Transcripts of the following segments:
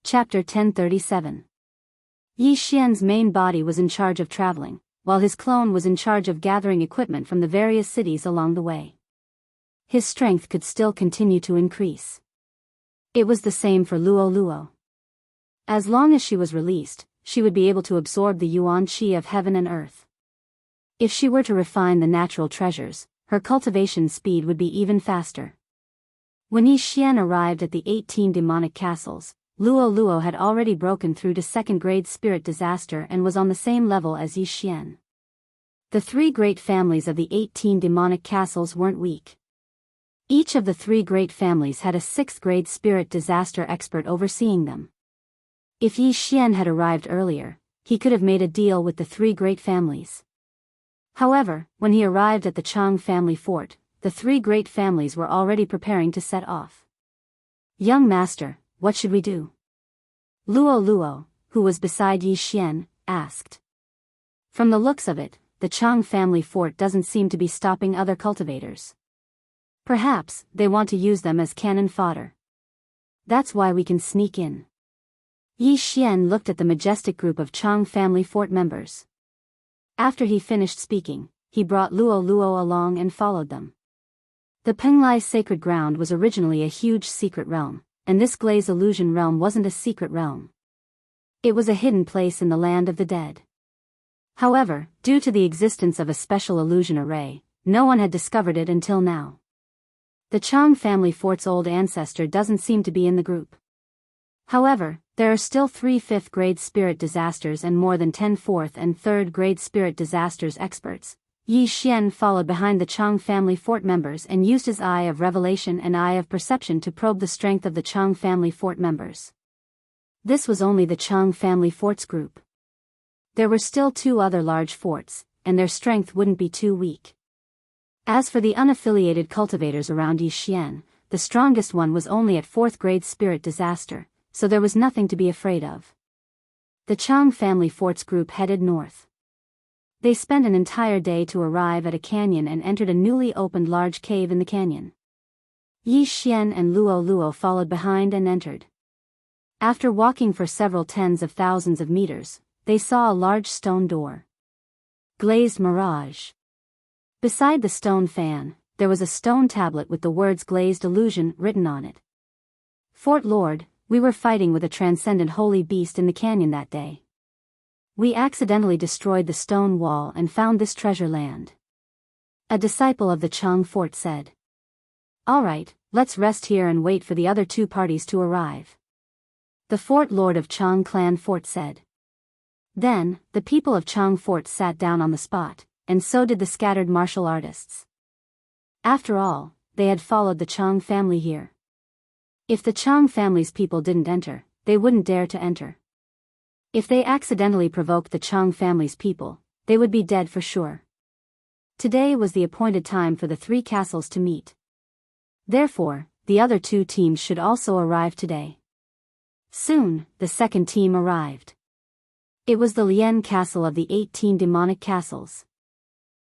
Chapter 1037. Yi Xian's main body was in charge of traveling, while his clone was in charge of gathering equipment from the various cities along the way. His strength could still continue to increase. It was the same for Luo Luo. As long as she was released, she would be able to absorb the yuan qi of heaven and earth. If she were to refine the natural treasures, her cultivation speed would be even faster. When Yi Xian arrived at the 18 demonic castles, Luo Luo had already broken through to second-grade spirit disaster and was on the same level as Yi Xian. The three great families of the 18 demonic castles weren't weak. Each of the three great families had a 6th-grade spirit disaster expert overseeing them. If Yi Xian had arrived earlier, he could have made a deal with the three great families. However, when he arrived at the Chang family fort, the three great families were already preparing to set off. "Young master, what should we do?" Luo Luo, who was beside Yi Xian, asked. From the looks of it, the Chang family fort doesn't seem to be stopping other cultivators. Perhaps they want to use them as cannon fodder. That's why we can sneak in. Yi Xian looked at the majestic group of Chang family fort members. After he finished speaking, he brought Luo Luo along and followed them. The Penglai sacred ground was originally a huge secret realm, and this Glaze illusion realm wasn't a secret realm. It was a hidden place in the land of the dead. However, due to the existence of a special illusion array, no one had discovered it until now. The Chang family fort's old ancestor doesn't seem to be in the group. However, there are still 3 5th-grade spirit disasters and more than 10 4th and 3rd-grade spirit disasters experts. Yi Xian followed behind the Chang family fort members and used his eye of revelation and eye of perception to probe the strength of the Chang family fort members. This was only the Chang family fort's group. There were still 2 other large forts, and their strength wouldn't be too weak. As for the unaffiliated cultivators around Yi Xian, the strongest one was only at 4th-grade spirit disaster, so there was nothing to be afraid of. The Chang family fort's group headed north. They spent an entire day to arrive at a canyon and entered a newly opened large cave in the canyon. Yi Xian and Luo Luo followed behind and entered. After walking for several tens of thousands of meters, they saw a large stone door. Glazed mirage. Beside the stone fan, there was a stone tablet with the words Glazed Illusion written on it. "Fort Lord, we were fighting with a transcendent holy beast in the canyon that day. We accidentally destroyed the stone wall and found this treasure land." A disciple of the Chang fort said. "Alright, let's rest here and wait for the other 2 parties to arrive." The Fort Lord of Chang clan fort said. Then, the people of Chang fort sat down on the spot, and so did the scattered martial artists. After all, they had followed the Chang family here. If the Chang family's people didn't enter, they wouldn't dare to enter. If they accidentally provoked the Chang family's people, they would be dead for sure. Today was the appointed time for the 3 castles to meet. Therefore, the other 2 teams should also arrive today. Soon, the second team arrived. It was the Lian castle of the 18 demonic castles.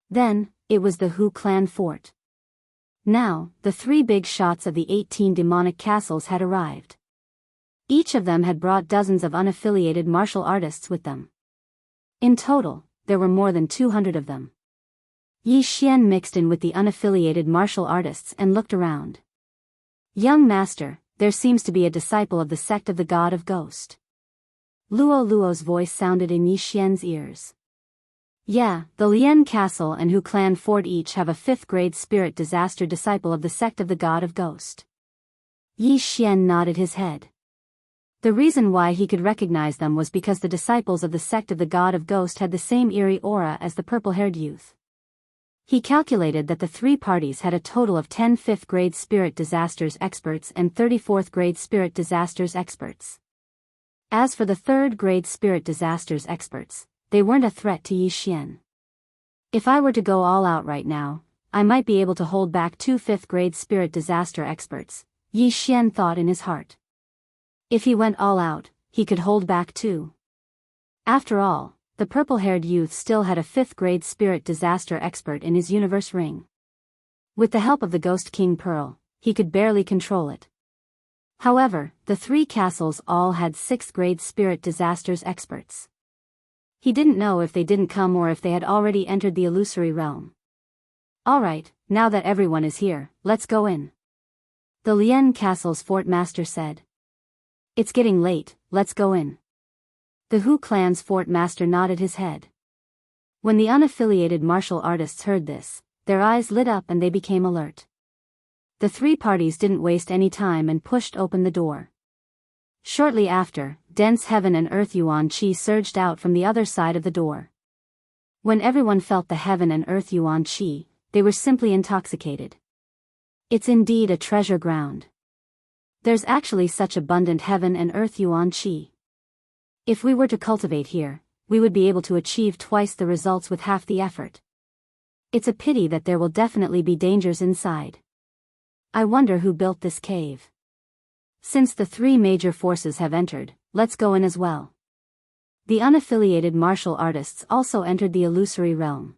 Then, it was the Hu clan fort. Now, the 3 big shots of the 18 demonic castles had arrived. Each of them had brought dozens of unaffiliated martial artists with them. In total, there were more than 200 of them. Yi Xian mixed in with the unaffiliated martial artists and looked around. "Young master, there seems to be a disciple of the sect of the God of Ghost." Luo Luo's voice sounded in Yi Xian's ears. "Yeah, the Lian Castle and Hu Clan Fort each have a 5th-grade spirit disaster disciple of the sect of the God of Ghost." Yi Xian nodded his head. The reason why he could recognize them was because the disciples of the sect of the God of Ghost had the same eerie aura as the purple-haired youth. He calculated that the 3 parties had a total of 10 5th-grade spirit disasters experts and 34th-grade spirit disasters experts. As for the 3rd-grade spirit disasters experts, they weren't a threat to Yi Xian. If I were to go all out right now, I might be able to hold back 2 5th-grade spirit disaster experts, Yi Xian thought in his heart. If he went all out, he could hold back 2. After all, the purple-haired youth still had a 5th-grade spirit disaster expert in his universe ring. With the help of the Ghost King Pearl, he could barely control it. However, the three castles all had 6th grade spirit disasters experts. He didn't know if they didn't come or if they had already entered the illusory realm. Alright, now that everyone is here, let's go in. The Lien Castle's fort master said. It's getting late, let's go in. The Hu clan's fort master nodded his head. When the unaffiliated martial artists heard this, their eyes lit up and they became alert. The three parties didn't waste any time and pushed open the door. Shortly after, dense heaven and earth yuan qi surged out from the other side of the door. When everyone felt the heaven and earth yuan qi, they were simply intoxicated. It's indeed a treasure ground. There's actually such abundant heaven and earth yuan qi. If we were to cultivate here, we would be able to achieve twice the results with half the effort. It's a pity that there will definitely be dangers inside. I wonder who built this cave. Since the three major forces have entered, let's go in as well. The unaffiliated martial artists also entered the illusory realm.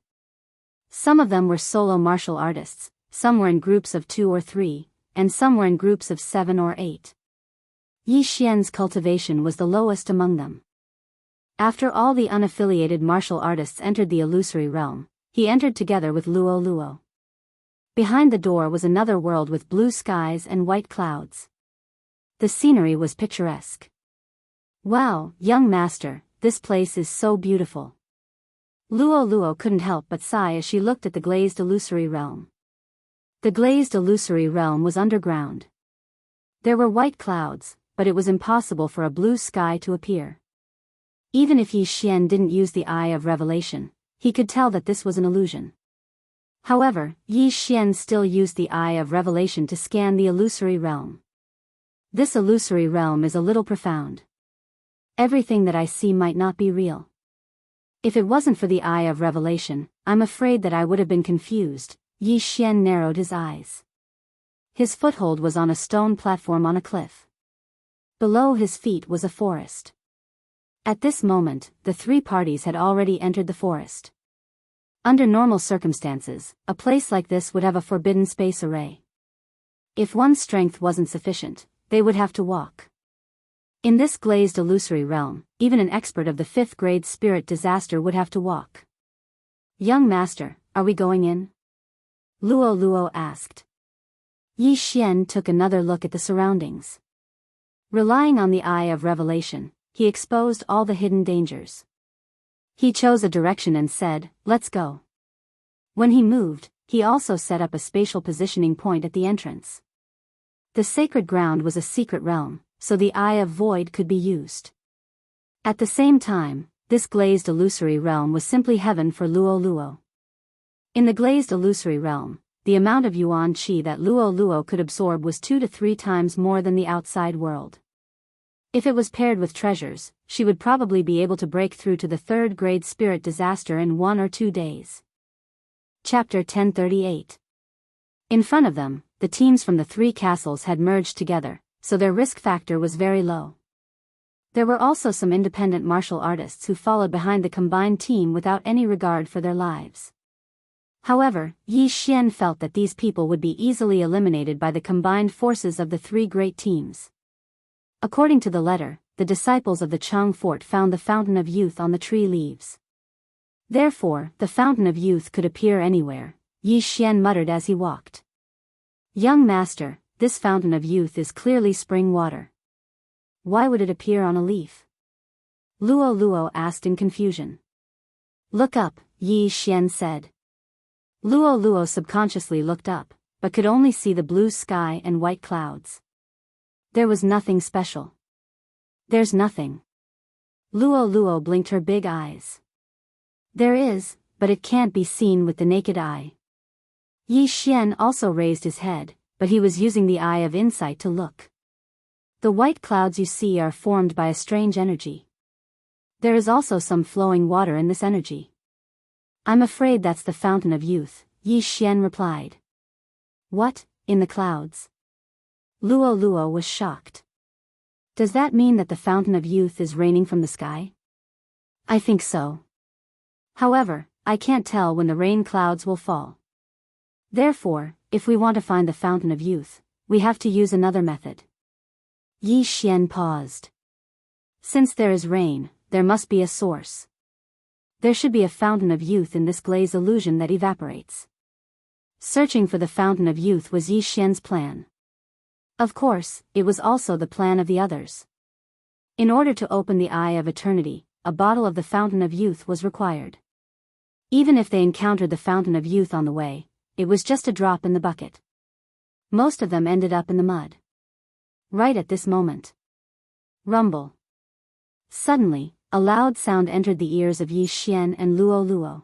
Some of them were solo martial artists, some were in groups of 2 or 3, and some were in groups of 7 or 8. Yi Xian's cultivation was the lowest among them. After all the unaffiliated martial artists entered the illusory realm, he entered together with Luo Luo. Behind the door was another world with blue skies and white clouds. The scenery was picturesque. Wow, young master, this place is so beautiful. Luo Luo couldn't help but sigh as she looked at the glazed illusory realm. The glazed illusory realm was underground. There were white clouds, but it was impossible for a blue sky to appear. Even if Yi Xian didn't use the Eye of Revelation, he could tell that this was an illusion. However, Yi Xian still used the Eye of Revelation to scan the illusory realm. This illusory realm is a little profound. Everything that I see might not be real. If it wasn't for the Eye of Revelation, I'm afraid that I would have been confused. Yi Xian narrowed his eyes. His foothold was on a stone platform on a cliff. Below his feet was a forest. At this moment, the three parties had already entered the forest. Under normal circumstances, a place like this would have a forbidden space array. If one's strength wasn't sufficient, they would have to walk. In this glazed illusory realm, even an expert of the 5th grade spirit disaster would have to walk. Young master, are we going in? Luo Luo asked. Yi Xian took another look at the surroundings. Relying on the Eye of Revelation, he exposed all the hidden dangers. He chose a direction and said, let's go. When he moved, he also set up a spatial positioning point at the entrance. The sacred ground was a secret realm, so the Eye of Void could be used. At the same time, this glazed illusory realm was simply heaven for Luo Luo. In the glazed illusory realm, the amount of yuan qi that Luo Luo could absorb was 2 to 3 times more than the outside world. If it was paired with treasures, she would probably be able to break through to the 3rd grade spirit disaster in 1 or 2 days. Chapter 1038. In front of them, the teams from the 3 castles had merged together, so their risk factor was very low. There were also some independent martial artists who followed behind the combined team without any regard for their lives. However, Yi Xian felt that these people would be easily eliminated by the combined forces of the 3 great teams. According to the letter, the disciples of the Chang fort found the Fountain of Youth on the tree leaves. Therefore, the Fountain of Youth could appear anywhere, Yi Xian muttered as he walked. Young master, this Fountain of Youth is clearly spring water. Why would it appear on a leaf? Luo Luo asked in confusion. Look up, Yi Xian said. Luo Luo subconsciously looked up, but could only see the blue sky and white clouds. There was nothing special. There's nothing. Luo Luo blinked her big eyes. There is, but it can't be seen with the naked eye. Yi Xian also raised his head, but he was using the eye of insight to look. The white clouds you see are formed by a strange energy. There is also some flowing water in this energy. I'm afraid that's the Fountain of Youth, Yi Xian replied. What, in the clouds? Luo Luo was shocked. Does that mean that the Fountain of Youth is raining from the sky? I think so. However, I can't tell when the rain clouds will fall. Therefore, if we want to find the Fountain of Youth, we have to use another method. Yi Xian paused. Since there is rain, there must be a source. There should be a fountain of youth in this glaze illusion that evaporates. Searching for the fountain of youth was Yi Xian's plan. Of course, it was also the plan of the others. In order to open the Eye of Eternity, a bottle of the fountain of youth was required. Even if they encountered the fountain of youth on the way, it was just a drop in the bucket. Most of them ended up in the mud. Right at this moment. Rumble. Suddenly, a loud sound entered the ears of Yi Xian and Luo Luo.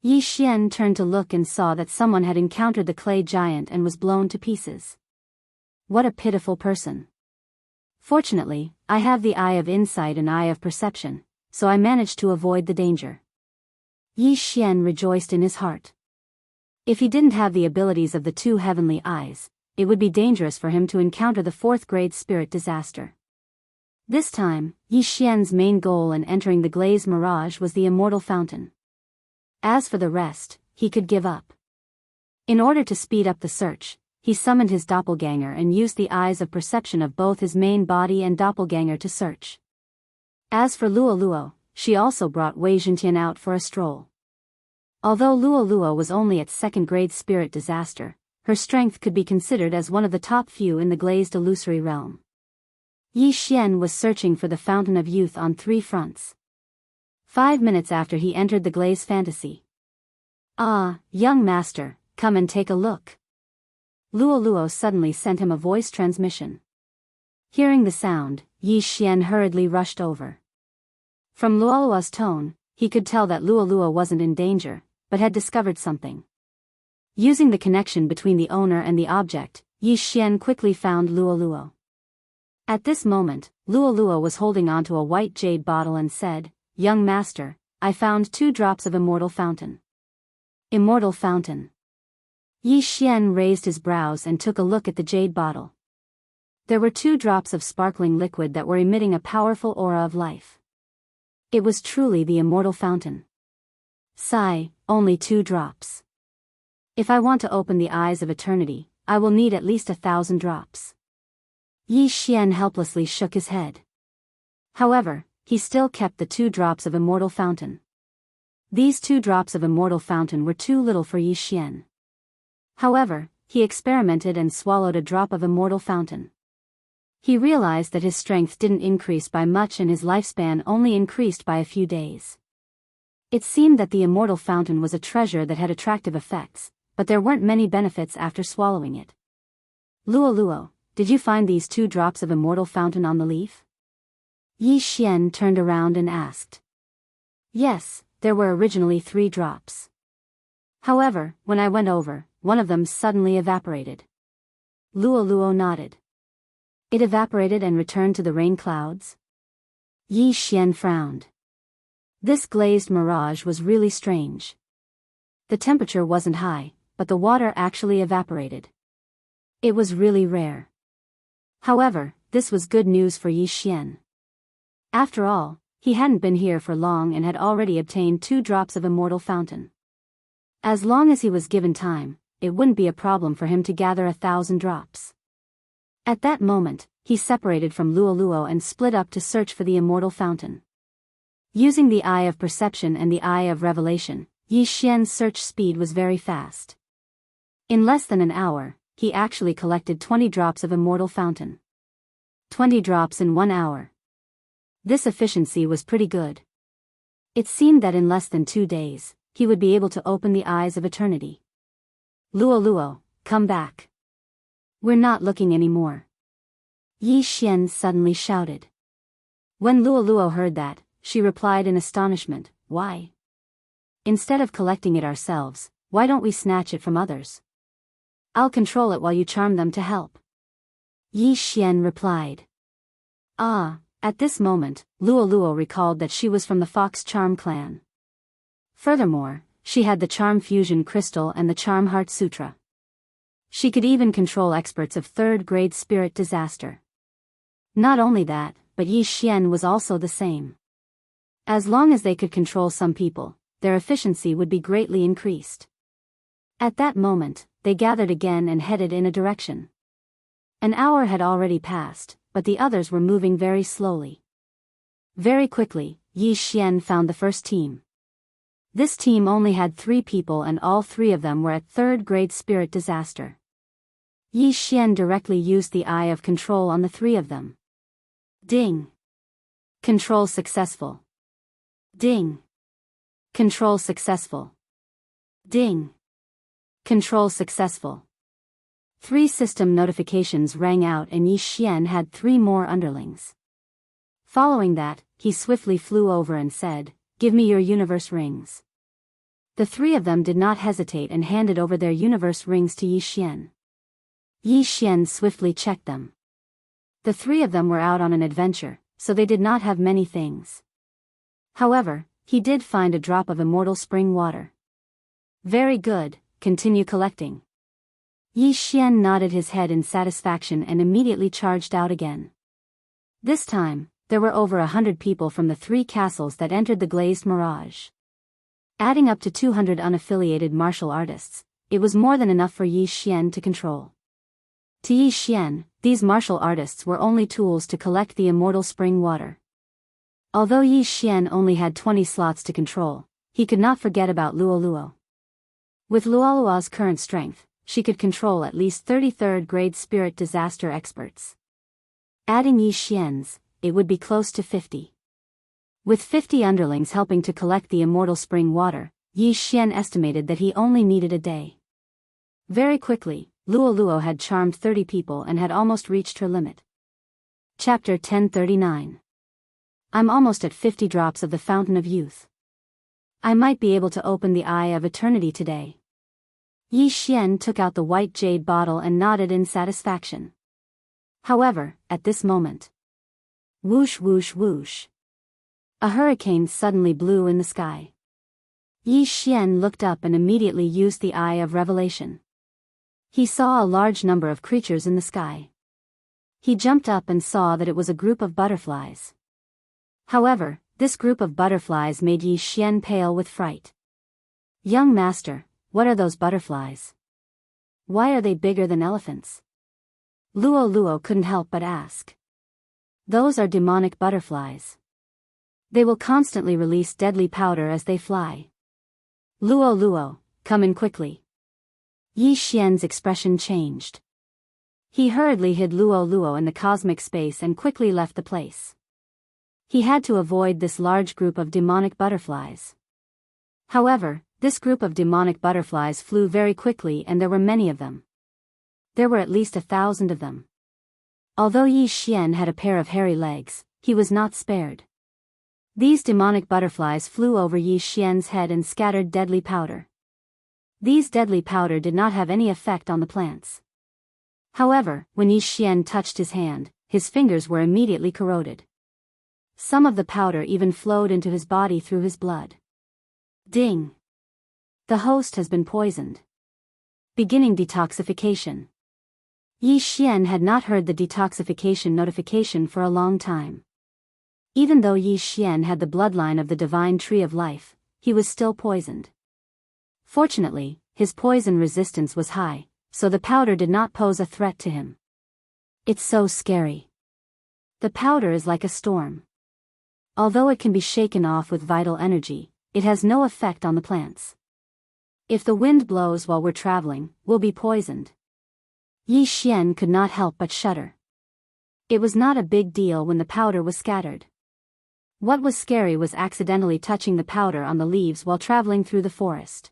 Yi Xian turned to look and saw that someone had encountered the clay giant and was blown to pieces. What a pitiful person. Fortunately, I have the eye of insight and eye of perception, so I managed to avoid the danger. Yi Xian rejoiced in his heart. If he didn't have the abilities of the two heavenly eyes, it would be dangerous for him to encounter the 4th grade spirit disaster. This time, Yi Xian's main goal in entering the glazed mirage was the immortal fountain. As for the rest, he could give up. In order to speed up the search, he summoned his doppelganger and used the eyes of perception of both his main body and doppelganger to search. As for Luo Luo, she also brought Wei Zhentian out for a stroll. Although Luo Luo was only at 2nd grade spirit disaster, her strength could be considered as one of the top few in the glazed illusory realm. Yi Xian was searching for the fountain of youth on 3 fronts. 5 minutes after he entered the glazed fantasy. "Ah, young master, come and take a look." Luo Luo suddenly sent him a voice transmission. Hearing the sound, Yi Xian hurriedly rushed over. From Luo Luo's tone, he could tell that Luo Luo wasn't in danger, but had discovered something. Using the connection between the owner and the object, Yi Xian quickly found Luo Luo. At this moment, Luo Luo was holding onto a white jade bottle and said, "Young master, I found 2 drops of immortal fountain." Immortal fountain. Yi Xian raised his brows and took a look at the jade bottle. There were 2 drops of sparkling liquid that were emitting a powerful aura of life. It was truly the immortal fountain. Sigh, only 2 drops. If I want to open the eyes of eternity, I will need at least 1,000 drops. Yi Xian helplessly shook his head. However, he still kept the 2 drops of immortal fountain. These 2 drops of immortal fountain were too little for Yi Xian. However, he experimented and swallowed a drop of immortal fountain. He realized that his strength didn't increase by much and his lifespan only increased by a few days. It seemed that the immortal fountain was a treasure that had attractive effects, but there weren't many benefits after swallowing it. "Luo Luo, did you find these 2 drops of immortal fountain on the leaf?" Yi Xian turned around and asked. "Yes, there were originally 3 drops. However, when I went over, one of them suddenly evaporated." Luo Luo nodded. "It evaporated and returned to the rain clouds?" Yi Xian frowned. This glazed mirage was really strange. The temperature wasn't high, but the water actually evaporated. It was really rare. However, this was good news for Yi Xian. After all, he hadn't been here for long and had already obtained 2 drops of immortal fountain. As long as he was given time, it wouldn't be a problem for him to gather 1,000 drops. At that moment, he separated from Luo Luo and split up to search for the immortal fountain. Using the eye of perception and the eye of revelation, Yi Xian's search speed was very fast. In less than an hour, he actually collected 20 drops of immortal fountain. 20 drops in 1 hour. This efficiency was pretty good. It seemed that in less than 2 days, he would be able to open the eyes of eternity. "Luo Luo, come back. We're not looking anymore." Yi Xian suddenly shouted. When Luo Luo heard that, she replied in astonishment, "Why? Instead of collecting it ourselves, why don't we snatch it from others? I'll control it while you charm them to help." Yi Xian replied. At this moment, Luo Luo recalled that she was from the Fox Charm clan. Furthermore, she had the Charm Fusion Crystal and the Charm Heart Sutra. She could even control experts of 3rd grade spirit disaster. Not only that, but Yi Xian was also the same. As long as they could control some people, their efficiency would be greatly increased. At that moment, they gathered again and headed in a direction. An hour had already passed, but the others were moving very slowly. Very quickly, Yi Xian found the first team. This team only had 3 people and all 3 of them were at 3rd grade spirit disaster. Yi Xian directly used the eye of control on the 3 of them. Ding! Control successful. Ding! Control successful. Ding! Control successful. 3 system notifications rang out and Yi Xian had 3 more underlings. Following that, he swiftly flew over and said, "Give me your universe rings." The 3 of them did not hesitate and handed over their universe rings to Yi Xian. Yi Xian swiftly checked them. The 3 of them were out on an adventure, so they did not have many things. However, he did find a drop of immortal spring water. Very good, continue collecting. Yi Xian nodded his head in satisfaction and immediately charged out again. This time, there were over 100 people from the 3 castles that entered the glazed mirage. Adding up to 200 unaffiliated martial artists, it was more than enough for Yi Xian to control. To Yi Xian, these martial artists were only tools to collect the immortal spring water. Although Yi Xian only had 20 slots to control, he could not forget about Luo Luo. With Luo Luo's current strength, she could control at least 33rd grade spirit disaster experts. Adding Yi Xian's, it would be close to 50. With 50 underlings helping to collect the immortal spring water, Yi Xian estimated that he only needed a day. Very quickly, Luo Luo had charmed 30 people and had almost reached her limit. Chapter 1039. I'm almost at 50 drops of the Fountain of Youth. I might be able to open the Eye of Eternity today. Yi Xian took out the white jade bottle and nodded in satisfaction. However, at this moment, whoosh whoosh whoosh, a hurricane suddenly blew in the sky. Yi Xian looked up and immediately used the Eye of Revelation. He saw a large number of creatures in the sky. He jumped up and saw that it was a group of butterflies. However, this group of butterflies made Yi Xian pale with fright. Young master, what are those butterflies? Why are they bigger than elephants? Luo Luo couldn't help but ask. Those are demonic butterflies. They will constantly release deadly powder as they fly. Luo Luo, come in quickly. Yi Xian's expression changed. He hurriedly hid Luo Luo in the cosmic space and quickly left the place. He had to avoid this large group of demonic butterflies. However, this group of demonic butterflies flew very quickly and there were many of them. There were at least 1,000 of them. Although Yi Xian had a pair of hairy legs, he was not spared. These demonic butterflies flew over Yi Xian's head and scattered deadly powder. These deadly powder did not have any effect on the plants. However, when Yi Xian touched his hand, his fingers were immediately corroded. Some of the powder even flowed into his body through his blood. Ding! The host has been poisoned. Beginning detoxification. Yi Xian had not heard the detoxification notification for a long time. Even though Yi Xian had the bloodline of the divine tree of life, he was still poisoned. Fortunately, his poison resistance was high, so the powder did not pose a threat to him. It's so scary. The powder is like a storm. Although it can be shaken off with vital energy, it has no effect on the plants. If the wind blows while we're traveling, we'll be poisoned. Yi Xian could not help but shudder. It was not a big deal when the powder was scattered. What was scary was accidentally touching the powder on the leaves while traveling through the forest.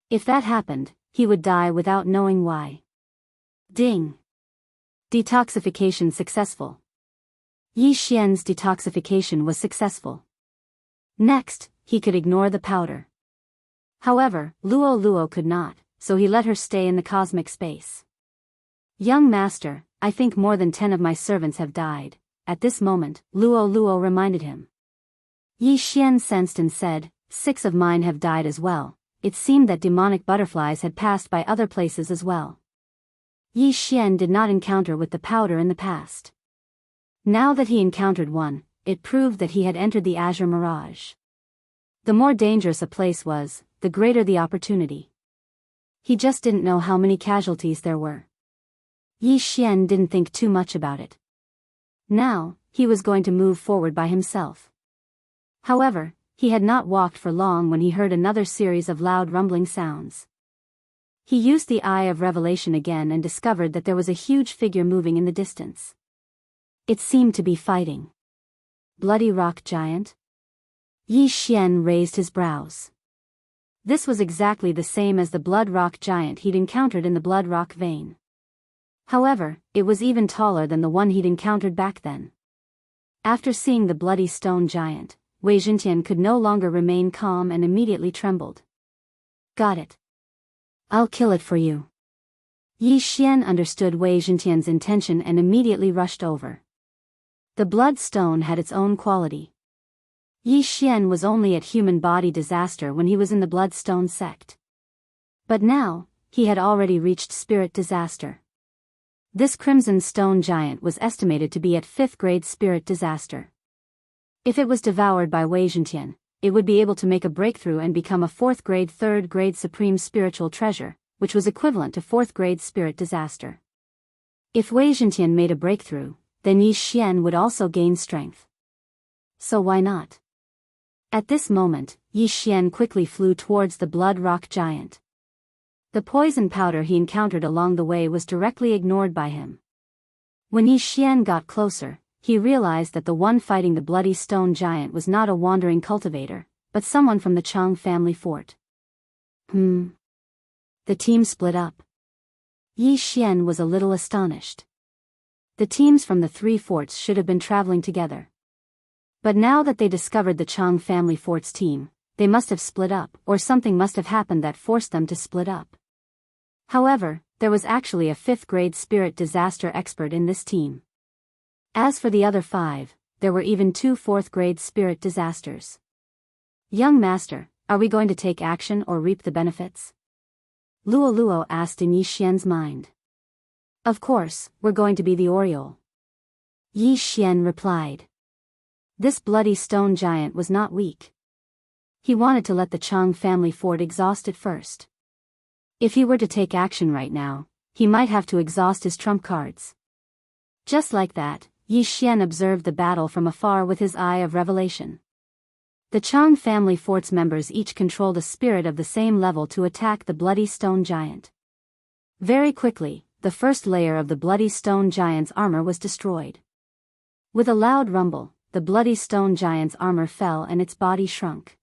If that happened, he would die without knowing why. Ding! Detoxification successful. Yi Xian's detoxification was successful. Next, he could ignore the powder. However, Luo Luo could not, so he let her stay in the cosmic space. Young master, I think more than 10 of my servants have died. At this moment, Luo Luo reminded him. Yi Xian sensed and said, 6 of mine have died as well. It seemed that demonic butterflies had passed by other places as well. Yi Xian did not encounter with the powder in the past. Now that he encountered one, it proved that he had entered the azure mirage. The more dangerous a place was, the greater the opportunity. He just didn't know how many casualties there were. Yi Xian didn't think too much about it. Now, he was going to move forward by himself. However, he had not walked for long when he heard another series of loud rumbling sounds. He used the eye of revelation again and discovered that there was a huge figure moving in the distance. It seemed to be fighting. Bloody rock giant? Yi Xian raised his brows. This was exactly the same as the blood rock giant he'd encountered in the blood rock vein. However, it was even taller than the one he'd encountered back then. After seeing the bloody stone giant, Wei Zhentian could no longer remain calm and immediately trembled. Got it. I'll kill it for you. Yi Xian understood Wei Zhentian's intention and immediately rushed over. The blood stone had its own quality. Yi Xian was only at human body disaster when he was in the bloodstone sect. But now, he had already reached spirit disaster. This crimson stone giant was estimated to be at 5th grade spirit disaster. If it was devoured by Wei Zhentian, it would be able to make a breakthrough and become a 4th grade 3rd grade supreme spiritual treasure, which was equivalent to 4th grade spirit disaster. If Wei Zhentian made a breakthrough, then Yi Xian would also gain strength. So why not? At this moment, Yi Xian quickly flew towards the blood rock giant. The poison powder he encountered along the way was directly ignored by him. When Yi Xian got closer, he realized that the one fighting the bloody stone giant was not a wandering cultivator, but someone from the Chang family fort. The team split up. Yi Xian was a little astonished. The teams from the 3 forts should have been traveling together. But now that they discovered the Chang family fort's team, they must have split up, or something must have happened that forced them to split up. However, there was actually a 5th grade spirit disaster expert in this team. As for the other 5, there were even 2 4th grade spirit disasters. Young master, are we going to take action or reap the benefits? Luo Luo asked in Yi Xian's mind. Of course, we're going to be the Oriole. Yi Xian replied. This bloody stone giant was not weak. He wanted to let the Chang family fort exhaust it first. If he were to take action right now, he might have to exhaust his trump cards. Just like that, Yi Xian observed the battle from afar with his eye of revelation. The Chang family fort's members each controlled a spirit of the same level to attack the bloody stone giant. Very quickly, the first layer of the bloody stone giant's armor was destroyed. With a loud rumble, the bloody stone giant's armor fell and its body shrunk.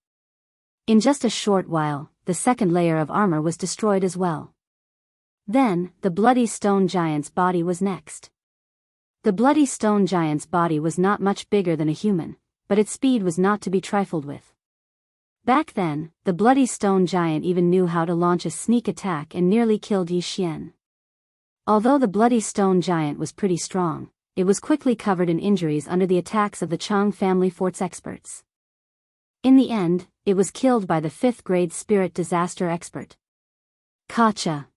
In just a short while, the second layer of armor was destroyed as well. Then, the bloody stone giant's body was next. The bloody stone giant's body was not much bigger than a human, but its speed was not to be trifled with. Back then, the bloody stone giant even knew how to launch a sneak attack and nearly killed Yi Xian. Although the bloody stone giant was pretty strong, it was quickly covered in injuries under the attacks of the Chang family fort's experts. In the end, it was killed by the 5th grade spirit disaster expert. Kacha.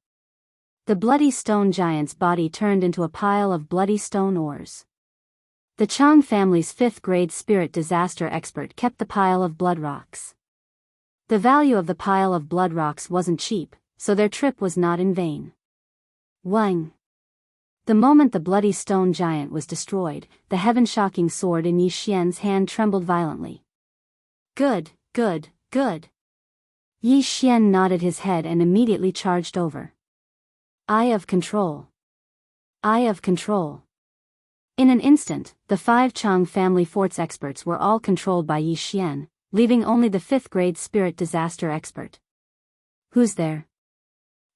The bloody stone giant's body turned into a pile of bloody stone ores. The Chang family's 5th grade spirit disaster expert kept the pile of blood rocks. The value of the pile of blood rocks wasn't cheap, so their trip was not in vain. Wang. The moment the bloody stone giant was destroyed, the heaven-shocking sword in Yi Xian's hand trembled violently. Good, good, good. Yi Xian nodded his head and immediately charged over. Eye of control. Eye of control. In an instant, the 5 Chang family fort's experts were all controlled by Yi Xian, leaving only the 5th grade spirit disaster expert. Who's there?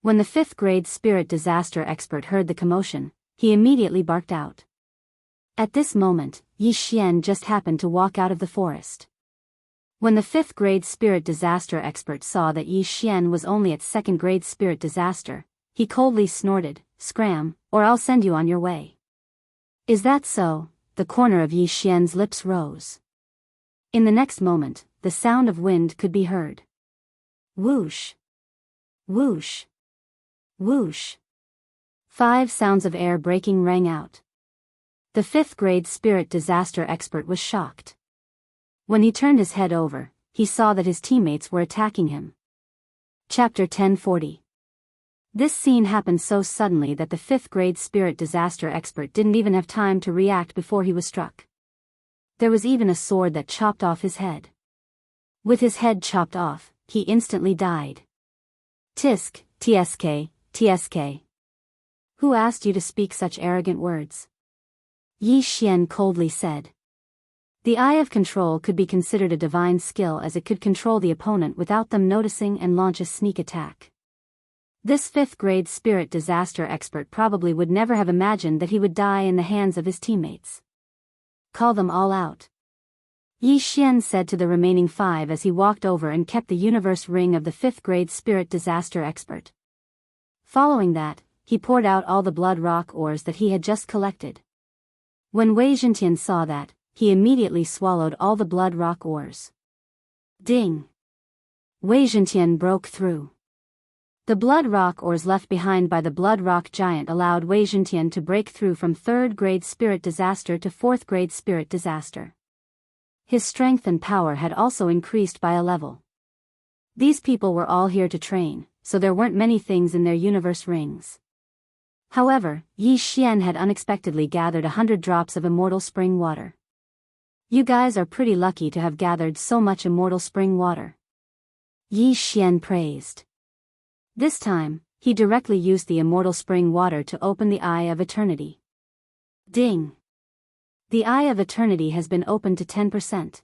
When the 5th grade spirit disaster expert heard the commotion, he immediately barked out. At this moment, Yi Xian just happened to walk out of the forest. When the 5th grade spirit disaster expert saw that Yi Xian was only at 2nd grade spirit disaster, he coldly snorted, "Scram, or I'll send you on your way." Is that so? The corner of Yi Xian's lips rose. In the next moment, the sound of wind could be heard. Whoosh. Whoosh. Whoosh. 5 sounds of air breaking rang out. The 5th grade spirit disaster expert was shocked. When he turned his head over, he saw that his teammates were attacking him. Chapter 1040. This scene happened so suddenly that the 5th grade spirit disaster expert didn't even have time to react before he was struck. There was even a sword that chopped off his head. With his head chopped off, he instantly died. Tisk, tsk, tsk. Who asked you to speak such arrogant words? Yi Xian coldly said. The Eye of Control could be considered a divine skill as it could control the opponent without them noticing and launch a sneak attack. This 5th grade spirit disaster expert probably would never have imagined that he would die in the hands of his teammates. Call them all out. Yi Xian said to the remaining 5 as he walked over and kept the universe ring of the 5th grade spirit disaster expert. Following that, he poured out all the blood rock ores that he had just collected. When Wei Zhentian saw that, he immediately swallowed all the blood rock ores. Ding! Wei Zhentian broke through. The blood rock ores left behind by the blood rock giant allowed Wei Zhentian to break through from 3rd grade spirit disaster to 4th grade spirit disaster. His strength and power had also increased by a level. These people were all here to train, so there weren't many things in their universe rings. However, Yi Xian had unexpectedly gathered 100 drops of immortal spring water. You guys are pretty lucky to have gathered so much immortal spring water. Yi Xian praised. This time, he directly used the immortal spring water to open the Eye of Eternity. Ding! The Eye of Eternity has been opened to 10%.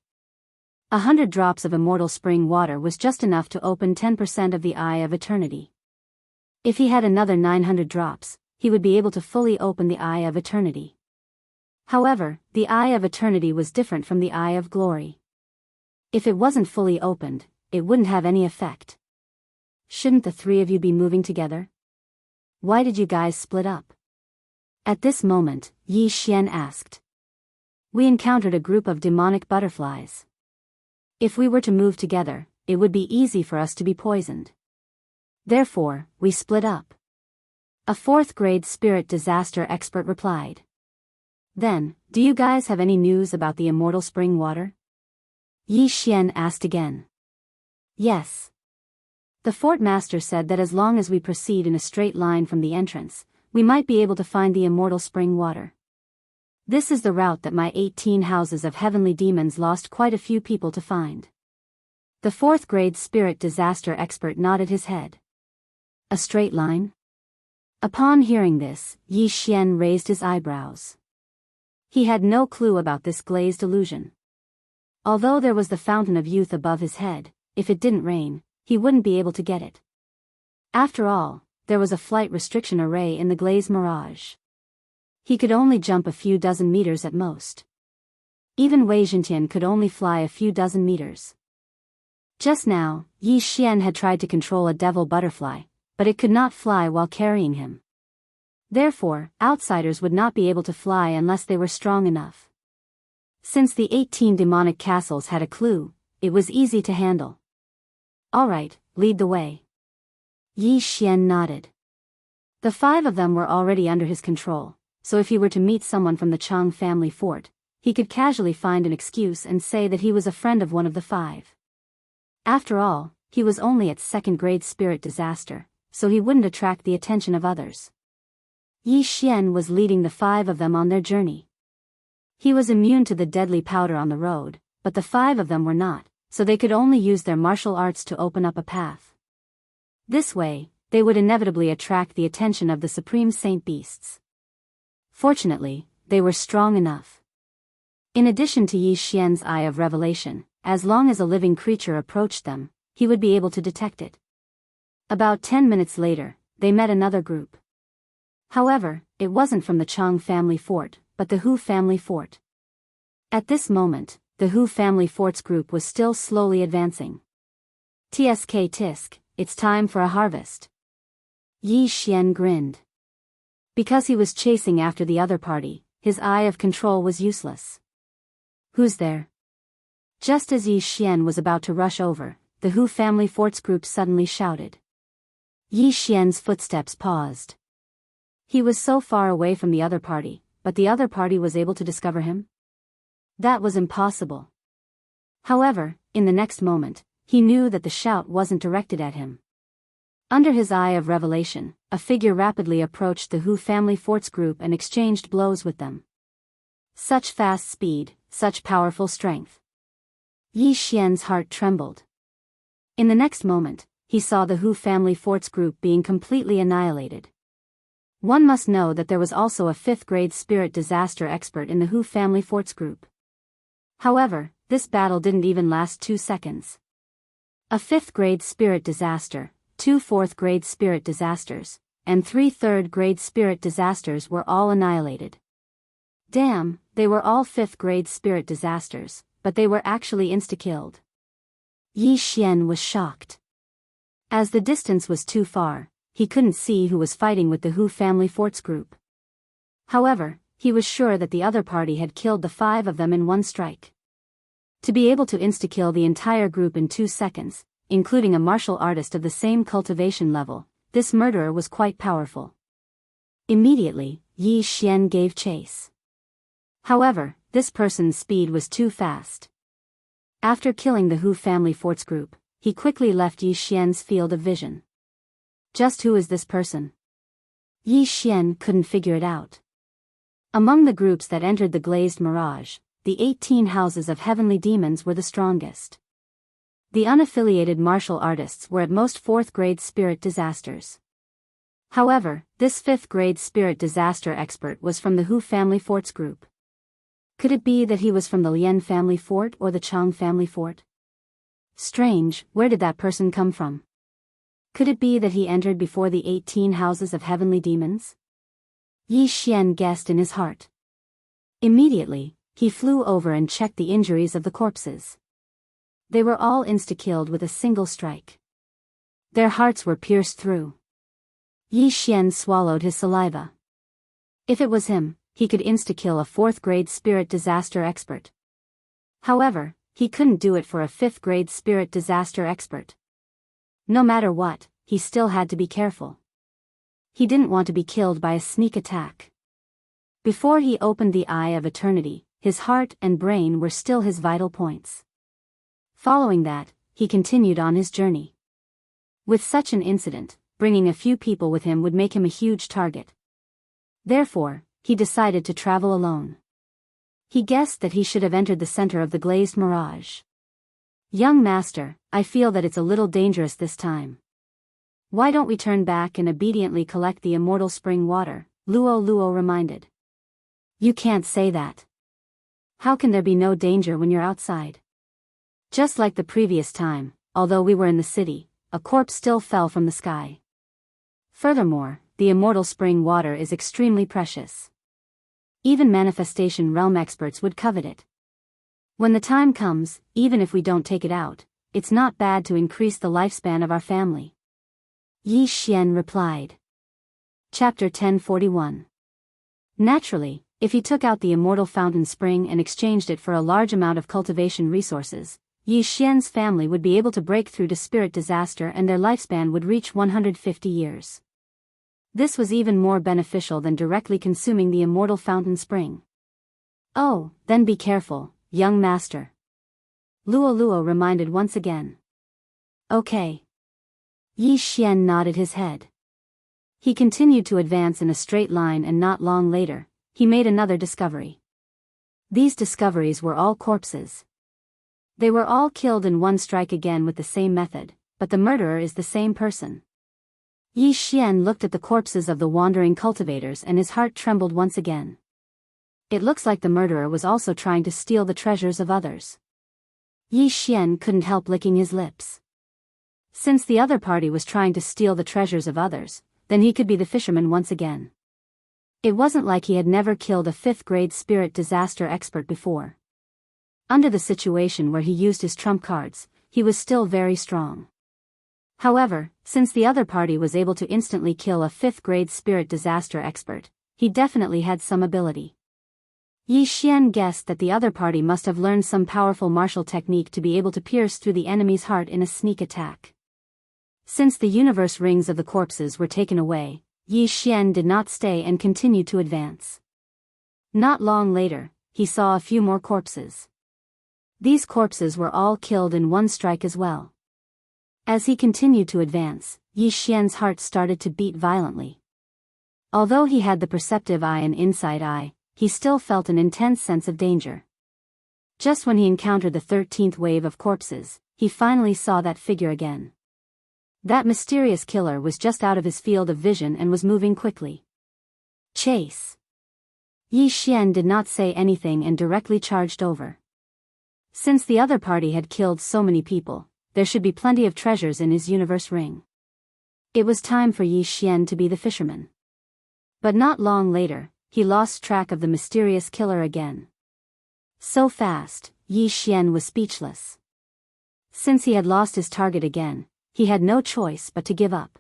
100 drops of immortal spring water was just enough to open 10% of the Eye of Eternity. If he had another 900 drops, he would be able to fully open the Eye of Eternity. However, the Eye of Eternity was different from the Eye of Glory. If it wasn't fully opened, it wouldn't have any effect. Shouldn't the 3 of you be moving together? Why did you guys split up? At this moment, Yi Xian asked. We encountered a group of demonic butterflies. If we were to move together, it would be easy for us to be poisoned. Therefore, we split up. A 4th grade spirit disaster expert replied. Then, do you guys have any news about the immortal spring water? Yi Xian asked again. Yes. The fort master said that as long as we proceed in a straight line from the entrance, we might be able to find the immortal spring water. This is the route that my 18 houses of heavenly demons lost quite a few people to find. The 4th grade spirit disaster expert nodded his head. A straight line? Upon hearing this, Yi Xian raised his eyebrows. He had no clue about this glazed illusion. Although there was the fountain of youth above his head, if it didn't rain, he wouldn't be able to get it. After all, there was a flight restriction array in the glazed mirage. He could only jump a few dozen meters at most. Even Wei Zhentian could only fly a few dozen meters. Just now, Yi Xian had tried to control a devil butterfly, but it could not fly while carrying him. Therefore, outsiders would not be able to fly unless they were strong enough. Since the 18 demonic castles had a clue, it was easy to handle. Alright, lead the way. Yi Xian nodded. The 5 of them were already under his control, so if he were to meet someone from the Chang family fort, he could casually find an excuse and say that he was a friend of one of the 5. After all, he was only at 2nd grade spirit disaster, so he wouldn't attract the attention of others. Yi Xian was leading the 5 of them on their journey. He was immune to the deadly powder on the road, but the 5 of them were not, so they could only use their martial arts to open up a path. This way, they would inevitably attract the attention of the Supreme Saint Beasts. Fortunately, they were strong enough. In addition to Yi Xian's Eye of Revelation, as long as a living creature approached them, he would be able to detect it. About 10 minutes later, they met another group. However, it wasn't from the Chang family fort, but the Hu family fort. At this moment, the Hu family fort's group was still slowly advancing. Tsk tisk, it's time for a harvest. Yi Xian grinned. Because he was chasing after the other party, his Eye of Control was useless. Who's there? Just as Yi Xian was about to rush over, the Hu family fort's group suddenly shouted. Yi Xian's footsteps paused. He was so far away from the other party, but the other party was able to discover him? That was impossible. However, in the next moment, he knew that the shout wasn't directed at him. Under his Eye of Revelation, a figure rapidly approached the Hu family fort's group and exchanged blows with them. Such fast speed, such powerful strength. Yi Xian's heart trembled. In the next moment, he saw the Hu family fort's group being completely annihilated. One must know that there was also a 5th-grade spirit disaster expert in the Hu family fort's group. However, this battle didn't even last 2 seconds. A 5th-grade spirit disaster, 2 4th-grade spirit disasters, and 3 3rd-grade spirit disasters were all annihilated. Damn, they were all 5th-grade spirit disasters, but they were actually insta-killed. Yi Xian was shocked. As the distance was too far, he couldn't see who was fighting with the Hu family fort's group. However, he was sure that the other party had killed the 5 of them in one strike. To be able to insta-kill the entire group in 2 seconds, including a martial artist of the same cultivation level, this murderer was quite powerful. Immediately, Yi Xian gave chase. However, this person's speed was too fast. After killing the Hu family fort's group, he quickly left Yi Xian's field of vision. Just who is this person? Yi Xian couldn't figure it out. Among the groups that entered the glazed mirage, the 18 houses of heavenly demons were the strongest. The unaffiliated martial artists were at most 4th-grade spirit disasters. However, this 5th-grade spirit disaster expert was from the Hu family fort's group. Could it be that he was from the Lian family fort or the Chang family fort? Strange, where did that person come from? Could it be that he entered before the 18 houses of heavenly demons? Yi Xian guessed in his heart. Immediately, he flew over and checked the injuries of the corpses. They were all insta-killed with a single strike. Their hearts were pierced through. Yi Xian swallowed his saliva. If it was him, he could insta-kill a 4th-grade spirit disaster expert. However, he couldn't do it for a 5th-grade spirit disaster expert. No matter what, he still had to be careful. He didn't want to be killed by a sneak attack. Before he opened the Eye of Eternity, his heart and brain were still his vital points. Following that, he continued on his journey. With such an incident, bringing a few people with him would make him a huge target. Therefore, he decided to travel alone. He guessed that he should have entered the center of the glazed mirage. Young master, I feel that it's a little dangerous this time. Why don't we turn back and obediently collect the immortal spring water? Luo reminded. You can't say that. How can there be no danger when you're outside? Just like the previous time, although we were in the city, a corpse still fell from the sky. Furthermore, the immortal spring water is extremely precious. Even manifestation realm experts would covet it. When the time comes, even if we don't take it out, it's not bad to increase the lifespan of our family. Yi Xian replied. Chapter 1041. Naturally, if he took out the immortal fountain spring and exchanged it for a large amount of cultivation resources, Yi Xian's family would be able to break through to spirit disaster and their lifespan would reach 150 years. This was even more beneficial than directly consuming the immortal fountain spring. Oh, then be careful, young master. Luo reminded once again. Okay. Yi Xian nodded his head. He continued to advance in a straight line and not long later, he made another discovery. These discoveries were all corpses. They were all killed in one strike again with the same method, but the murderer is the same person. Yi Xian looked at the corpses of the wandering cultivators and his heart trembled once again. It looks like the murderer was also trying to steal the treasures of others. Yi Xian couldn't help licking his lips. Since the other party was trying to steal the treasures of others, then he could be the fisherman once again. It wasn't like he had never killed a 5th-grade spirit disaster expert before. Under the situation where he used his trump cards, he was still very strong. However, since the other party was able to instantly kill a 5th-grade spirit disaster expert, he definitely had some ability. Yi Xian guessed that the other party must have learned some powerful martial technique to be able to pierce through the enemy's heart in a sneak attack. Since the universe rings of the corpses were taken away, Yi Xian did not stay and continued to advance. Not long later, he saw a few more corpses. These corpses were all killed in one strike as well. As he continued to advance, Yi Xian's heart started to beat violently. Although he had the perceptive eye and inside eye, he still felt an intense sense of danger. Just when he encountered the 13th wave of corpses, he finally saw that figure again. That mysterious killer was just out of his field of vision and was moving quickly. Chase! Yi Xian did not say anything and directly charged over. Since the other party had killed so many people, there should be plenty of treasures in his universe ring. It was time for Yi Xian to be the fisherman. But not long later, he lost track of the mysterious killer again. So fast, Yi Xian was speechless. Since he had lost his target again, he had no choice but to give up.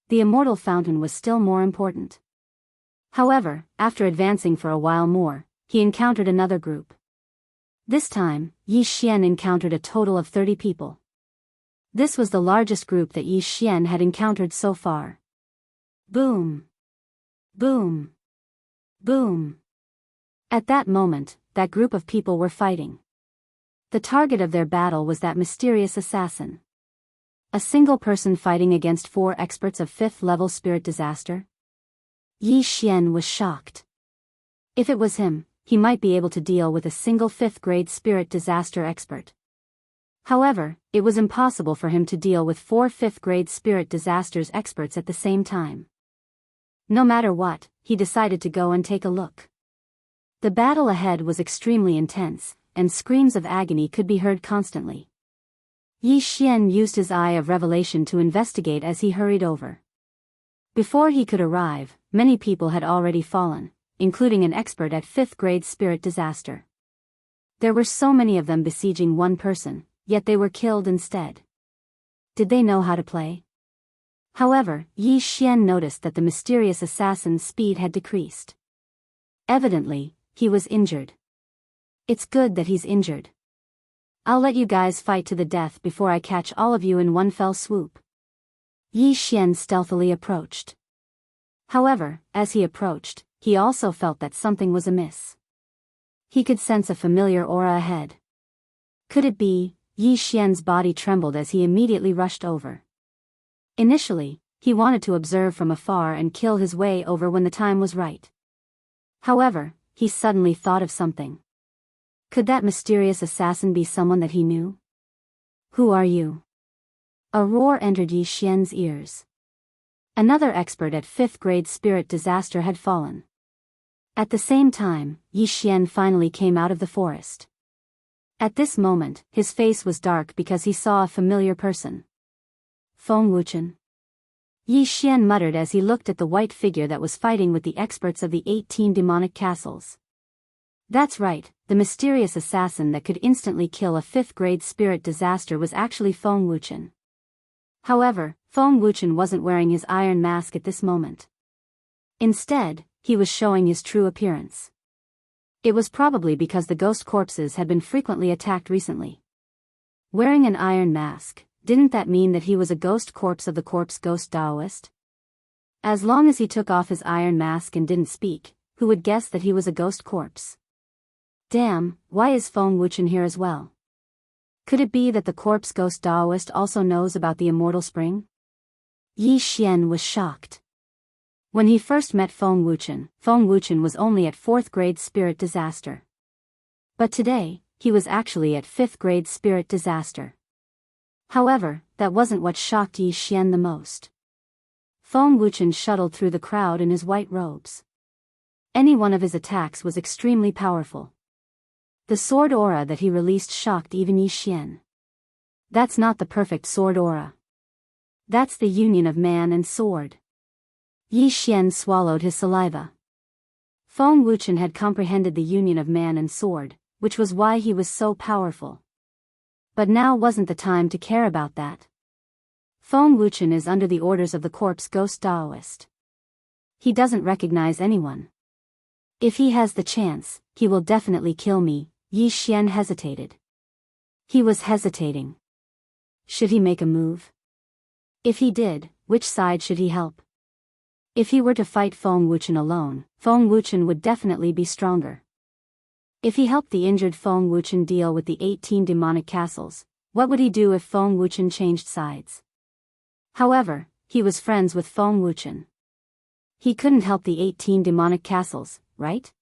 The immortal fountain was still more important. However, after advancing for a while more, he encountered another group. This time, Yi Xian encountered a total of 30 people. This was the largest group that Yi Xian had encountered so far. Boom! Boom! Boom! At that moment, that group of people were fighting. The target of their battle was that mysterious assassin. A single person fighting against 4 experts of 5th level spirit disaster? Yi Xian was shocked. If it was him, he might be able to deal with a single 5th grade spirit disaster expert. However, it was impossible for him to deal with 4 5th grade spirit disasters experts at the same time. No matter what, he decided to go and take a look. The battle ahead was extremely intense, and screams of agony could be heard constantly. Yi Xian used his eye of revelation to investigate as he hurried over. Before he could arrive, many people had already fallen, including an expert at 5th grade spirit disaster. There were so many of them besieging one person, yet they were killed instead. Did they know how to play? However, Yi Xian noticed that the mysterious assassin's speed had decreased. Evidently, he was injured. It's good that he's injured. I'll let you guys fight to the death before I catch all of you in one fell swoop. Yi Xian stealthily approached. However, as he approached, he also felt that something was amiss. He could sense a familiar aura ahead. Could it be? Yi Xian's body trembled as he immediately rushed over. Initially, he wanted to observe from afar and kill his way over when the time was right. However, he suddenly thought of something. Could that mysterious assassin be someone that he knew? Who are you? A roar entered Yi Xian's ears. Another expert at 5th grade spirit disaster had fallen. At the same time, Yi Xian finally came out of the forest. At this moment, his face was dark because he saw a familiar person. Feng Wuchen. Yi Xian muttered as he looked at the white figure that was fighting with the experts of the 18 demonic castles. That's right, the mysterious assassin that could instantly kill a 5th grade spirit disaster was actually Feng Wuchen. However, Feng Wuchen wasn't wearing his iron mask at this moment. Instead, he was showing his true appearance. It was probably because the ghost corpses had been frequently attacked recently. Wearing an iron mask, didn't that mean that he was a ghost corpse of the corpse ghost Taoist? As long as he took off his iron mask and didn't speak, who would guess that he was a ghost corpse? Damn, why is Feng Wuchen here as well? Could it be that the corpse ghost Taoist also knows about the immortal spring? Yi Xian was shocked. When he first met Feng Wuchen was only at 4th grade spirit disaster. But today, he was actually at 5th grade spirit disaster. However, that wasn't what shocked Yi Xian the most. Feng Wuchen shuttled through the crowd in his white robes. Any one of his attacks was extremely powerful. The sword aura that he released shocked even Yi Xian. That's not the perfect sword aura. That's the union of man and sword. Yi Xian swallowed his saliva. Feng Wuchen had comprehended the union of man and sword, which was why he was so powerful. But now wasn't the time to care about that. Feng Wuchen is under the orders of the corpse ghost Taoist. He doesn't recognize anyone. If he has the chance, he will definitely kill me. Yi Xian hesitated. He was hesitating. Should he make a move? If he did, which side should he help? If he were to fight Feng Wuchen alone, Feng Wuchen would definitely be stronger. If he helped the injured Feng Wuchen deal with the 18 demonic castles, What would he do if Feng Wuchen changed sides? However, he was friends with Feng Wuchen. He couldn't help the 18 demonic castles, right?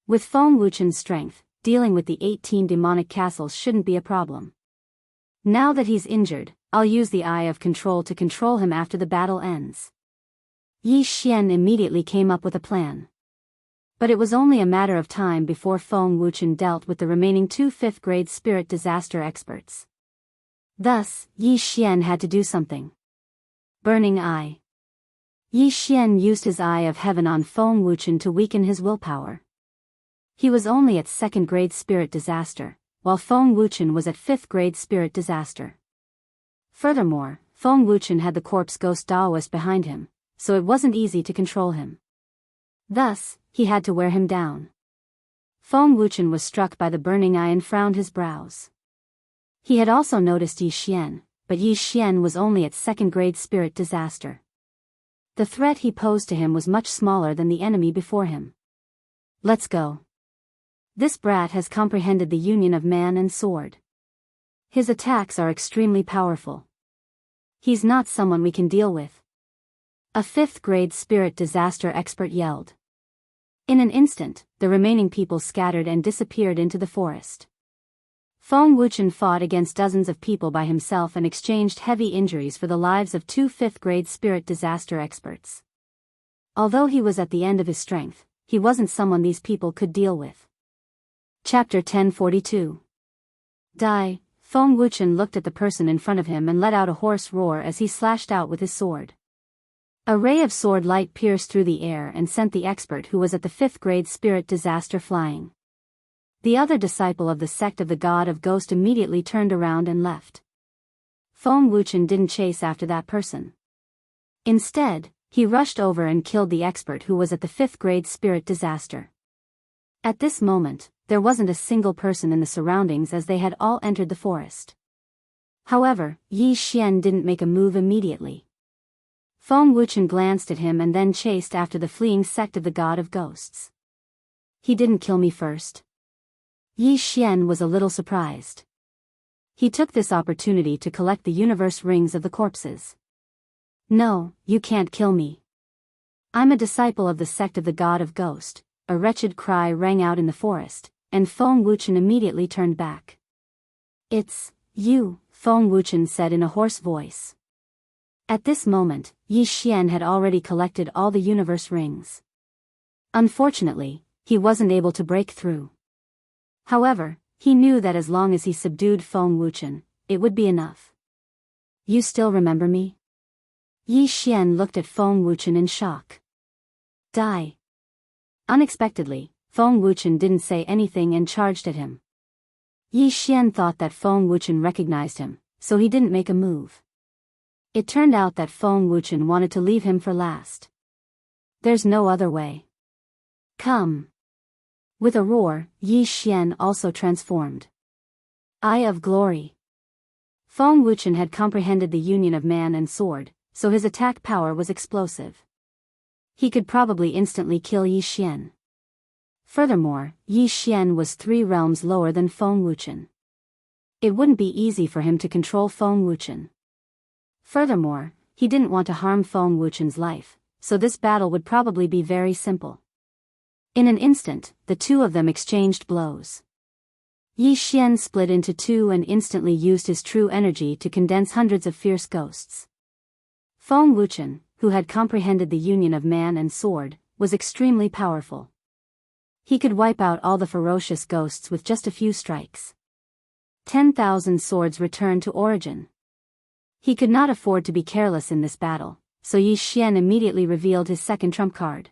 With Feng Wuchen's strength, dealing with the 18 demonic castles shouldn't be a problem. Now that he's injured, I'll use the Eye of Control to control him after the battle ends. Yi Xian immediately came up with a plan. But it was only a matter of time before Feng Wuchen dealt with the remaining 2 5th-grade spirit disaster experts. Thus, Yi Xian had to do something. Burning Eye. Yi Xian used his Eye of Heaven on Feng Wuchen to weaken his willpower. He was only at 2nd-grade spirit disaster, while Feng Wuchen was at 5th-grade spirit disaster. Furthermore, Feng Wuchen had the corpse ghost Daoist behind him, so it wasn't easy to control him. Thus, he had to wear him down. Feng Wuchen was struck by the burning eye and frowned his brows. He had also noticed Yi Xian, but Yi Xian was only at 2nd-grade spirit disaster. The threat he posed to him was much smaller than the enemy before him. Let's go. This brat has comprehended the union of man and sword. His attacks are extremely powerful. He's not someone we can deal with. A 5th-grade spirit disaster expert yelled. In an instant, the remaining people scattered and disappeared into the forest. Feng Wuchen fought against dozens of people by himself and exchanged heavy injuries for the lives of 2 5th-grade spirit disaster experts. Although he was at the end of his strength, he wasn't someone these people could deal with. Chapter 1042. Die. Feng Wuchen looked at the person in front of him and let out a hoarse roar as he slashed out with his sword. A ray of sword light pierced through the air and sent the expert who was at the 5th-grade spirit disaster flying. The other disciple of the sect of the God of Ghost immediately turned around and left. Feng Wuchen didn't chase after that person. Instead, he rushed over and killed the expert who was at the 5th-grade spirit disaster. At this moment, there wasn't a single person in the surroundings as they had all entered the forest. However, Yi Xian didn't make a move immediately. Feng Wuchen glanced at him and then chased after the fleeing sect of the God of Ghosts. He didn't kill me first. Yi Xian was a little surprised. He took this opportunity to collect the universe rings of the corpses. No, you can't kill me. I'm a disciple of the sect of the God of Ghost. A wretched cry rang out in the forest, and Feng Wuchen immediately turned back. It's you, Feng Wuchen said in a hoarse voice. At this moment, Yi Xian had already collected all the universe rings. Unfortunately, he wasn't able to break through. However, he knew that as long as he subdued Feng Wuchen, it would be enough. You still remember me? Yi Xian looked at Feng Wuchen in shock. Die. Unexpectedly, Feng Wuchen didn't say anything and charged at him. Yi Xian thought that Feng Wuchen recognized him, so he didn't make a move. It turned out that Feng Wuchen wanted to leave him for last. There's no other way. Come. With a roar, Yi Xian also transformed. Eye of Glory. Feng Wuchen had comprehended the union of man and sword, so his attack power was explosive. He could probably instantly kill Yi Xian. Furthermore, Yi Xian was 3 realms lower than Feng Wuchen. It wouldn't be easy for him to control Feng Wuchen. Furthermore, he didn't want to harm Feng Wuchen's life, so this battle would probably be very simple. In an instant, the two of them exchanged blows. Yi Xian split into 2 and instantly used his true energy to condense hundreds of fierce ghosts. Feng Wuchen, who had comprehended the union of man and sword, was extremely powerful. He could wipe out all the ferocious ghosts with just a few strikes. 10,000 swords returned to origin. He could not afford to be careless in this battle, so Yi Xian immediately revealed his second trump card.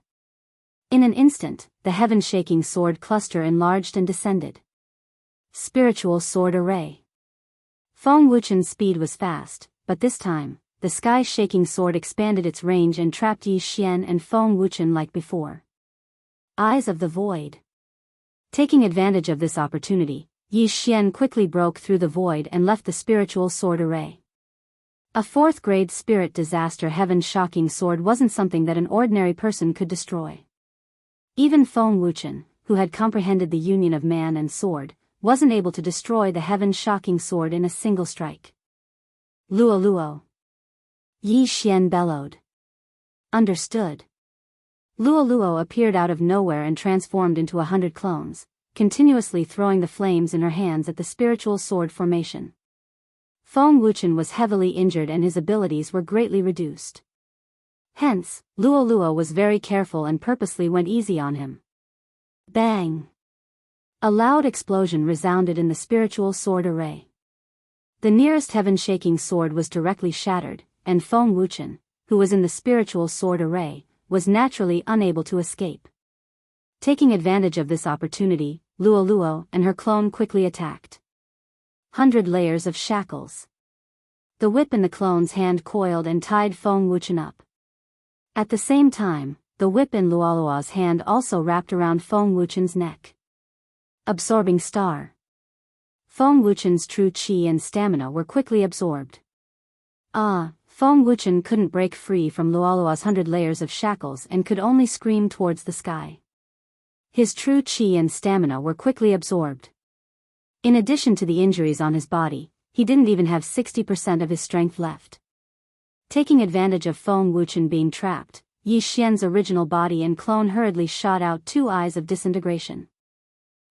In an instant, the heaven-shaking sword cluster enlarged and descended. Spiritual Sword Array. Feng Wuchen's speed was fast, but this time, the sky-shaking sword expanded its range and trapped Yi Xian and Feng Wuchen like before. Eyes of the Void. Taking advantage of this opportunity, Yi Xian quickly broke through the void and left the Spiritual Sword Array. A 4th-grade spirit disaster heaven-shocking sword wasn't something that an ordinary person could destroy. Even Feng Wuchen, who had comprehended the union of man and sword, wasn't able to destroy the heaven-shocking sword in a single strike. Luo Luo. Yi Xian bellowed. Understood. Luo Luo appeared out of nowhere and transformed into 100 clones, continuously throwing the flames in her hands at the spiritual sword formation. Feng Wuchen was heavily injured and his abilities were greatly reduced. Hence, Luo Luo was very careful and purposely went easy on him. Bang! A loud explosion resounded in the spiritual sword array. The nearest heaven-shaking sword was directly shattered, and Feng Wuchen, who was in the spiritual sword array, was naturally unable to escape. Taking advantage of this opportunity, Luo Luo and her clone quickly attacked. 100 layers of shackles. The whip in the clone's hand coiled and tied Feng Wuchen up. At the same time, the whip in Luo Luo's hand also wrapped around Feng Wuchen's neck. Absorbing star. Feng Wuchen's true qi and stamina were quickly absorbed. Feng Wuchen couldn't break free from Luo Luo's 100 layers of shackles and could only scream towards the sky. His true qi and stamina were quickly absorbed. In addition to the injuries on his body, he didn't even have 60% of his strength left. Taking advantage of Feng Wuchen being trapped, Yi Xian's original body and clone hurriedly shot out 2 eyes of disintegration.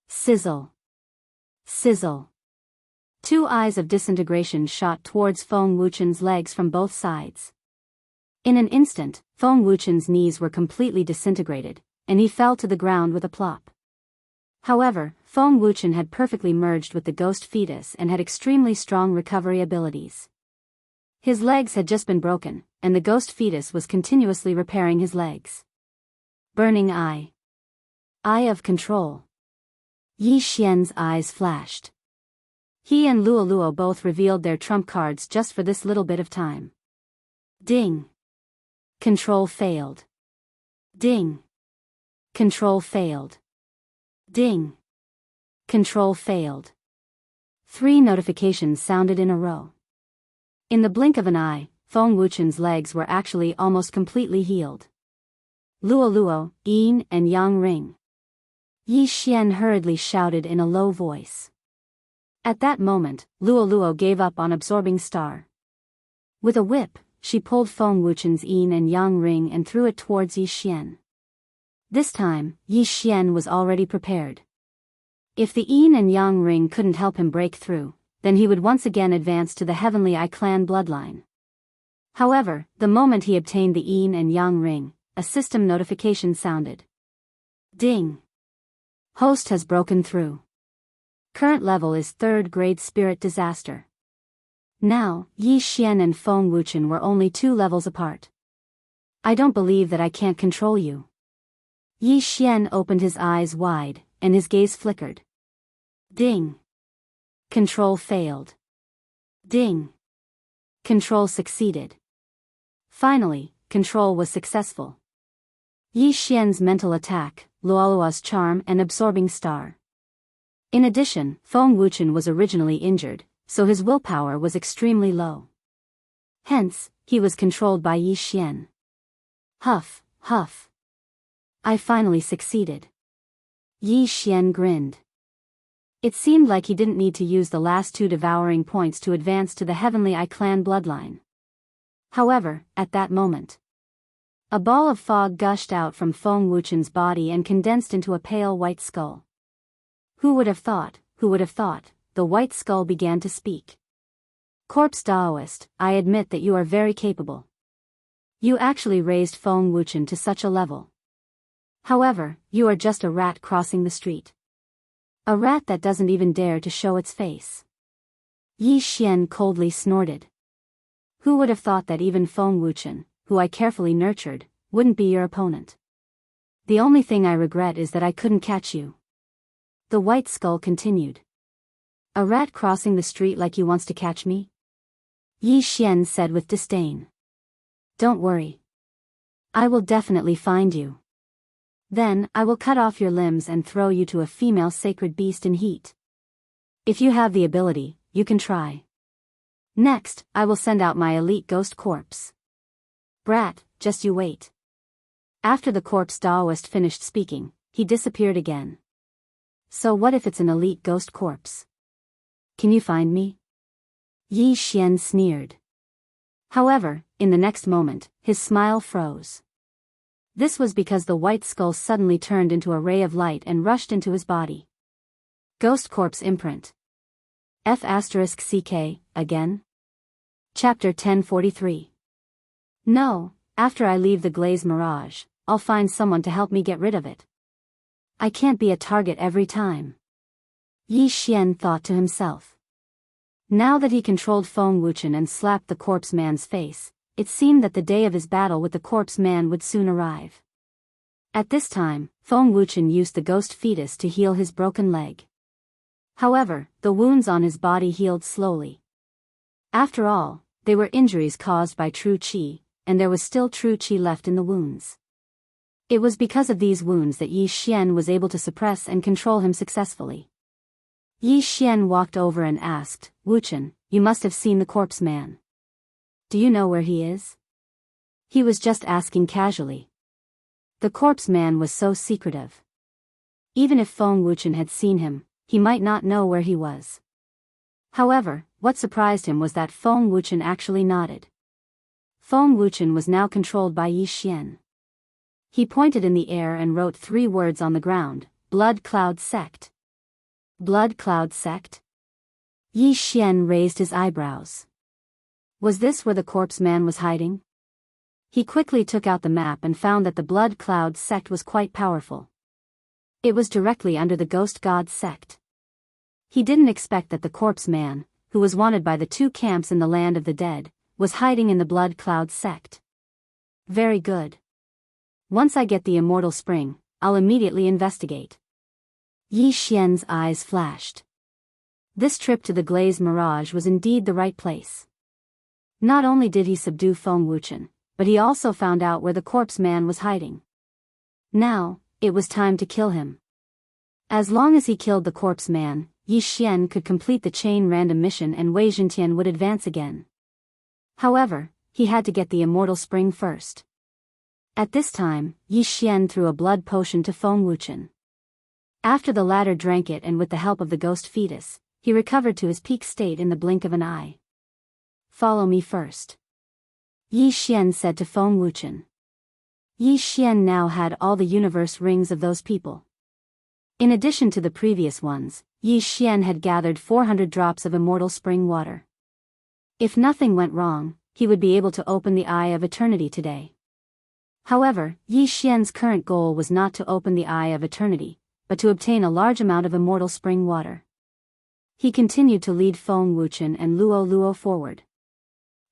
Sizzle. Sizzle. 2 eyes of disintegration shot towards Feng Wuchen's legs from both sides. In an instant, Feng Wuchen's knees were completely disintegrated, and he fell to the ground with a plop. However, Feng Wuchen had perfectly merged with the ghost fetus and had extremely strong recovery abilities. His legs had just been broken, and the ghost fetus was continuously repairing his legs. Burning Eye. Eye of Control. Yi Xian's eyes flashed. He and Luo Luo both revealed their trump cards just for this little bit of time. Ding. Control failed. Ding. Control failed. Ding. Control failed. 3 notifications sounded in a row. In the blink of an eye, Feng Wuchen's legs were actually almost completely healed. Luo Luo, Yin and Yang Ring. Yi Xian hurriedly shouted in a low voice. At that moment, Luo Luo gave up on absorbing star. With a whip, she pulled Feng Wuchen's Yin and Yang Ring and threw it towards Yi Xian. This time, Yi Xian was already prepared. If the Yin and Yang Ring couldn't help him break through, then he would once again advance to the Heavenly Eye clan bloodline. However, the moment he obtained the Yin and Yang Ring, a system notification sounded. Ding. Host has broken through. Current level is 3rd grade spirit disaster. Now, Yi Xian and Feng Wuchen were only 2 levels apart. I don't believe that I can't control you. Yi Xian opened his eyes wide, and his gaze flickered. Ding. Control failed. Ding. Control succeeded. Finally, control was successful. Yi Xian's mental attack, Luo Luo's charm and absorbing star. In addition, Feng Wuchen was originally injured, so his willpower was extremely low. Hence, he was controlled by Yi Xian. Huff, huff. I finally succeeded. Yi Xian grinned. It seemed like he didn't need to use the last 2 devouring points to advance to the Heavenly Eye clan bloodline. However, at that moment, a ball of fog gushed out from Feng Wuchen's body and condensed into a pale white skull. Who would have thought, the white skull began to speak. Corpse Daoist, I admit that you are very capable. You actually raised Feng Wuchen to such a level. However, you are just a rat crossing the street. A rat that doesn't even dare to show its face. Yi Xian coldly snorted. Who would have thought that even Feng Wuchen, who I carefully nurtured, wouldn't be your opponent? The only thing I regret is that I couldn't catch you. The white skull continued. A rat crossing the street like you wants to catch me? Yi Xian said with disdain. Don't worry. I will definitely find you. Then, I will cut off your limbs and throw you to a female sacred beast in heat. If you have the ability, you can try. Next, I will send out my elite ghost corpse. Brat, just you wait. After the corpse Daoist finished speaking, he disappeared again. So what if it's an elite ghost corpse? Can you find me? Yi Xian sneered. However, in the next moment, his smile froze. This was because the white skull suddenly turned into a ray of light and rushed into his body. Ghost Corpse Imprint. F***CK, again? Chapter 1043. No, after I leave the Glaze Mirage, I'll find someone to help me get rid of it. I can't be a target every time. Yi Xian thought to himself. Now that he controlled Feng Wuchen and slapped the corpse man's face, it seemed that the day of his battle with the corpse man would soon arrive. At this time, Feng Wuchen used the ghost fetus to heal his broken leg. However, the wounds on his body healed slowly. After all, they were injuries caused by true qi, and there was still true qi left in the wounds. It was because of these wounds that Yi Xian was able to suppress and control him successfully. Yi Xian walked over and asked, Wuchen, you must have seen the corpse man. Do you know where he is? He was just asking casually. The corpse man was so secretive. Even if Feng Wuchen had seen him, he might not know where he was. However, what surprised him was that Feng Wuchen actually nodded. Feng Wuchen was now controlled by Yi Xian. He pointed in the air and wrote 3 words on the ground, Blood Cloud Sect. Blood Cloud Sect? Yi Xian raised his eyebrows. Was this where the corpse man was hiding? He quickly took out the map and found that the Blood Cloud Sect was quite powerful. It was directly under the Ghost God Sect. He didn't expect that the corpse man, who was wanted by the 2 camps in the land of the dead, was hiding in the Blood Cloud Sect. Very good. Once I get the Immortal Spring, I'll immediately investigate. Yi Xian's eyes flashed. This trip to the Glaze Mirage was indeed the right place. Not only did he subdue Feng Wuchen, but he also found out where the corpse man was hiding. Now, it was time to kill him. As long as he killed the corpse man, Yi Xian could complete the chain random mission and Wei Zhentian would advance again. However, he had to get the Immortal Spring first. At this time, Yi Xian threw a blood potion to Feng Wuchen. After the latter drank it and with the help of the ghost fetus, he recovered to his peak state in the blink of an eye. Follow me first. Yi Xian said to Feng Wuchen. Yi Xian now had all the universe rings of those people. In addition to the previous ones, Yi Xian had gathered 400 drops of Immortal Spring water. If nothing went wrong, he would be able to open the Eye of Eternity today. However, Yi Xian's current goal was not to open the Eye of Eternity, but to obtain a large amount of Immortal Spring water. He continued to lead Feng Wuchen and Luo Luo forward.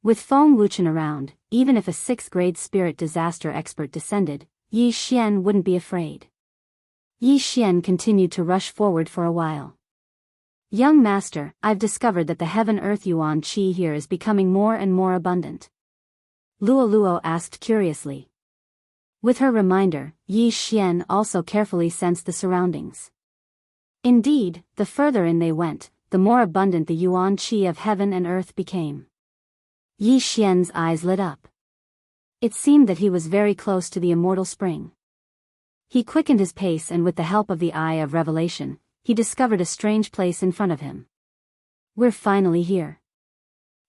With Feng Wuchen around, even if a 6th grade spirit disaster expert descended, Yi Xian wouldn't be afraid. Yi Xian continued to rush forward for a while. Young master, I've discovered that the Heaven-Earth Yuan Qi here is becoming more and more abundant. Luo Luo asked curiously. With her reminder, Yi Xian also carefully sensed the surroundings. Indeed, the further in they went, the more abundant the Yuan Qi of heaven and earth became. Yi Xian's eyes lit up. It seemed that he was very close to the Immortal Spring. He quickened his pace and with the help of the Eye of Revelation, he discovered a strange place in front of him. We're finally here.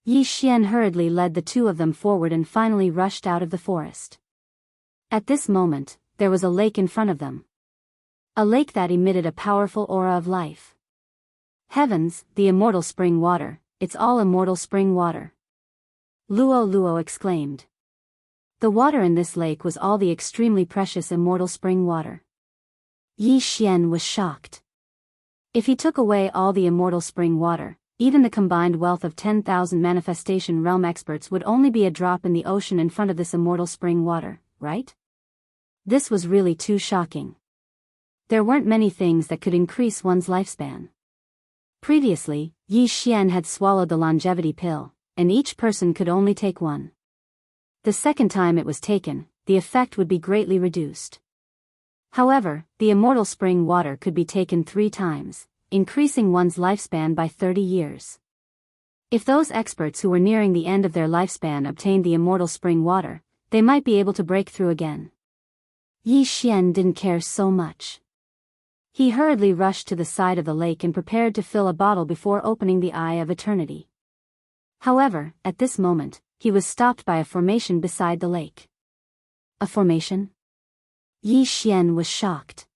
Yi Xian hurriedly led the 2 of them forward and finally rushed out of the forest. At this moment, there was a lake in front of them. A lake that emitted a powerful aura of life. Heavens, the Immortal Spring water, it's all Immortal Spring water. Luo Luo exclaimed. The water in this lake was all the extremely precious Immortal Spring water. Yi Xian was shocked. If he took away all the Immortal Spring water, even the combined wealth of 10,000 Manifestation Realm experts would only be a drop in the ocean in front of this Immortal Spring water, right? This was really too shocking. There weren't many things that could increase one's lifespan. Previously, Yi Xian had swallowed the longevity pill, and each person could only take one. The second time it was taken, the effect would be greatly reduced. However, the Immortal Spring water could be taken 3 times, increasing one's lifespan by 30 years. If those experts who were nearing the end of their lifespan obtained the Immortal Spring water, they might be able to break through again. Yi Xian didn't care so much. He hurriedly rushed to the side of the lake and prepared to fill a bottle before opening the Eye of Eternity. However, at this moment, he was stopped by a formation beside the lake. A formation? Yi Xian was shocked.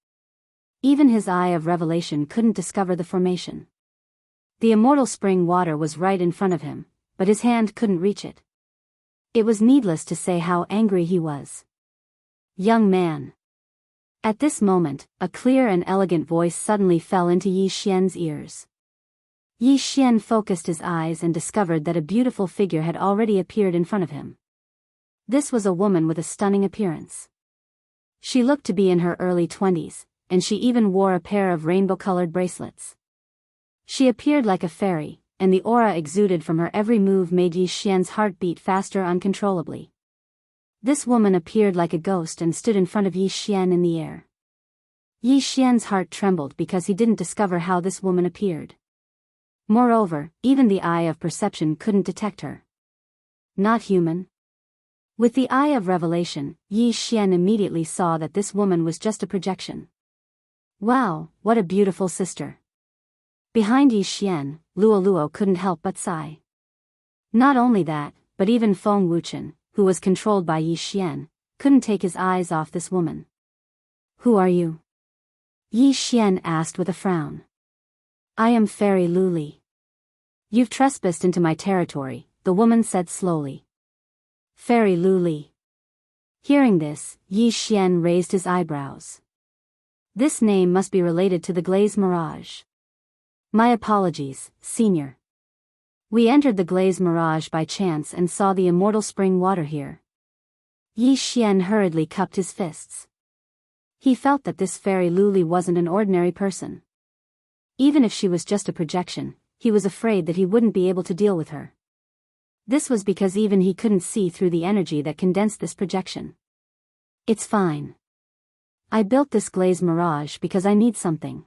Even his Eye of Revelation couldn't discover the formation. The immortal spring water was right in front of him, but his hand couldn't reach it. It was needless to say how angry he was. Young man. At this moment, a clear and elegant voice suddenly fell into Yi Xian's ears. Yi Xian focused his eyes and discovered that a beautiful figure had already appeared in front of him. This was a woman with a stunning appearance. She looked to be in her early 20s, and she even wore a pair of rainbow-colored bracelets. She appeared like a fairy, and the aura exuded from her every move made Yi Xian's heart beat faster uncontrollably. This woman appeared like a ghost and stood in front of Yi Xian in the air. Yi Xian's heart trembled because he didn't discover how this woman appeared. Moreover, even the Eye of Perception couldn't detect her. Not human. With the Eye of Revelation, Yi Xian immediately saw that this woman was just a projection. Wow, what a beautiful sister. Behind Yi Xian, Luo Luo couldn't help but sigh. Not only that, but even Feng Wuchen, who was controlled by Yi Xian, couldn't take his eyes off this woman. Who are you? Yi Xian asked with a frown. I am Fairy Lu Li. You've trespassed into my territory, the woman said slowly. Fairy Lu Li. Hearing this, Yi Xian raised his eyebrows. This name must be related to the Glaze Mirage. My apologies, Senior. We entered the Glaze Mirage by chance and saw the immortal spring water here. Yi Xian hurriedly cupped his fists. He felt that this Fairy Lu Li wasn't an ordinary person. Even if she was just a projection, he was afraid that he wouldn't be able to deal with her. This was because even he couldn't see through the energy that condensed this projection. It's fine. I built this Glaze Mirage because I need something.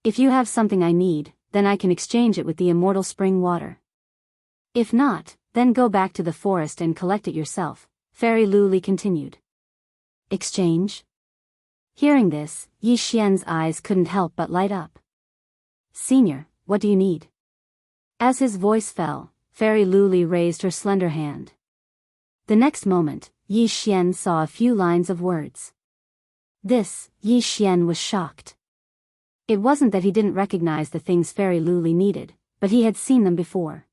If you have something I need, then I can exchange it with the immortal spring water. If not, then go back to the forest and collect it yourself, Fairy Lu Li continued. Exchange? Hearing this, Yi Xian's eyes couldn't help but light up. Senior, what do you need? As his voice fell, Fairy Lu Li raised her slender hand. The next moment, Yi Xian saw a few lines of words. This, Yi Xian was shocked. It wasn't that he didn't recognize the things Fairy Lu Li needed, but he had seen them before.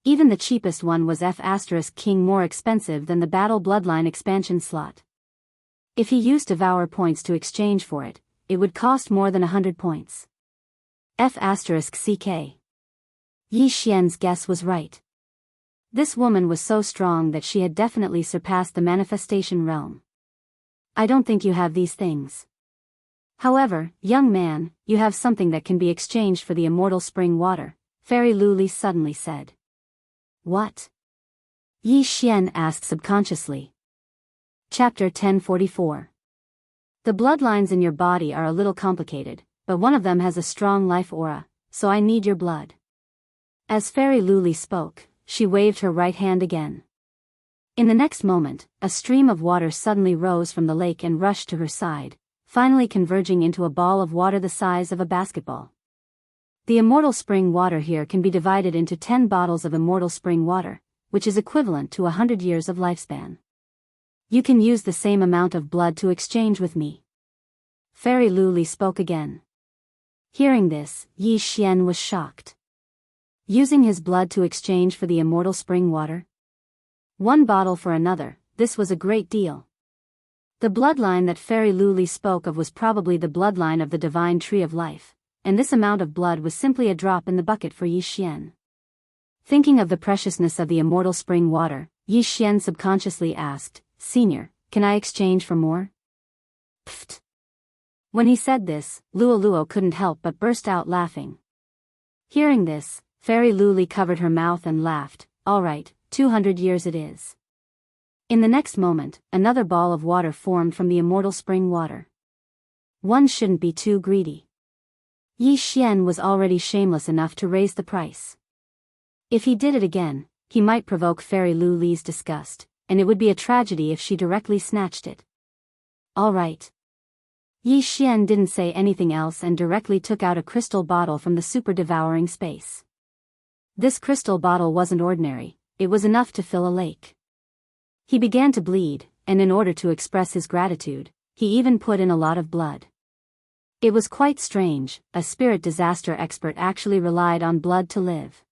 Even the cheapest one was F*King more expensive than the Battle Bloodline expansion slot. If he used Devour points to exchange for it, it would cost more than 100 points. F*CK. Yi Xian's guess was right. This woman was so strong that she had definitely surpassed the manifestation realm. I don't think you have these things. However, young man, you have something that can be exchanged for the immortal spring water, Fairy Lu Li suddenly said. What? Yi Xian asked subconsciously. Chapter 1044. The bloodlines in your body are a little complicated, but one of them has a strong life aura, so I need your blood. As Fairy Lu Li spoke, she waved her right hand again. In the next moment, a stream of water suddenly rose from the lake and rushed to her side, finally converging into a ball of water the size of a basketball. The immortal spring water here can be divided into 10 bottles of immortal spring water, which is equivalent to 100 years of lifespan. You can use the same amount of blood to exchange with me. Fairy Lu Li spoke again. Hearing this, Yi Xian was shocked. Using his blood to exchange for the immortal spring water? One bottle for another, this was a great deal. The bloodline that Fairy Lu Li spoke of was probably the bloodline of the divine tree of life, and this amount of blood was simply a drop in the bucket for Yi Xian. Thinking of the preciousness of the immortal spring water, Yi Xian subconsciously asked, Senior, can I exchange for more? Pfft. When he said this, Luo Luo couldn't help but burst out laughing. Hearing this, Fairy Lu Li covered her mouth and laughed. All right, 200 years it is. In the next moment, another ball of water formed from the immortal spring water. One shouldn't be too greedy. Yi Xian was already shameless enough to raise the price. If he did it again, he might provoke Fairy Lu Li's disgust, and it would be a tragedy if she directly snatched it. All right. Yi Xian didn't say anything else and directly took out a crystal bottle from the super-devouring space. This crystal bottle wasn't ordinary, it was enough to fill a lake. He began to bleed, and in order to express his gratitude, he even put in a lot of blood. It was quite strange, a spirit disaster expert actually relied on blood to live.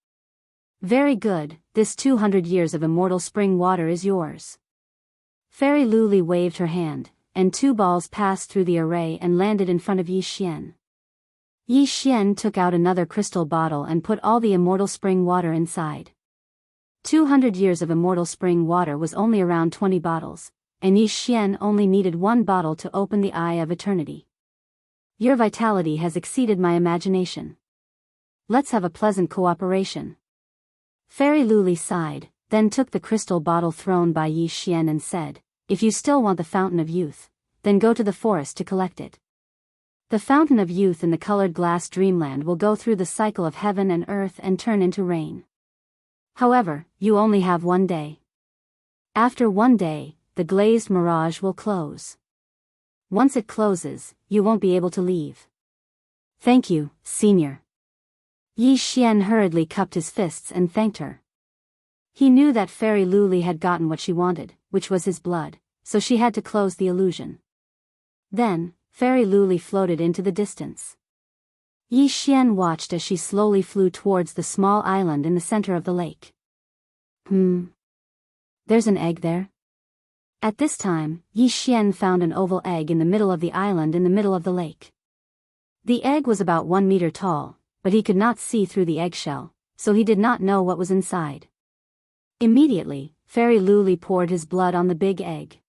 Very good, this 200 years of immortal spring water is yours. Fairy Luli waved her hand, and 2 balls passed through the array and landed in front of Yi Xian. Yi Xian took out another crystal bottle and put all the immortal spring water inside. 200 years of immortal spring water was only around 20 bottles, and Yi Xian only needed 1 bottle to open the eye of eternity. Your vitality has exceeded my imagination. Let's have a pleasant cooperation. Fairy Luli sighed, then took the crystal bottle thrown by Yi Xian and said, if you still want the Fountain of Youth, then go to the forest to collect it. The Fountain of Youth in the colored glass dreamland will go through the cycle of heaven and earth and turn into rain. However, you only have 1 day. After 1 day, the glazed mirage will close. Once it closes, you won't be able to leave. Thank you, Senior. Yi Xian hurriedly cupped his fists and thanked her. He knew that Fairy Luli had gotten what she wanted, which was his blood, so she had to close the illusion. Then, Fairy Luli floated into the distance. Yi Xian watched as she slowly flew towards the small island in the center of the lake. There's an egg there? At this time, Yi Xian found an oval egg in the middle of the island in the middle of the lake. The egg was about 1 meter tall, but he could not see through the eggshell, so he did not know what was inside. Immediately, Fairy Luli poured his blood on the big egg.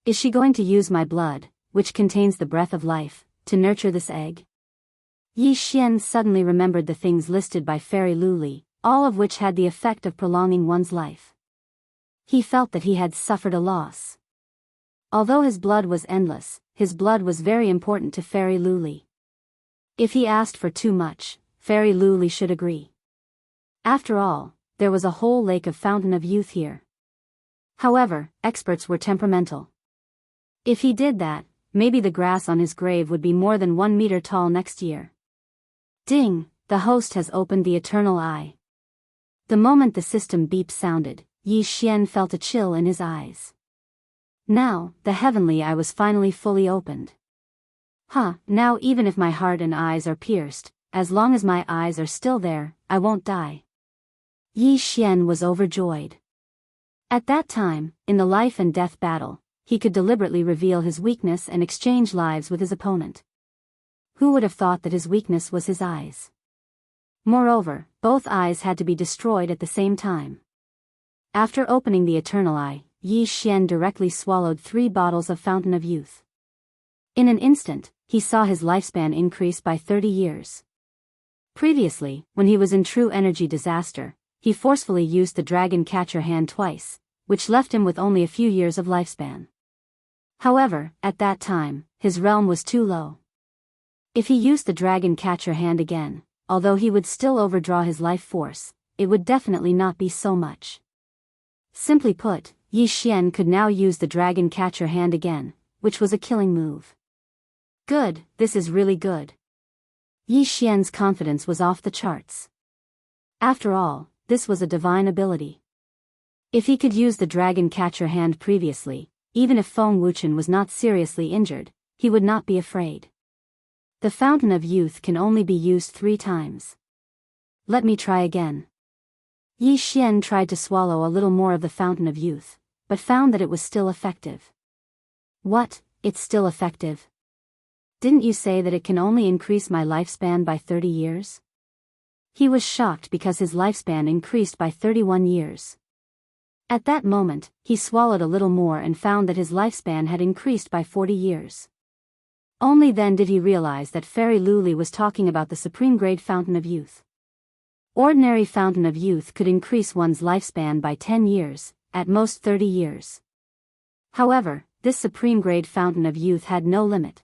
Is she going to use my blood, which contains the breath of life, to nurture this egg? Yi Xian suddenly remembered the things listed by Fairy Luli, all of which had the effect of prolonging one's life. He felt that he had suffered a loss. Although his blood was endless, his blood was very important to Fairy Luli. If he asked for too much, Fairy Luli should agree. After all, there was a whole lake of Fountain of Youth here. However, experts were temperamental. If he did that, maybe the grass on his grave would be more than 1 meter tall next year. Ding, the host has opened the eternal eye. The moment the system beep sounded, Yi Xian felt a chill in his eyes. Now, the heavenly eye was finally fully opened. Now even if my heart and eyes are pierced, as long as my eyes are still there, I won't die. Yi Xian was overjoyed. At that time, in the life and death battle, he could deliberately reveal his weakness and exchange lives with his opponent. Who would have thought that his weakness was his eyes? Moreover, both eyes had to be destroyed at the same time. After opening the eternal eye, Yi Xian directly swallowed 3 bottles of Fountain of Youth. In an instant, he saw his lifespan increase by 30 years. Previously, when he was in true energy disaster, he forcefully used the dragon catcher hand twice, which left him with only a few years of lifespan. However, at that time, his realm was too low. If he used the dragon catcher hand again, although he would still overdraw his life force, it would definitely not be so much. Simply put, Yi Xian could now use the dragon catcher hand again, which was a killing move. Good, this is really good. Yi Xian's confidence was off the charts. After all, this was a divine ability. If he could use the dragon catcher hand previously, even if Feng Wuchen was not seriously injured, he would not be afraid. The Fountain of Youth can only be used 3 times. Let me try again. Yi Xian tried to swallow a little more of the Fountain of Youth, but found that it was still effective. What, it's still effective? Didn't you say that it can only increase my lifespan by 30 years? He was shocked because his lifespan increased by 31 years. At that moment, he swallowed a little more and found that his lifespan had increased by 40 years. Only then did he realize that Fairy Luli was talking about the supreme grade Fountain of Youth. Ordinary Fountain of Youth could increase one's lifespan by 10 years, at most 30 years. However, this supreme grade Fountain of Youth had no limit.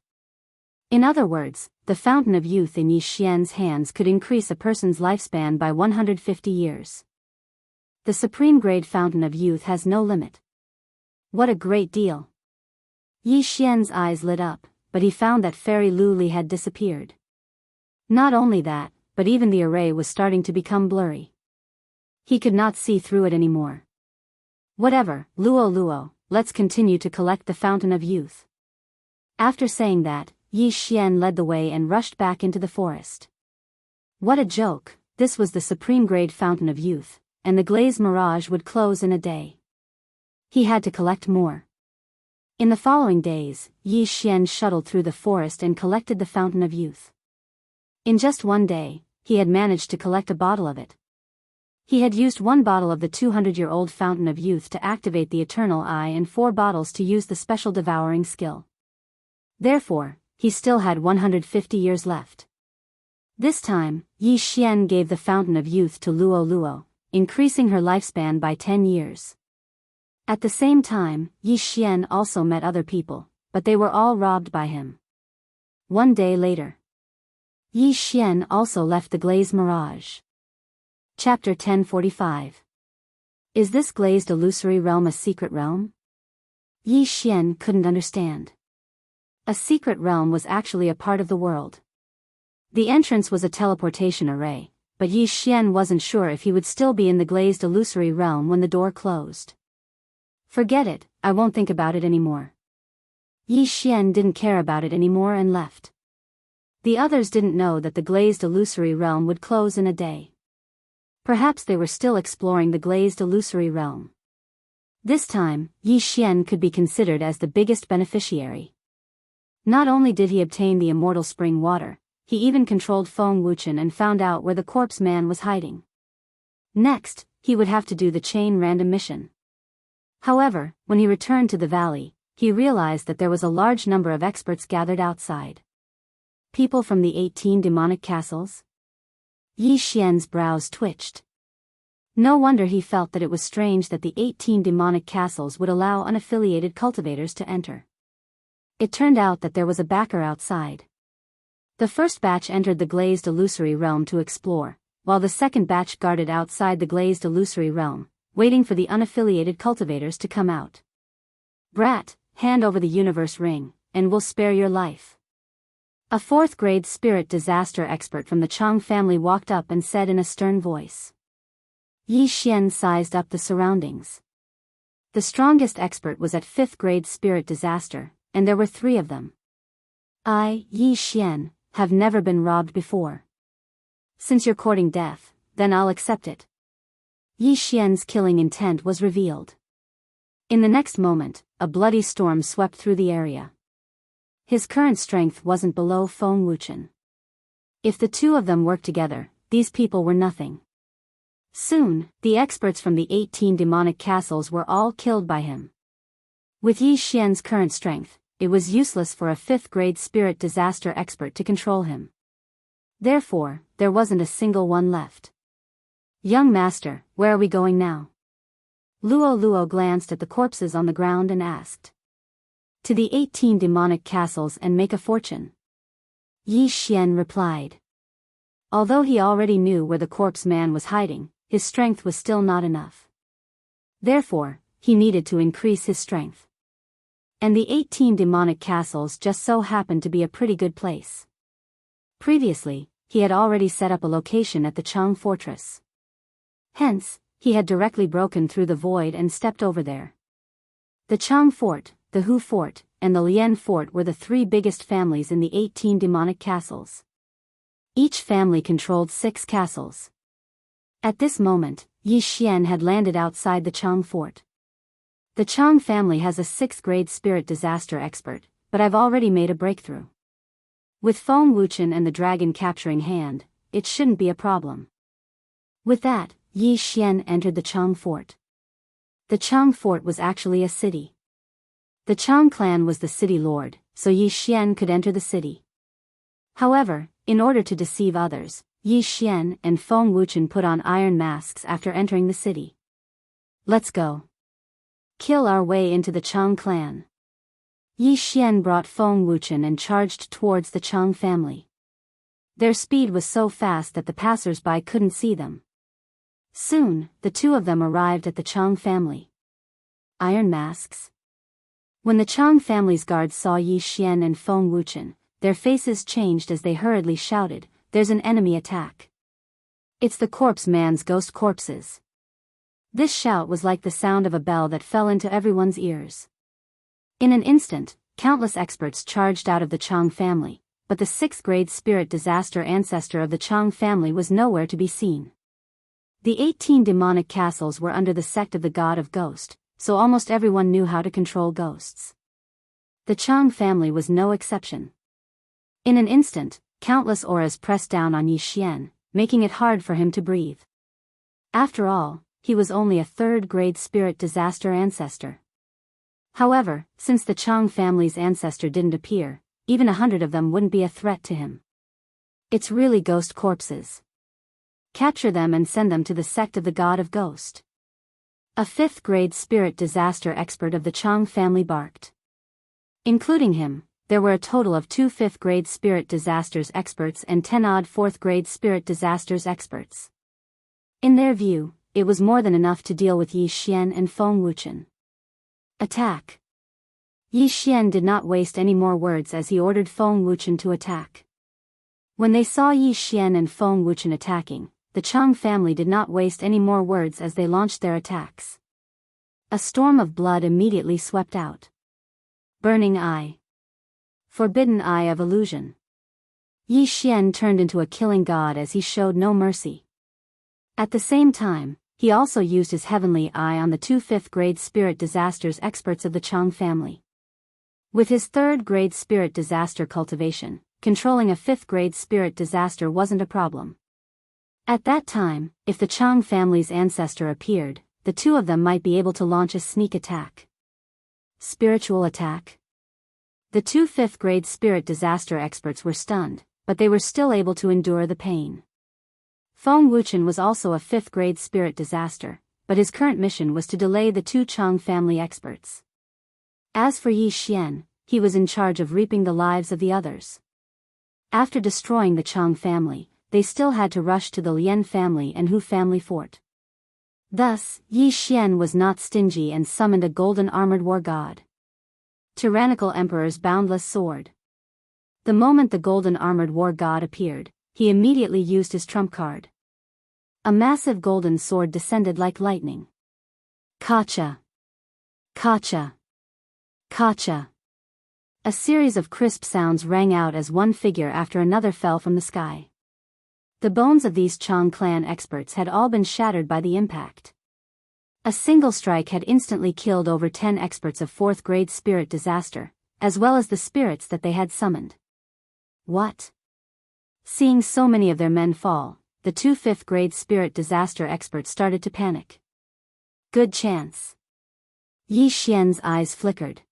In other words, the Fountain of Youth in Yi Xian's hands could increase a person's lifespan by 150 years. The supreme grade Fountain of Youth has no limit. What a great deal! Yi Xian's eyes lit up, but he found that Fairy Luli had disappeared. Not only that, but even the array was starting to become blurry. He could not see through it anymore. Whatever, Luo, let's continue to collect the Fountain of Youth. After saying that, Yi Xian led the way and rushed back into the forest. What a joke, this was the supreme grade Fountain of Youth, and the glazed mirage would close in a day. He had to collect more. In the following days, Yi Xian shuttled through the forest and collected the Fountain of Youth. In just one day, he had managed to collect a bottle of it. He had used 1 bottle of the 200-year-old Fountain of Youth to activate the Eternal Eye and 4 bottles to use the special devouring skill. Therefore, he still had 150 years left. This time, Yi Xian gave the Fountain of Youth to Luo, increasing her lifespan by 10 years. At the same time, Yi Xian also met other people, but they were all robbed by him. One day later, Yi Xian also left the glazed mirage. Chapter 1045. Is this glazed illusory realm a secret realm? Yi Xian couldn't understand. A secret realm was actually a part of the world. The entrance was a teleportation array, but Yi Xian wasn't sure if he would still be in the glazed illusory realm when the door closed. Forget it, I won't think about it anymore. Yi Xian didn't care about it anymore and left. The others didn't know that the glazed illusory realm would close in a day. Perhaps they were still exploring the glazed illusory realm. This time, Yi Xian could be considered as the biggest beneficiary. Not only did he obtain the immortal spring water, he even controlled Feng Wuchen and found out where the corpse man was hiding. Next, he would have to do the chain random mission. However, when he returned to the valley, he realized that there was a large number of experts gathered outside. People from the 18 demonic castles? Yi Xian's brows twitched. No wonder he felt that it was strange that the 18 demonic castles would allow unaffiliated cultivators to enter. It turned out that there was a backer outside. The first batch entered the glazed illusory realm to explore, while the second batch guarded outside the glazed illusory realm, waiting for the unaffiliated cultivators to come out. Brat, hand over the universe ring, and we'll spare your life. A 4th grade spirit disaster expert from the Chang family walked up and said in a stern voice. Yi Xian sized up the surroundings. The strongest expert was at 5th grade spirit disaster, and there were 3 of them. I, Yi Xian, have never been robbed before. Since you're courting death, then I'll accept it. Yi Xian's killing intent was revealed. In the next moment, a bloody storm swept through the area. His current strength wasn't below Feng Wuchen. If the 2 of them worked together, these people were nothing. Soon, the experts from the 18 demonic castles were all killed by him. With Yi Xian's current strength, it was useless for a 5th grade spirit disaster expert to control him. Therefore, there wasn't a single one left. Young master, where are we going now? Luo glanced at the corpses on the ground and asked. To the 18 demonic castles and make a fortune. Yi Xian replied. Although he already knew where the corpse man was hiding, his strength was still not enough. Therefore, he needed to increase his strength. And the 18 demonic castles just so happened to be a pretty good place. Previously, he had already set up a location at the Chang fortress. Hence, he had directly broken through the void and stepped over there. The Chang fort, the Hu fort, and the Lian fort were the 3 biggest families in the 18 demonic castles. Each family controlled 6 castles. At this moment, Yi Xian had landed outside the Chang fort. The Chang family has a 6th grade spirit disaster expert, but I've already made a breakthrough. With Feng Wuchen and the dragon capturing hand, it shouldn't be a problem. With that, Yi Xian entered the Chang fort. The Chang fort was actually a city. The Chang clan was the city lord, so Yi Xian could enter the city. However, in order to deceive others, Yi Xian and Feng Wuchen put on iron masks after entering the city. Let's go. Kill our way into the Chang clan. Yi Xian brought Feng Wuchen and charged towards the Chang family. Their speed was so fast that the passers-by couldn't see them. Soon, the 2 of them arrived at the Chang family. Iron masks? When the Chang family's guards saw Yi Xian and Feng Wuchen, their faces changed as they hurriedly shouted, "There's an enemy attack. It's the corpse man's ghost corpses." This shout was like the sound of a bell that fell into everyone's ears. In an instant, countless experts charged out of the Chang family, but the sixth-grade spirit disaster ancestor of the Chang family was nowhere to be seen. The 18 demonic castles were under the sect of the god of ghost, so almost everyone knew how to control ghosts. The Chang family was no exception. In an instant, countless auras pressed down on Yi Xian, making it hard for him to breathe. After all, he was only a third-grade spirit disaster ancestor. However, since the Chang family's ancestor didn't appear, even 100 of them wouldn't be a threat to him. It's really ghost corpses. Capture them and send them to the sect of the god of ghost. A fifth-grade spirit disaster expert of the Chang family barked. Including him, there were a total of 2 fifth-grade spirit disasters experts and 10-odd fourth-grade spirit disasters experts. In their view, it was more than enough to deal with Yi Xian and Feng Wuchen. Attack! Yi Xian did not waste any more words as he ordered Feng Wuchen to attack. When they saw Yi Xian and Feng Wuchen attacking, the Chang family did not waste any more words as they launched their attacks. A storm of blood immediately swept out. Burning Eye. Forbidden Eye of Illusion. Yi Xian turned into a killing god as he showed no mercy. At the same time, he also used his Heavenly Eye on the 2 fifth-grade spirit disasters experts of the Chang family. With his third-grade spirit disaster cultivation, controlling a fifth-grade spirit disaster wasn't a problem. At that time, if the Chang family's ancestor appeared, the two of them might be able to launch a sneak attack. Spiritual attack. The 2 fifth-grade spirit disaster experts were stunned, but they were still able to endure the pain. Feng Wuchen was also a 5th-grade spirit disaster, but his current mission was to delay the 2 Chang family experts. As for Yi Xian, he was in charge of reaping the lives of the others. After destroying the Chang family, they still had to rush to the Lian family and Hu family fort. Thus, Yi Xian was not stingy and summoned a golden armored war god. Tyrannical Emperor's boundless sword. The moment the golden armored war god appeared, he immediately used his trump card. A massive golden sword descended like lightning. Kacha! Kacha! Kacha! A series of crisp sounds rang out as one figure after another fell from the sky. The bones of these Chang clan experts had all been shattered by the impact. A single strike had instantly killed over 10 experts of 4th-grade spirit disaster, as well as the spirits that they had summoned. What? Seeing so many of their men fall, the 2 5th-grade spirit disaster experts started to panic. Good chance. Yi Xian's eyes flickered.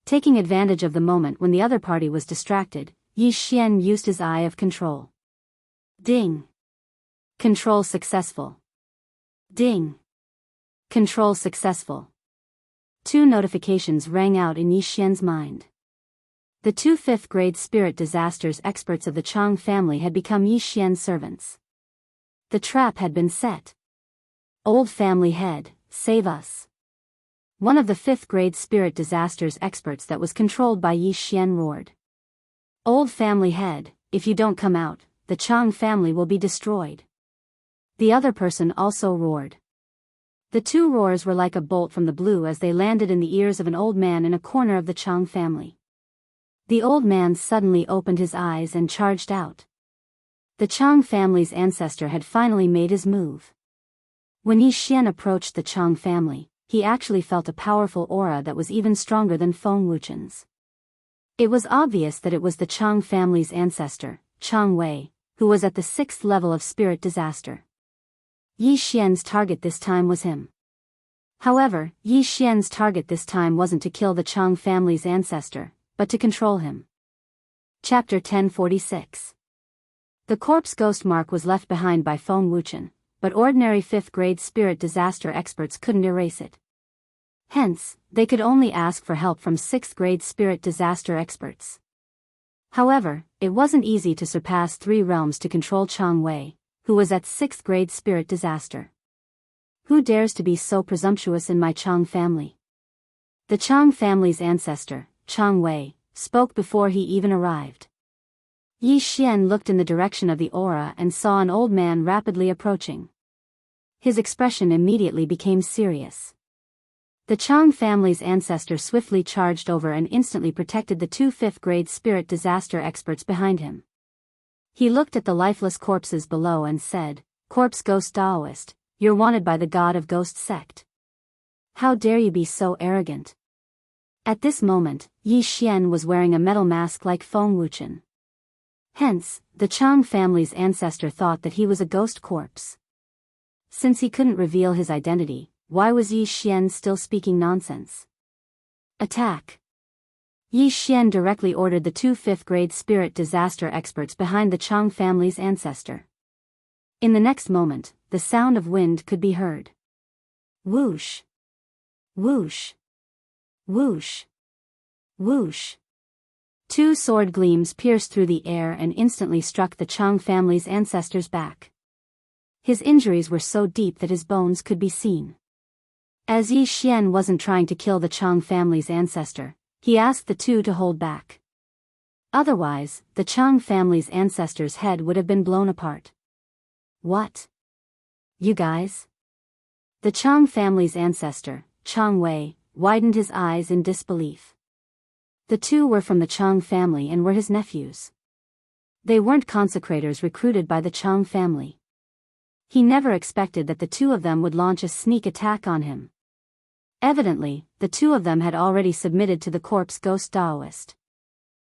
Taking advantage of the moment when the other party was distracted, Yi Xian used his eye of control. Ding. Control successful. Ding. Control successful. 2 notifications rang out in Yi Xian's mind. The 2 5th-grade spirit disasters experts of the Chang family had become Yi Xian's servants. The trap had been set. Old family head, save us. One of the 5th-grade spirit disasters experts that was controlled by Yi Xian roared. Old family head, if you don't come out, the Chang family will be destroyed. The other person also roared. The 2 roars were like a bolt from the blue as they landed in the ears of an old man in a corner of the Chang family. The old man suddenly opened his eyes and charged out. The Chang family's ancestor had finally made his move. When Yi Xian approached the Chang family, he actually felt a powerful aura that was even stronger than Feng Wuchen's. It was obvious that it was the Chang family's ancestor, Chang Wei, who was at the 6th level of spirit disaster. Yi Xian's target this time was him. However, Yi Xian's target this time wasn't to kill the Chang family's ancestor, but to control him. Chapter 1046. The corpse ghost mark was left behind by Feng Wuchen, but ordinary 5th-grade spirit disaster experts couldn't erase it. Hence, they could only ask for help from 6th-grade spirit disaster experts. However, it wasn't easy to surpass 3 realms to control Chang Wei, who was at 6th-grade spirit disaster. Who dares to be so presumptuous in my Chang family? The Chang family's ancestor, Chang Wei, spoke before he even arrived. Yi Xian looked in the direction of the aura and saw an old man rapidly approaching. His expression immediately became serious. The Chang family's ancestor swiftly charged over and instantly protected the two fifth-grade spirit disaster experts behind him. He looked at the lifeless corpses below and said, "Corpse Ghost Taoist, you're wanted by the God of Ghost sect. How dare you be so arrogant?" At this moment, Yi Xian was wearing a metal mask like Feng Wuchen. Hence, the Chang family's ancestor thought that he was a ghost corpse. Since he couldn't reveal his identity, why was Yi Xian still speaking nonsense? Attack! Yi Xian directly ordered the two fifth-grade spirit disaster experts behind the Chang family's ancestor. In the next moment, the sound of wind could be heard. Whoosh! Whoosh! Whoosh! Whoosh! Two sword gleams pierced through the air and instantly struck the Chang family's ancestor's back. His injuries were so deep that his bones could be seen. As Yi Xian wasn't trying to kill the Chang family's ancestor, he asked the two to hold back. Otherwise, the Chang family's ancestor's head would have been blown apart. What? You guys? The Chang family's ancestor, Chang Wei, widened his eyes in disbelief. The two were from the Chang family and were his nephews. They weren't consecrators recruited by the Chang family. He never expected that the two of them would launch a sneak attack on him. Evidently, the two of them had already submitted to the corpse ghost Taoist.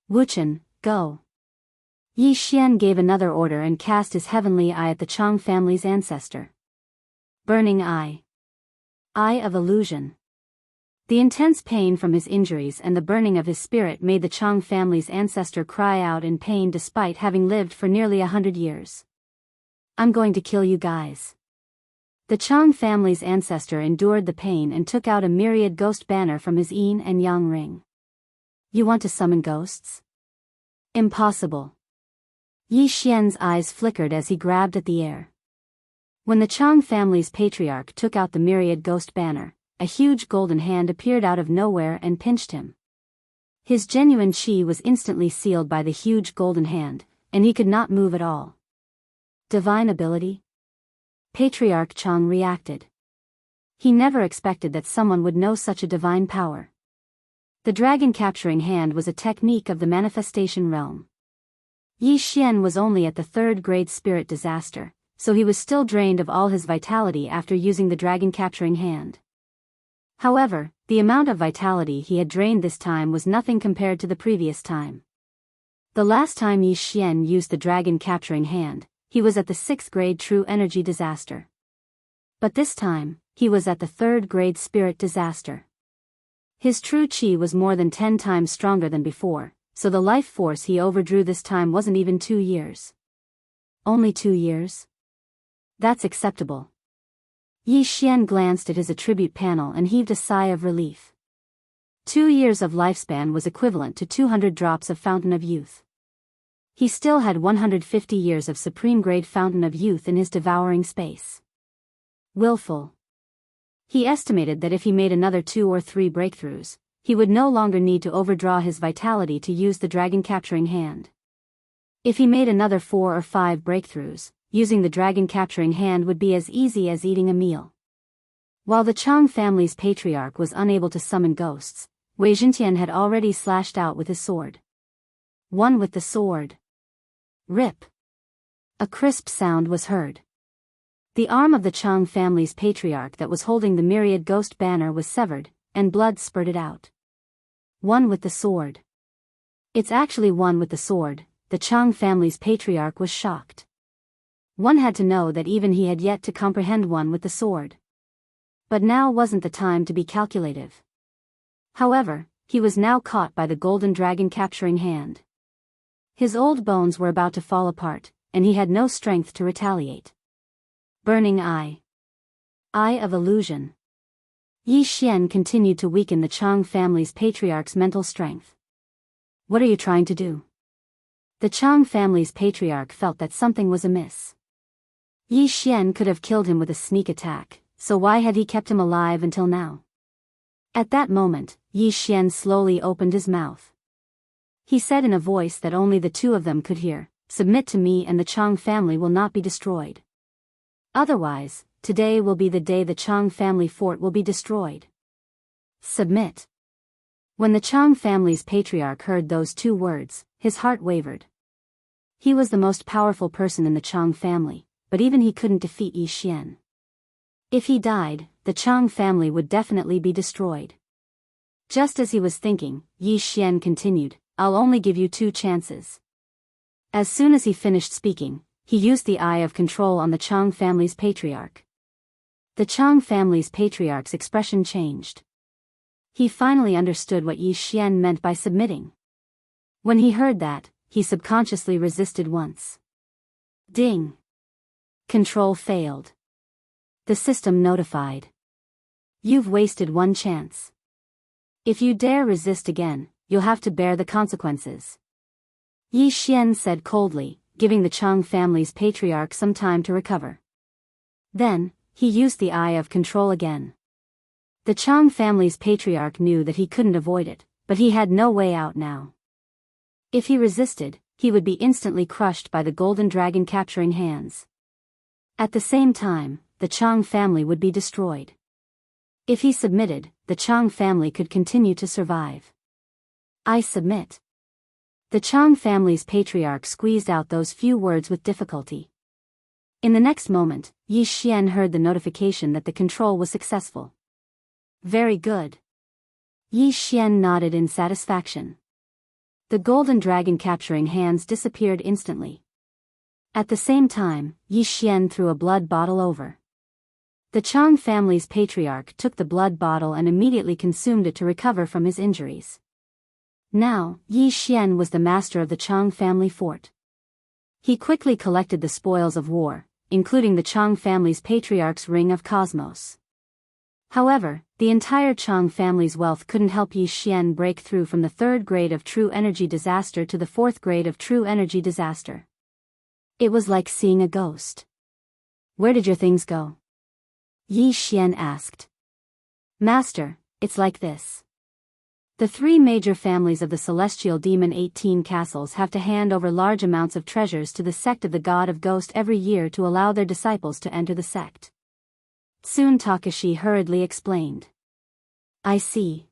Wuchen, go. Yi Xian gave another order and cast his heavenly eye at the Chang family's ancestor. Burning eye. Eye of illusion. The intense pain from his injuries and the burning of his spirit made the Chang family's ancestor cry out in pain despite having lived for nearly 100 years. I'm going to kill you guys. The Chang family's ancestor endured the pain and took out a myriad ghost banner from his yin and yang ring. You want to summon ghosts? Impossible. Yi Xian's eyes flickered as he grabbed at the air. When the Chang family's patriarch took out the myriad ghost banner, a huge golden hand appeared out of nowhere and pinched him. His genuine qi was instantly sealed by the huge golden hand, and he could not move at all. Divine ability? Patriarch Chang reacted. He never expected that someone would know such a divine power. The dragon capturing hand was a technique of the manifestation realm. Yi Xian was only at the third-grade spirit disaster, so he was still drained of all his vitality after using the dragon capturing hand. However, the amount of vitality he had drained this time was nothing compared to the previous time. The last time Yi Xian used the dragon capturing hand, he was at the 6th grade true energy disaster. But this time, he was at the 3rd grade spirit disaster. His true qi was more than 10 times stronger than before, so the life force he overdrew this time wasn't even 2 years. Only 2 years? That's acceptable. Yi Xian glanced at his attribute panel and heaved a sigh of relief. 2 years of lifespan was equivalent to 200 drops of Fountain of Youth. He still had 150 years of supreme-grade Fountain of Youth in his devouring space. Willful. He estimated that if he made another 2 or 3 breakthroughs, he would no longer need to overdraw his vitality to use the dragon capturing hand. If he made another 4 or 5 breakthroughs, using the dragon capturing hand would be as easy as eating a meal. While the Chang family's patriarch was unable to summon ghosts, Wei Zhentian had already slashed out with his sword. One with the sword. Rip. A crisp sound was heard. The arm of the Chang family's patriarch that was holding the myriad ghost banner was severed, and blood spurted out. One with the sword. It's actually one with the sword. The Chang family's patriarch was shocked. One had to know that even he had yet to comprehend one with the sword. But now wasn't the time to be calculative. However, he was now caught by the golden dragon capturing hand. His old bones were about to fall apart, and he had no strength to retaliate. Burning eye. Eye of illusion. Yi Xian continued to weaken the Chang family's patriarch's mental strength. What are you trying to do? The Chang family's patriarch felt that something was amiss. Yi Xian could have killed him with a sneak attack, so why had he kept him alive until now? At that moment, Yi Xian slowly opened his mouth. He said in a voice that only the two of them could hear, "Submit to me and the Chang family will not be destroyed. Otherwise, today will be the day the Chang family fort will be destroyed. Submit." When the Chang family's patriarch heard those two words, his heart wavered. He was the most powerful person in the Chang family, but even he couldn't defeat Yi Xian. If he died, the Chang family would definitely be destroyed. Just as he was thinking, Yi Xian continued, "I'll only give you 2 chances." As soon as he finished speaking, he used the eye of control on the Chang family's patriarch. The Chang family's patriarch's expression changed. He finally understood what Yi Xian meant by submitting. When he heard that, he subconsciously resisted once. Ding! Control failed. The system notified. You've wasted 1 chance. If you dare resist again, you'll have to bear the consequences. Yi Xian said coldly, giving the Chang family's patriarch some time to recover. Then, he used the eye of control again. The Chang family's patriarch knew that he couldn't avoid it, but he had no way out now. If he resisted, he would be instantly crushed by the golden dragon capturing hands. At the same time, the Chang family would be destroyed. If he submitted, the Chang family could continue to survive. "I submit." The Chang family's patriarch squeezed out those few words with difficulty. In the next moment, Yi Xian heard the notification that the control was successful. "Very good." Yi Xian nodded in satisfaction. The golden dragon capturing hands disappeared instantly. At the same time, Yi Xian threw a blood bottle over. The Chang family's patriarch took the blood bottle and immediately consumed it to recover from his injuries. Now, Yi Xian was the master of the Chang family fort. He quickly collected the spoils of war, including the Chang family's patriarch's ring of cosmos. However, the entire Chang family's wealth couldn't help Yi Xian break through from the 3rd grade of true energy disaster to the 4th grade of true energy disaster. It was like seeing a ghost. "Where did your things go?" Yi Xian asked. "Master, it's like this. The 3 major families of the celestial demon 18 castles have to hand over large amounts of treasures to the sect of the God of Ghost every year to allow their disciples to enter the sect." Tsun Takashi hurriedly explained. "I see."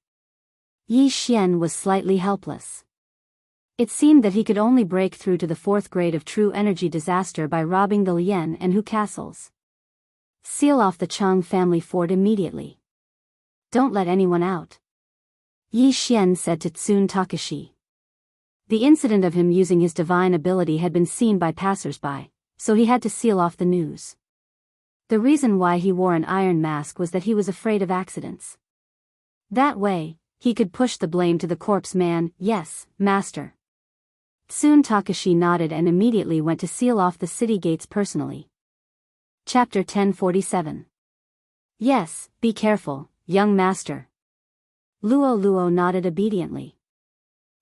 Yi Xian was slightly helpless. It seemed that he could only break through to the 4th grade of true energy disaster by robbing the Lian and Hu castles. "Seal off the Chang family fort immediately. Don't let anyone out," Yi Xian said to Tsun Takashi. The incident of him using his divine ability had been seen by passers-by, so he had to seal off the news. The reason why he wore an iron mask was that he was afraid of accidents. That way, he could push the blame to the corpse man. "Yes, master." Tsun Takashi nodded and immediately went to seal off the city gates personally. Chapter 1047. "Yes, be careful, young master." Luo Luo nodded obediently.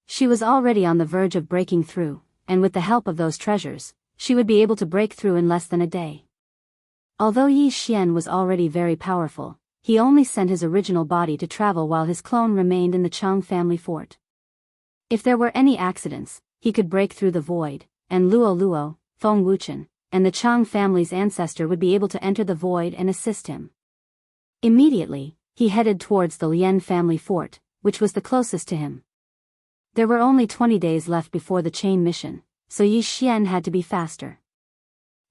She was already on the verge of breaking through, and with the help of those treasures, she would be able to break through in less than a day. Although Yi Xian was already very powerful, he only sent his original body to travel while his clone remained in the Chang family fort. If there were any accidents, he could break through the void, and Luo Luo, Feng Wuchen, and the Chang family's ancestor would be able to enter the void and assist him. Immediately, he headed towards the Lian family fort, which was the closest to him. There were only 20 days left before the chain mission, so Yi Xian had to be faster.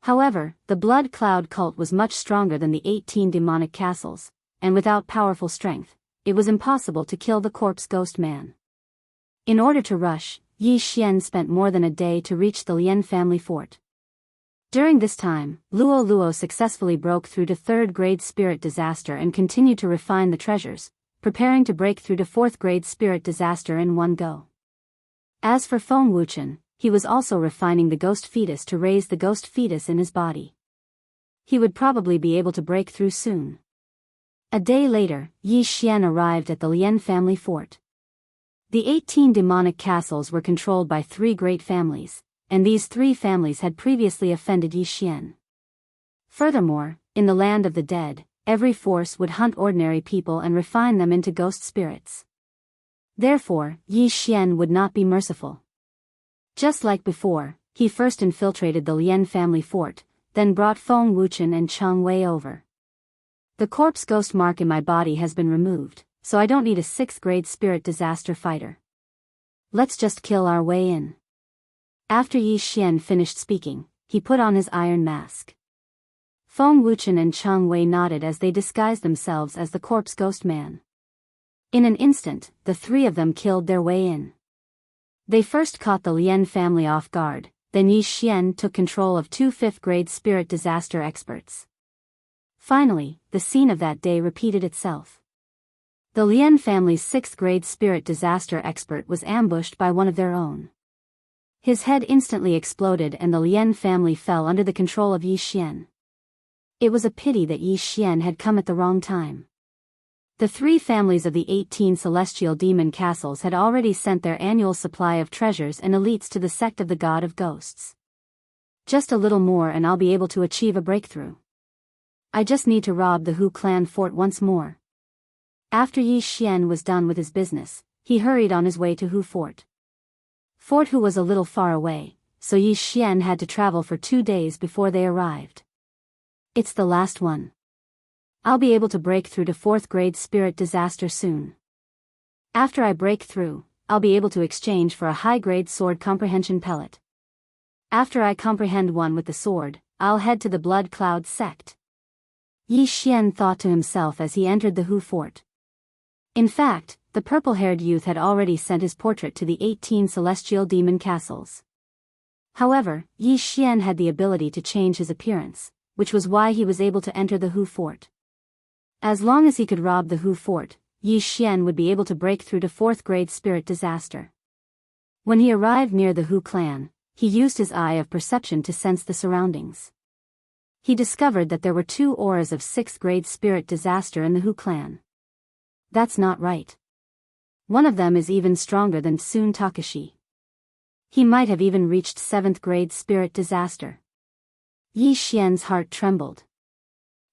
However, the blood cloud cult was much stronger than the 18 demonic castles, and without powerful strength, it was impossible to kill the corpse ghost man. In order to rush, Yi Xian spent more than a day to reach the Lian family fort. During this time, Luo Luo successfully broke through to 3rd grade spirit disaster and continued to refine the treasures, preparing to break through to 4th grade spirit disaster in one go. As for Feng Wuchen, he was also refining the ghost fetus to raise the ghost fetus in his body. He would probably be able to break through soon. A day later, Yi Xian arrived at the Lian family fort. The 18 demonic castles were controlled by 3 great families, and these 3 families had previously offended Yi Xian. Furthermore, in the land of the dead, every force would hunt ordinary people and refine them into ghost spirits. Therefore, Yi Xian would not be merciful. Just like before, he first infiltrated the Lian family fort, then brought Feng Wuchen and Cheng Wei over. The corpse ghost mark in my body has been removed, so I don't need a 6th-grade spirit disaster fighter. Let's just kill our way in. After Yi Xian finished speaking, he put on his iron mask. Feng Wuchen and Cheng Wei nodded as they disguised themselves as the corpse ghost man. In an instant, the three of them killed their way in. They first caught the Lian family off guard, then Yi Xian took control of 2 5th-grade spirit disaster experts. Finally, the scene of that day repeated itself. The Lian family's 6th-grade spirit disaster expert was ambushed by one of their own. His head instantly exploded and the Lian family fell under the control of Yi Xian. It was a pity that Yi Xian had come at the wrong time. The 3 families of the 18 celestial demon castles had already sent their annual supply of treasures and elites to the sect of the God of Ghosts. Just a little more and I'll be able to achieve a breakthrough. I just need to rob the Hu clan fort once more. After Yi Xian was done with his business, he hurried on his way to Hu Fort. Fort Hu was a little far away, so Yi Xian had to travel for 2 days before they arrived. It's the last one. I'll be able to break through to 4th-grade spirit disaster soon. After I break through, I'll be able to exchange for a high-grade sword comprehension pellet. After I comprehend one with the sword, I'll head to the Blood Cloud sect. Yi Xian thought to himself as he entered the Hu fort. In fact, the purple-haired youth had already sent his portrait to the 18 celestial demon castles. However, Yi Xian had the ability to change his appearance, which was why he was able to enter the Hu fort. As long as he could rob the Hu fort, Yi Xian would be able to break through to 4th-grade spirit disaster. When he arrived near the Hu clan, he used his eye of perception to sense the surroundings. He discovered that there were 2 auras of 6th-grade spirit disaster in the Hu clan. That's not right. One of them is even stronger than Tsun Takashi. He might have even reached 7th-grade spirit disaster. Yi Xian's heart trembled.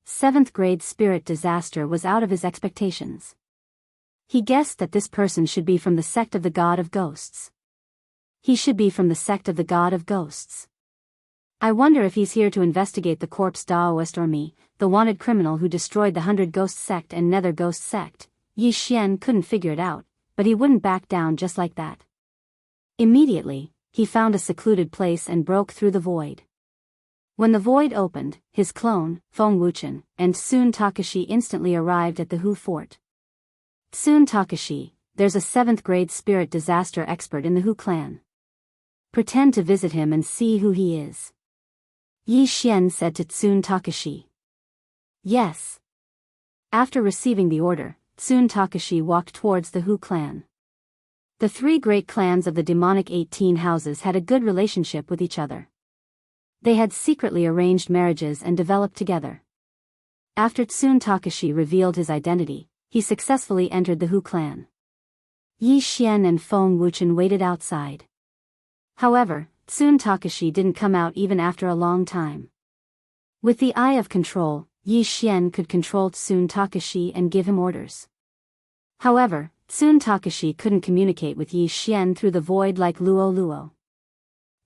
7th-grade spirit disaster was out of his expectations. He guessed that this person should be from the sect of the God of Ghosts. He should be from the sect of the God of Ghosts. I wonder if he's here to investigate the corpse Daoist or me, the wanted criminal who destroyed the 100 Ghost sect and Nether Ghost sect. Yi Xian couldn't figure it out, but he wouldn't back down just like that. Immediately, he found a secluded place and broke through the void. When the void opened, his clone, Feng Wuchen, and Tsun Takashi instantly arrived at the Hu fort. Tsun Takashi, there's a 7th-grade spirit disaster expert in the Hu clan. Pretend to visit him and see who he is. Yi Xian said to Tsun Takashi. Yes. After receiving the order, Tsun Takashi walked towards the Hu clan. The 3 great clans of the demonic 18 houses had a good relationship with each other. They had secretly arranged marriages and developed together. After Tsun Takashi revealed his identity, he successfully entered the Hu clan. Yi Xian and Feng Wuchen waited outside. However, Tsun Takashi didn't come out even after a long time. With the eye of control, Yi Xian could control Tsun Takashi and give him orders. However, Tsun Takashi couldn't communicate with Yi Xian through the void like Luo Luo.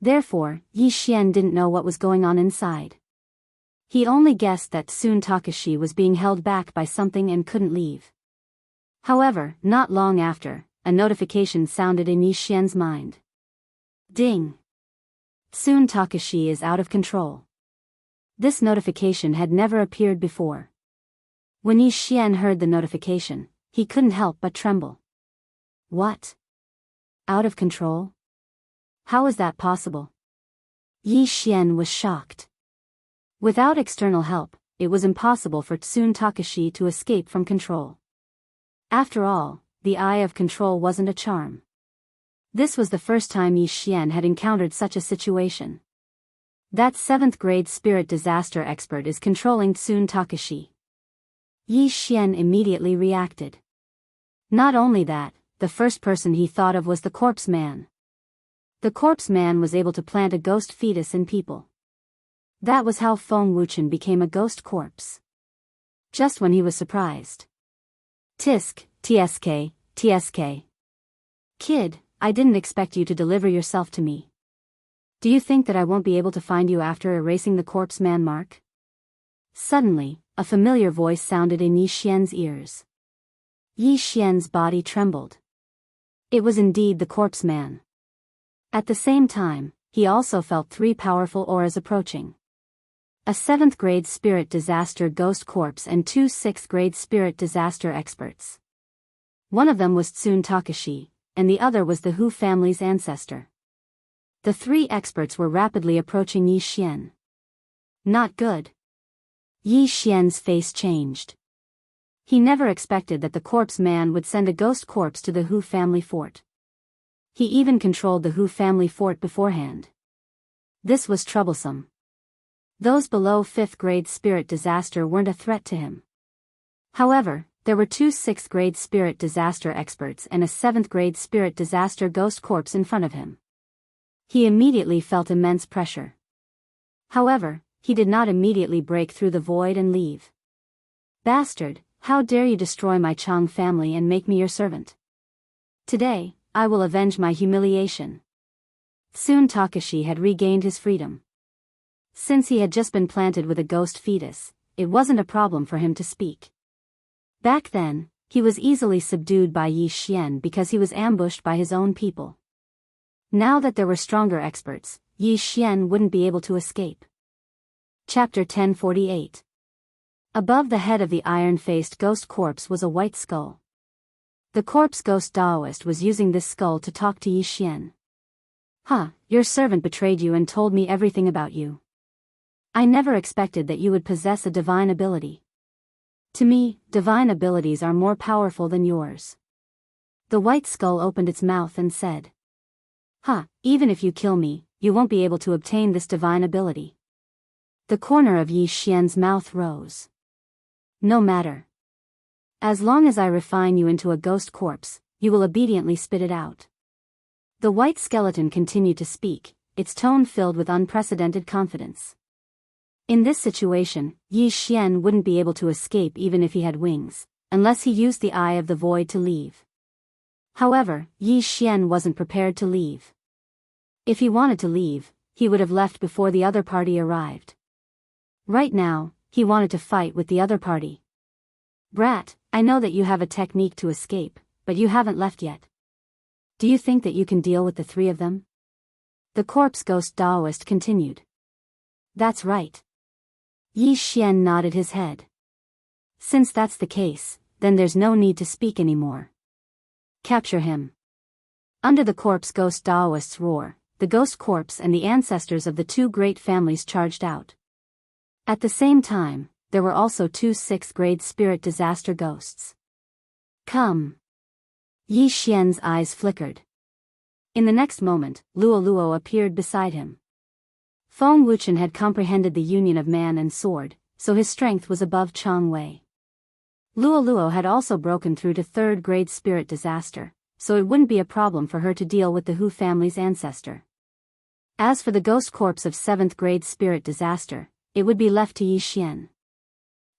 Therefore, Yi Xian didn't know what was going on inside. He only guessed that Tsun Takashi was being held back by something and couldn't leave. However, not long after, a notification sounded in Yi Xian's mind. Ding! Tsun Takashi is out of control. This notification had never appeared before. When Yi Xian heard the notification, he couldn't help but tremble. What? Out of control? How is that possible? Yi Xian was shocked. Without external help, it was impossible for Tsun Takashi to escape from control. After all, the eye of control wasn't a charm. This was the first time Yi Xian had encountered such a situation. That 7th-grade spirit disaster expert is controlling Tsun Takashi. Yi Xian immediately reacted. Not only that, the first person he thought of was the corpse man. The corpse man was able to plant a ghost fetus in people. That was how Feng Wuchen became a ghost corpse. Just when he was surprised. Tisk, TSK, TSK. Kid, I didn't expect you to deliver yourself to me. Do you think that I won't be able to find you after erasing the corpse man mark? Suddenly, a familiar voice sounded in Yi Xian's ears. Yi Xian's body trembled. It was indeed the corpse man. At the same time, he also felt 3 powerful auras approaching. A 7th grade spirit disaster ghost corpse and 2 6th grade spirit disaster experts. One of them was Tsun Takashi, and the other was the Hu family's ancestor. The 3 experts were rapidly approaching Yi Xian. Not good. Yi Xian's face changed. He never expected that the corpse man would send a ghost corpse to the Hu family fort. He even controlled the Hu family fort beforehand. This was troublesome. Those below 5th grade spirit disaster weren't a threat to him. However, there were 2 6th grade spirit disaster experts and a 7th grade spirit disaster ghost corpse in front of him. He immediately felt immense pressure. However, he did not immediately break through the void and leave. Bastard, how dare you destroy my Chang family and make me your servant? Today, I will avenge my humiliation. Tsun Takashi had regained his freedom. Since he had just been planted with a ghost fetus, it wasn't a problem for him to speak. Back then, he was easily subdued by Yi Xian because he was ambushed by his own people. Now that there were stronger experts, Yi Xian wouldn't be able to escape. Chapter 1048. Above the head of the iron-faced ghost corpse was a white skull. The corpse ghost Daoist was using this skull to talk to Yi Xian. Your servant betrayed you and told me everything about you. I never expected that you would possess a divine ability. To me, divine abilities are more powerful than yours. The white skull opened its mouth and said. Even if you kill me, you won't be able to obtain this divine ability. The corner of Yi Xian's mouth rose. No matter. As long as I refine you into a ghost corpse, you will obediently spit it out. The white skeleton continued to speak, its tone filled with unprecedented confidence. In this situation, Yi Xian wouldn't be able to escape even if he had wings, unless he used the Eye of the Void to leave. However, Yi Xian wasn't prepared to leave. If he wanted to leave, he would have left before the other party arrived. Right now, he wanted to fight with the other party. Brat, I know that you have a technique to escape, but you haven't left yet. Do you think that you can deal with the 3 of them? The corpse ghost Daoist continued. That's right. Yi Xian nodded his head. Since that's the case, then there's no need to speak anymore. Capture him. Under the corpse ghost Daoist's roar, the ghost corpse and the ancestors of the 2 great families charged out. At the same time, there were also 2 6th grade spirit disaster ghosts. Come. Yi Xian's eyes flickered. In the next moment, Luo Luo appeared beside him. Feng Wuchen had comprehended the union of man and sword, so his strength was above Chang Wei. Luo Luo had also broken through to 3rd grade spirit disaster, so it wouldn't be a problem for her to deal with the Hu family's ancestor. As for the ghost corpse of 7th grade spirit disaster, it would be left to Yi Xian.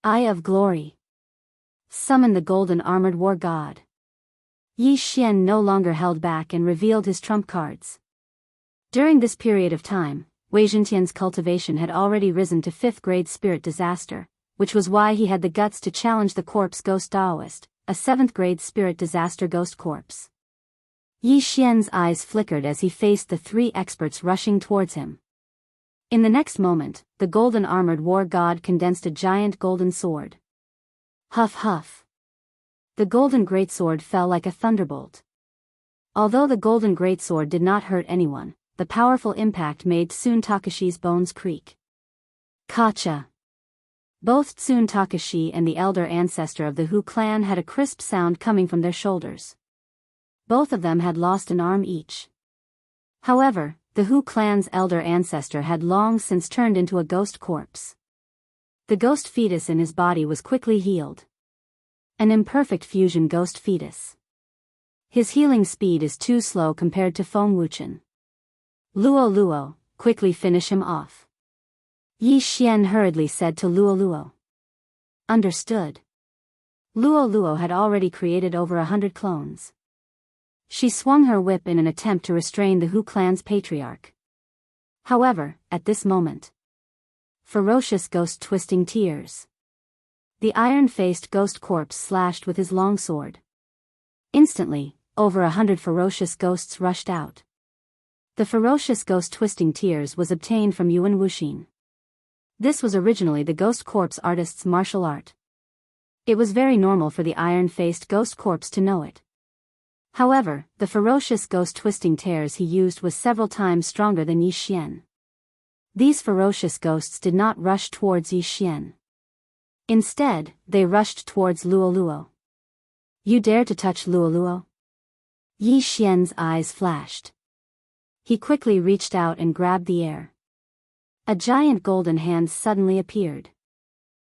Eye of Glory. Summon the golden armored war god. Yi Xian no longer held back and revealed his trump cards. During this period of time, Wei Zhentian's cultivation had already risen to 5th grade spirit disaster, which was why he had the guts to challenge the corpse ghost Daoist, a 7th grade spirit disaster ghost corpse. Yi Xian's eyes flickered as he faced the 3 experts rushing towards him. In the next moment, the golden armored war god condensed a giant golden sword. Huff huff. The golden greatsword fell like a thunderbolt. Although the golden greatsword did not hurt anyone, the powerful impact made Tsun Takashi's bones creak. Kacha. Both Tsun Takashi and the elder ancestor of the Hu clan had a crisp sound coming from their shoulders. Both of them had lost an arm each. However, the Hu clan's elder ancestor had long since turned into a ghost corpse. The ghost fetus in his body was quickly healed. An imperfect fusion ghost fetus. His healing speed is too slow compared to Feng Wuchen. Luo Luo, quickly finish him off. Yi Xian hurriedly said to Luo Luo. Understood. Luo Luo had already created over 100 clones. She swung her whip in an attempt to restrain the Hu clan's patriarch. However, at this moment, ferocious ghost twisting tears. The iron-faced ghost corpse slashed with his long sword. Instantly, over 100 ferocious ghosts rushed out. The ferocious ghost twisting tears was obtained from Yuan Wuxin. This was originally the ghost corpse artist's martial art. It was very normal for the iron-faced ghost corpse to know it. However, the ferocious ghost twisting tears he used was several times stronger than Yi Xian. These ferocious ghosts did not rush towards Yi Xian. Instead, they rushed towards Luo Luo. You dare to touch Luo Luo? Yi Xian's eyes flashed. He quickly reached out and grabbed the air. A giant golden hand suddenly appeared.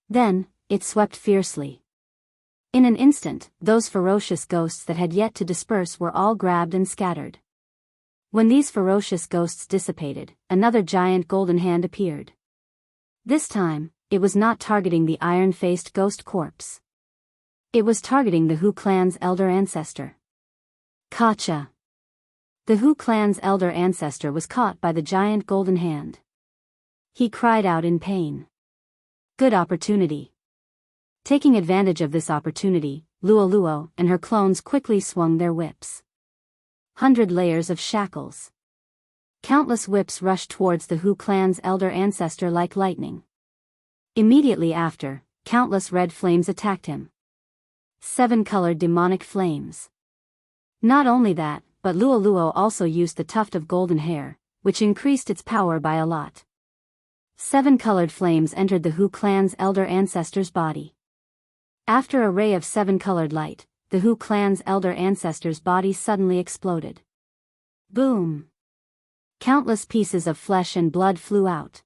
Then, it swept fiercely. In an instant, those ferocious ghosts that had yet to disperse were all grabbed and scattered. When these ferocious ghosts dissipated, another giant golden hand appeared. This time, it was not targeting the iron-faced ghost corpse. It was targeting the Hu clan's elder ancestor. Gotcha! The Hu clan's elder ancestor was caught by the giant golden hand. He cried out in pain. Good opportunity. Taking advantage of this opportunity, Luo Luo and her clones quickly swung their whips. 100 layers of shackles. Countless whips rushed towards the Hu clan's elder ancestor like lightning. Immediately after, countless red flames attacked him. 7-colored demonic flames. Not only that, but Luo Luo also used the tuft of golden hair, which increased its power by a lot. 7-colored flames entered the Hu clan's elder ancestor's body. After a ray of 7-colored light, the Hu clan's elder ancestor's body suddenly exploded. Boom! Countless pieces of flesh and blood flew out.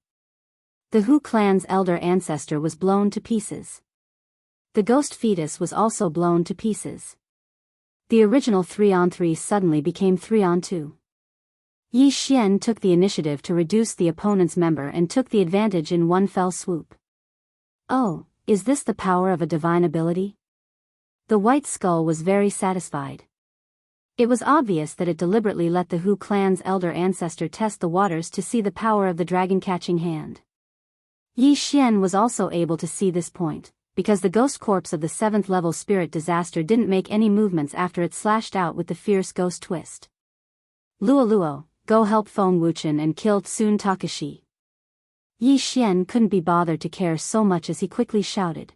The Hu clan's elder ancestor was blown to pieces. The ghost fetus was also blown to pieces. The original 3-on-3 suddenly became 3-on-2. Yi Xian took the initiative to reduce the opponent's member and took the advantage in one fell swoop. Oh, is this the power of a divine ability? The White Skull was very satisfied. It was obvious that it deliberately let the Hu clan's elder ancestor test the waters to see the power of the dragon-catching hand. Yi Xian was also able to see this point, because the ghost corpse of the 7th level spirit disaster didn't make any movements after it slashed out with the fierce ghost twist. Luo Luo, go help Feng Wuchen and kill Tsun Takashi. Yi Xian couldn't be bothered to care so much as he quickly shouted.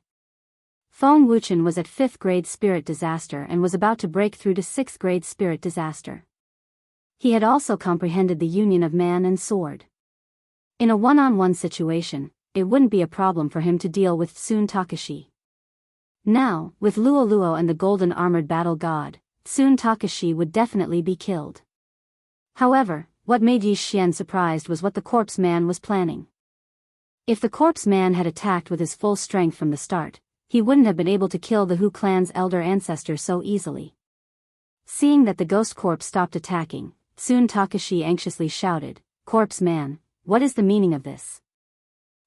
Feng Wuchen was at 5th grade spirit disaster and was about to break through to 6th grade spirit disaster. He had also comprehended the union of man and sword. In a one-on-one situation, it wouldn't be a problem for him to deal with Tsun Takashi. Now, with Luo Luo and the golden armored battle god, Tsun Takashi would definitely be killed. However, what made Yi Xian surprised was what the corpse man was planning. If the corpse man had attacked with his full strength from the start, he wouldn't have been able to kill the Hu clan's elder ancestor so easily. Seeing that the ghost corpse stopped attacking, Tsun Takashi anxiously shouted, "Corpse man, what is the meaning of this?"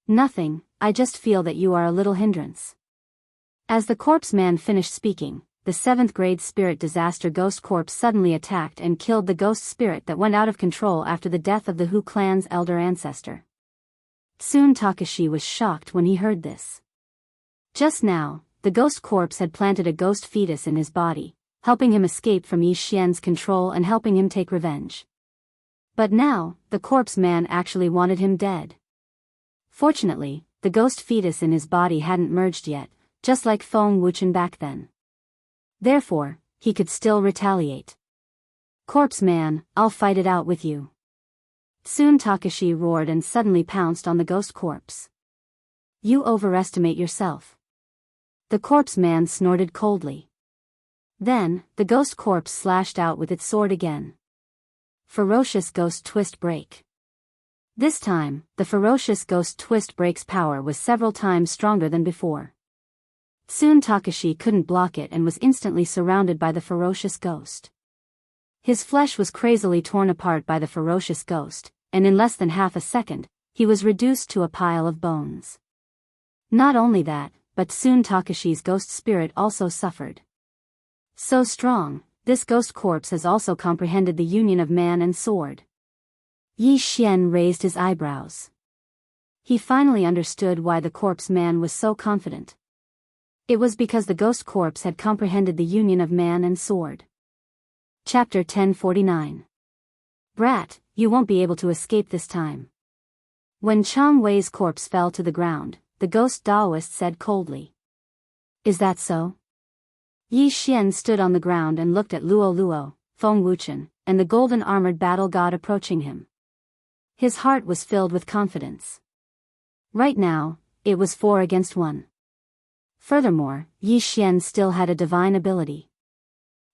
"Nothing, I just feel that you are a little hindrance." As the corpse man finished speaking, the 7th grade spirit disaster ghost corpse suddenly attacked and killed the ghost spirit that went out of control after the death of the Hu clan's elder ancestor. Tsun Takashi was shocked when he heard this. Just now, the ghost corpse had planted a ghost fetus in his body, helping him escape from Yi Xian's control and helping him take revenge. But now, the corpse man actually wanted him dead. Fortunately, the ghost fetus in his body hadn't merged yet, just like Feng Wuchen back then. Therefore, he could still retaliate. "Corpse man, I'll fight it out with you." Tsun Takashi roared and suddenly pounced on the ghost corpse. "You overestimate yourself." The corpse man snorted coldly. Then, the ghost corpse slashed out with its sword again. Ferocious ghost twist break. This time, the ferocious ghost twist break's power was several times stronger than before. Tsun Takashi couldn't block it and was instantly surrounded by the ferocious ghost. His flesh was crazily torn apart by the ferocious ghost, and in less than half a second, he was reduced to a pile of bones. Not only that, but Tsun Takashi's ghost spirit also suffered. So strong, this ghost corpse has also comprehended the union of man and sword. Yi Xian raised his eyebrows. He finally understood why the corpse man was so confident. It was because the ghost corpse had comprehended the union of man and sword. Chapter 1049. Brat, you won't be able to escape this time. When Chang Wei's corpse fell to the ground, the ghost Taoist said coldly. Is that so? Yi Xian stood on the ground and looked at Luo Luo, Feng Wuchen, and the golden armored battle god approaching him. His heart was filled with confidence. Right now, it was 4 against 1. Furthermore, Yi Xian still had a divine ability.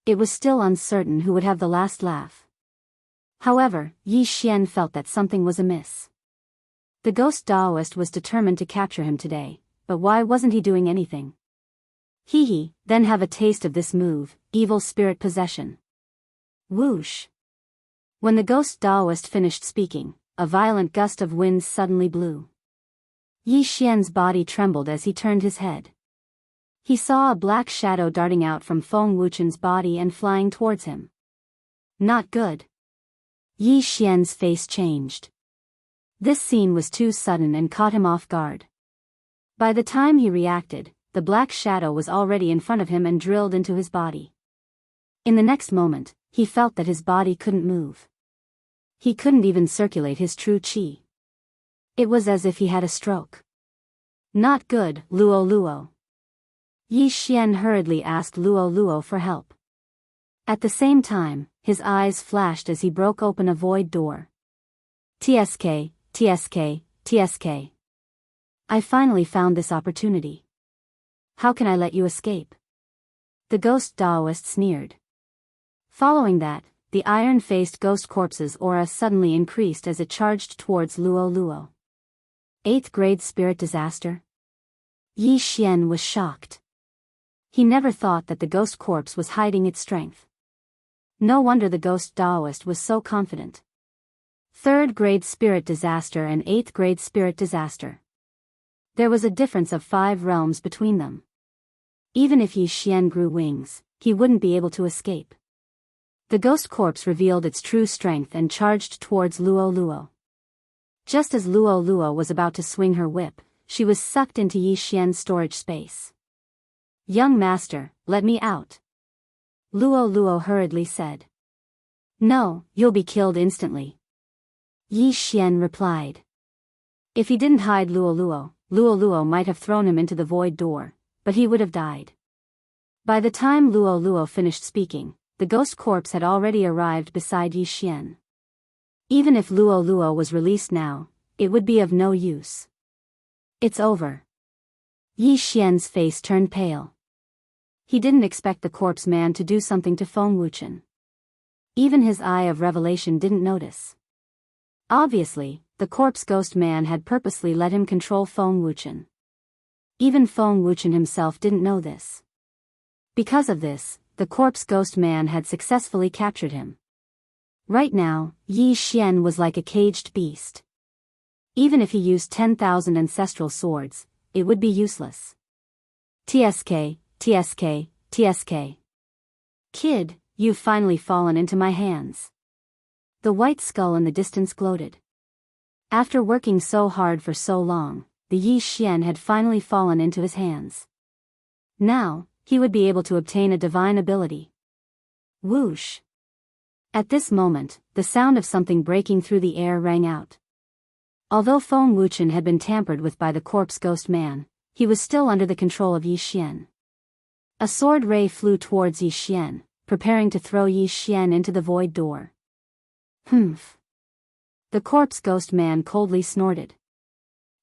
It was still uncertain who would have the last laugh. However, Yi Xian felt that something was amiss. The ghost Taoist was determined to capture him today, but why wasn't he doing anything? Then have a taste of this move, evil spirit possession. Whoosh! When the ghost Taoist finished speaking, a violent gust of wind suddenly blew. Yi Xian's body trembled as he turned his head. He saw a black shadow darting out from Feng Wuchen's body and flying towards him. Not good. Yi Xian's face changed. This scene was too sudden and caught him off guard. By the time he reacted, the black shadow was already in front of him and drilled into his body. In the next moment, he felt that his body couldn't move. He couldn't even circulate his true qi. It was as if he had a stroke. Not good, Luo Luo. Yi Xian hurriedly asked Luo Luo for help. At the same time, his eyes flashed as he broke open a void door. TSK, TSK, TSK. I finally found this opportunity. How can I let you escape? The ghost Taoist sneered. Following that, the iron-faced ghost corpse's aura suddenly increased as it charged towards Luo Luo. 8th grade spirit disaster? Yi Xian was shocked. He never thought that the ghost corpse was hiding its strength. No wonder the ghost Taoist was so confident. 3rd grade spirit disaster and 8th grade spirit disaster. There was a difference of 5 realms between them. Even if Yi Xian grew wings, he wouldn't be able to escape. The ghost corpse revealed its true strength and charged towards Luo Luo. Just as Luo Luo was about to swing her whip, she was sucked into Yi Xian's storage space. Young master, let me out. Luo Luo hurriedly said. No, you'll be killed instantly. Yi Xian replied. If he didn't hide Luo Luo might have thrown him into the void door, but he would have died. By the time Luo Luo finished speaking, the ghost corpse had already arrived beside Yi Xian. Even if Luo Luo was released now, it would be of no use. It's over. Yi Xian's face turned pale. He didn't expect the corpse man to do something to Feng Wuchen. Even his eye of revelation didn't notice. Obviously, the corpse ghost man had purposely let him control Feng Wuchen. Even Feng Wuchen himself didn't know this. Because of this, the corpse ghost man had successfully captured him. Right now, Yi Xian was like a caged beast. Even if he used 10,000 ancestral swords, it would be useless. TSK, TSK, TSK. Kid, you've finally fallen into my hands. The white skull in the distance gloated. After working so hard for so long, the Yi Xian had finally fallen into his hands. Now, he would be able to obtain a divine ability. Whoosh! At this moment, the sound of something breaking through the air rang out. Although Feng Wuchen had been tampered with by the corpse ghost man, he was still under the control of Yi Xian. A sword ray flew towards Yi Xian, preparing to throw Yi Xian into the void door. Humph! The corpse ghost man coldly snorted.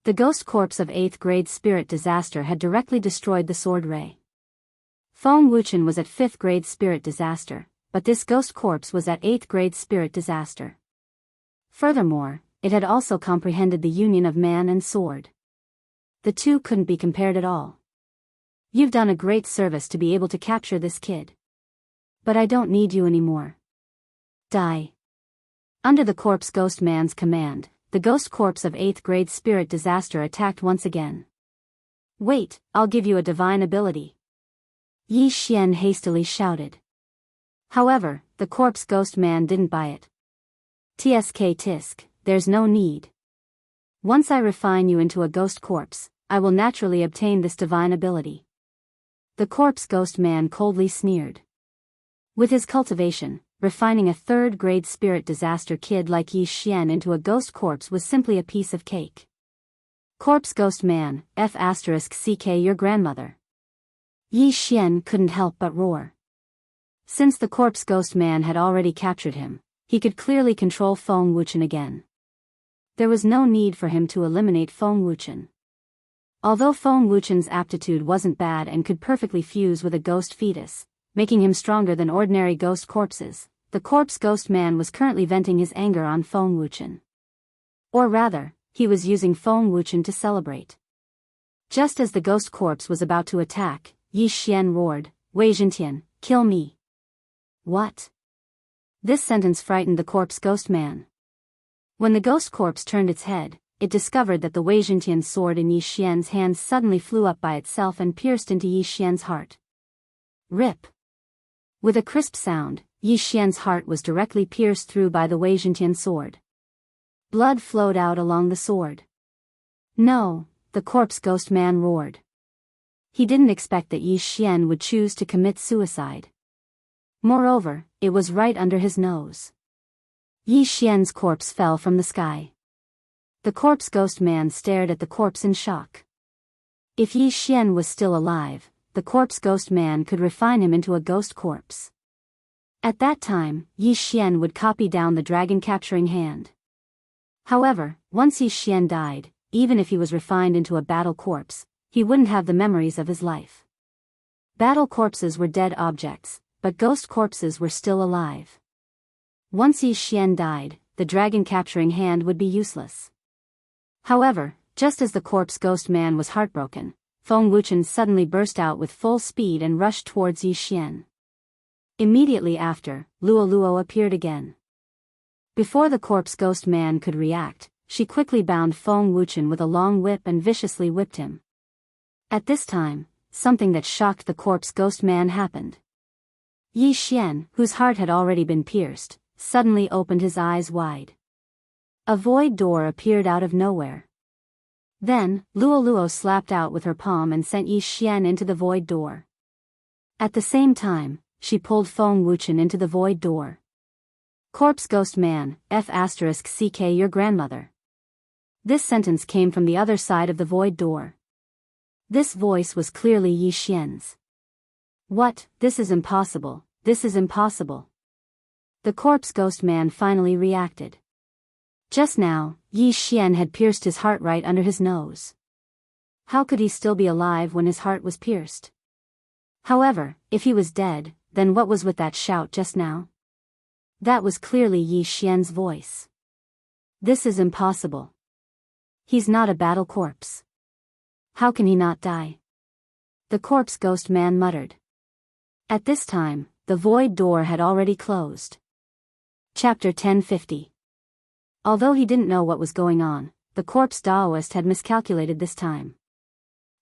The ghost corpse of 8th grade spirit disaster had directly destroyed the sword ray. Feng Wuchen was at 5th grade spirit disaster, but this ghost corpse was at 8th grade spirit disaster. Furthermore, it had also comprehended the union of man and sword. The two couldn't be compared at all. You've done a great service to be able to capture this kid. But I don't need you anymore. Die. Under the corpse ghost man's command, the ghost corpse of 8th grade spirit disaster attacked once again. Wait, I'll give you a divine ability. Yi Xian hastily shouted. However, the corpse ghost man didn't buy it. Tsk tisk, there's no need. Once I refine you into a ghost corpse, I will naturally obtain this divine ability. The corpse ghost man coldly sneered. With his cultivation, refining a third-grade spirit disaster kid like Yi Xian into a ghost corpse was simply a piece of cake. Corpse ghost man, *ck your grandmother. Yi Xian couldn't help but roar. Since the corpse ghost man had already captured him, he could clearly control Feng Wuchen again. There was no need for him to eliminate Feng Wuchen. Although Feng Wuchen's aptitude wasn't bad and could perfectly fuse with a ghost fetus, making him stronger than ordinary ghost corpses, the corpse ghost man was currently venting his anger on Feng Wuchen. Or rather, he was using Feng Wuchen to celebrate. Just as the ghost corpse was about to attack, Yi Xian roared, Wei Zhentian, kill me. What? This sentence frightened the corpse ghost man. When the ghost corpse turned its head, it discovered that the Wei Zhentian sword in Yi Xian's hand suddenly flew up by itself and pierced into Yi Xian's heart. Rip. With a crisp sound, Yi Xian's heart was directly pierced through by the Wei Zhentian sword. Blood flowed out along the sword. No, the corpse ghost man roared. He didn't expect that Yi Xian would choose to commit suicide. Moreover, it was right under his nose. Yi Xian's corpse fell from the sky. The corpse ghost man stared at the corpse in shock. If Yi Xian was still alive, the corpse ghost man could refine him into a ghost corpse. At that time, Yi Xian would copy down the dragon capturing hand. However, once Yi Xian died, even if he was refined into a battle corpse, he wouldn't have the memories of his life. Battle corpses were dead objects, but ghost corpses were still alive. Once Yi Xian died, the dragon capturing hand would be useless. However, just as the corpse ghost man was heartbroken, Feng Wuchen suddenly burst out with full speed and rushed towards Yi Xian. Immediately after, Luo Luo appeared again. Before the corpse ghost man could react, she quickly bound Feng Wuchen with a long whip and viciously whipped him. At this time, something that shocked the corpse ghost man happened. Yi Xian, whose heart had already been pierced, suddenly opened his eyes wide. A void door appeared out of nowhere. Then, Luo Luo slapped out with her palm and sent Yi Xian into the void door. At the same time, she pulled Feng Wuchen into the void door. Corpse ghost man, *ck your grandmother. This sentence came from the other side of the void door. This voice was clearly Yi Xian's. What? This is impossible, this is impossible. The corpse ghost man finally reacted. Just now, Yi Xian had pierced his heart right under his nose. How could he still be alive when his heart was pierced? However, if he was dead, then what was with that shout just now? That was clearly Yi Xian's voice. This is impossible. He's not a battle corpse. How can he not die? The corpse ghost man muttered. At this time, the void door had already closed. Chapter 1050. Although he didn't know what was going on, the corpse Daoist had miscalculated this time.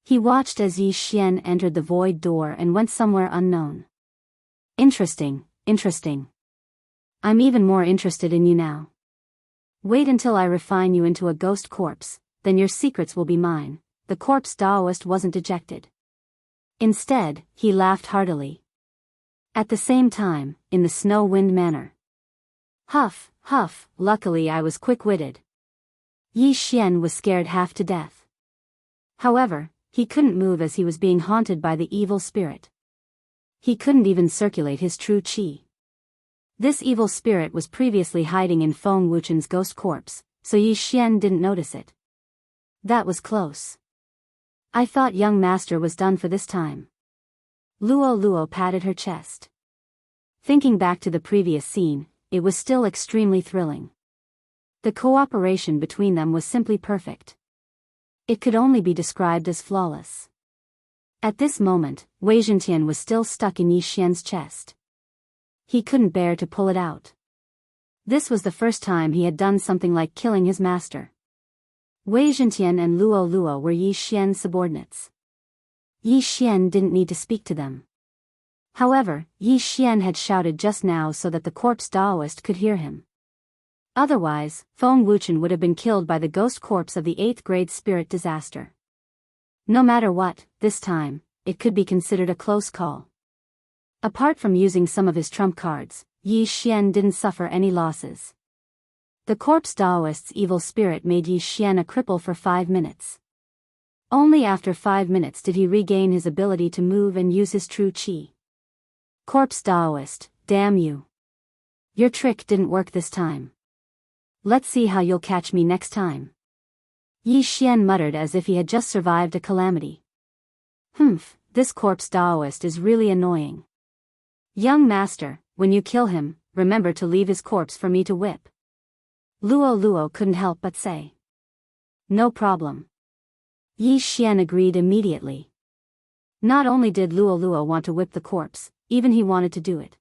He watched as Yi Xian entered the void door and went somewhere unknown. Interesting, interesting. I'm even more interested in you now. Wait until I refine you into a ghost corpse, then your secrets will be mine. The corpse Daoist wasn't dejected. Instead, he laughed heartily. At the same time, in the snow wind manner. Huff, huff, luckily I was quick-witted. Yi Xian was scared half to death. However, he couldn't move as he was being haunted by the evil spirit. He couldn't even circulate his true qi. This evil spirit was previously hiding in Feng Wuchen's ghost corpse, so Yi Xian didn't notice it. That was close. I thought young master was done for this time. Luo Luo patted her chest. Thinking back to the previous scene, it was still extremely thrilling. The cooperation between them was simply perfect. It could only be described as flawless. At this moment, Wei Zhentian was still stuck in Yi Xian's chest. He couldn't bear to pull it out. This was the first time he had done something like killing his master. Wei Zhentian and Luo Luo were Yi Xian's subordinates. Yi Xian didn't need to speak to them. However, Yi Xian had shouted just now so that the corpse Daoist could hear him. Otherwise, Feng Wuchen would have been killed by the ghost corpse of the 8th grade spirit disaster. No matter what, this time, it could be considered a close call. Apart from using some of his trump cards, Yi Xian didn't suffer any losses. The corpse Daoist's evil spirit made Yi Xian a cripple for 5 minutes. Only after 5 minutes did he regain his ability to move and use his true qi. Corpse Daoist, damn you. Your trick didn't work this time. Let's see how you'll catch me next time. Yi Xian muttered as if he had just survived a calamity. Humph, this corpse Daoist is really annoying. Young master, when you kill him, remember to leave his corpse for me to whip. Luo couldn't help but say. No problem. Yi Xian agreed immediately. Not only did Luo want to whip the corpse, even he wanted to do it.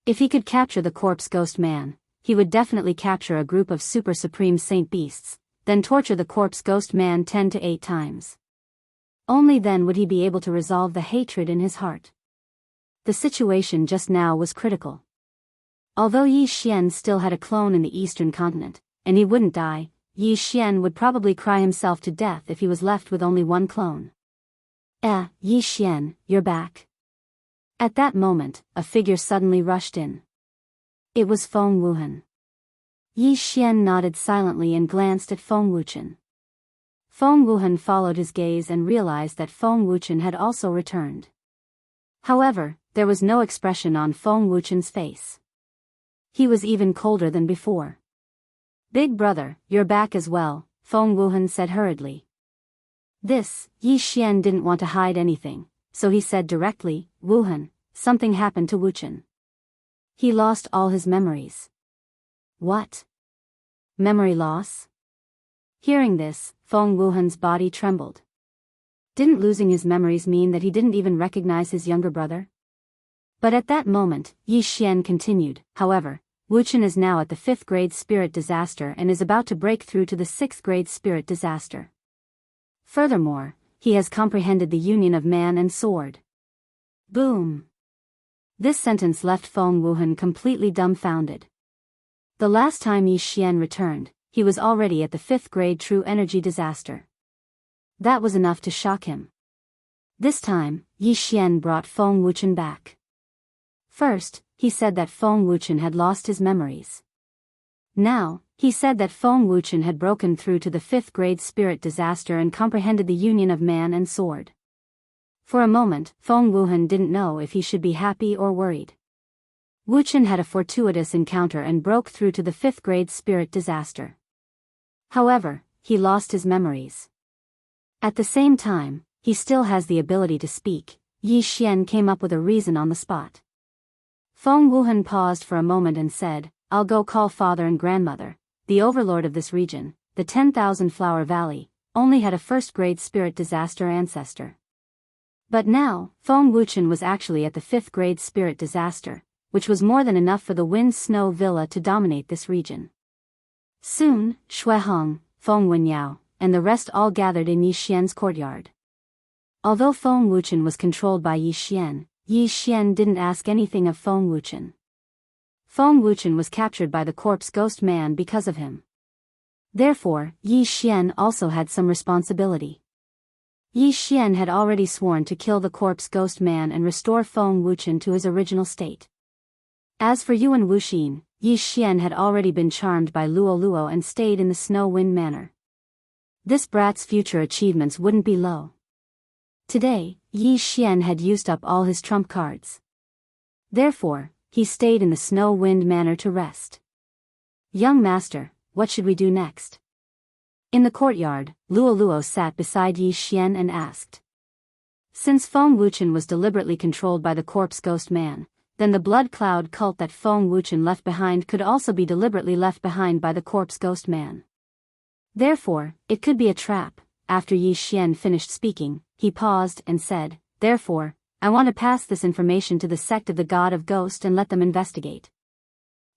If he could capture the corpse ghost man, he would definitely capture a group of super supreme saint beasts, then torture the corpse ghost man 10 to 8 times. Only then would he be able to resolve the hatred in his heart. The situation just now was critical. Although Yi Xian still had a clone in the eastern continent, and he wouldn't die, Yi Xian would probably cry himself to death if he was left with only one clone. Yi Xian, you're back. At that moment, a figure suddenly rushed in. It was Feng Wuchen. Yi Xian nodded silently and glanced at Feng Wuchen. Feng Wuchen followed his gaze and realized that Feng Wuchen had also returned. However, there was no expression on Feng Wuchen's face. He was even colder than before. Big brother, you're back as well, Feng Wuchen said hurriedly. Yi Xian didn't want to hide anything, so he said directly, Wuchen, something happened to Wuchen. He lost all his memories. What? Memory loss? Hearing this, Feng Wuchen's body trembled. Didn't losing his memories mean that he didn't even recognize his younger brother? But at that moment, Yi Xian continued, however, Wuchen is now at the 5th grade spirit disaster and is about to break through to the 6th grade spirit disaster. Furthermore, he has comprehended the union of man and sword. Boom! This sentence left Feng Wuchen completely dumbfounded. The last time Yi Xian returned, he was already at the 5th grade true energy disaster. That was enough to shock him. This time, Yi Xian brought Feng Wuchen back. First, he said that Feng Wuchen had lost his memories. Now, he said that Feng Wuchen had broken through to the 5th grade spirit disaster and comprehended the union of man and sword. For a moment, Feng Wuchen didn't know if he should be happy or worried. Wuchen had a fortuitous encounter and broke through to the 5th grade spirit disaster. However, he lost his memories. At the same time, he still has the ability to speak. Yi Xian came up with a reason on the spot. Feng Wuchen paused for a moment and said, I'll go call father and grandmother. The overlord of this region, the 10,000 Flower Valley, only had a 1st grade spirit disaster ancestor. But now, Feng Wuchen was actually at the 5th grade spirit disaster, which was more than enough for the Wind Snow Villa to dominate this region. Soon, Shuihong, Feng Wenyao, and the rest all gathered in Yi Xian's courtyard. Although Feng Wuchen was controlled by Yi Xian didn't ask anything of Feng Wuchen. Feng Wuchen was captured by the corpse ghost man because of him. Therefore, Yi Xian also had some responsibility. Yi Xian had already sworn to kill the corpse ghost man and restore Feng Wuchen to his original state. As for Yuan Wuxin, Yi Xian had already been charmed by Luo and stayed in the Snow Wind Manor. This brat's future achievements wouldn't be low. Today, Yi Xian had used up all his trump cards. Therefore, he stayed in the Snow Wind Manor to rest. Young master, what should we do next? In the courtyard, Luo sat beside Yi Xian and asked. Since Feng Wuchen was deliberately controlled by the corpse ghost man, then the blood cloud cult that Feng Wuchen left behind could also be deliberately left behind by the corpse ghost man. Therefore, it could be a trap. After Yi Xian finished speaking, he paused and said, Therefore, I want to pass this information to the sect of the God of Ghost and let them investigate.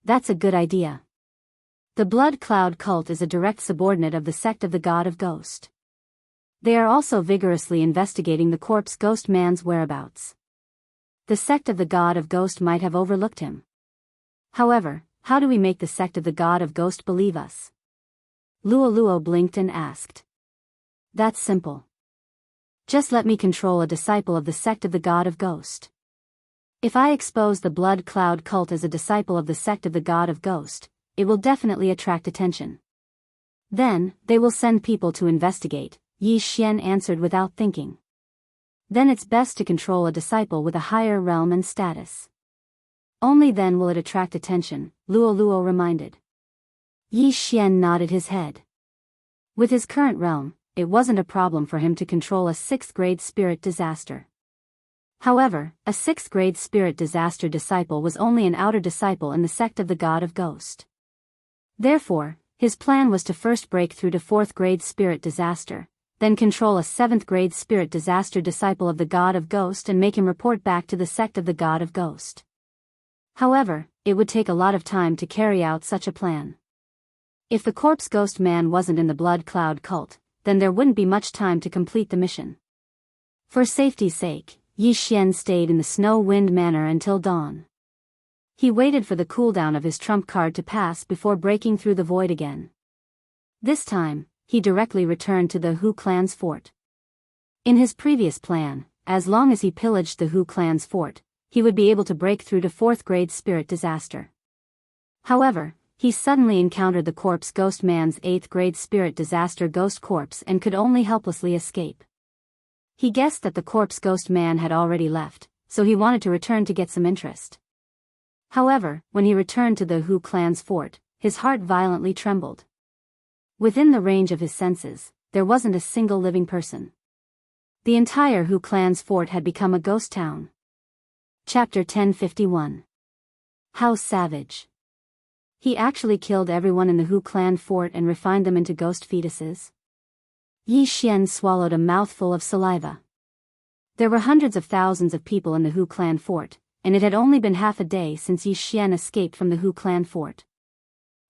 That's a good idea. The Blood Cloud cult is a direct subordinate of the sect of the God of Ghost. They are also vigorously investigating the corpse ghost man's whereabouts. the sect of the God of Ghost might have overlooked him. However, how do we make the sect of the God of Ghost believe us? Luo blinked and asked. That's simple. Just let me control a disciple of the sect of the God of Ghost. If I expose the Blood Cloud cult as a disciple of the sect of the God of Ghost, it will definitely attract attention. Then, they will send people to investigate, Yi Xian answered without thinking. Then it's best to control a disciple with a higher realm and status. Only then will it attract attention, Luo reminded. Yi Xian nodded his head. With his current realm, it wasn't a problem for him to control a 6th-grade spirit disaster. However, a 6th-grade spirit disaster disciple was only an outer disciple in the sect of the God of Ghost. Therefore, his plan was to first break through to 4th-grade spirit disaster, then control a 7th-grade spirit disaster disciple of the God of Ghost and make him report back to the sect of the God of Ghost. However, it would take a lot of time to carry out such a plan. If the corpse ghost man wasn't in the Blood Cloud cult, then there wouldn't be much time to complete the mission. For safety's sake, Yi Xian stayed in the Snow Wind Manor until dawn. He waited for the cooldown of his trump card to pass before breaking through the void again. This time, he directly returned to the Hu clan's fort. In his previous plan, as long as he pillaged the Hu clan's fort, he would be able to break through to 4th-grade spirit disaster. However, he suddenly encountered the corpse ghost man's 8th-grade spirit disaster ghost corpse and could only helplessly escape. He guessed that the corpse ghost man had already left, so he wanted to return to get some interest. However, when he returned to the Hu clan's fort, his heart violently trembled. Within the range of his senses, there wasn't a single living person. The entire Hu clan's fort had become a ghost town. Chapter 1051. How savage. He actually killed everyone in the Hu clan fort and refined them into ghost fetuses? Yi Xian swallowed a mouthful of saliva. There were hundreds of thousands of people in the Hu clan fort, and it had only been half a day since Yi Xian escaped from the Hu clan fort.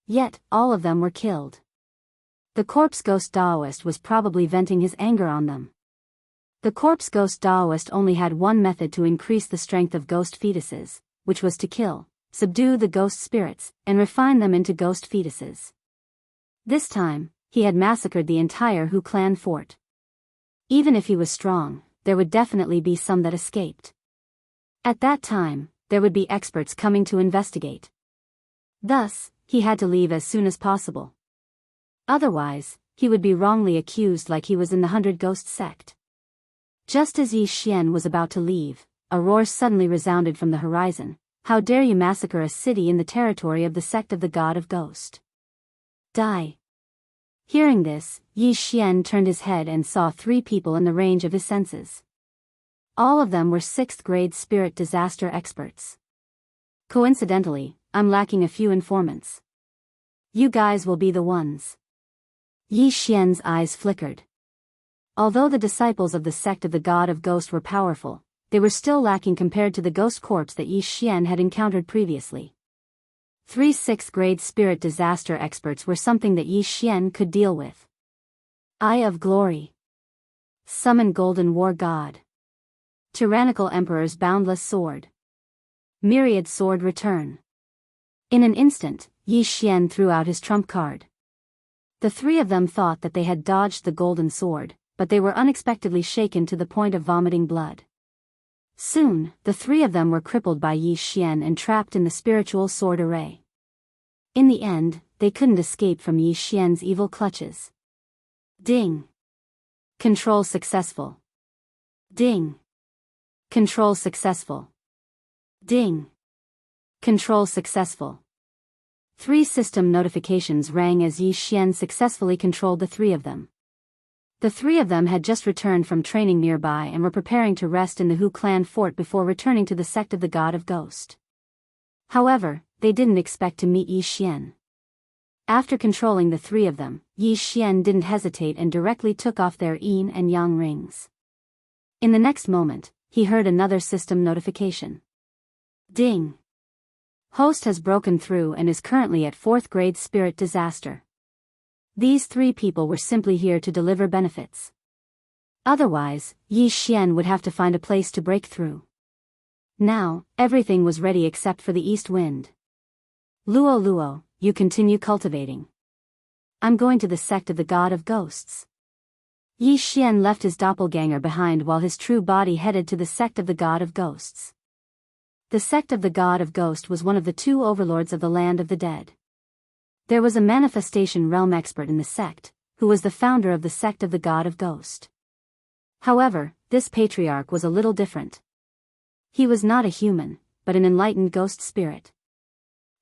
Yet, all of them were killed. The corpse ghost Daoist was probably venting his anger on them. The corpse ghost Daoist only had one method to increase the strength of ghost fetuses, which was to kill, subdue the ghost spirits, and refine them into ghost fetuses. This time, he had massacred the entire Hu clan fort. Even if he was strong, there would definitely be some that escaped. At that time, there would be experts coming to investigate. Thus, he had to leave as soon as possible. Otherwise, he would be wrongly accused like he was in the 100 Ghost sect. Just as Yi Xian was about to leave, a roar suddenly resounded from the horizon. How dare you massacre a city in the territory of the sect of the God of Ghost? Die. Hearing this, Yi Xian turned his head and saw 3 people in the range of his senses. All of them were 6th-grade spirit disaster experts. Coincidentally, I'm lacking a few informants. You guys will be the ones. Yi Xian's eyes flickered. Although the disciples of the sect of the God of Ghost were powerful, they were still lacking compared to the ghost corpse that Yi Xian had encountered previously. 3 6th-grade spirit disaster experts were something that Yi Xian could deal with. Eye of Glory. Summon Golden War God. Tyrannical Emperor's Boundless Sword. Myriad Sword Return. In an instant, Yi Xian threw out his trump card. The 3 of them thought that they had dodged the golden sword, but they were unexpectedly shaken to the point of vomiting blood. Soon, the 3 of them were crippled by Yi Xian and trapped in the spiritual sword array. In the end, they couldn't escape from Yi Xian's evil clutches. Ding. Control successful. Ding. Control successful. Ding. Control successful. 3 system notifications rang as Yi Xian successfully controlled the 3 of them. The 3 of them had just returned from training nearby and were preparing to rest in the Hu clan fort before returning to the sect of the God of Ghost. However, they didn't expect to meet Yi Xian. After controlling the 3 of them, Yi Xian didn't hesitate and directly took off their yin and yang rings. In the next moment, he heard another system notification. Ding. Host has broken through and is currently at 4th-grade spirit disaster. These 3 people were simply here to deliver benefits. Otherwise, Yi Xian would have to find a place to break through. Now, everything was ready except for the east wind. Luo Luo, you continue cultivating. I'm going to the sect of the god of ghosts. Yi Xian left his doppelganger behind while his true body headed to the sect of the god of ghosts. The sect of the god of ghosts was one of the two overlords of the land of the dead. There was a manifestation realm expert in the sect, who was the founder of the sect of the god of ghost. However, this patriarch was a little different. He was not a human, but an enlightened ghost spirit.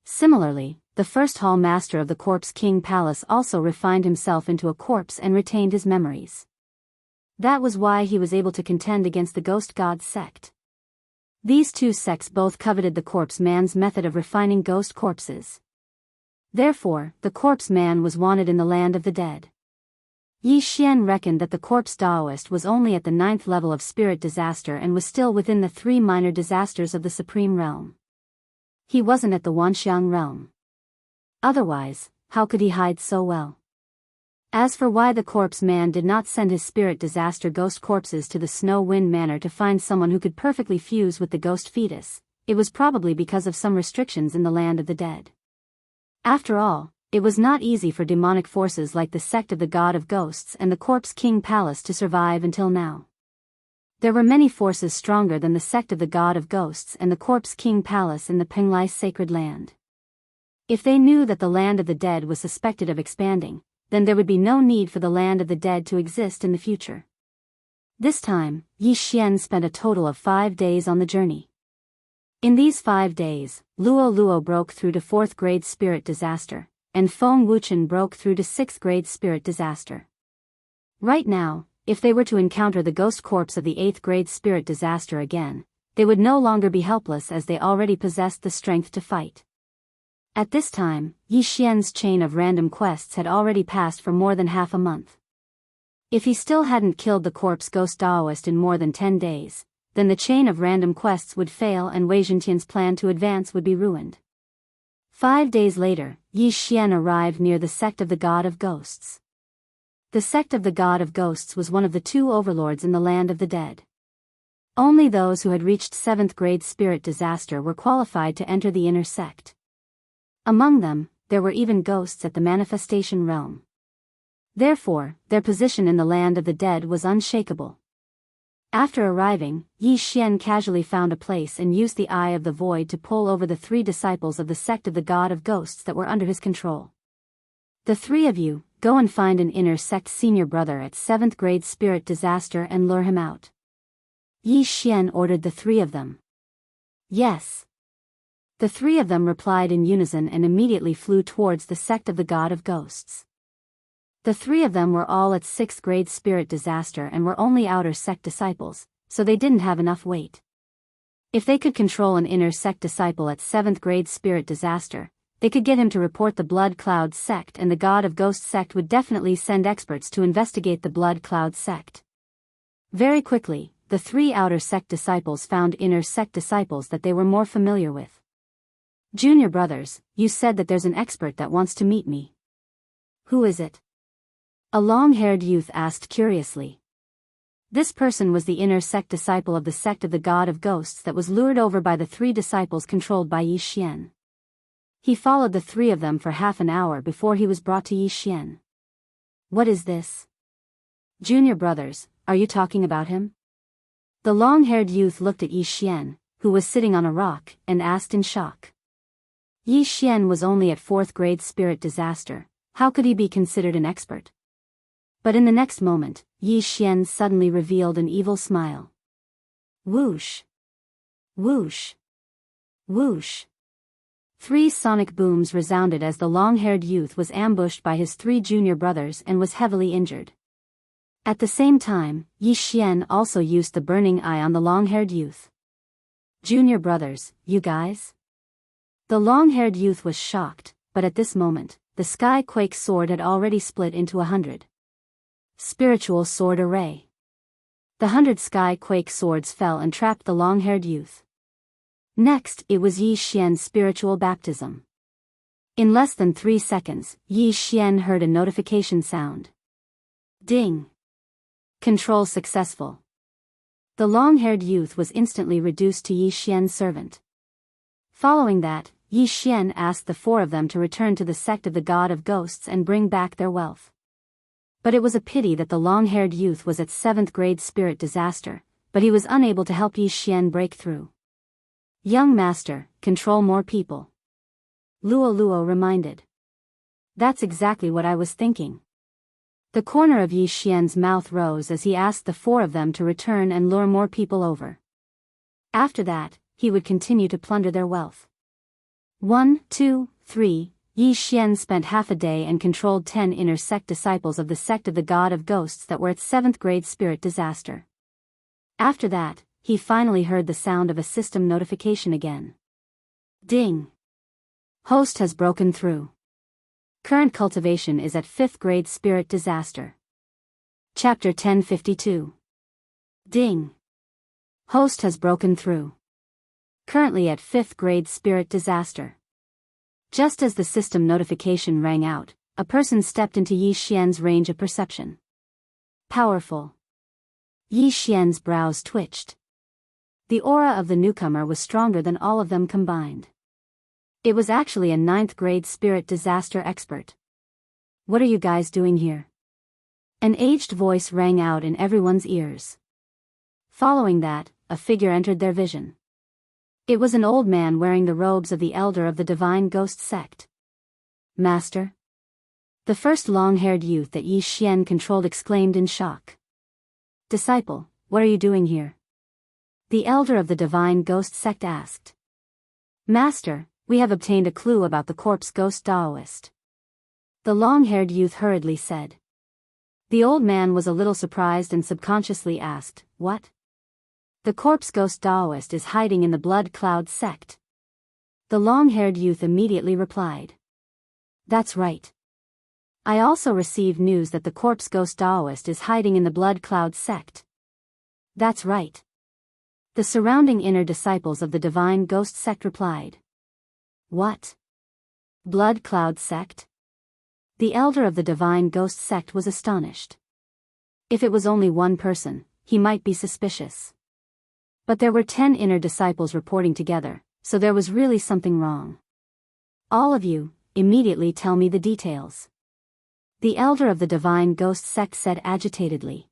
Similarly, the first hall master of the Corpse King Palace also refined himself into a corpse and retained his memories. That was why he was able to contend against the ghost god sect. These two sects both coveted the corpse man's method of refining ghost corpses. Therefore, the corpse man was wanted in the land of the dead. Yi Xian reckoned that the corpse Taoist was only at the 9th level of spirit disaster and was still within the 3 minor disasters of the supreme realm. He wasn't at the Wanxiang realm. Otherwise, how could he hide so well? As for why the corpse man did not send his spirit disaster ghost corpses to the Snow Wind Manor to find someone who could perfectly fuse with the ghost fetus, it was probably because of some restrictions in the land of the dead. After all, it was not easy for demonic forces like the sect of the god of ghosts and the Corpse King Palace to survive until now. There were many forces stronger than the sect of the god of ghosts and the Corpse King Palace in the Penglai sacred land. If they knew that the land of the dead was suspected of expanding, then there would be no need for the land of the dead to exist in the future. This time, Yi Xian spent a total of 5 days on the journey. In these 5 days, Luo Luo broke through to 4th grade spirit disaster, and Feng Wuchen broke through to 6th grade spirit disaster. Right now, if they were to encounter the ghost corpse of the 8th grade spirit disaster again, they would no longer be helpless as they already possessed the strength to fight. At this time, Yi Xian's chain of random quests had already passed for more than half a month. If he still hadn't killed the corpse ghost Taoist in more than 10 days, then the chain of random quests would fail and Wei Zhentian's plan to advance would be ruined. 5 days later, Yi Xian arrived near the sect of the god of ghosts. The sect of the god of ghosts was one of the 2 overlords in the land of the dead. Only those who had reached 7th grade spirit disaster were qualified to enter the inner sect. Among them, there were even ghosts at the manifestation realm. Therefore, their position in the land of the dead was unshakable. After arriving, Yi Xian casually found a place and used the Eye of the Void to pull over the 3 disciples of the sect of the god of ghosts that were under his control. The 3 of you, go and find an inner sect senior brother at 7th grade spirit disaster and lure him out. Yi Xian ordered the 3 of them. Yes. The 3 of them replied in unison and immediately flew towards the sect of the god of ghosts. The 3 of them were all at 6th grade spirit disaster and were only outer sect disciples, so they didn't have enough weight. If they could control an inner sect disciple at 7th grade spirit disaster, they could get him to report the Blood Cloud sect, and the god of ghost sect would definitely send experts to investigate the Blood Cloud sect. Very quickly, the 3 outer sect disciples found inner sect disciples that they were more familiar with. Junior brothers, you said that there's an expert that wants to meet me. Who is it? A long-haired youth asked curiously. This person was the inner sect disciple of the sect of the god of ghosts that was lured over by the 3 disciples controlled by Yi Xian. He followed the 3 of them for half an hour before he was brought to Yi Xian. What is this? Junior brothers, are you talking about him? The long-haired youth looked at Yi Xian, who was sitting on a rock, and asked in shock. Yi Xian was only at 4th grade spirit disaster, how could he be considered an expert? But in the next moment, Yi Xian suddenly revealed an evil smile. Whoosh! Whoosh! Whoosh! 3 sonic booms resounded as the long-haired youth was ambushed by his 3 junior brothers and was heavily injured. At the same time, Yi Xian also used the burning eye on the long-haired youth. Junior brothers, you guys? The long-haired youth was shocked, but at this moment, the Sky Quake sword had already split into 100. Spiritual sword array. The 100 Sky Quake swords fell and trapped the long-haired youth. Next, it was Yi Xian's spiritual baptism. In less than 3 seconds, Yi Xian heard a notification sound. Ding! Control successful. The long-haired youth was instantly reduced to Yi Xian's servant. Following that, Yi Xian asked the four of them to return to the sect of the god of ghosts and bring back their wealth. But it was a pity that the long-haired youth was at 7th grade spirit disaster, but he was unable to help Yi Xian break through. Young master, control more people. Luo Luo reminded. That's exactly what I was thinking. The corner of Yi Xian's mouth rose as he asked the four of them to return and lure more people over. After that, he would continue to plunder their wealth. 1, 2, 3, Yi Xian spent half a day and controlled 10 inner sect disciples of the sect of the god of ghosts that were at 7th grade spirit disaster. After that, he finally heard the sound of a system notification again. Ding! Host has broken through. Current cultivation is at 5th grade spirit disaster. Chapter 1052. Ding! Host has broken through. Currently at 5th grade spirit disaster. Just as the system notification rang out, a person stepped into Yi Xian's range of perception. Powerful. Yi Xian's brows twitched. The aura of the newcomer was stronger than all of them combined. It was actually a 9th grade spirit disaster expert. What are you guys doing here? An aged voice rang out in everyone's ears. Following that, a figure entered their vision. It was an old man wearing the robes of the elder of the divine ghost sect. Master? The first long-haired youth that Yi Xian controlled exclaimed in shock. Disciple, what are you doing here? The elder of the divine ghost sect asked. Master, we have obtained a clue about the corpse ghost Taoist. The long-haired youth hurriedly said. The old man was a little surprised and subconsciously asked, what? The corpse ghost Taoist is hiding in the blood cloud sect. The long-haired youth immediately replied. That's right. I also received news that the corpse ghost Taoist is hiding in the blood cloud sect. That's right. The surrounding inner disciples of the divine ghost sect replied. What? Blood cloud sect? The elder of the divine ghost sect was astonished. If it was only one person, he might be suspicious. But there were 10 inner disciples reporting together, so there was really something wrong. All of you, immediately tell me the details. The elder of the divine ghost sect said agitatedly.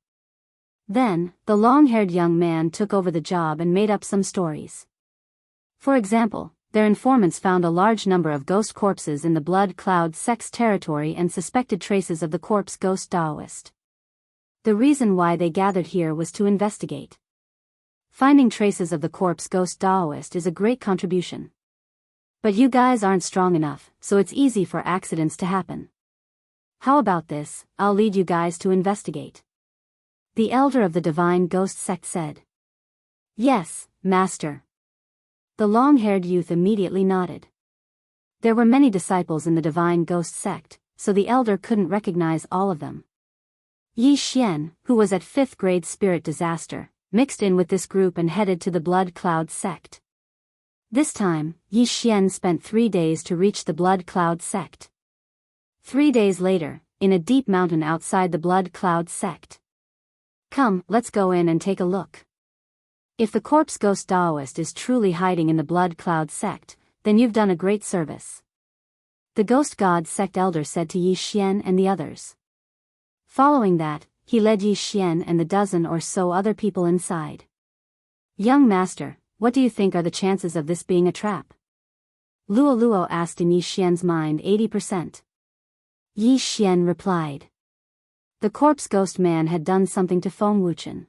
Then, the long-haired young man took over the job and made up some stories. For example, their informants found a large number of ghost corpses in the blood cloud sect's territory and suspected traces of the corpse ghost Taoist. The reason why they gathered here was to investigate. Finding traces of the corpse ghost Taoist is a great contribution. But you guys aren't strong enough, so it's easy for accidents to happen. How about this, I'll lead you guys to investigate. The elder of the divine ghost sect said. Yes, master. The long-haired youth immediately nodded. There were many disciples in the divine ghost sect, so the elder couldn't recognize all of them. Yi Xian, who was at 5th grade spirit disaster, mixed in with this group and headed to the blood cloud sect. This time, Yi Xian spent 3 days to reach the blood cloud sect. 3 days later, in a deep mountain outside the blood cloud sect. Come, let's go in and take a look. If the corpse ghost Taoist is truly hiding in the blood cloud sect, then you've done a great service. The ghost god sect elder said to Yi Xian and the others. Following that, he led Yi Xian and the dozen or so other people inside. Young master, what do you think are the chances of this being a trap? Luo Luo asked in Yi Xian's mind. 80%. Yi Xian replied. The corpse ghost man had done something to Feng Wuchen.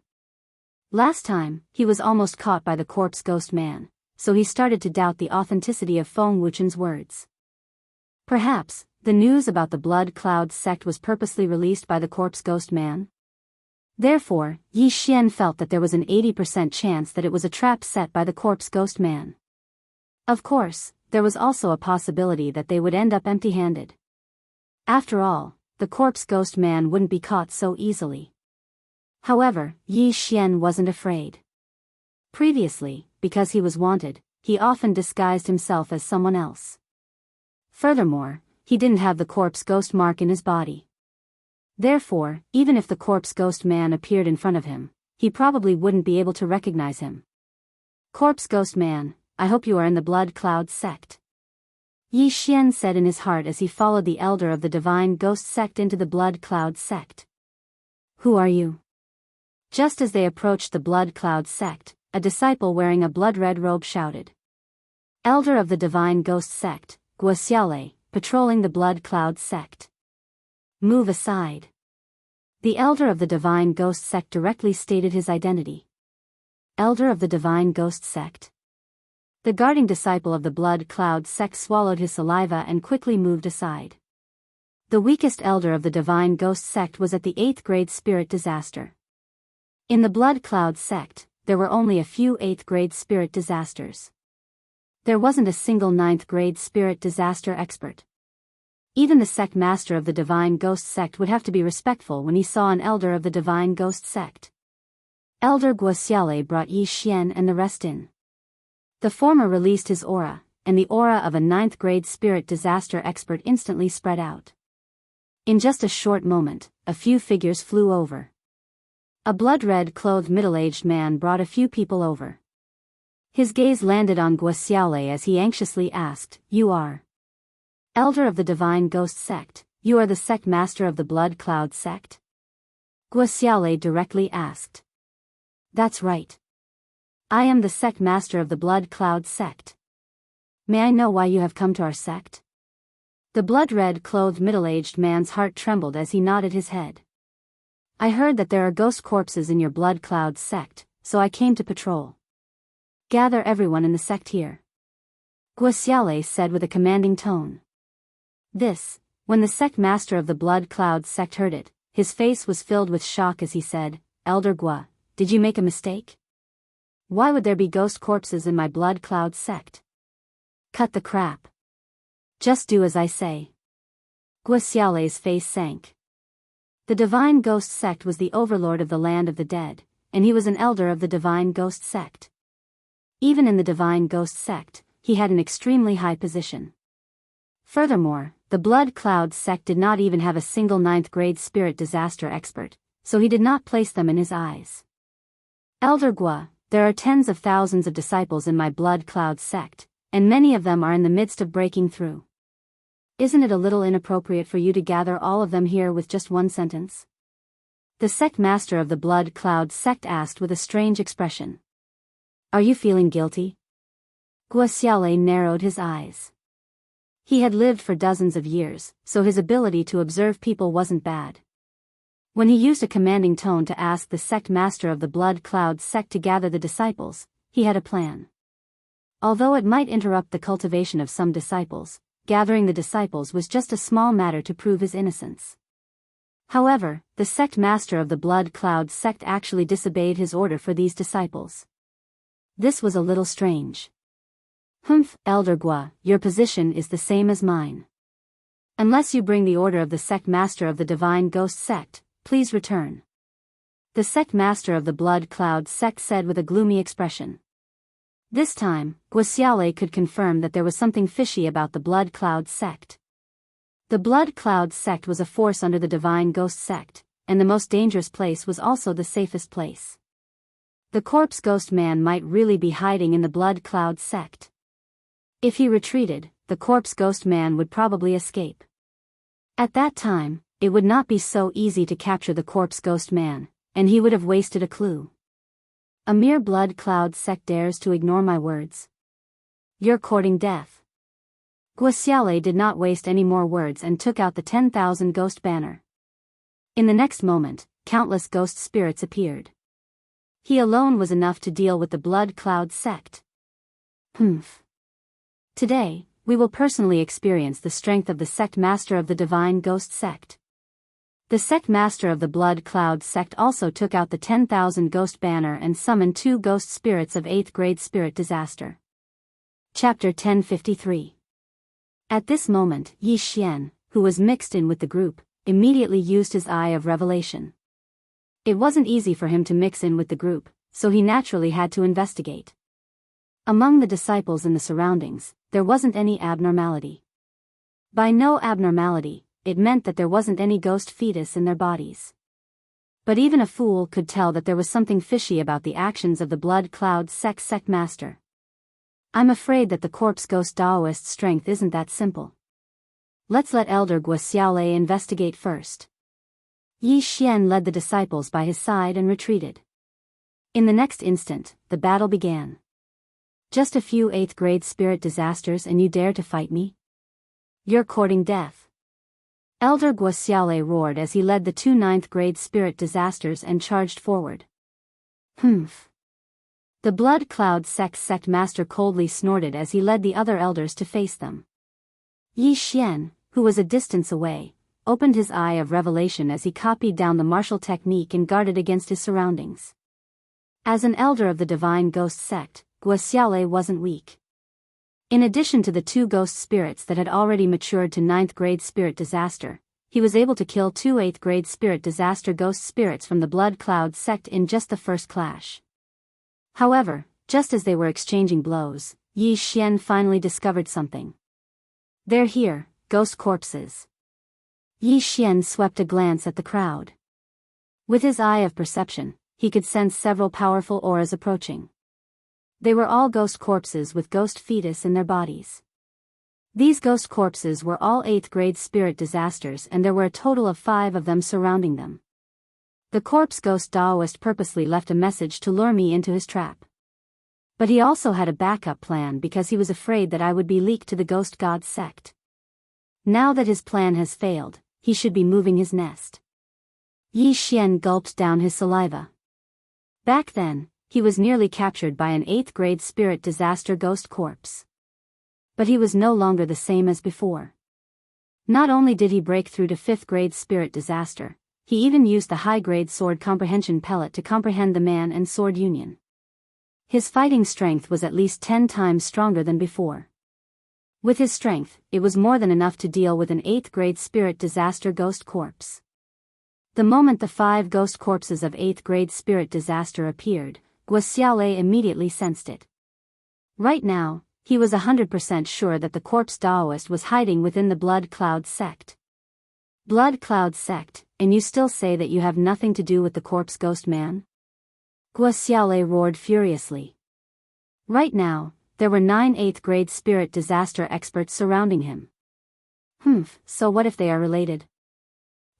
Last time, he was almost caught by the corpse ghost man, so he started to doubt the authenticity of Feng Wuchen's words. Perhaps, the news about the blood cloud sect was purposely released by the corpse ghost man? Therefore, Yi Xian felt that there was an 80% chance that it was a trap set by the corpse ghost man. Of course, there was also a possibility that they would end up empty-handed. After all, the corpse ghost man wouldn't be caught so easily. However, Yi Xian wasn't afraid. Previously, because he was wanted, he often disguised himself as someone else. Furthermore, he didn't have the corpse ghost mark in his body. Therefore, even if the corpse ghost man appeared in front of him, he probably wouldn't be able to recognize him. Corpse Ghost Man, I hope you are in the Blood Cloud sect. Yi Xian said in his heart as he followed the elder of the Divine Ghost sect into the Blood Cloud sect. Who are you? Just as they approached the Blood Cloud sect, a disciple wearing a blood-red robe shouted. Elder of the Divine Ghost sect, Guo Xiaolei, patrolling the Blood Cloud sect. Move aside. The elder of the Divine Ghost sect directly stated his identity. Elder of the Divine Ghost sect. The guarding disciple of the Blood Cloud sect swallowed his saliva and quickly moved aside. The weakest elder of the Divine Ghost sect was at the 8th grade spirit disaster. In the Blood Cloud sect, there were only a few 8th grade spirit disasters. There wasn't a single 9th grade spirit disaster expert. Even the sect master of the Divine Ghost sect would have to be respectful when he saw an elder of the Divine Ghost sect. Elder Guo Xiaolei brought Yi Xian and the rest in. The former released his aura, and the aura of a 9th grade spirit disaster expert instantly spread out. In just a short moment, a few figures flew over. A blood-red clothed middle-aged man brought a few people over. His gaze landed on Guo Xiaolei as he anxiously asked, You are Elder of the Divine Ghost sect, you are the sect master of the Blood Cloud sect? Guo Xiaolei directly asked. That's right. I am the sect master of the Blood Cloud sect. May I know why you have come to our sect? The blood-red clothed middle-aged man's heart trembled as he nodded his head. I heard that there are ghost corpses in your Blood Cloud sect, so I came to patrol. Gather everyone in the sect here. Guo Xiaolei said with a commanding tone. When the sect master of the Blood Cloud sect heard it, his face was filled with shock as he said, Elder Guo, did you make a mistake? Why would there be ghost corpses in my Blood Cloud sect? Cut the crap. Just do as I say. Guo Xiaolei's face sank. The Divine Ghost sect was the overlord of the land of the dead, and he was an elder of the Divine Ghost sect. Even in the Divine Ghost sect, he had an extremely high position. Furthermore, the Blood Cloud sect did not even have a single 9th grade spirit disaster expert, so he did not place them in his eyes. Elder Guo, there are tens of thousands of disciples in my Blood Cloud sect, and many of them are in the midst of breaking through. Isn't it a little inappropriate for you to gather all of them here with just one sentence? The sect master of the Blood Cloud sect asked with a strange expression. Are you feeling guilty? Guo Xiaolei narrowed his eyes. He had lived for dozens of years, so his ability to observe people wasn't bad. When he used a commanding tone to ask the sect master of the Blood Cloud sect to gather the disciples, he had a plan. Although it might interrupt the cultivation of some disciples, gathering the disciples was just a small matter to prove his innocence. However, the sect master of the Blood Cloud sect actually disobeyed his order for these disciples. This was a little strange. Elder Guo, your position is the same as mine. Unless you bring the order of the sect master of the Divine Ghost sect, please return. The sect master of the Blood Cloud sect said with a gloomy expression. This time, Guo Xiaolei could confirm that there was something fishy about the Blood Cloud sect. The Blood Cloud sect was a force under the Divine Ghost sect, and the most dangerous place was also the safest place. The Corpse Ghost Man might really be hiding in the Blood Cloud sect. If he retreated, the Corpse Ghost Man would probably escape. At that time, it would not be so easy to capture the Corpse Ghost Man, and he would have wasted a clue. A mere Blood Cloud sect dares to ignore my words. You're courting death. Guo Xiaolei did not waste any more words and took out the 10,000 ghost banner. In the next moment, countless ghost spirits appeared. He alone was enough to deal with the Blood Cloud sect. Today, we will personally experience the strength of the sect master of the Divine Ghost sect. The sect master of the Blood Cloud sect also took out the 10,000 ghost banner and summoned 2 ghost spirits of 8th grade spirit disaster. Chapter 1053. At this moment, Yi Xian, who was mixed in with the group, immediately used his eye of revelation. It wasn't easy for him to mix in with the group, so he naturally had to investigate. Among the disciples in the surroundings, there wasn't any abnormality. By no abnormality, it meant that there wasn't any ghost fetus in their bodies. But even a fool could tell that there was something fishy about the actions of the blood cloud sect master. I'm afraid that the corpse ghost Daoist strength isn't that simple. Let's let Elder Guo investigate first. Yi Xian led the disciples by his side and retreated. In the next instant, the battle began. Just a few 8th grade spirit disasters and you dare to fight me? You're courting death. Elder Guo roared as he led the 2 9th grade spirit disasters and charged forward. Humph. The blood cloud sect master coldly snorted as he led the other elders to face them. Yi Xian, who was a distance away, opened his eye of revelation as he copied down the martial technique and guarded against his surroundings. As an elder of the divine ghost sect, Guo wasn't weak. In addition to the 2 ghost spirits that had already matured to 9th grade spirit disaster, he was able to kill 2 8th grade spirit disaster ghost spirits from the blood cloud sect in just the first clash. However, just as they were exchanging blows, Yi Xian finally discovered something. They're here, ghost corpses. Yi Xian swept a glance at the crowd. With his eye of perception, he could sense several powerful auras approaching. They were all ghost corpses with ghost fetus in their bodies. These ghost corpses were all 8th grade spirit disasters and there were a total of 5 of them surrounding them. The corpse ghost Daoist purposely left a message to lure me into his trap. But he also had a backup plan because he was afraid that I would be leaked to the ghost god sect. Now that his plan has failed, he should be moving his nest. Yi Xian gulped down his saliva. Back then, he was nearly captured by an 8th grade spirit disaster ghost corpse. But he was no longer the same as before. Not only did he break through to 5th grade spirit disaster, he even used the high-grade sword comprehension pellet to comprehend the man and sword union. His fighting strength was at least 10 times stronger than before. With his strength, it was more than enough to deal with an 8th grade spirit disaster ghost corpse. The moment the 5 ghost corpses of 8th grade spirit disaster appeared, Guo immediately sensed it. Right now, he was 100% sure that the corpse Daoist was hiding within the blood cloud sect. Blood cloud sect, and you still say that you have nothing to do with the corpse ghost man? Guo roared furiously. Right now, there were 9 8th grade spirit disaster experts surrounding him. So what if they are related?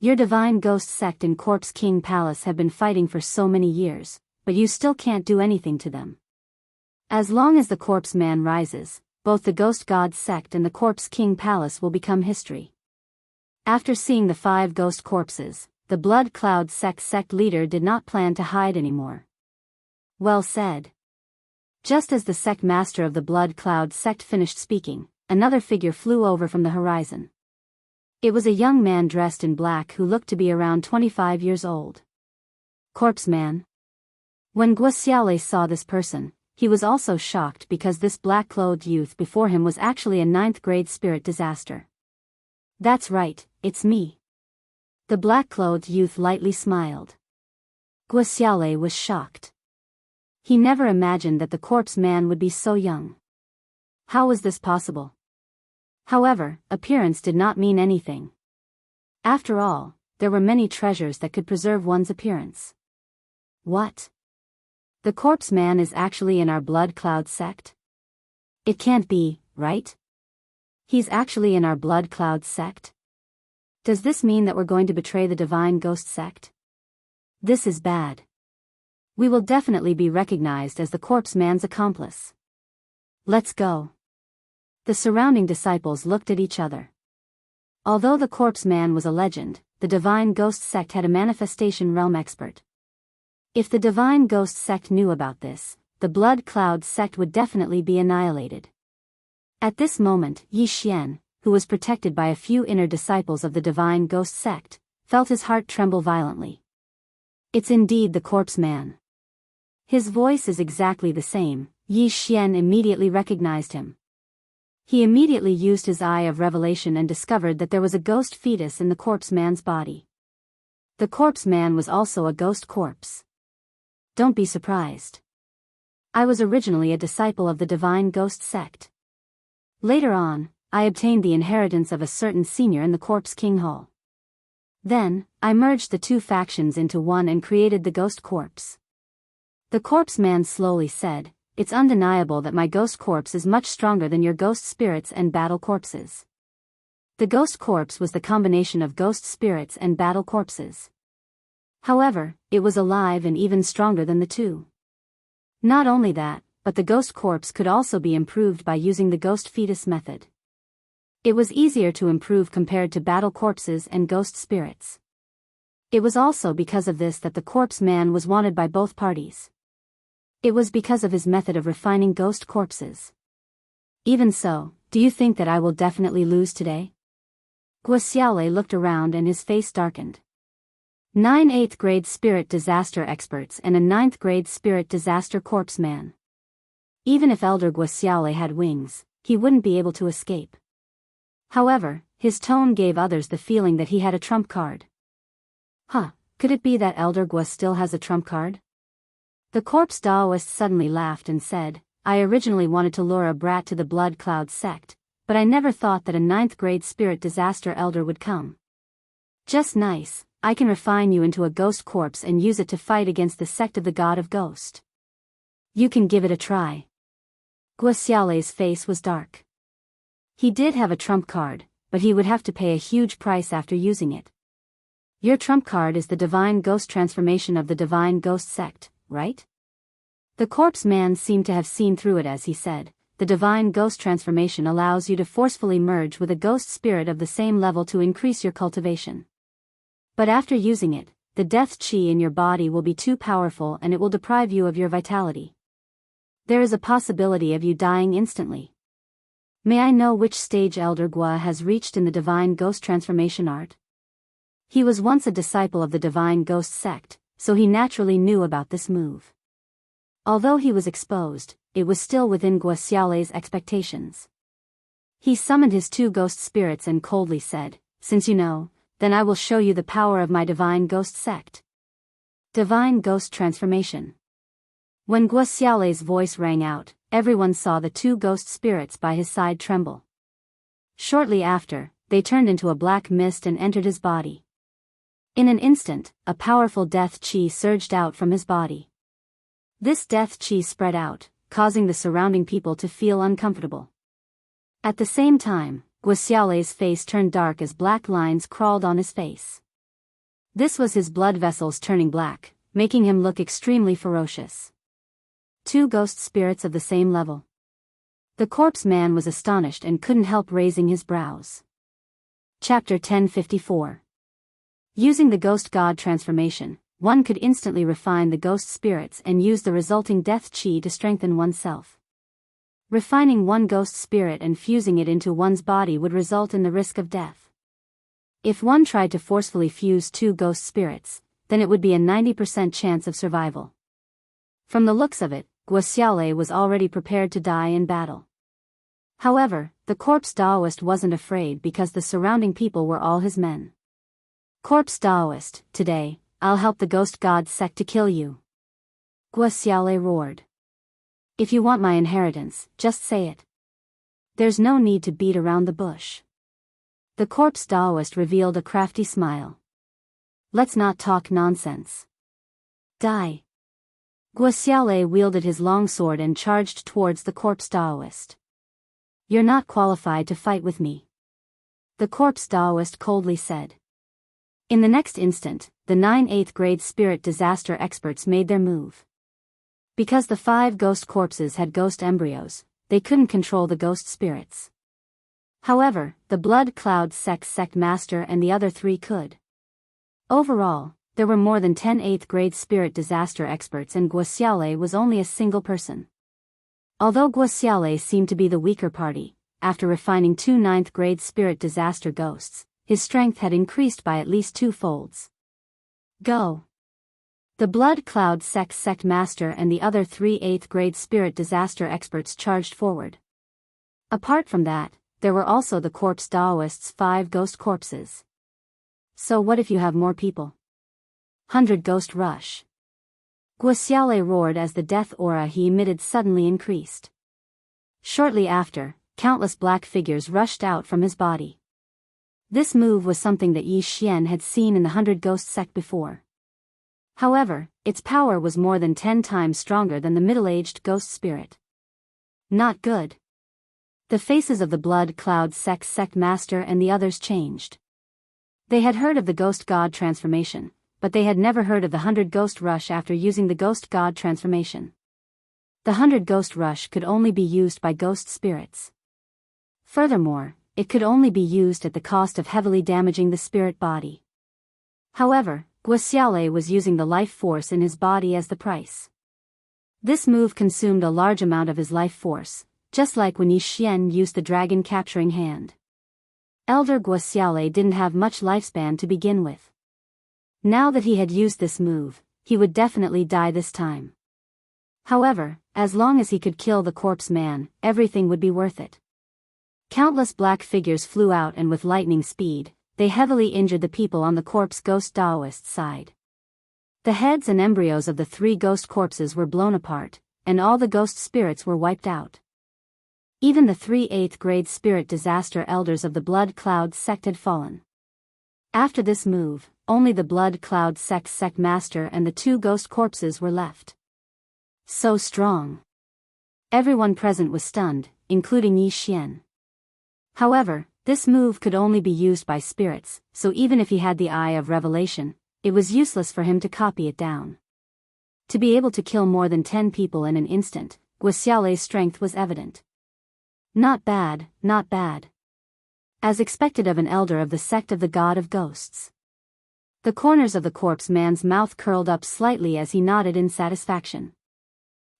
Your divine ghost sect and corpse king palace have been fighting for so many years, but you still can't do anything to them. As long as the corpse man rises, both the ghost god sect and the corpse king palace will become history. After seeing the 5 ghost corpses, the blood cloud sect leader did not plan to hide anymore. Well said. Just as the sect master of the blood cloud sect finished speaking, another figure flew over from the horizon. It was a young man dressed in black who looked to be around 25 years old. Corpse man. When Guo saw this person, he was also shocked because this black-clothed youth before him was actually a 9th grade spirit disaster. That's right, it's me. The black-clothed youth lightly smiled. Guo was shocked. He never imagined that the corpse man would be so young. How was this possible? However, appearance did not mean anything. After all, there were many treasures that could preserve one's appearance. What? The corpse man is actually in our blood cloud sect? It can't be, right? He's actually in our blood cloud sect? Does this mean that we're going to betray the divine ghost sect? This is bad. We will definitely be recognized as the corpse man's accomplice. Let's go. The surrounding disciples looked at each other. Although the corpse man was a legend, the divine ghost sect had a manifestation realm expert. If the divine ghost sect knew about this, the blood cloud sect would definitely be annihilated. At this moment, Yi Xian, who was protected by a few inner disciples of the divine ghost sect, felt his heart tremble violently. It's indeed the corpse man. His voice is exactly the same. Yi Xian immediately recognized him. He immediately used his eye of revelation and discovered that there was a ghost fetus in the corpse man's body. The corpse man was also a ghost corpse. Don't be surprised. I was originally a disciple of the divine ghost sect. Later on, I obtained the inheritance of a certain senior in the corpse king hall. Then, I merged the two factions into one and created the Ghost Corps. The Corpse Man slowly said, "It's undeniable that my Ghost Corps is much stronger than your Ghost Spirits and Battle Corpses." The Ghost Corps was the combination of Ghost Spirits and Battle Corpses. However, it was alive and even stronger than the two. Not only that, but the Ghost Corpse could also be improved by using the Ghost Fetus method. It was easier to improve compared to Battle Corpses and Ghost Spirits. It was also because of this that the Corpse Man was wanted by both parties. It was because of his method of refining Ghost Corpses. Even so, do you think that I will definitely lose today? Guo looked around and his face darkened. 9 8th grade spirit disaster experts and a 9th grade spirit disaster corpse man. Even if Elder Guo had wings, he wouldn't be able to escape. However, his tone gave others the feeling that he had a trump card. Could it be that Elder Guo still has a trump card? The corpse Daoist suddenly laughed and said, "I originally wanted to lure a brat to the Blood Cloud sect, but I never thought that a 9th grade spirit disaster elder would come. Just nice, I can refine you into a ghost corpse and use it to fight against the sect of the God of Ghost. You can give it a try." Guo face was dark. He did have a trump card, but he would have to pay a huge price after using it. Your trump card is the Divine Ghost transformation of the Divine Ghost sect, right? The corpse man seemed to have seen through it as he said, "The Divine Ghost transformation allows you to forcefully merge with a ghost spirit of the same level to increase your cultivation. But after using it, the death chi in your body will be too powerful and it will deprive you of your vitality. There is a possibility of you dying instantly. May I know which stage Elder Guo has reached in the Divine Ghost transformation art?" He was once a disciple of the Divine Ghost sect, so he naturally knew about this move. Although he was exposed, it was still within Guo expectations. He summoned his 2 ghost spirits and coldly said, "Since you know, then I will show you the power of my Divine Ghost sect." Divine Ghost transformation. When Guo voice rang out, everyone saw the 2 ghost spirits by his side tremble. Shortly after, they turned into a black mist and entered his body. In an instant, a powerful death chi surged out from his body. This death chi spread out, causing the surrounding people to feel uncomfortable. At the same time, Guo face turned dark as black lines crawled on his face. This was his blood vessels turning black, making him look extremely ferocious. 2 ghost spirits of the same level. The corpse man was astonished and couldn't help raising his brows. Chapter 1054. Using the Ghost God transformation, one could instantly refine the ghost spirits and use the resulting death chi to strengthen oneself. Refining one ghost spirit and fusing it into one's body would result in the risk of death. If one tried to forcefully fuse 2 ghost spirits, then it would be a 90% chance of survival. From the looks of it, Guo was already prepared to die in battle. However, the corpse Daoist wasn't afraid because the surrounding people were all his men. "Corpse Daoist, today, I'll help the Ghost God sect to kill you," Guo roared. "If you want my inheritance, just say it. There's no need to beat around the bush." The corpse Daoist revealed a crafty smile. "Let's not talk nonsense. Die." Guo wielded his long sword and charged towards the corpse Daoist. "You're not qualified to fight with me," the corpse Daoist coldly said. In the next instant, the 9 8th grade spirit disaster experts made their move. Because the 5 ghost corpses had ghost embryos, they couldn't control the ghost spirits. However, the Blood Cloud sect master and the other 3 could. Overall, there were more than 10 8th grade spirit disaster experts and Guo was only a single person. Although Guo seemed to be the weaker party, after refining 2 9th grade spirit disaster ghosts, his strength had increased by at least 2 folds. Go! The Blood Cloud sect master and the other 3 8th grade spirit disaster experts charged forward. Apart from that, there were also the corpse Daoist's 5 ghost corpses. So what if you have more people? 100 ghost rush. Guo roared as the death aura he emitted suddenly increased. Shortly after, countless black figures rushed out from his body. This move was something that Yi Xian had seen in the 100 Ghost sect before. However, its power was more than 10 times stronger than the middle-aged ghost spirit. Not good. The faces of the Blood Cloud sect master and the others changed. They had heard of the ghost god transformation, but they had never heard of the 100 Ghost rush after using the ghost god transformation. The 100 Ghost rush could only be used by ghost spirits. Furthermore, it could only be used at the cost of heavily damaging the spirit body. However, Guoxiale was using the life force in his body as the price. This move consumed a large amount of his life force, just like when Yi Xian used the dragon capturing hand. Elder Guoxiale didn't have much lifespan to begin with. Now that he had used this move, he would definitely die this time. However, as long as he could kill the corpse man, everything would be worth it. Countless black figures flew out and with lightning speed, they heavily injured the people on the corpse ghost Taoist side. The heads and embryos of the 3 ghost corpses were blown apart, and all the ghost spirits were wiped out. Even the 3 8th grade spirit disaster elders of the Blood Cloud sect had fallen. After this move, only the Blood Cloud sect master and the 2 ghost corpses were left. So strong. Everyone present was stunned, including Yi Xian. However, this move could only be used by spirits, so even if he had the Eye of Revelation, it was useless for him to copy it down. To be able to kill more than 10 people in an instant, Guoxiale's strength was evident. Not bad, not bad. As expected of an elder of the sect of the God of Ghosts. The corners of the corpse man's mouth curled up slightly as he nodded in satisfaction.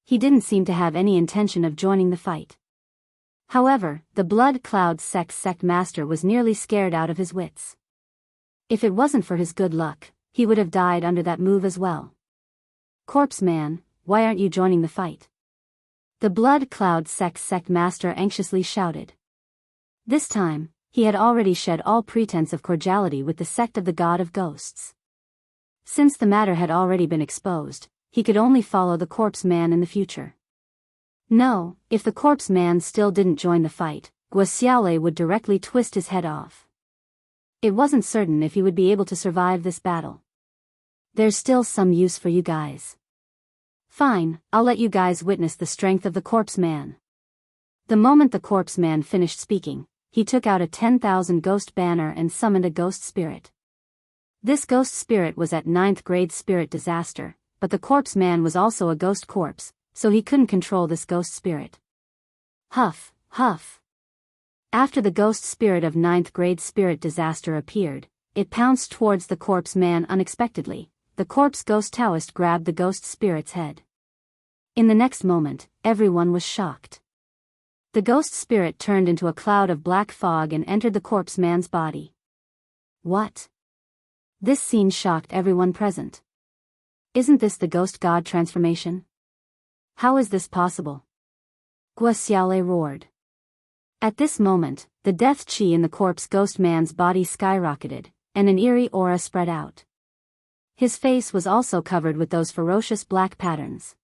He didn't seem to have any intention of joining the fight. However, the Blood Cloud sect master was nearly scared out of his wits. If it wasn't for his good luck, he would have died under that move as well. Corpse man, why aren't you joining the fight? The Blood Cloud sect master anxiously shouted. This time, he had already shed all pretense of cordiality with the sect of the God of Ghosts. Since the matter had already been exposed, he could only follow the corpse man in the future. No, if the corpse man still didn't join the fight, Guoxiale would directly twist his head off. It wasn't certain if he would be able to survive this battle. There's still some use for you guys. Fine, I'll let you guys witness the strength of the corpse man. The moment the corpse man finished speaking, he took out a 10,000 ghost banner and summoned a ghost spirit. This ghost spirit was at 9th grade spirit disaster, but the corpse man was also a ghost corpse, so he couldn't control this ghost spirit. Huff, huff. After the ghost spirit of 9th grade spirit disaster appeared, it pounced towards the corpse man unexpectedly. The corpse ghost Taoist grabbed the ghost spirit's head. In the next moment, everyone was shocked. The ghost spirit turned into a cloud of black fog and entered the corpse man's body. What? This scene shocked everyone present. Isn't this the ghost god transformation? How is this possible? Guoxiale roared. At this moment, the death chi in the corpse ghost man's body skyrocketed, and an eerie aura spread out. His face was also covered with those ferocious black patterns.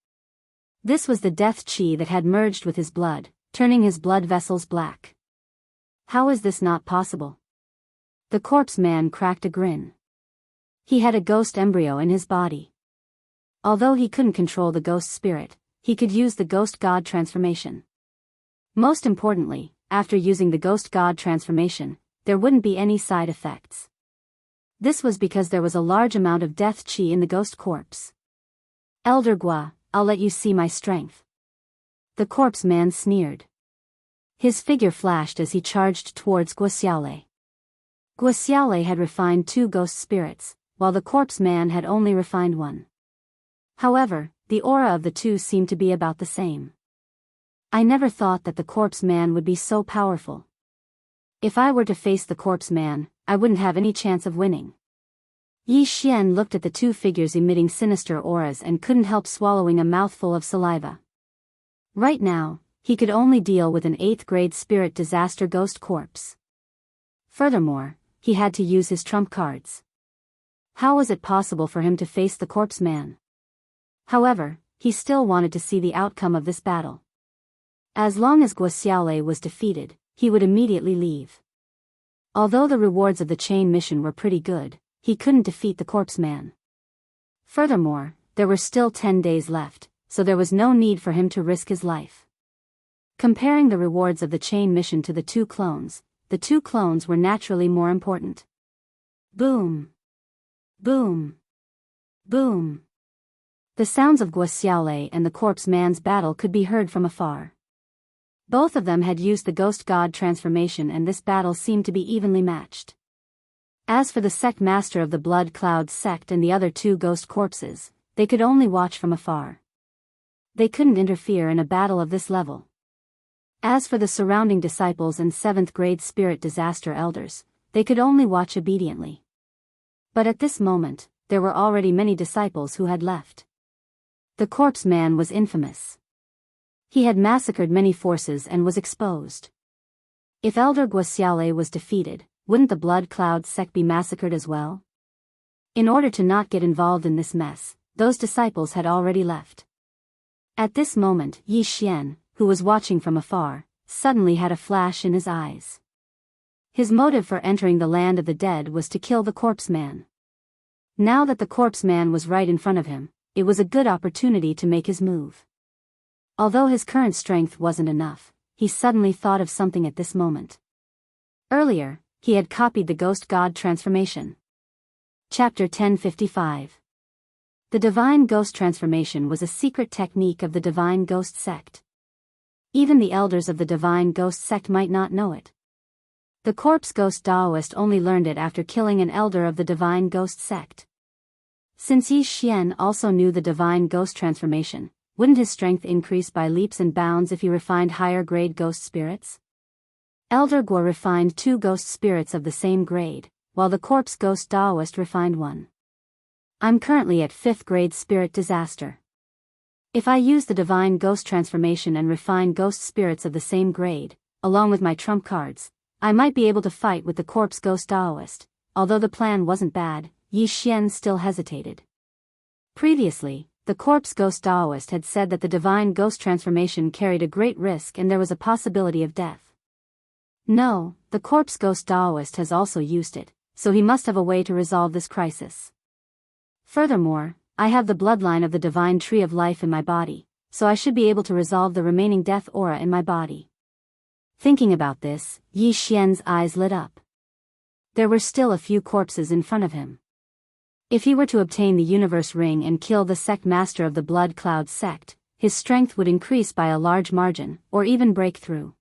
This was the death chi that had merged with his blood, turning his blood vessels black. How is this not possible? The corpse man cracked a grin. He had a ghost embryo in his body. Although he couldn't control the ghost spirit, he could use the ghost god transformation. Most importantly, after using the ghost god transformation, there wouldn't be any side effects. This was because there was a large amount of death chi in the ghost corpse. Elder Gua, I'll let you see my strength. The corpse man sneered. His figure flashed as he charged towards Guoxiale. Guoxiale had refined 2 ghost spirits, while the corpse man had only refined 1. However, the aura of the 2 seemed to be about the same. I never thought that the corpse man would be so powerful. If I were to face the corpse man, I wouldn't have any chance of winning. Yi Xian looked at the 2 figures emitting sinister auras and couldn't help swallowing a mouthful of saliva. Right now, he could only deal with an 8th grade spirit disaster ghost corpse. Furthermore, he had to use his trump cards. How was it possible for him to face the corpse man? However, he still wanted to see the outcome of this battle. As long as Guoxiale was defeated, he would immediately leave. Although the rewards of the chain mission were pretty good, he couldn't defeat the corpse man. Furthermore, there were still 10 days left, so there was no need for him to risk his life. Comparing the rewards of the chain mission to the two clones were naturally more important. Boom! Boom! Boom! The sounds of Guo Xiaolei and the corpse man's battle could be heard from afar. Both of them had used the ghost god transformation, and this battle seemed to be evenly matched. As for the sect master of the Blood Cloud sect and the other two ghost corpses, they could only watch from afar. They couldn't interfere in a battle of this level. As for the surrounding disciples and 7th grade spirit disaster elders, they could only watch obediently. But at this moment, there were already many disciples who had left. The corpse man was infamous. He had massacred many forces and was exposed. If Elder Guo Xiaolei was defeated, wouldn't the Blood Cloud sect be massacred as well? In order to not get involved in this mess, those disciples had already left. At this moment, Yi Xian, who was watching from afar, suddenly had a flash in his eyes. His motive for entering the land of the dead was to kill the corpse man. Now that the corpse man was right in front of him, it was a good opportunity to make his move. Although his current strength wasn't enough, he suddenly thought of something at this moment. Earlier, he had copied the ghost god transformation. Chapter 1055. The divine ghost transformation was a secret technique of the divine ghost sect. Even the elders of the divine ghost sect might not know it. The corpse ghost Daoist only learned it after killing an elder of the divine ghost sect. Since Yi Xian also knew the divine ghost transformation, wouldn't his strength increase by leaps and bounds if he refined higher grade ghost spirits? Elder Guo refined 2 ghost spirits of the same grade, while the corpse ghost Daoist refined 1. I'm currently at 5th grade spirit disaster. If I use the divine ghost transformation and refine ghost spirits of the same grade, along with my trump cards, I might be able to fight with the corpse ghost Daoist. Although the plan wasn't bad, Yi Xian still hesitated. Previously, the corpse ghost Daoist had said that the divine ghost transformation carried a great risk and there was a possibility of death. No, the corpse ghost Daoist has also used it, so he must have a way to resolve this crisis. Furthermore, I have the bloodline of the divine tree of life in my body, so I should be able to resolve the remaining death aura in my body. Thinking about this, Yi Xian's eyes lit up. There were still a few corpses in front of him. If he were to obtain the universe ring and kill the sect master of the Blood Cloud sect, his strength would increase by a large margin, or even break through.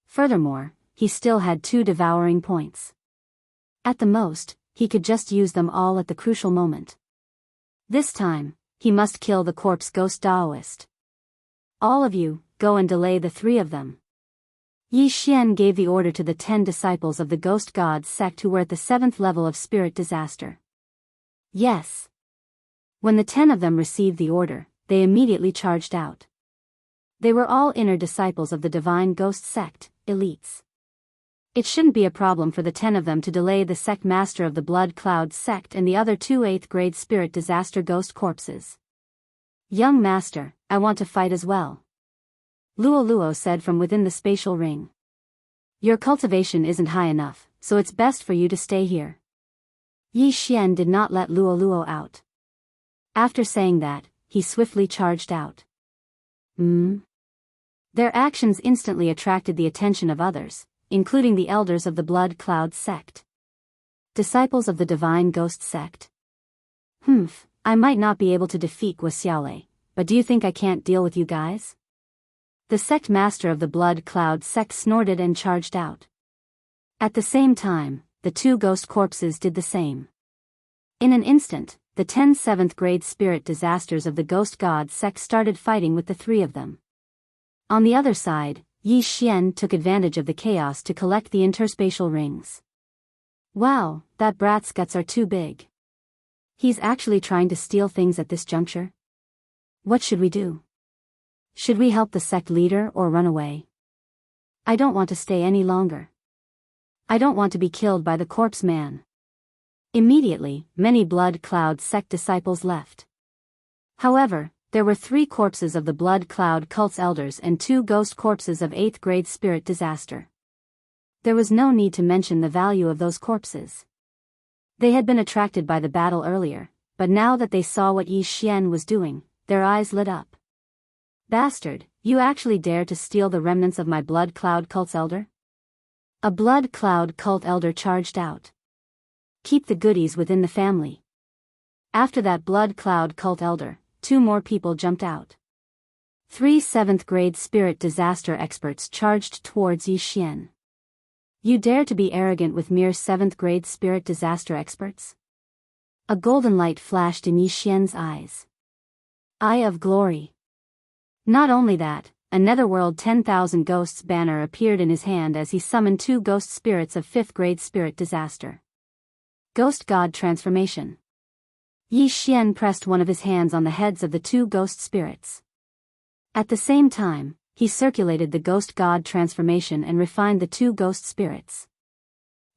Furthermore, he still had 2 devouring points. At the most, he could just use them all at the crucial moment. This time, he must kill the corpse ghost Daoist. All of you, go and delay the 3 of them. Yi Xian gave the order to the 10 disciples of the ghost god sect who were at the 7th level of spirit disaster. Yes. When the 10 of them received the order, they immediately charged out. They were all inner disciples of the divine ghost sect, elites. It shouldn't be a problem for the 10 of them to delay the sect master of the Blood Cloud sect and the other 2 8th grade spirit disaster ghost corpses. Young master, I want to fight as well. Luo Luo said from within the spatial ring. Your cultivation isn't high enough, so it's best for you to stay here. Yi Xian did not let Luo Luo out. After saying that, he swiftly charged out. Their actions instantly attracted the attention of others, including the elders of the Blood Cloud sect. Disciples of the Divine Ghost sect? I might not be able to defeat Guo Xiaolei, but do you think I can't deal with you guys? The sect master of the Blood Cloud sect snorted and charged out. At the same time, the 2 ghost corpses did the same. In an instant, the 10 7th grade spirit disasters of the ghost god sect started fighting with the 3 of them. On the other side, Yi Xian took advantage of the chaos to collect the interspatial rings. Wow, that brat's guts are too big. He's actually trying to steal things at this juncture? What should we do? Should we help the sect leader or run away? I don't want to stay any longer. I don't want to be killed by the corpse man. Immediately, many Blood Cloud sect disciples left. However, there were 3 corpses of the Blood Cloud cult's elders and 2 ghost corpses of 8th grade spirit disaster. There was no need to mention the value of those corpses. They had been attracted by the battle earlier, but now that they saw what Yi Xian was doing, their eyes lit up. Bastard, you actually dare to steal the remnants of my Blood Cloud Cult's elder? A Blood Cloud Cult elder charged out. Keep the goodies within the family. After that Blood Cloud Cult elder, 2 more people jumped out. 3 7th-grade spirit disaster experts charged towards Yi Xian. You dare to be arrogant with mere 7th-grade spirit disaster experts? A golden light flashed in Yi Xian's eyes. Eye of Glory. Not only that, a Netherworld 10,000 Ghosts banner appeared in his hand as he summoned 2 ghost spirits of 5th-grade spirit disaster. Ghost God Transformation. Yi Xian pressed one of his hands on the heads of the 2 ghost spirits. At the same time, he circulated the Ghost God Transformation and refined the 2 ghost spirits.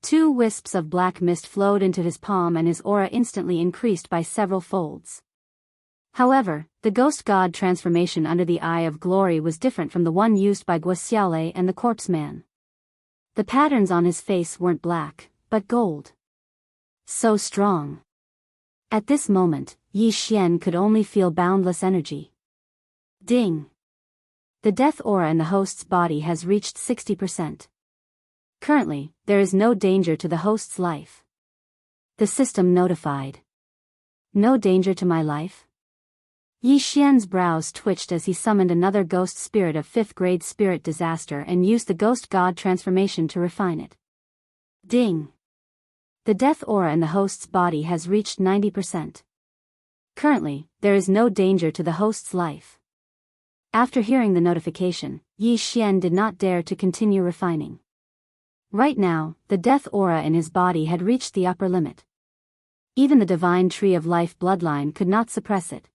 2 wisps of black mist flowed into his palm and his aura instantly increased by several folds. However, the Ghost God Transformation under the Eye of Glory was different from the one used by Guo Xiaolei and the Corpse Man. The patterns on his face weren't black, but gold. So strong. At this moment, Yi Xian could only feel boundless energy. Ding! The death aura in the host's body has reached 60%. Currently, there is no danger to the host's life. The system notified. No danger to my life? Yi Xian's brows twitched as he summoned another ghost spirit of 5th-grade spirit disaster and used the Ghost God Transformation to refine it. Ding! The death aura in the host's body has reached 90%. Currently, there is no danger to the host's life. After hearing the notification, Yi Xian did not dare to continue refining. Right now, the death aura in his body had reached the upper limit. Even the divine tree of life bloodline could not suppress it.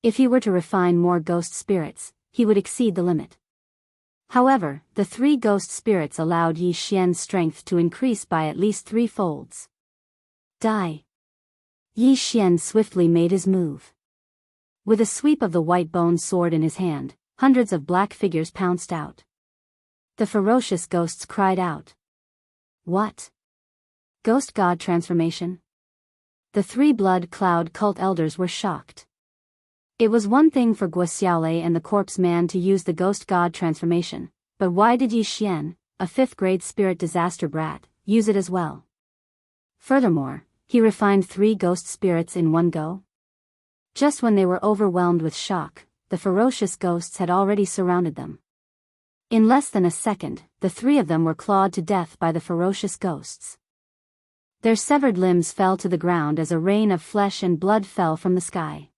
If he were to refine more ghost spirits, he would exceed the limit. However, the 3 ghost spirits allowed Yi Xian's strength to increase by at least 3 folds. Die! Yi Xian swiftly made his move. With a sweep of the white bone sword in his hand, hundreds of black figures pounced out. The ferocious ghosts cried out. What? Ghost God Transformation? The 3 Blood Cloud Cult elders were shocked. It was one thing for Guo Xiaolei and the Corpse Man to use the Ghost God Transformation, but why did Yi Xian, a 5th-grade spirit disaster brat, use it as well? Furthermore, he refined 3 ghost spirits in one go? Just when they were overwhelmed with shock, the ferocious ghosts had already surrounded them. In less than a second, the 3 of them were clawed to death by the ferocious ghosts. Their severed limbs fell to the ground as a rain of flesh and blood fell from the sky.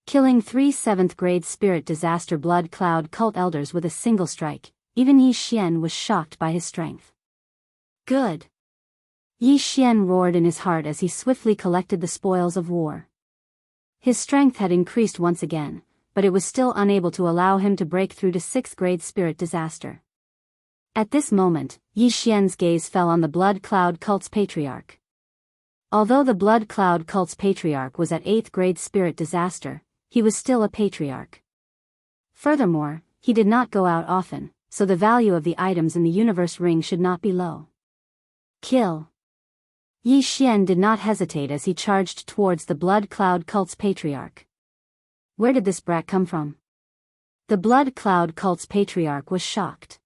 Killing 3 7th-grade spirit disaster Blood Cloud Cult elders with a single strike, even Yi Xian was shocked by his strength. Good! Yi Xian roared in his heart as he swiftly collected the spoils of war. His strength had increased once again, but it was still unable to allow him to break through to 6th-grade spirit disaster. At this moment, Yi Xian's gaze fell on the Blood Cloud Cult's patriarch. Although the Blood Cloud Cult's patriarch was at 8th-grade spirit disaster, he was still a patriarch. Furthermore, he did not go out often, so the value of the items in the universe ring should not be low. Kill! Yi Xian did not hesitate as he charged towards the Blood Cloud Cult's patriarch. Where did this brat come from? The Blood Cloud Cult's patriarch was shocked.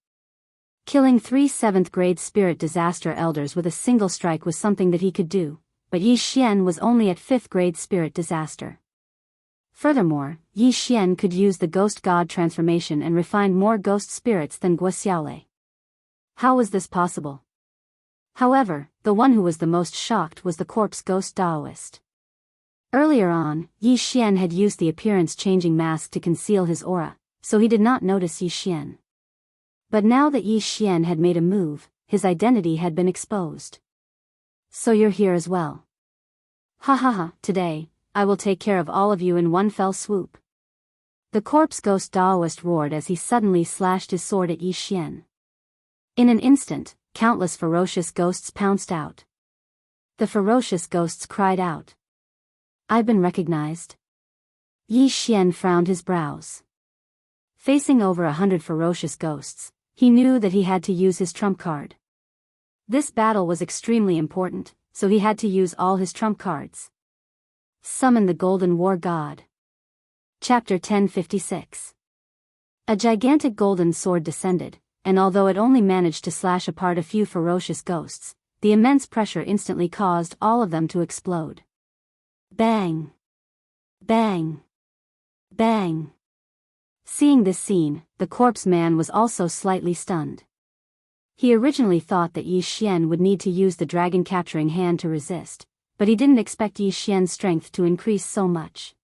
Killing 3 7th-grade spirit disaster elders with a single strike was something that he could do, but Yi Xian was only at 5th-grade spirit disaster. Furthermore, Yi Xian could use the Ghost God Transformation and refine more ghost spirits than Guo Xiaolei. How was this possible? However, the one who was the most shocked was the corpse ghost Daoist. Earlier on, Yi Xian had used the appearance-changing mask to conceal his aura, so he did not notice Yi Xian. But now that Yi Xian had made a move, his identity had been exposed. So you're here as well. Ha ha ha, today, I will take care of all of you in one fell swoop. The corpse ghost Daoist roared as he suddenly slashed his sword at Yi Xian. In an instant, countless ferocious ghosts pounced out. The ferocious ghosts cried out. I've been recognized. Yi Xian frowned his brows. Facing over 100 ferocious ghosts, He knew that he had to use his trump card. This battle was extremely important, so he had to use all his trump cards. Summon the Golden War God. Chapter 1056. A gigantic golden sword descended, and although it only managed to slash apart a few ferocious ghosts, the immense pressure instantly caused all of them to explode. Bang! Bang! Bang! Seeing this scene, the corpse man was also slightly stunned. He originally thought that Yi Xian would need to use the dragon capturing hand to resist, but he didn't expect Yi Xian's strength to increase so much.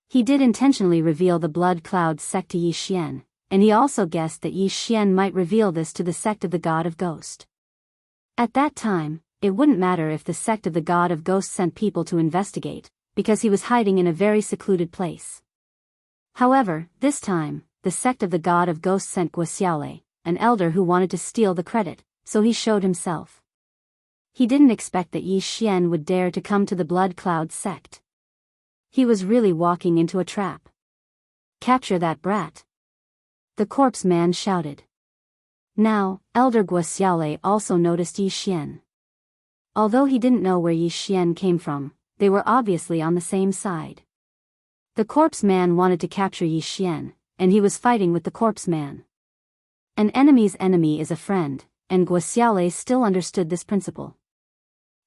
He did intentionally reveal the blood cloud sect to Yi Xian, and he also guessed that Yi Xian might reveal this to the sect of the God of Ghost. At that time, it wouldn't matter if the sect of the God of Ghost sent people to investigate, because he was hiding in a very secluded place. However, this time, the sect of the God of Ghost sent Guo Xiaolei, an elder who wanted to steal the credit, so he showed himself. He didn't expect that Yi Xian would dare to come to the Blood Cloud sect. He was really walking into a trap. Capture that brat! The corpse man shouted. Now, Elder Guo Xiaolei also noticed Yi Xian. Although he didn't know where Yi Xian came from, they were obviously on the same side. The corpse man wanted to capture Yi Xian, and he was fighting with the corpse man. An enemy's enemy is a friend, and Guo Xiaolei still understood this principle.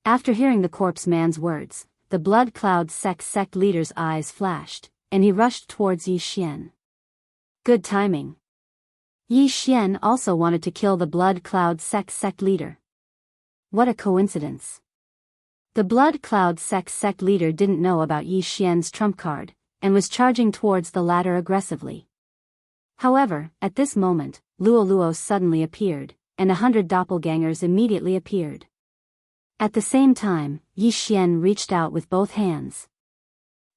After hearing the corpse man's words, the Blood Cloud sect leader's eyes flashed, and he rushed towards Yi Xian. Good timing. Yi Xian also wanted to kill the Blood Cloud sect leader. What a coincidence. The Blood Cloud sect leader didn't know about Yi Xian's trump card, and was charging towards the latter aggressively. However, at this moment, Luo suddenly appeared, and 100 doppelgangers immediately appeared. At the same time, Yi Xian reached out with both hands.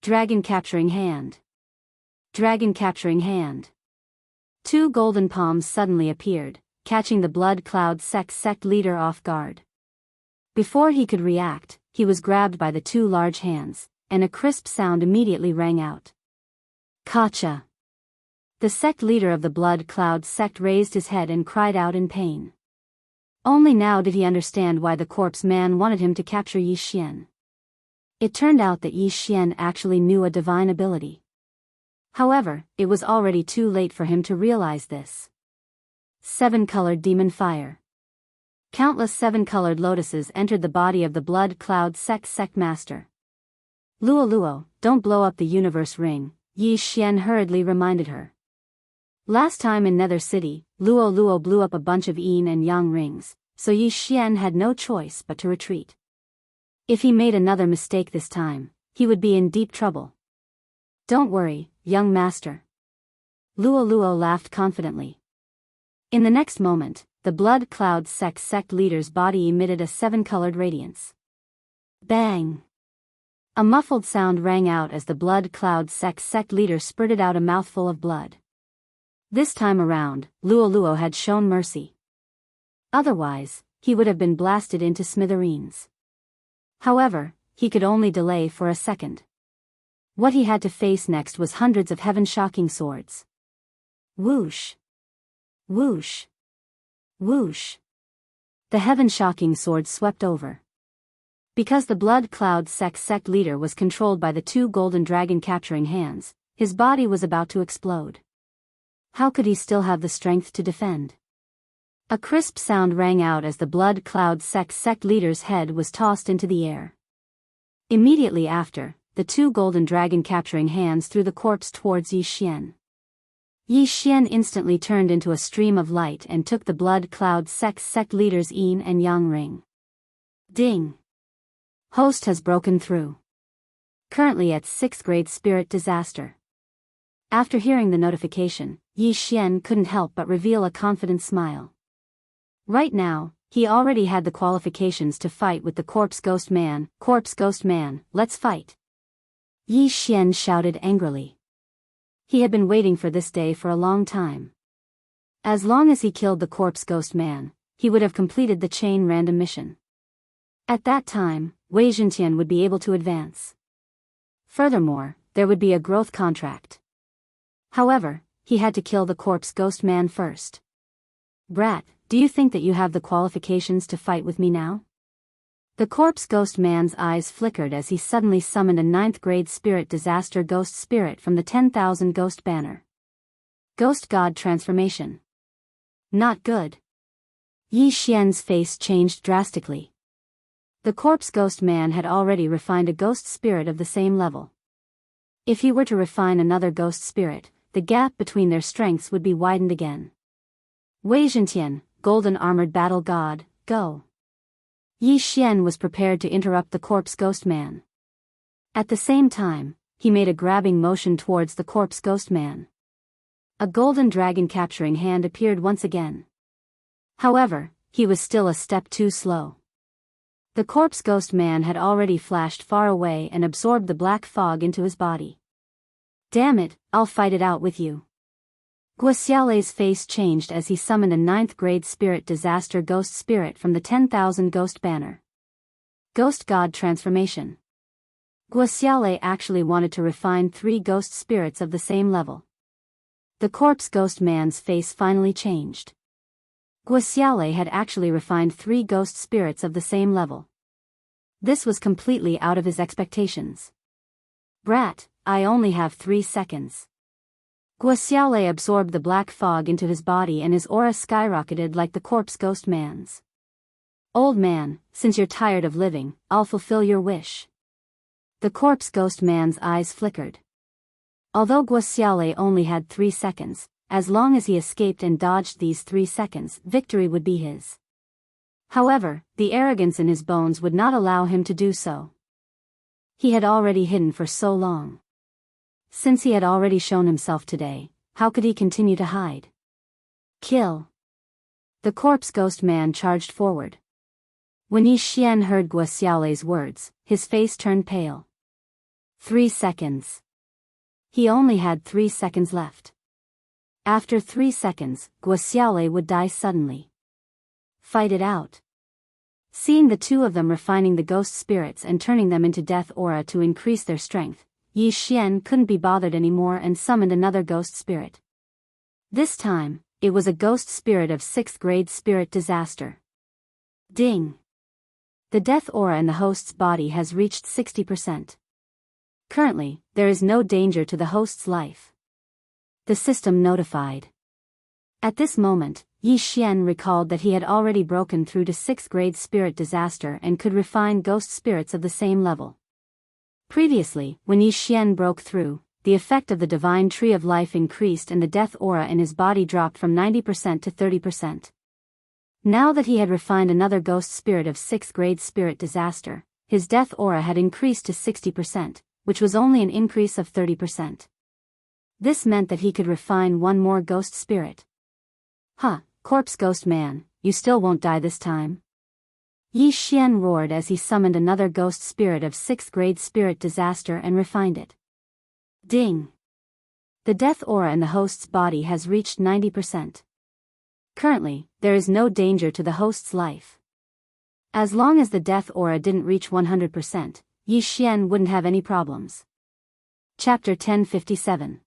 Dragon capturing hand. Dragon capturing hand. 2 golden palms suddenly appeared, catching the Blood Cloud sect leader off guard. Before he could react, he was grabbed by the 2 large hands, and a crisp sound immediately rang out. Kacha! The sect leader of the Blood Cloud sect raised his head and cried out in pain. Only now did he understand why the corpse man wanted him to capture Yi Xian. It turned out that Yi Xian actually knew a divine ability. However, it was already too late for him to realize this. 7-colored demon fire. Countless 7-colored lotuses entered the body of the Blood Cloud sect master. Luo, don't blow up the universe ring, Yi Xian hurriedly reminded her. Last time in Nether City, Luo blew up a bunch of yin and yang rings, so Yi Xian had no choice but to retreat. If he made another mistake this time, he would be in deep trouble. Don't worry, young master. Luo laughed confidently. In the next moment, the Blood Cloud sect leader's body emitted a 7-colored radiance. Bang! A muffled sound rang out as the Blood Cloud sect leader spurted out a mouthful of blood. This time around, Luo had shown mercy. Otherwise, he would have been blasted into smithereens. However, he could only delay for a second. What he had to face next was hundreds of heaven-shocking swords. Whoosh! Whoosh! Whoosh! The heaven-shocking swords swept over. Because the Blood Cloud sect leader was controlled by the 2 golden dragon capturing hands, his body was about to explode. How could he still have the strength to defend? A crisp sound rang out as the Blood Cloud sect leader's head was tossed into the air. Immediately after, the 2 golden dragon capturing hands threw the corpse towards Yi Xian. Yi Xian instantly turned into a stream of light and took the Blood Cloud sect leader's yin and yang ring. Ding! Host has broken through. Currently at 6th grade spirit disaster. After hearing the notification, Yi Xian couldn't help but reveal a confident smile. Right now, he already had the qualifications to fight with the Corpse Ghost Man. Corpse Ghost Man, let's fight! Yi Xian shouted angrily. He had been waiting for this day for a long time. As long as he killed the Corpse Ghost Man, he would have completed the chain random mission. At that time, Wei Zhentian would be able to advance. Furthermore, there would be a growth contract. However, he had to kill the Corpse Ghost Man first. Brat, do you think that you have the qualifications to fight with me now? The corpse ghost man's eyes flickered as he suddenly summoned a 9th grade spirit disaster ghost spirit from the 10,000 ghost banner. Ghost god transformation. Not good. Yi Xian's face changed drastically. The corpse ghost man had already refined a ghost spirit of the same level. If he were to refine another ghost spirit, the gap between their strengths would be widened again. Wei Zhentian, golden armored battle god, go. Yi Xian was prepared to interrupt the corpse ghost man. At the same time, he made a grabbing motion towards the corpse ghost man. A golden dragon capturing hand appeared once again. However, he was still a step too slow. The corpse ghost man had already flashed far away and absorbed the black fog into his body. Damn it, I'll fight it out with you. Guoxialei's face changed as he summoned a 9th grade spirit disaster ghost spirit from the 10,000 ghost banner. Ghost god transformation. Guoxialei actually wanted to refine 3 ghost spirits of the same level. The corpse ghost man's face finally changed. Guoxialei had actually refined 3 ghost spirits of the same level. This was completely out of his expectations. Brat, I only have 3 seconds. Guoxialei absorbed the black fog into his body and his aura skyrocketed like the corpse ghost man's. Old man, since you're tired of living, I'll fulfill your wish. The corpse ghost man's eyes flickered. Although Guoxialei only had 3 seconds, as long as he escaped and dodged these 3 seconds, victory would be his. However, the arrogance in his bones would not allow him to do so. He had already hidden for so long. Since he had already shown himself today, how could he continue to hide? Kill. The corpse ghost man charged forward. When Yi Xian heard Guoxialei's words, his face turned pale. 3 seconds. He only had 3 seconds left. After 3 seconds, Guoxialei would die suddenly. Fight it out. Seeing the two of them refining the ghost spirits and turning them into death aura to increase their strength, Yi Xian couldn't be bothered anymore and summoned another ghost spirit. This time, it was a ghost spirit of 6th grade spirit disaster. Ding! The death aura in the host's body has reached 60%. Currently, there is no danger to the host's life. The system notified. At this moment, Yi Xian recalled that he had already broken through to 6th grade spirit disaster and could refine ghost spirits of the same level. Previously, when Yi Xian broke through, the effect of the divine tree of life increased and the death aura in his body dropped from 90% to 30%. Now that he had refined another ghost spirit of 6th grade spirit disaster, his death aura had increased to 60%, which was only an increase of 30%. This meant that he could refine one more ghost spirit. Huh, corpse ghost man, you still won't die this time? Yi Xian roared as he summoned another ghost spirit of 6th grade spirit disaster and refined it. Ding! The death aura in the host's body has reached 90%. Currently, there is no danger to the host's life. As long as the death aura didn't reach 100%, Yi Xian wouldn't have any problems. Chapter 1057.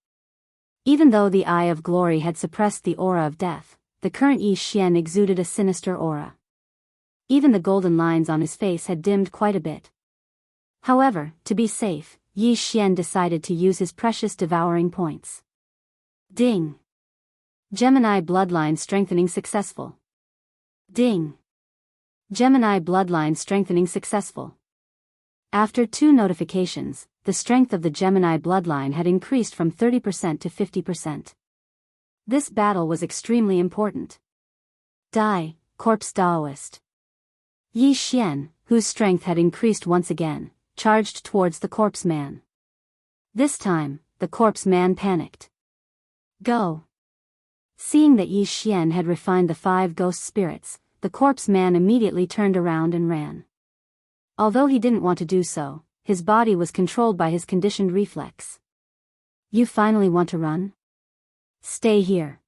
Even though the Eye of Glory had suppressed the aura of death, the current Yi Xian exuded a sinister aura. Even the golden lines on his face had dimmed quite a bit. However, to be safe, Yi Xian decided to use his precious devouring points. Ding! Gemini bloodline strengthening successful. Ding! Gemini bloodline strengthening successful. After 2 notifications, the strength of the Gemini bloodline had increased from 30% to 50%. This battle was extremely important. Die, corpse Taoist. Yi Xian, whose strength had increased once again, charged towards the corpse man. This time, the corpse man panicked. Go! Seeing that Yi Xian had refined the 5 ghost spirits, the corpse man immediately turned around and ran. Although he didn't want to do so, his body was controlled by his conditioned reflex. You finally want to run? Stay here.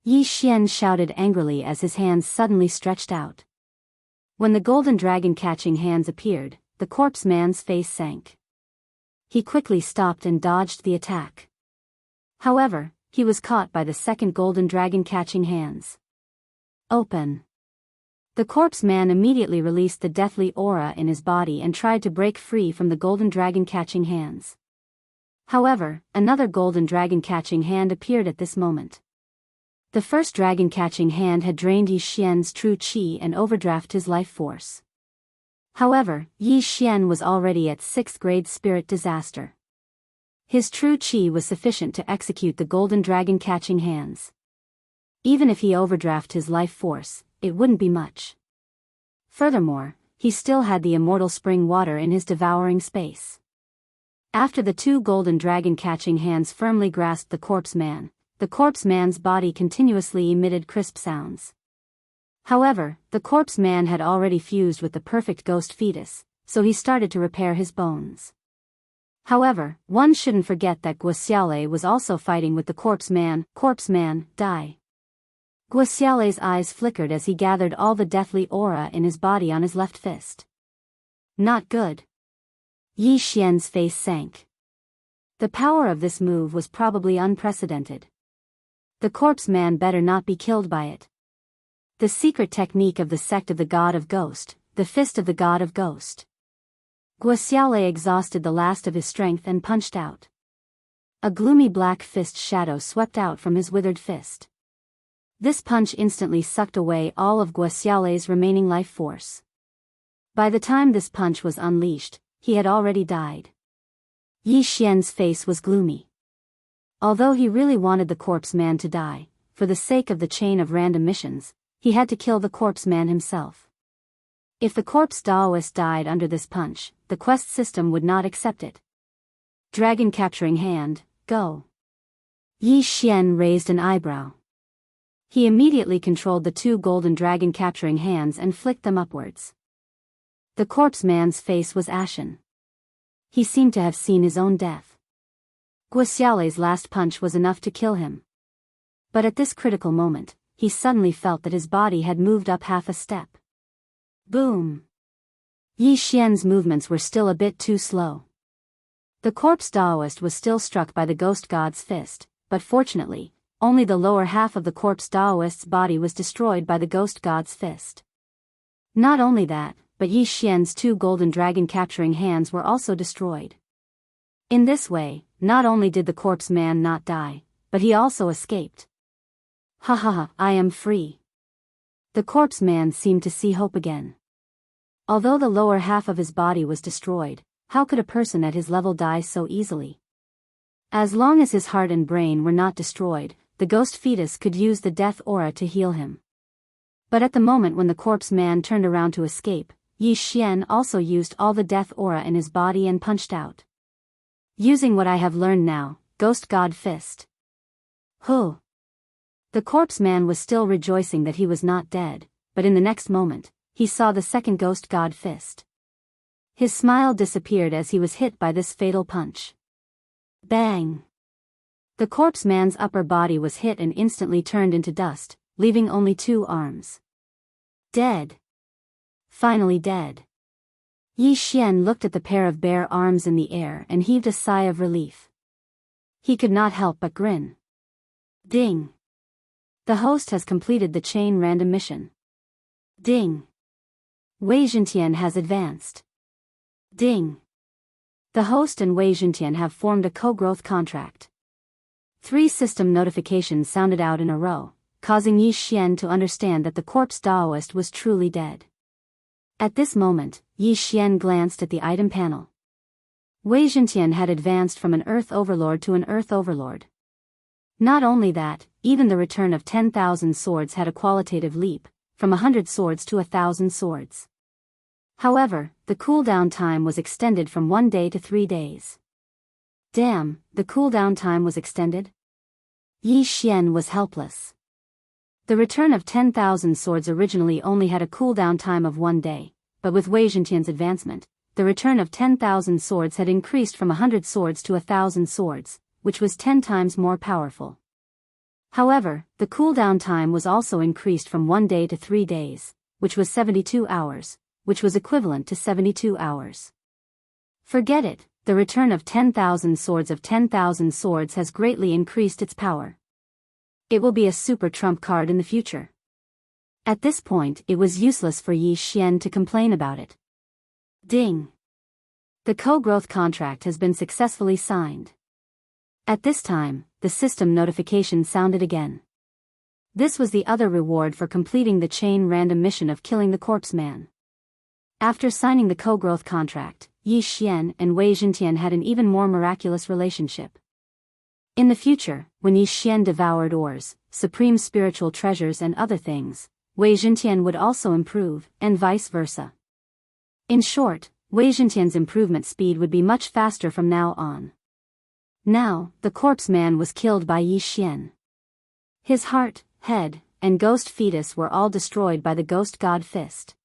Yi Xian shouted angrily as his hands suddenly stretched out. When the golden dragon catching hands appeared, the corpse man's face sank. He quickly stopped and dodged the attack. However, he was caught by the second golden dragon catching hands. Open. The corpse man immediately released the deathly aura in his body and tried to break free from the golden dragon catching hands. However, another golden dragon catching hand appeared at this moment. The first dragon catching hand had drained Yi Xian's true qi and overdrafted his life force. However, Yi Xian was already at 6th grade spirit disaster. His true qi was sufficient to execute the golden dragon catching hands. Even if he overdrafted his life force, it wouldn't be much. Furthermore, he still had the immortal spring water in his devouring space. After the two golden dragon catching hands firmly grasped the corpse man's body continuously emitted crisp sounds. However, the corpse man had already fused with the perfect ghost fetus, so he started to repair his bones. However, one shouldn't forget that Guo was also fighting with the corpse man, die. Guo eyes flickered as he gathered all the deathly aura in his body on his left fist. Not good. Yi Xian's face sank. The power of this move was probably unprecedented. The corpse man better not be killed by it. The secret technique of the sect of the God of Ghost, the fist of the God of Ghost. Guo exhausted the last of his strength and punched out. A gloomy black fist shadow swept out from his withered fist. This punch instantly sucked away all of Guo remaining life force. By the time this punch was unleashed, he had already died. Yi Xian's face was gloomy. Although he really wanted the corpse man to die, for the sake of the chain of random missions, he had to kill the corpse man himself. If the corpse Daoist died under this punch, the quest system would not accept it. Dragon capturing hand, go. Yi Xian raised an eyebrow. He immediately controlled the two golden dragon capturing hands and flicked them upwards. The corpse man's face was ashen. He seemed to have seen his own death. Guo last punch was enough to kill him. But at this critical moment, he suddenly felt that his body had moved up half a step. Boom! Yi Xian's movements were still a bit too slow. The corpse Daoist was still struck by the ghost god's fist, but fortunately, only the lower half of the corpse Daoist's body was destroyed by the ghost god's fist. Not only that, but Yi Xian's two golden dragon capturing hands were also destroyed. In this way, not only did the corpse man not die, but he also escaped. Ha ha ha, I am free. The corpse man seemed to see hope again. Although the lower half of his body was destroyed, how could a person at his level die so easily? As long as his heart and brain were not destroyed, the ghost fetus could use the death aura to heal him. But at the moment when the corpse man turned around to escape, Yi Xian also used all the death aura in his body and punched out. Using what I have learned now, Ghost God Fist. Huh. The corpse man was still rejoicing that he was not dead, but in the next moment, he saw the second Ghost God Fist. His smile disappeared as he was hit by this fatal punch. Bang! The corpse man's upper body was hit and instantly turned into dust, leaving only two arms. Dead. Finally dead. Yi Xian looked at the pair of bare arms in the air and heaved a sigh of relief. He could not help but grin. Ding! The host has completed the chain random mission. Ding! Wei Zhentian has advanced. Ding! The host and Wei Zhentian have formed a co-growth contract. 3 system notifications sounded out in a row, causing Yi Xian to understand that the corpse Daoist was truly dead. At this moment, Yi Xian glanced at the item panel. Wei Zhentian had advanced from an Earth Overlord to an Earth Overlord. Not only that, even the return of 10,000 swords had a qualitative leap, from 100 swords to 1,000 swords. However, the cooldown time was extended from 1 day to 3 days. Damn, the cooldown time was extended? Yi Xian was helpless. The return of 10,000 swords originally only had a cooldown time of 1 day, but with Wei Zhentian's advancement, the return of 10,000 swords had increased from 100 swords to 1,000 swords, which was 10 times more powerful. However, the cooldown time was also increased from 1 day to 3 days, which was 72 hours, which was equivalent to 72 hours. Forget it, the return of 10,000 swords has greatly increased its power. It will be a super trump card in the future. At this point it was useless for Yi Xian to complain about it. Ding! The co-growth contract has been successfully signed. At this time, the system notification sounded again. This was the other reward for completing the chain random mission of killing the corpse man. After signing the co-growth contract, Yi Xian and Wei Zhentian had an even more miraculous relationship. In the future, when Yi Xian devoured ores, supreme spiritual treasures and other things, Wei Zhentian would also improve, and vice versa. In short, Wei Zhentian's improvement speed would be much faster from now on. Now, the corpse man was killed by Yi Xian. His heart, head, and ghost fetus were all destroyed by the ghost god fist.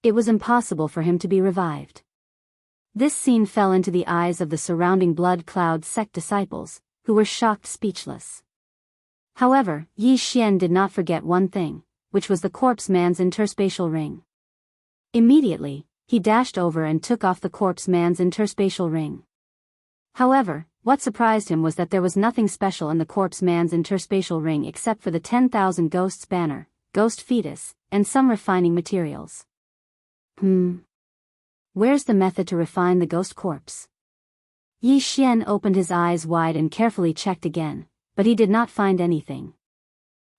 It was impossible for him to be revived. This scene fell into the eyes of the surrounding blood cloud sect disciples, who were shocked speechless. However, Yi Xian did not forget one thing, which was the corpse man's interspatial ring. Immediately, he dashed over and took off the corpse man's interspatial ring. However, what surprised him was that there was nothing special in the corpse man's interspatial ring except for the 10,000 ghosts banner, ghost fetus, and some refining materials. Where's the method to refine the ghost corpse? Yi Xian opened his eyes wide and carefully checked again, but he did not find anything.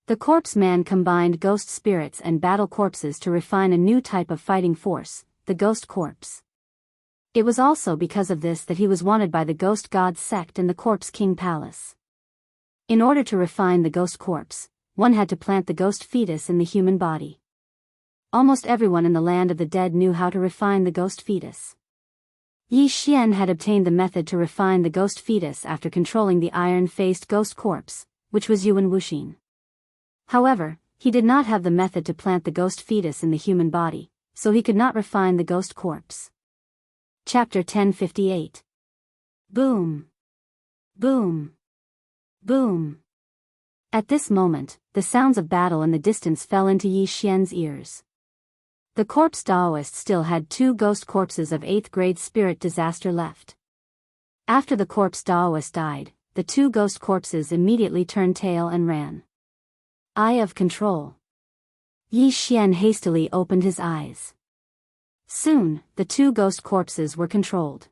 The corpse man combined ghost spirits and battle corpses to refine a new type of fighting force, the ghost corpse. It was also because of this that he was wanted by the ghost god sect in the corpse king palace. In order to refine the ghost corpse, one had to plant the ghost fetus in the human body. Almost everyone in the land of the dead knew how to refine the ghost fetus. Yi Xian had obtained the method to refine the ghost fetus after controlling the iron-faced ghost corpse, which was Yuan Wuxin. However, he did not have the method to plant the ghost fetus in the human body, so he could not refine the ghost corpse. Chapter 1058. Boom! Boom! Boom! At this moment, the sounds of battle in the distance fell into Yi Xian's ears. The corpse Daoist still had 2 ghost corpses of 8th grade spirit disaster left. After the corpse Daoist died, the 2 ghost corpses immediately turned tail and ran. Eye of control. Yi Xian hastily opened his eyes. Soon, the 2 ghost corpses were controlled.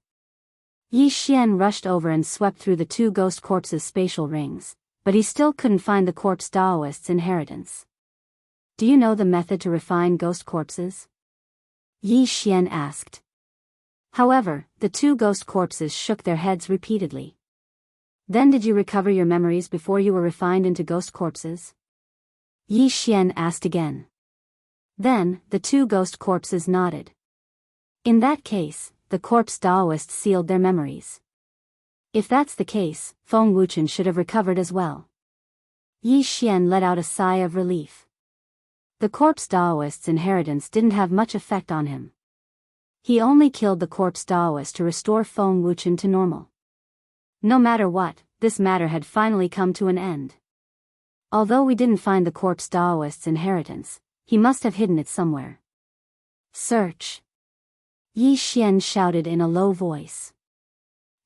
Yi Xian rushed over and swept through the 2 ghost corpses' spatial rings, but he still couldn't find the corpse Daoist's inheritance. Do you know the method to refine ghost corpses? Yi Xian asked. However, the 2 ghost corpses shook their heads repeatedly. Then did you recover your memories before you were refined into ghost corpses? Yi Xian asked again. Then, the 2 ghost corpses nodded. In that case, the corpse Daoist sealed their memories. If that's the case, Feng Wuchen should have recovered as well. Yi Xian let out a sigh of relief. The corpse Daoist's inheritance didn't have much effect on him. He only killed the corpse Daoist to restore Feng Wuchen to normal. No matter what, this matter had finally come to an end. Although we didn't find the corpse Daoist's inheritance, he must have hidden it somewhere. Search! Yi Xian shouted in a low voice.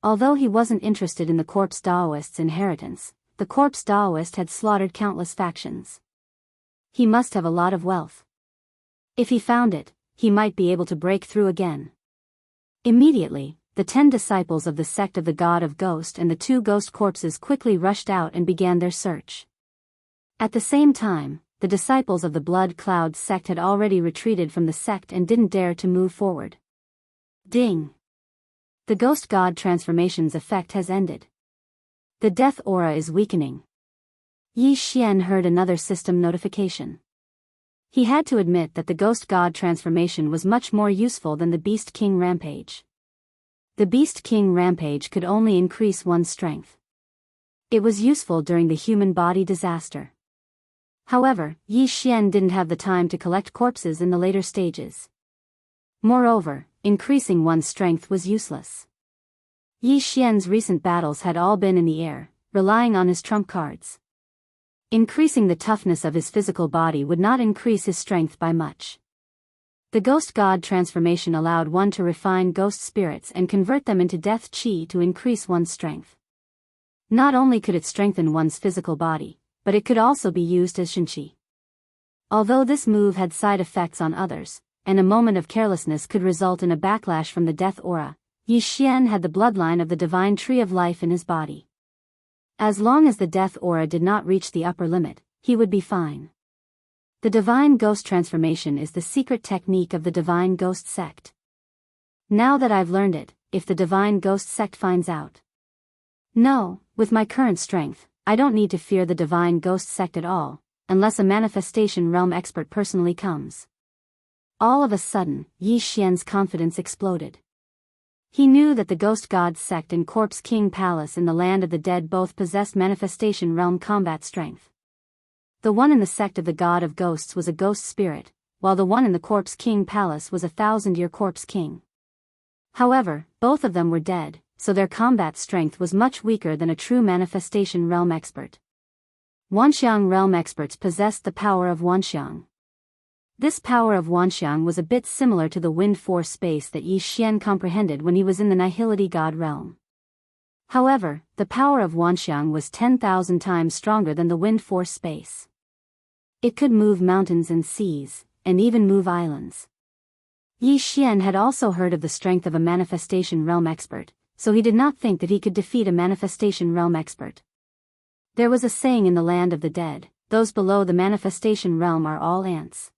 Although he wasn't interested in the corpse Daoist's inheritance, the corpse Daoist had slaughtered countless factions. He must have a lot of wealth. If he found it, he might be able to break through again. Immediately, the 10 disciples of the sect of the God of Ghost and the 2 ghost corpses quickly rushed out and began their search. At the same time, the disciples of the Blood Cloud sect had already retreated from the sect and didn't dare to move forward. Ding! The ghost god transformation's effect has ended. The death aura is weakening. Yi Xian heard another system notification. He had to admit that the ghost god transformation was much more useful than the Beast King Rampage. The Beast King Rampage could only increase one's strength. It was useful during the human body disaster. However, Yi Xian didn't have the time to collect corpses in the later stages. Moreover, increasing one's strength was useless. Yi Xian's recent battles had all been in the air, relying on his trump cards. Increasing the toughness of his physical body would not increase his strength by much. The ghost god transformation allowed one to refine ghost spirits and convert them into death chi to increase one's strength. Not only could it strengthen one's physical body, but it could also be used as shinchi. Although this move had side effects on others, and a moment of carelessness could result in a backlash from the death aura, Yi Xian had the bloodline of the divine tree of life in his body. As long as the death aura did not reach the upper limit, he would be fine. The divine ghost transformation is the secret technique of the divine ghost sect. Now that I've learned it, if the divine ghost sect finds out. No, with my current strength, I don't need to fear the divine ghost sect at all, unless a manifestation realm expert personally comes. All of a sudden, Yi Xian's confidence exploded. He knew that the Ghost God sect and Corpse King Palace in the land of the dead both possessed manifestation realm combat strength. The one in the sect of the God of Ghosts was a ghost spirit, while the one in the Corpse King Palace was a 1,000-year Corpse King. However, both of them were dead, so their combat strength was much weaker than a true manifestation realm expert. Wanxiang realm experts possessed the power of Wanxiang. This power of Wanxiang was a bit similar to the wind force space that Yi Xian comprehended when he was in the Nihility God realm. However, the power of Wanxiang was 10,000 times stronger than the wind force space. It could move mountains and seas, and even move islands. Yi Xian had also heard of the strength of a manifestation realm expert, so he did not think that he could defeat a manifestation realm expert. There was a saying in the land of the dead, those below the manifestation realm are all ants.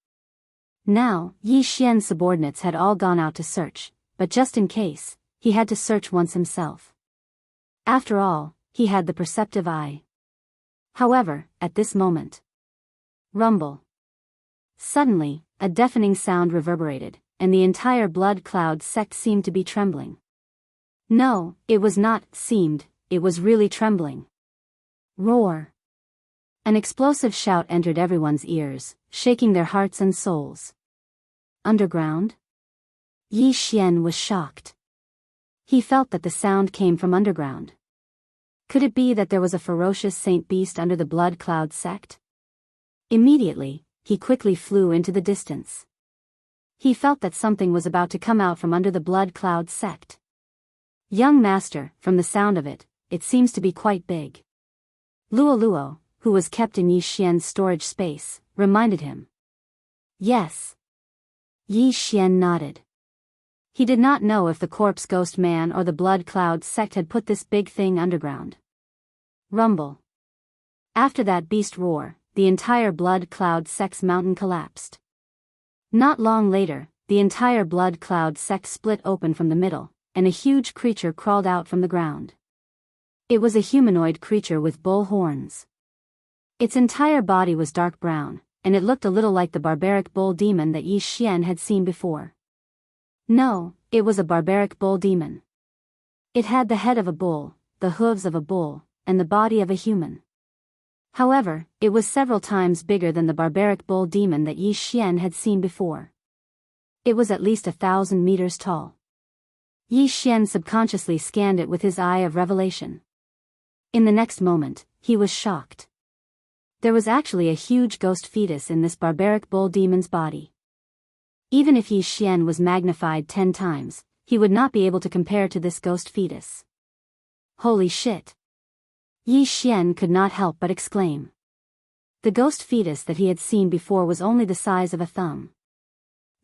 Now, Yi Xian's subordinates had all gone out to search, but just in case, he had to search once himself. After all, he had the perceptive eye. However, at this moment. Rumble. Suddenly, a deafening sound reverberated, and the entire blood cloud sect seemed to be trembling. No, it was not seemed, it was really trembling. Roar. An explosive shout entered everyone's ears, shaking their hearts and souls. Underground? Yi Xian was shocked. He felt that the sound came from underground. Could it be that there was a ferocious saint beast under the blood cloud sect? Immediately, he quickly flew into the distance. He felt that something was about to come out from under the blood cloud sect. Young master, from the sound of it, it seems to be quite big. Luo, who was kept in Yi Xian's storage space, reminded him. Yes. Yi Xian nodded. He did not know if the corpse ghost man or the blood cloud sect had put this big thing underground. Rumble. After that beast roar, the entire blood cloud sect's mountain collapsed. Not long later, the entire blood cloud sect split open from the middle, and a huge creature crawled out from the ground. It was a humanoid creature with bull horns. Its entire body was dark brown, and it looked a little like the barbaric bull demon that Yi Xian had seen before. No, it was a barbaric bull demon. It had the head of a bull, the hooves of a bull, and the body of a human. However, it was several times bigger than the barbaric bull demon that Yi Xian had seen before. It was at least 1,000 meters tall. Yi Xian subconsciously scanned it with his eye of revelation. In the next moment, he was shocked. There was actually a huge ghost fetus in this barbaric bull demon's body. Even if Yi Xian was magnified 10 times, he would not be able to compare to this ghost fetus. Holy shit! Yi Xian could not help but exclaim. The ghost fetus that he had seen before was only the size of a thumb.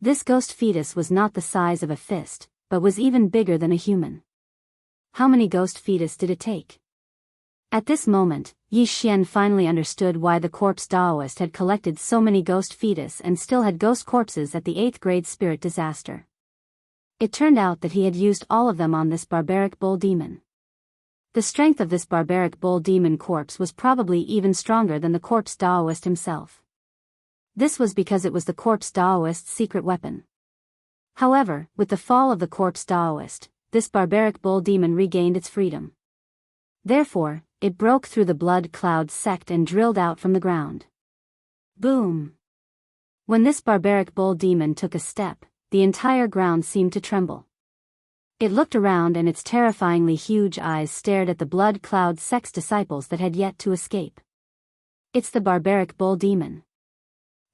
This ghost fetus was not the size of a fist, but was even bigger than a human. How many ghost fetus did it take? At this moment, Yi Xian finally understood why the corpse Daoist had collected so many ghost fetus and still had ghost corpses at the 8th grade spirit disaster. It turned out that he had used all of them on this barbaric bull demon. The strength of this barbaric bull demon corpse was probably even stronger than the corpse Daoist himself. This was because it was the corpse Daoist's secret weapon. However, with the fall of the corpse Daoist, this barbaric bull demon regained its freedom. Therefore, it broke through the blood cloud sect and drilled out from the ground. Boom! When this barbaric bull demon took a step, the entire ground seemed to tremble. It looked around and its terrifyingly huge eyes stared at the blood cloud sect's disciples that had yet to escape. It's the barbaric bull demon.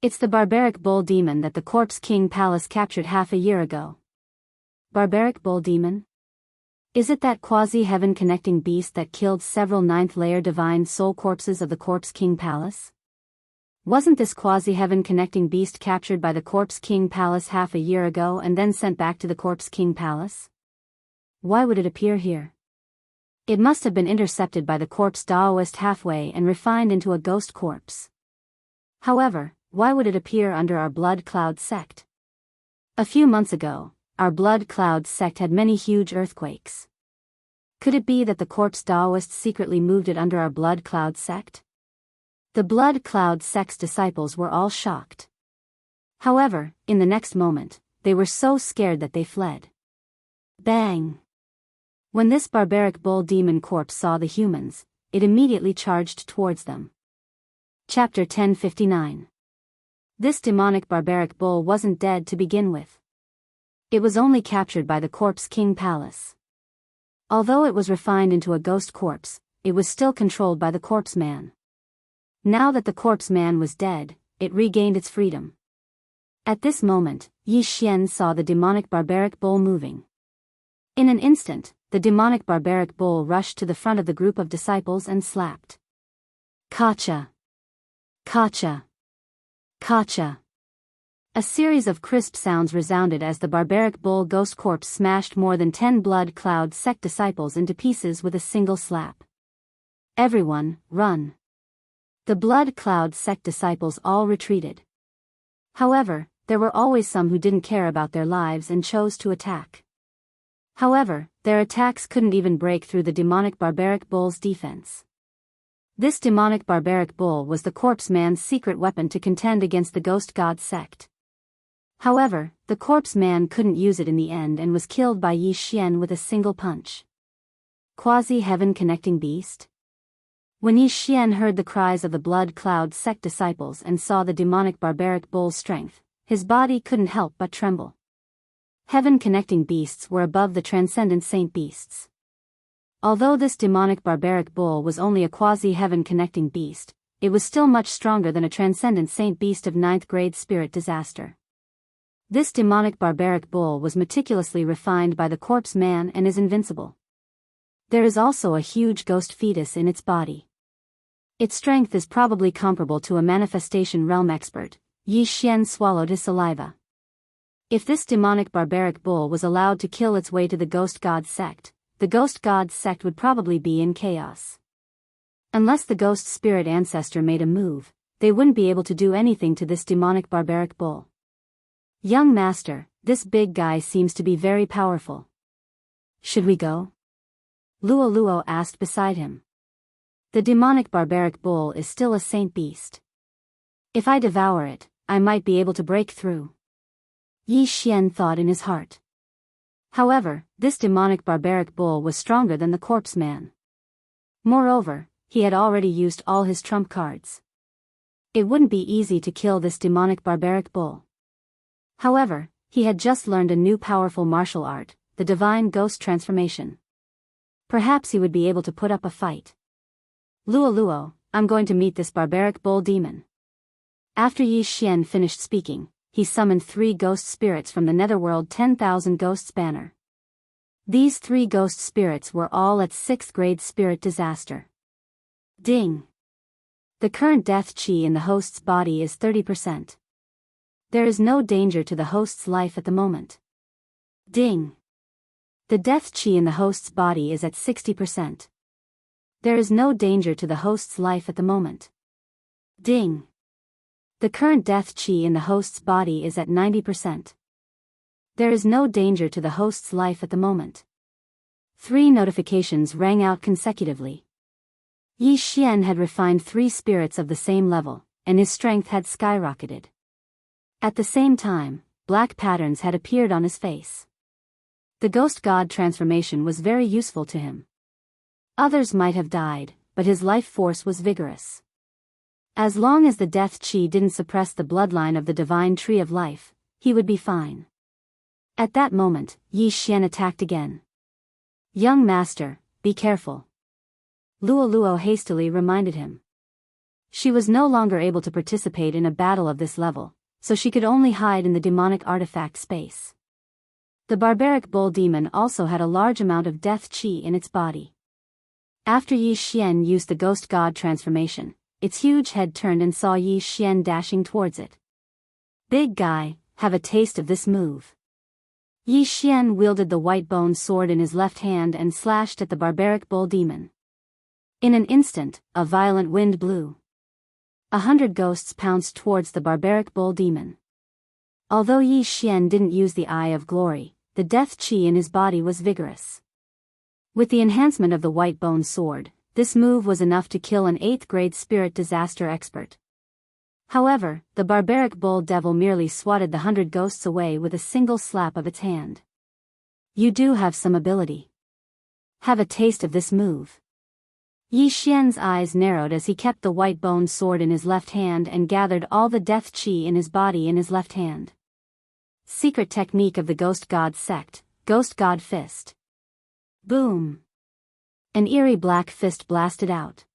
It's the barbaric bull demon that the Corpse King Palace captured half a year ago. Barbaric bull demon? Is it that quasi-heaven connecting beast that killed several 9th layer divine soul corpses of the Corpse King Palace? Wasn't this quasi-heaven connecting beast captured by the Corpse King Palace half a year ago and then sent back to the Corpse King Palace? Why would it appear here? It must have been intercepted by the corpse Daoist halfway and refined into a ghost corpse. However, why would it appear under our Blood Cloud sect? A few months ago, our Blood Cloud sect had many huge earthquakes. Could it be that the corpse Daoists secretly moved it under our Blood Cloud sect? The Blood Cloud sect's disciples were all shocked. However, in the next moment, they were so scared that they fled. Bang! When this barbaric bull demon corpse saw the humans, it immediately charged towards them. Chapter 1059. This demonic barbaric bull wasn't dead to begin with. It was only captured by the Corpse King Palace. Although it was refined into a ghost corpse, it was still controlled by the Corpse Man. Now that the Corpse Man was dead, it regained its freedom. At this moment, Yi Xian saw the demonic barbaric bull moving. In an instant, the demonic barbaric bull rushed to the front of the group of disciples and slapped. Kacha! Kacha! Kacha! A series of crisp sounds resounded as the barbaric bull ghost corpse smashed more than 10 Blood Cloud sect disciples into pieces with a single slap. Everyone, run! The Blood Cloud sect disciples all retreated. However, there were always some who didn't care about their lives and chose to attack. However, their attacks couldn't even break through the demonic barbaric bull's defense. This demonic barbaric bull was the Corpse Man's secret weapon to contend against the Ghost God sect. However, the Corpse Man couldn't use it in the end and was killed by Yi Xian with a single punch. Quasi-heaven connecting beast? When Yi Xian heard the cries of the Blood Cloud sect disciples and saw the demonic barbaric bull's strength, his body couldn't help but tremble. Heaven-connecting beasts were above the transcendent saint beasts. Although this demonic barbaric bull was only a quasi-heaven-connecting beast, it was still much stronger than a transcendent saint beast of 9th grade spirit disaster. This demonic barbaric bull was meticulously refined by the Corpse Man and is invincible. There is also a huge ghost fetus in its body. Its strength is probably comparable to a manifestation realm expert. Yi Xian swallowed his saliva. If this demonic barbaric bull was allowed to kill its way to the Ghost God sect, the Ghost God sect would probably be in chaos. Unless the ghost spirit ancestor made a move, they wouldn't be able to do anything to this demonic barbaric bull. Young master, this big guy seems to be very powerful. Should we go? Luo asked beside him. The demonic barbaric bull is still a saint beast. If I devour it, I might be able to break through. Yi Xian thought in his heart. However, this demonic barbaric bull was stronger than the Corpse Man. Moreover, he had already used all his trump cards. It wouldn't be easy to kill this demonic barbaric bull. However, he had just learned a new powerful martial art, the divine ghost transformation. Perhaps he would be able to put up a fight. Luo, I'm going to meet this barbaric bull demon. After Yi Xian finished speaking, he summoned 3 ghost spirits from the netherworld 10,000 ghosts banner. These 3 ghost spirits were all at 6th grade spirit disaster. Ding! The current death chi in the host's body is 30%. There is no danger to the host's life at the moment. Ding! The death chi in the host's body is at 60%. There is no danger to the host's life at the moment. Ding! The current death chi in the host's body is at 90%. There is no danger to the host's life at the moment. 3 notifications rang out consecutively. Yi Xian had refined 3 spirits of the same level, and his strength had skyrocketed. At the same time, black patterns had appeared on his face. The ghost god transformation was very useful to him. Others might have died, but his life force was vigorous. As long as the death chi didn't suppress the bloodline of the divine tree of life, he would be fine. At that moment, Yi Xian attacked again. Young master, be careful. Luo hastily reminded him. She was no longer able to participate in a battle of this level, so she could only hide in the demonic artifact space. The barbaric bull demon also had a large amount of death chi in its body. After Yi Xian used the ghost god transformation, its huge head turned and saw Yi Xian dashing towards it. "Big guy, have a taste of this move." Yi Xian wielded the white bone sword in his left hand and slashed at the barbaric bull demon. In an instant, a violent wind blew. 100 ghosts pounced towards the barbaric bull demon. Although Yi Xian didn't use the Eye of Glory, the death qi in his body was vigorous. With the enhancement of the white bone sword, this move was enough to kill an 8th grade spirit disaster expert. However, the barbaric bull devil merely swatted the 100 ghosts away with a single slap of its hand. "You do have some ability. Have a taste of this move." Yi Xian's eyes narrowed as he kept the white bone sword in his left hand and gathered all the death qi in his body in his left hand. Secret technique of the Ghost God sect, Ghost God Fist. Boom! An eerie black fist blasted out.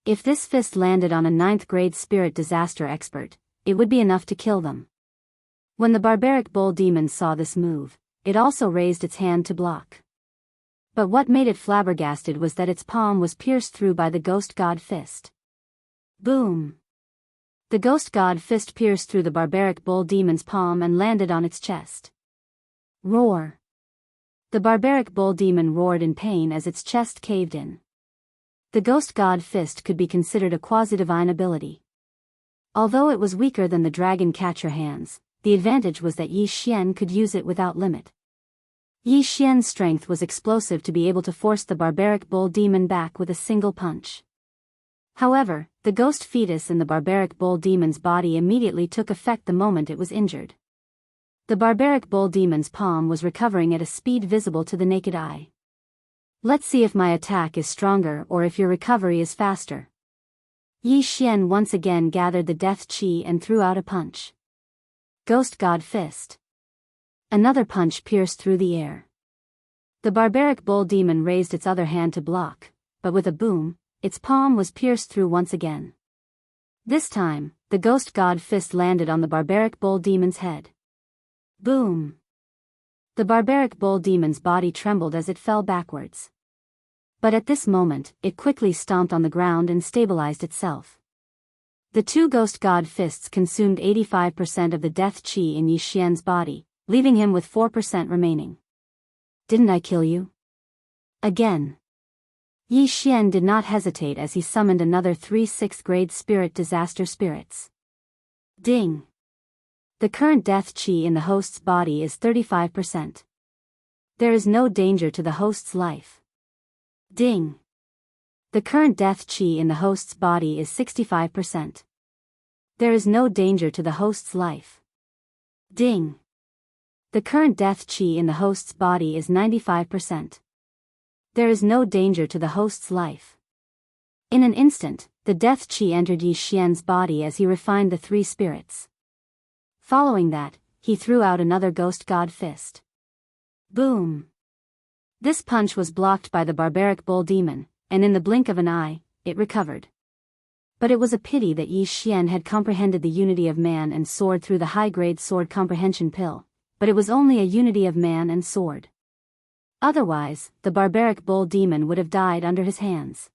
If this fist landed on a 9th grade spirit disaster expert, it would be enough to kill them. When the barbaric bull demon saw this move, it also raised its hand to block. But what made it flabbergasted was that its palm was pierced through by the Ghost God Fist. Boom! The Ghost God Fist pierced through the barbaric bull demon's palm and landed on its chest. Roar! The barbaric bull demon roared in pain as its chest caved in. The Ghost God Fist could be considered a quasi-divine ability. Although it was weaker than the dragon catcher hands, the advantage was that Yi Xian could use it without limit. Yi Xian's strength was explosive to be able to force the barbaric bull demon back with a single punch. However, the ghost fetus in the barbaric bull demon's body immediately took effect the moment it was injured. The barbaric bull demon's palm was recovering at a speed visible to the naked eye. "Let's see if my attack is stronger or if your recovery is faster." Yi Xian once again gathered the death qi and threw out a punch. Ghost God Fist. Another punch pierced through the air. The barbaric bull demon raised its other hand to block, but with a boom, its palm was pierced through once again. This time, the Ghost God Fist landed on the barbaric bull demon's head. Boom! The barbaric bull demon's body trembled as it fell backwards. But at this moment, it quickly stomped on the ground and stabilized itself. The two Ghost God Fists consumed 85% of the death qi in Yi Xian's body, leaving him with 4% remaining. "Didn't I kill you?" Again. Yi Xian did not hesitate as he summoned another 3 6th grade spirit disaster spirits. Ding! The current death qi in the host's body is 35%. There is no danger to the host's life. Ding! The current death qi in the host's body is 65%. There is no danger to the host's life. Ding! The current death qi in the host's body is 95%. There is no danger to the host's life. In an instant, the death qi entered Yi Xian's body as he refined the 3 spirits. Following that, he threw out another Ghost God Fist. Boom! This punch was blocked by the barbaric bull demon, and in the blink of an eye, it recovered. But it was a pity that Yi Xian had comprehended the unity of man and sword through the high-grade sword comprehension pill, but it was only a unity of man and sword. Otherwise, the barbaric bull demon would have died under his hands.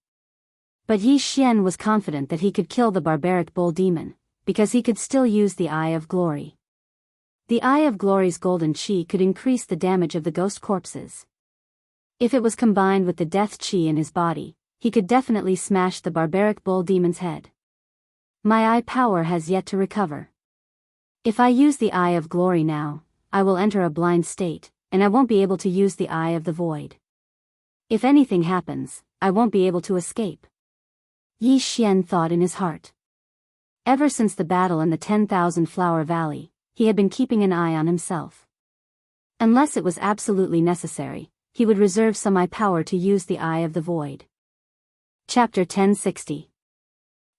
But Yi Xian was confident that he could kill the barbaric bull demon, because he could still use the Eye of Glory. The Eye of Glory's golden qi could increase the damage of the ghost corpses. If it was combined with the death qi in his body, he could definitely smash the barbaric bull demon's head. My eye power has yet to recover. If I use the Eye of Glory now, I will enter a blind state, and I won't be able to use the Eye of the Void. If anything happens, I won't be able to escape. Yi Xian thought in his heart. Ever since the battle in the 10,000 Flower Valley, he had been keeping an eye on himself. Unless it was absolutely necessary, he would reserve some eye power to use the Eye of the Void. Chapter 1060.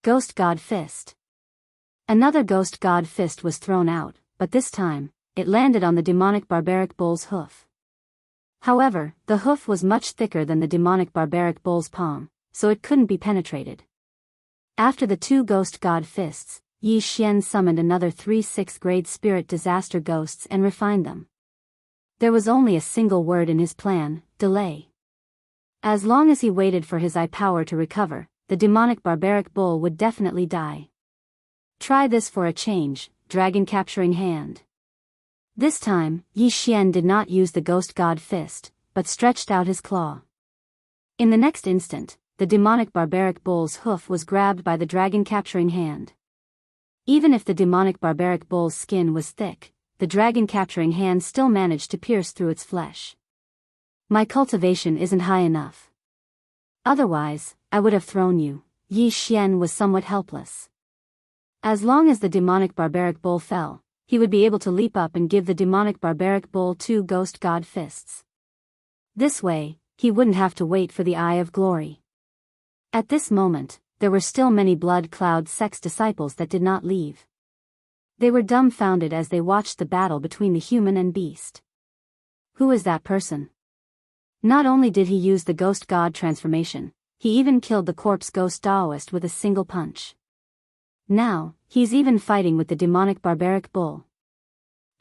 Ghost God Fist. Another Ghost God Fist was thrown out, but this time, it landed on the demonic barbaric bull's hoof. However, the hoof was much thicker than the demonic barbaric bull's palm, so it couldn't be penetrated. After the 2 Ghost God Fists, Yi Xian summoned another 3 6th grade spirit disaster ghosts and refined them. There was only a single word in his plan: delay. As long as he waited for his eye power to recover, the demonic barbaric bull would definitely die. Try this for a change, dragon capturing hand. This time, Yi Xian did not use the ghost god fist, but stretched out his claw. In the next instant, the demonic barbaric bull's hoof was grabbed by the dragon capturing hand. Even if the demonic barbaric bull's skin was thick, the dragon capturing hand still managed to pierce through its flesh. My cultivation isn't high enough. Otherwise, I would have thrown you. Yi Xian was somewhat helpless. As long as the demonic barbaric bull fell, he would be able to leap up and give the demonic barbaric bull 2 ghost god fists. This way, he wouldn't have to wait for the Eye of Glory. At this moment, there were still many Blood Cloud sect's disciples that did not leave. They were dumbfounded as they watched the battle between the human and beast. Who is that person? Not only did he use the ghost god transformation, he even killed the corpse ghost Taoist with a single punch. Now, he's even fighting with the demonic barbaric bull.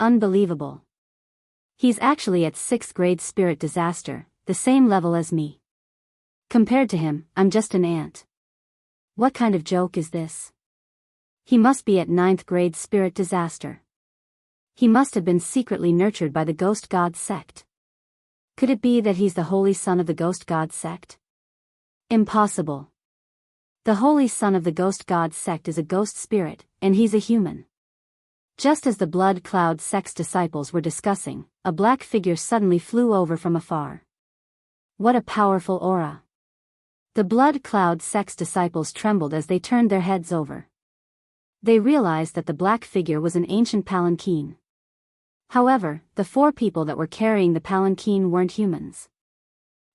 Unbelievable. He's actually at 6th grade spirit disaster, the same level as me. Compared to him, I'm just an ant. What kind of joke is this? He must be at 9th grade spirit disaster. He must have been secretly nurtured by the ghost god sect. Could it be that he's the holy son of the ghost god sect? Impossible. The holy son of the ghost god sect is a ghost spirit, and he's a human. Just as the Blood Cloud sect's disciples were discussing, a black figure suddenly flew over from afar. What a powerful aura. The Blood Cloud sect's disciples trembled as they turned their heads over. They realized that the black figure was an ancient palanquin. However, the 4 people that were carrying the palanquin weren't humans.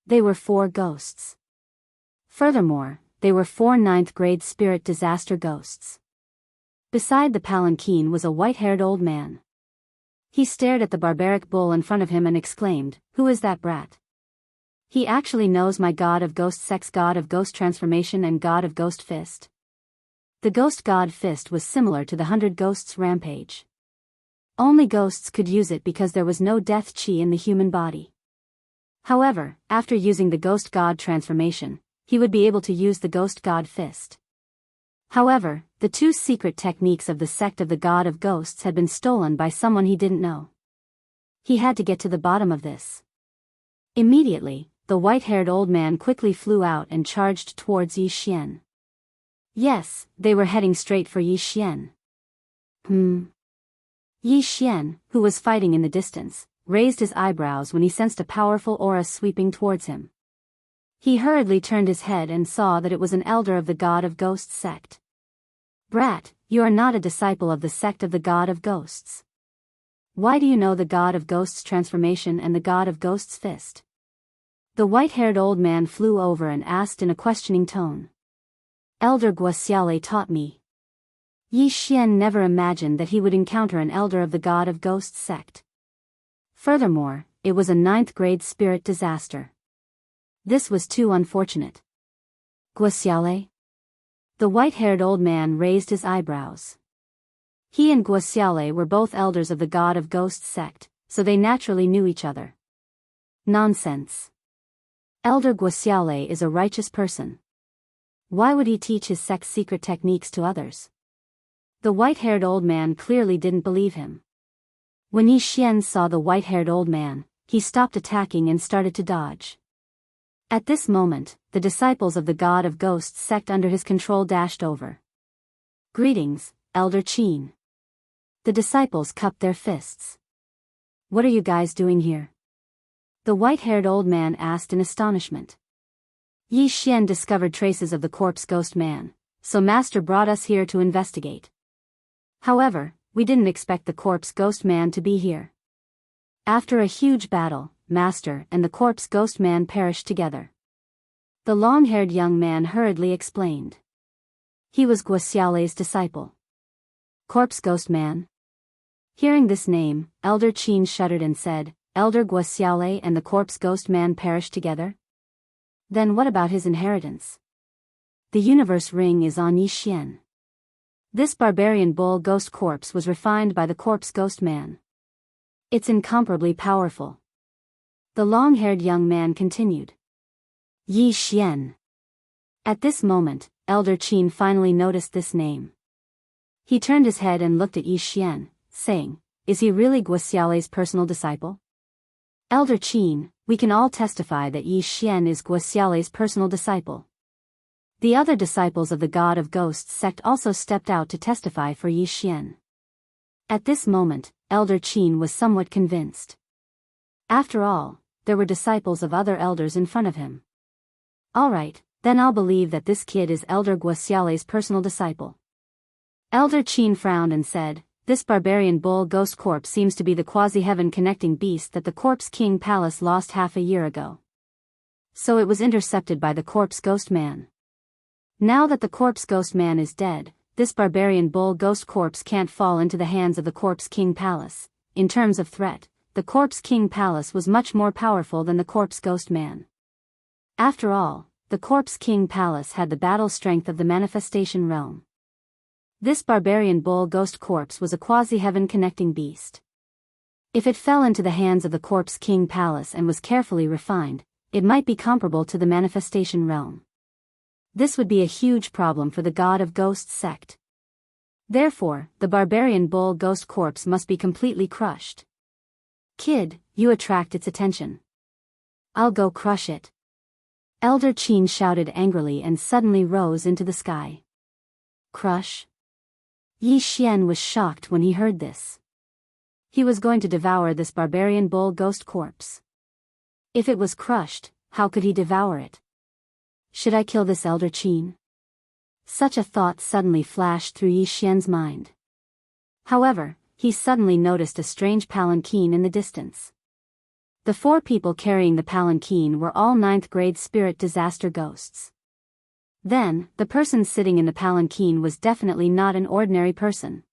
They were 4 ghosts. Furthermore, they were 4 9th grade spirit disaster ghosts. Beside the palanquin was a white-haired old man. He stared at the barbaric bull in front of him and exclaimed, "Who is that brat? He actually knows my god of ghost sex, god of ghost transformation and god of ghost fist." The ghost god fist was similar to the 100 ghosts rampage. Only ghosts could use it because there was no death chi in the human body. However, after using the ghost god transformation, he would be able to use the ghost god fist. However, the 2 secret techniques of the sect of the god of ghosts had been stolen by someone he didn't know. He had to get to the bottom of this. Immediately, the white-haired old man quickly flew out and charged towards Yi Xian. Yes, they were heading straight for Yi Xian. Yi Xian, who was fighting in the distance, raised his eyebrows when he sensed a powerful aura sweeping towards him. He hurriedly turned his head and saw that it was an elder of the god of ghosts sect. "Brat, you are not a disciple of the sect of the god of ghosts. Why do you know the god of ghosts transformation and the god of ghosts fist?" The white-haired old man flew over and asked in a questioning tone. "Elder Guosiale taught me." Yi Xian never imagined that he would encounter an elder of the god of ghosts sect. Furthermore, it was a 9th grade spirit disaster. This was too unfortunate. "Guosiale?" The white-haired old man raised his eyebrows. He and Guosiale were both elders of the god of ghosts sect, so they naturally knew each other. Nonsense. Elder Guosiale is a righteous person. Why would he teach his sect's secret techniques to others? The white-haired old man clearly didn't believe him. When Yi Xian saw the white-haired old man, he stopped attacking and started to dodge. At this moment, the disciples of the god of ghosts sect under his control dashed over. "Greetings, Elder Qin." The disciples cupped their fists. "What are you guys doing here?" the white-haired old man asked in astonishment. Yi Xian discovered traces of the corpse ghost man, so Master brought us here to investigate. However, we didn't expect the corpse ghost man to be here. After a huge battle, Master and the corpse ghost man perished together. The long-haired young man hurriedly explained. He was Guosiale's disciple. Corpse ghost man? Hearing this name, Elder Qin shuddered and said, "Elder Guosiale and the corpse ghost man perished together? Then what about his inheritance? The universe ring is on Yi Xian. This barbarian bull ghost corpse was refined by the corpse ghost man. It's incomparably powerful." The long-haired young man continued. "Yi Xian. At this moment, Elder Qin finally noticed this name. He turned his head and looked at Yi Xian, saying, "Is he really Guoxiaolei's personal disciple?" "Elder Qin, we can all testify that Yi Xian is Guoxiaolei's personal disciple." The other disciples of the God of Ghosts sect also stepped out to testify for Yi Xian. At this moment, Elder Qin was somewhat convinced. After all, there were disciples of other elders in front of him. "Alright, then I'll believe that this kid is Elder Guoxiaolei's personal disciple." Elder Qin frowned and said, "This barbarian bull ghost corpse seems to be the quasi-heaven connecting beast that the Corpse King Palace lost half a year ago. So it was intercepted by the Corpse Ghost Man. Now that the Corpse Ghost Man is dead, this barbarian bull ghost corpse can't fall into the hands of the Corpse King Palace. In terms of threat, the Corpse King Palace was much more powerful than the Corpse Ghost Man. After all, the Corpse King Palace had the battle strength of the manifestation realm. This barbarian bull ghost corpse was a quasi-heaven connecting beast. If it fell into the hands of the Corpse King Palace and was carefully refined, it might be comparable to the manifestation realm. This would be a huge problem for the God of Ghosts sect. Therefore, the barbarian bull ghost corpse must be completely crushed. "Kid, you attract its attention. I'll go crush it." Elder Qin shouted angrily and suddenly rose into the sky. Crush? Yi Xian was shocked when he heard this. He was going to devour this barbarian bull ghost corpse. If it was crushed, how could he devour it? Should I kill this Elder Qin? Such a thought suddenly flashed through Yi Xian's mind. However, he suddenly noticed a strange palanquin in the distance. The 4 people carrying the palanquin were all 9th grade spirit disaster ghosts. Then, the person sitting in the palanquin was definitely not an ordinary person.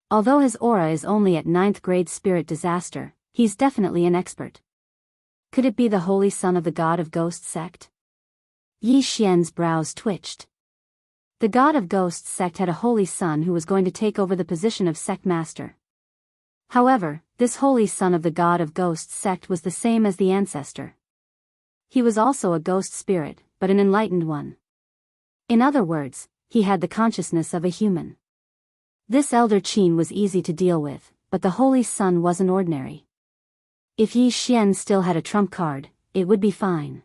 Although his aura is only at 9th grade spirit disaster, he's definitely an expert. Could it be the Holy Son of the God of Ghosts sect? Yi Xian's brows twitched. The God of Ghosts sect had a holy son who was going to take over the position of sect master. However, this holy son of the God of Ghosts sect was the same as the ancestor. He was also a ghost spirit, but an enlightened one. In other words, he had the consciousness of a human. This Elder Qin was easy to deal with, but the holy son wasn't ordinary. If Yi Xian still had a trump card, it would be fine.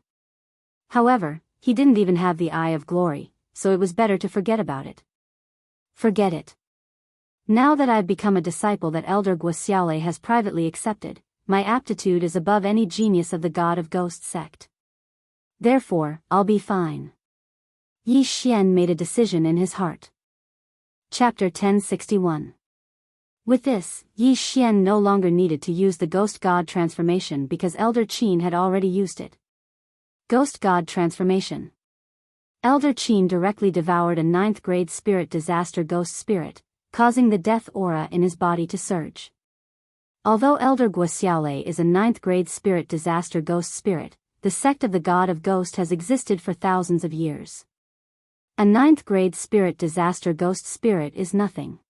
However, he didn't even have the Eye of Glory, so it was better to forget about it. Forget it. Now that I've become a disciple that Elder Guoxiaolei has privately accepted, my aptitude is above any genius of the God of Ghosts sect. Therefore, I'll be fine. Yi Xian made a decision in his heart. Chapter 1061. With this, Yi Xian no longer needed to use the Ghost God transformation because Elder Qin had already used it. Ghost God transformation. Elder Qin directly devoured a 9th grade spirit disaster ghost spirit, causing the death aura in his body to surge. Although Elder Guoxiaolei is a 9th grade spirit disaster ghost spirit, the sect of the God of Ghost has existed for thousands of years. A 9th grade spirit disaster ghost spirit is nothing.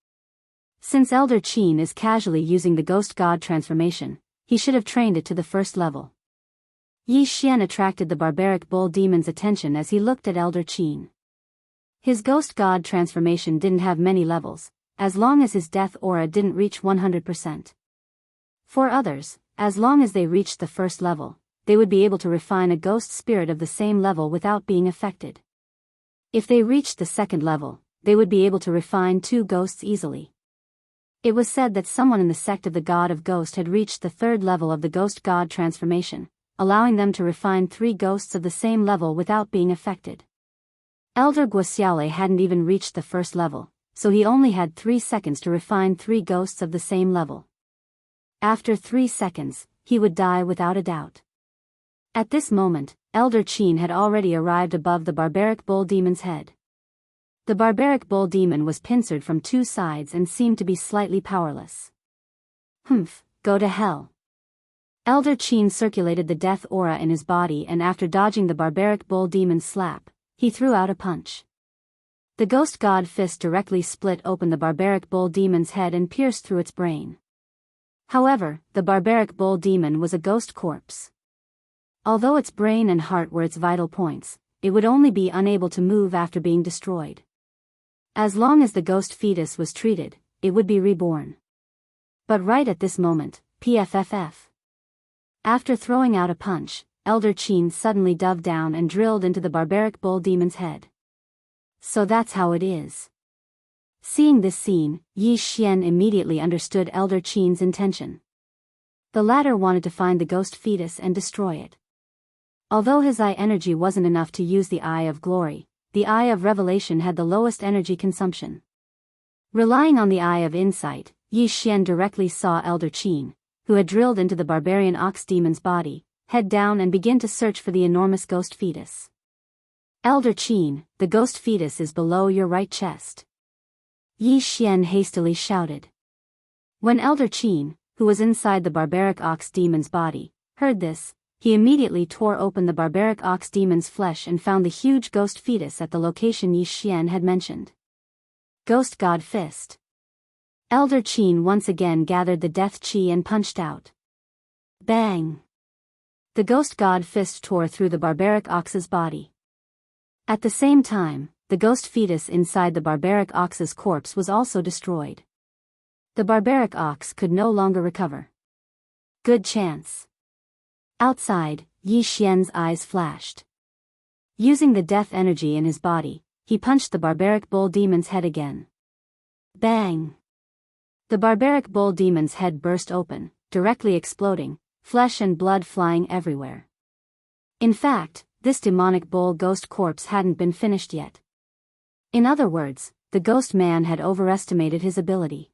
Since Elder Qin is casually using the Ghost God transformation, he should have trained it to the 1st level. Yi Xian attracted the barbaric bull demon's attention as he looked at Elder Qin. His Ghost God transformation didn't have many levels, as long as his death aura didn't reach 100%. For others, as long as they reached the 1st level, they would be able to refine a ghost spirit of the same level without being affected. If they reached the 2nd level, they would be able to refine 2 ghosts easily. It was said that someone in the sect of the God of Ghost had reached the 3rd level of the Ghost God transformation, allowing them to refine 3 ghosts of the same level without being affected. Elder Guoxiaolei hadn't even reached the 1st level, so he only had 3 seconds to refine 3 ghosts of the same level. After 3 seconds, he would die without a doubt. At this moment, Elder Qin had already arrived above the barbaric bull demon's head. The barbaric bull demon was pincered from 2 sides and seemed to be slightly powerless. Humph, go to hell. Elder Qin circulated the death aura in his body and after dodging the barbaric bull demon's slap, he threw out a punch. The Ghost God fist directly split open the barbaric bull demon's head and pierced through its brain. However, the barbaric bull demon was a ghost corpse. Although its brain and heart were its vital points, it would only be unable to move after being destroyed. As long as the ghost fetus was treated, it would be reborn. But right at this moment, PFFF. After throwing out a punch, Elder Qin suddenly dove down and drilled into the barbaric bull demon's head. So that's how it is. Seeing this scene, Yi Xian immediately understood Elder Qin's intention. The latter wanted to find the ghost fetus and destroy it. Although his eye energy wasn't enough to use the Eye of Glory, the Eye of Revelation had the lowest energy consumption. Relying on the Eye of Insight, Yi Xian directly saw Elder Qin, who had drilled into the barbarian ox demon's body, head down and begin to search for the enormous ghost fetus. Elder Qin, the ghost fetus is below your right chest. Yi Xian hastily shouted. When Elder Qin, who was inside the barbaric ox demon's body, heard this, he immediately tore open the barbaric ox demon's flesh and found the huge ghost fetus at the location Yi Xian had mentioned. Ghost God Fist. Elder Qin once again gathered the death chi and punched out. Bang! The ghost God Fist tore through the barbaric ox's body. At the same time, the ghost fetus inside the barbaric ox's corpse was also destroyed. The barbaric ox could no longer recover. Good chance. Outside, Yi Xian's eyes flashed. Using the death energy in his body, he punched the barbaric bull demon's head again. Bang! The barbaric bull demon's head burst open, directly exploding, flesh and blood flying everywhere. In fact, this demonic bull ghost corpse hadn't been finished yet. In other words, the ghost man had overestimated his ability.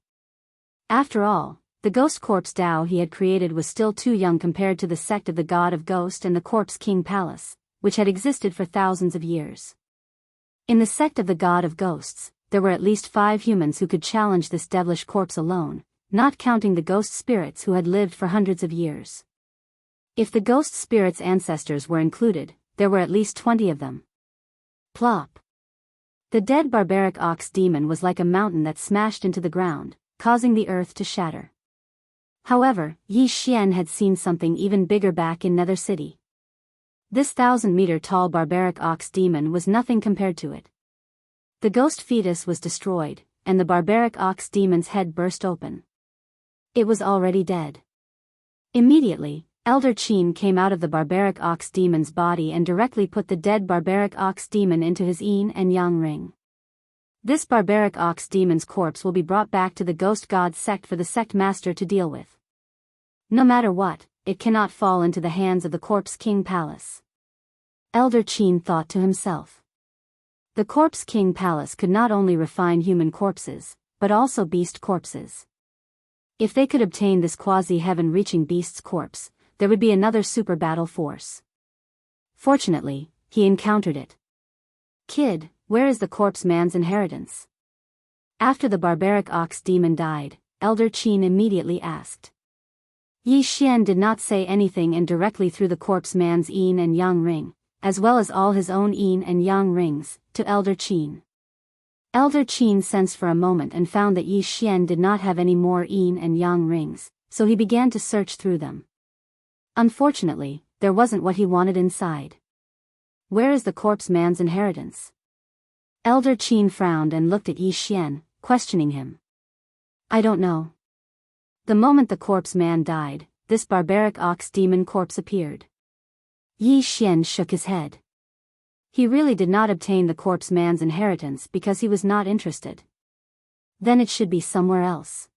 After all, the ghost corpse Tao he had created was still too young compared to the sect of the God of Ghost and the Corpse King Palace, which had existed for thousands of years. In the sect of the God of Ghosts, there were at least 5 humans who could challenge this devilish corpse alone, not counting the ghost spirits who had lived for hundreds of years. If the ghost spirits' ancestors were included, there were at least 20 of them. Plop. The dead barbaric ox demon was like a mountain that smashed into the ground, causing the earth to shatter. However, Yi Xian had seen something even bigger back in Nether City. This 1,000-meter-tall barbaric ox demon was nothing compared to it. The ghost fetus was destroyed, and the barbaric ox demon's head burst open. It was already dead. Immediately, Elder Qin came out of the barbaric ox demon's body and directly put the dead barbaric ox demon into his yin and yang ring. This barbaric ox demon's corpse will be brought back to the ghost god sect for the sect master to deal with. No matter what, it cannot fall into the hands of the Corpse King Palace. Elder Qin thought to himself. The Corpse King Palace could not only refine human corpses, but also beast corpses. If they could obtain this quasi-heaven-reaching beast's corpse, there would be another super battle force. Fortunately, he encountered it. Kid, where is the corpse man's inheritance? After the barbaric ox demon died, Elder Qin immediately asked. Yi Xian did not say anything and directly threw the corpse man's yin and yang ring, as well as all his own yin and yang rings, to Elder Qin. Elder Qin sensed for a moment and found that Yi Xian did not have any more yin and yang rings, so he began to search through them. Unfortunately, there wasn't what he wanted inside. Where is the corpse man's inheritance? Elder Qin frowned and looked at Yi Xian, questioning him. I don't know. The moment the corpse man died, this barbaric ox demon corpse appeared. Yi Xian shook his head. He really did not obtain the corpse man's inheritance because he was not interested. Then it should be somewhere else.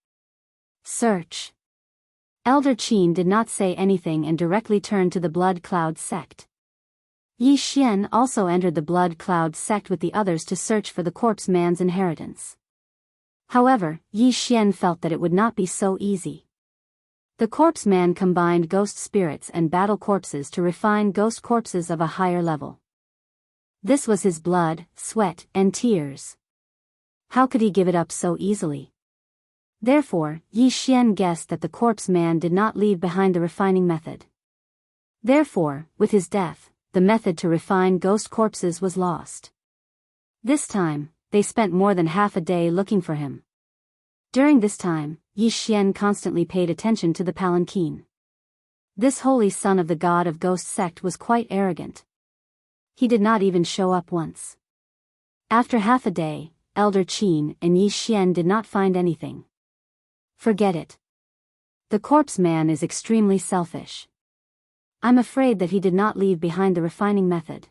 Search. Elder Qin did not say anything and directly turned to the Blood Cloud sect. Yi Xian also entered the Blood Cloud sect with the others to search for the corpse man's inheritance. However, Yi Xian felt that it would not be so easy. The corpse man combined ghost spirits and battle corpses to refine ghost corpses of a higher level. This was his blood, sweat, and tears. How could he give it up so easily? Therefore, Yi Xian guessed that the corpse man did not leave behind the refining method. Therefore, with his death, the method to refine ghost corpses was lost. This time, they spent more than half a day looking for him. During this time, Yi Xian constantly paid attention to the palanquin. This holy son of the god of ghost sect was quite arrogant. He did not even show up once. After half a day, Elder Qin and Yi Xian did not find anything. Forget it. The corpse man is extremely selfish. I'm afraid that he did not leave behind the refining method.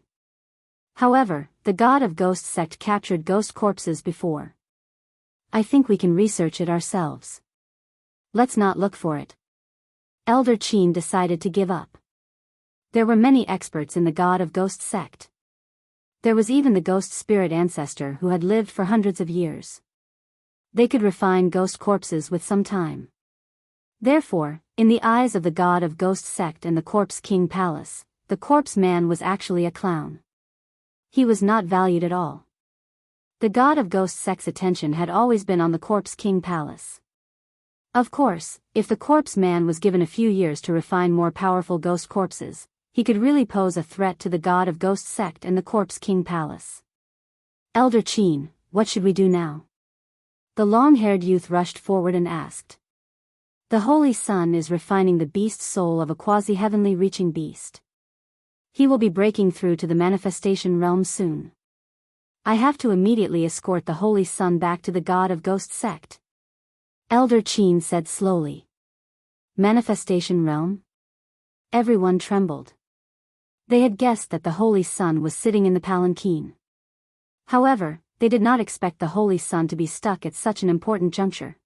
However, the God of Ghost sect captured ghost corpses before. I think we can research it ourselves. Let's not look for it. Elder Qin decided to give up. There were many experts in the God of Ghost sect. There was even the ghost spirit ancestor who had lived for hundreds of years. They could refine ghost corpses with some time. Therefore, in the eyes of the God of Ghost sect and the Corpse King Palace, the corpse man was actually a clown. He was not valued at all. The God of Ghost sect's attention had always been on the Corpse King Palace. Of course, if the corpse man was given a few years to refine more powerful ghost corpses, he could really pose a threat to the God of Ghost sect and the Corpse King Palace. Elder Qin, what should we do now? The long-haired youth rushed forward and asked. The Holy Sun is refining the beast's soul of a quasi-heavenly reaching beast. He will be breaking through to the manifestation realm soon. I have to immediately escort the Holy Sun back to the God of Ghost sect. Elder Qin said slowly. Manifestation realm? Everyone trembled. They had guessed that the Holy Sun was sitting in the palanquin. However, they did not expect the Holy Sun to be stuck at such an important juncture.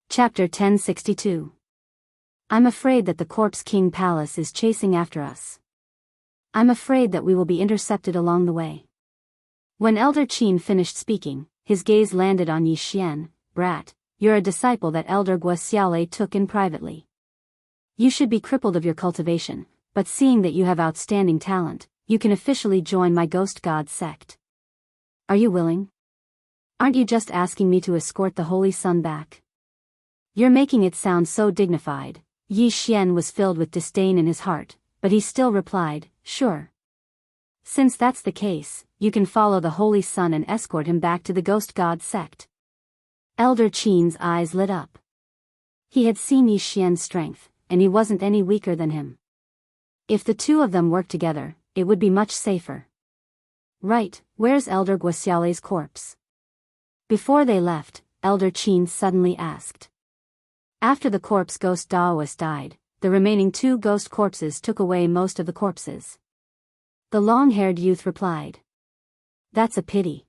Chapter 1062. I'm afraid that the Corpse King Palace is chasing after us. I'm afraid that we will be intercepted along the way. When Elder Qin finished speaking, his gaze landed on Yi Xian. Brat, you're a disciple that Elder Guo took in privately. You should be crippled of your cultivation, but seeing that you have outstanding talent, you can officially join my Ghost God sect. Are you willing? Aren't you just asking me to escort the Holy Sun back? You're making it sound so dignified. Yi Xian was filled with disdain in his heart, but he still replied, sure. Since that's the case, you can follow the Holy Sun and escort him back to the Ghost God sect. Elder Qin's eyes lit up. He had seen Yi Xian's strength, and he wasn't any weaker than him. If the two of them worked together, it would be much safer. Right, where's Elder Guoxiale's corpse? Before they left, Elder Qin suddenly asked. After the corpse ghost Daoist died, the remaining two ghost corpses took away most of the corpses. The long-haired youth replied. That's a pity.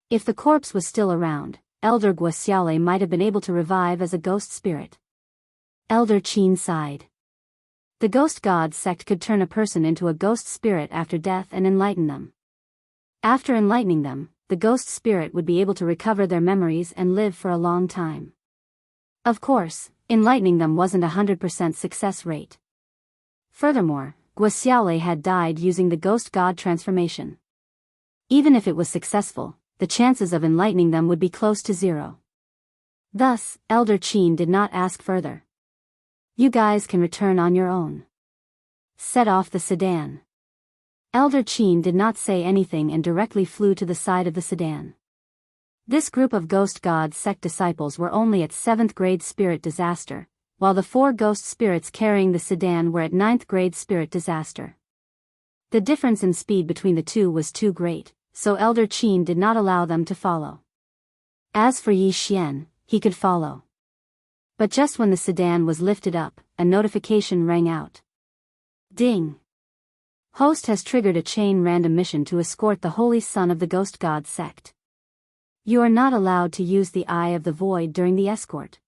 If the corpse was still around, Elder Guoxiale might have been able to revive as a ghost spirit. Elder Qin sighed. The Ghost God sect could turn a person into a ghost spirit after death and enlighten them. After enlightening them, the ghost spirit would be able to recover their memories and live for a long time. Of course, enlightening them wasn't 100% success rate. Furthermore, Guoxiale had died using the Ghost God transformation. Even if it was successful, the chances of enlightening them would be close to zero. Thus, Elder Qin did not ask further. You guys can return on your own. Set off the sedan. Elder Qin did not say anything and directly flew to the side of the sedan. This group of Ghost God sect disciples were only at 7th grade spirit disaster, while the 4 ghost spirits carrying the sedan were at 9th grade spirit disaster. The difference in speed between the two was too great, so Elder Qin did not allow them to follow. As for Yi Xian, he could follow. But just when the sedan was lifted up, a notification rang out. Ding! Host has triggered a chain random mission to escort the Holy Son of the Ghost God sect. You are not allowed to use the Eye of the Void during the escort.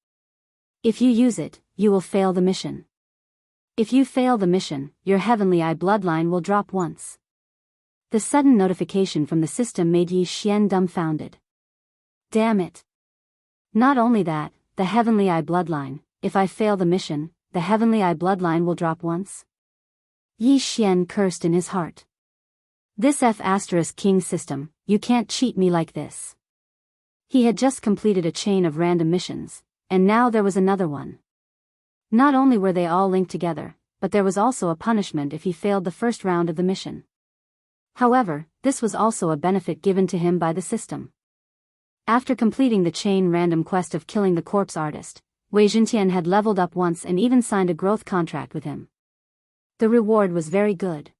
If you use it, you will fail the mission. If you fail the mission, your Heavenly Eye bloodline will drop once. The sudden notification from the system made Yi Xian dumbfounded. Damn it! Not only that, the Heavenly Eye bloodline, if I fail the mission, the Heavenly Eye bloodline will drop once? Yi Xian cursed in his heart. This F***king system, you can't cheat me like this. He had just completed a chain of random missions, and now there was another one. Not only were they all linked together, but there was also a punishment if he failed the first round of the mission. However, this was also a benefit given to him by the system. After completing the chain random quest of killing the corpse artist, Wei Jintian had leveled up once and even signed a growth contract with him. The reward was very good.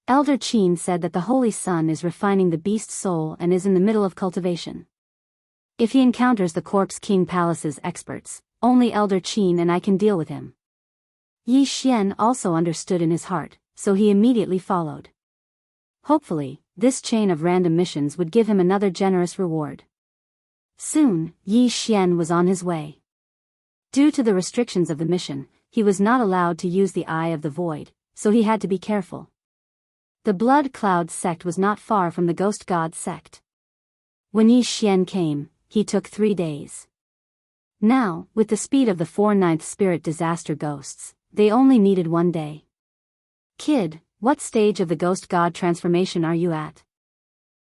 Elder Qin said that the Holy Sun is refining the beast soul and is in the middle of cultivation. If he encounters the Corpse King Palace's experts, only Elder Qin and I can deal with him. Yi Xian also understood in his heart, so he immediately followed. Hopefully, this chain of random missions would give him another generous reward. Soon, Yi Xian was on his way. Due to the restrictions of the mission, he was not allowed to use the Eye of the Void, so he had to be careful. The Blood Cloud sect was not far from the Ghost God sect. When Yi Xian came, he took 3 days. Now, with the speed of the 4 ninth spirit disaster ghosts, they only needed 1 day. Kid, what stage of the Ghost God transformation are you at?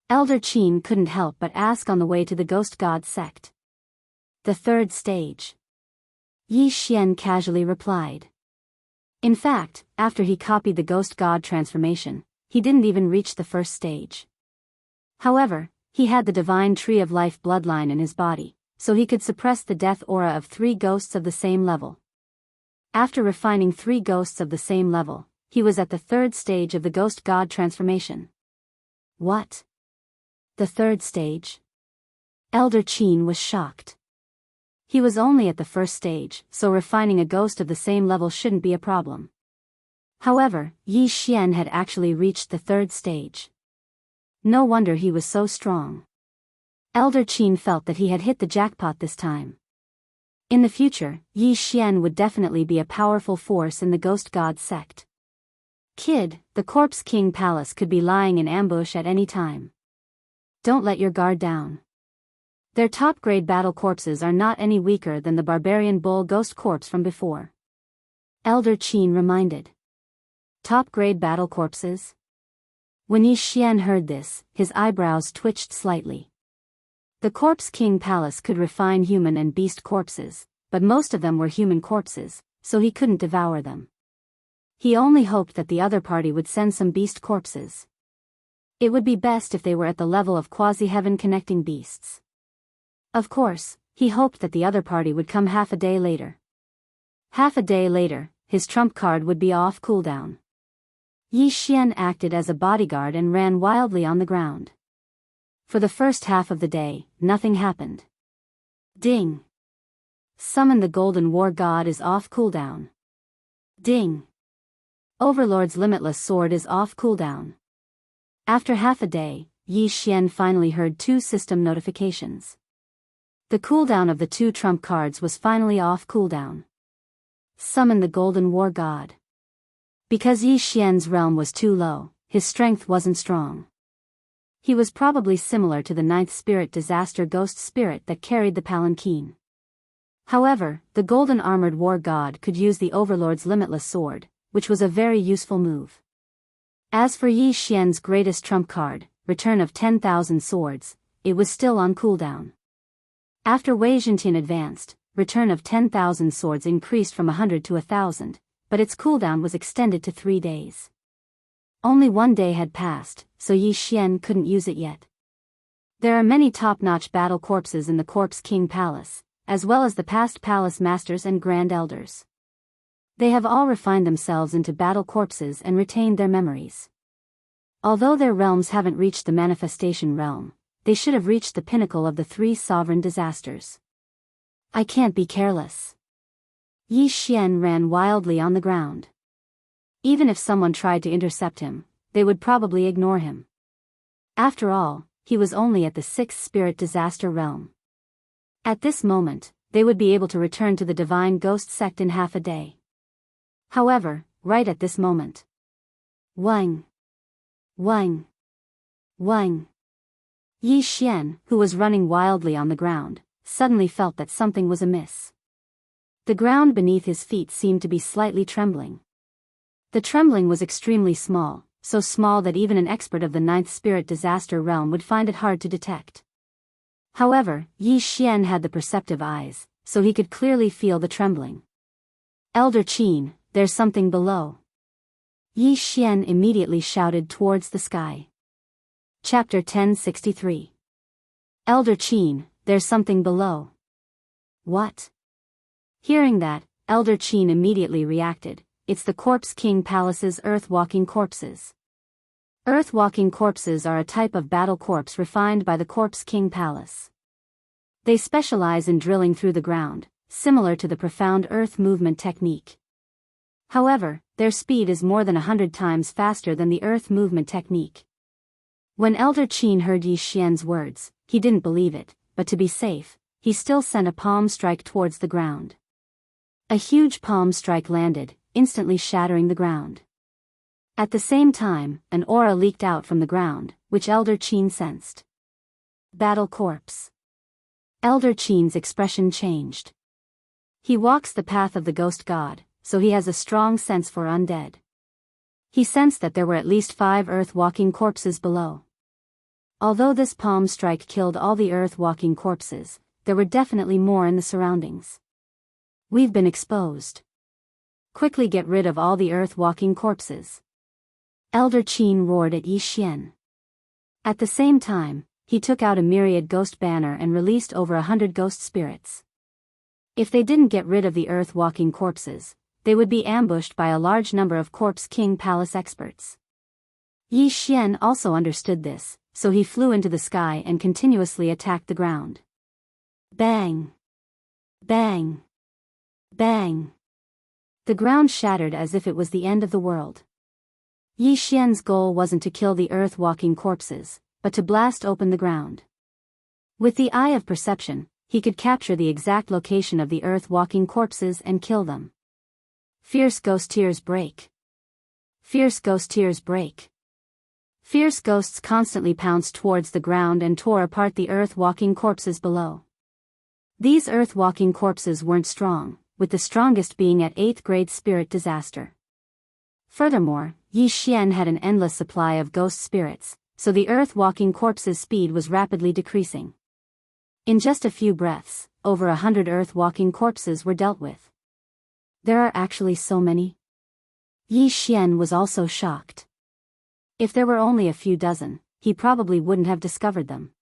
Elder Qin couldn't help but ask on the way to the Ghost God sect. The 3rd stage. Yi Xian casually replied. In fact, after he copied the Ghost God transformation, he didn't even reach the 1st stage. However, he had the Divine Tree of Life bloodline in his body, so he could suppress the death aura of 3 ghosts of the same level. After refining 3 ghosts of the same level, he was at the 3rd stage of the Ghost God transformation. What? The 3rd stage? Elder Qin was shocked. He was only at the 1st stage, so refining a ghost of the same level shouldn't be a problem. However, Yi Xian had actually reached the 3rd stage. No wonder he was so strong. Elder Qin felt that he had hit the jackpot this time. In the future, Yi Xian would definitely be a powerful force in the Ghost God sect. Kid, the Corpse King Palace could be lying in ambush at any time. Don't let your guard down. Their top-grade battle corpses are not any weaker than the Barbarian Bull Ghost Corpse from before. Elder Qin reminded. Top-grade battle corpses? When Yi Xian heard this, his eyebrows twitched slightly. The Corpse King Palace could refine human and beast corpses, but most of them were human corpses, so he couldn't devour them. He only hoped that the other party would send some beast corpses. It would be best if they were at the level of quasi-heaven connecting beasts. Of course, he hoped that the other party would come half a day later. Half a day later, his trump card would be off cooldown. Yi Xian acted as a bodyguard and ran wildly on the ground. For the first half of the day, nothing happened. Ding! Summon the Golden War God is off cooldown. Ding! Overlord's Limitless Sword is off cooldown. After half a day, Yi Xian finally heard 2 system notifications. The cooldown of the 2 trump cards was finally off cooldown. Summon the Golden War God. Because Yi Xian's realm was too low, his strength wasn't strong. He was probably similar to the 9th spirit disaster ghost spirit that carried the palanquin. However, the Golden Armored War God could use the Overlord's Limitless Sword, which was a very useful move. As for Yi Xian's greatest trump card, Return of 10,000 Swords, it was still on cooldown. After Wei Zhentian advanced, Return of 10,000 Swords increased from 100 to 1,000, but its cooldown was extended to 3 days. Only 1 day had passed, so Yi Xian couldn't use it yet. There are many top-notch battle corpses in the Corpse King Palace, as well as the past palace masters and grand elders. They have all refined themselves into battle corpses and retained their memories. Although their realms haven't reached the manifestation realm, they should have reached the pinnacle of the 3 sovereign disasters. I can't be careless. Yi Xian ran wildly on the ground. Even if someone tried to intercept him, they would probably ignore him. After all, he was only at the 6th spirit disaster realm. At this moment, they would be able to return to the Divine Ghost sect in half a day. However, right at this moment. Wang! Wang! Wang! Yi Xian, who was running wildly on the ground, suddenly felt that something was amiss. The ground beneath his feet seemed to be slightly trembling. The trembling was extremely small, so small that even an expert of the 9th spirit disaster realm would find it hard to detect. However, Yi Xian had the perceptive eyes, so he could clearly feel the trembling. Elder Qin, there's something below. Yi Xian immediately shouted towards the sky. Chapter 1063. Elder Qin, there's something below. What? Hearing that, Elder Qin immediately reacted. It's the Corpse King Palace's earth-walking corpses. Earth-walking corpses are a type of battle corpse refined by the Corpse King Palace. They specialize in drilling through the ground, similar to the profound earth movement technique. However, their speed is more than 100 times faster than the earth movement technique. When Elder Qin heard Yi Xian's words, he didn't believe it, but to be safe, he still sent a palm strike towards the ground. A huge palm strike landed, instantly shattering the ground. At the same time, an aura leaked out from the ground, which Elder Qin sensed. Battle corpse. Elder Qin's expression changed. He walks the path of the ghost god, so he has a strong sense for undead. He sensed that there were at least 5 earth-walking corpses below. Although this palm strike killed all the earth-walking corpses, there were definitely more in the surroundings. We've been exposed. Quickly get rid of all the earth-walking corpses. Elder Qin roared at Yi Xian. At the same time, he took out a myriad ghost banner and released over 100 ghost spirits. If they didn't get rid of the earth-walking corpses, they would be ambushed by a large number of Corpse King Palace experts. Yi Xian also understood this, so he flew into the sky and continuously attacked the ground. Bang! Bang! Bang! The ground shattered as if it was the end of the world. Yi Xian's goal wasn't to kill the earth-walking corpses, but to blast open the ground. With the eye of perception, he could capture the exact location of the earth-walking corpses and kill them. Fierce ghost tears break. Fierce ghost tears break. Fierce ghosts constantly pounced towards the ground and tore apart the earth-walking corpses below. These earth-walking corpses weren't strong, with the strongest being at 8th grade spirit disaster. Furthermore, Yi Xian had an endless supply of ghost spirits, so the earth-walking corpses' speed was rapidly decreasing. In just a few breaths, over 100 earth-walking corpses were dealt with. There are actually so many? Yi Xian was also shocked. If there were only a few dozen, he probably wouldn't have discovered them.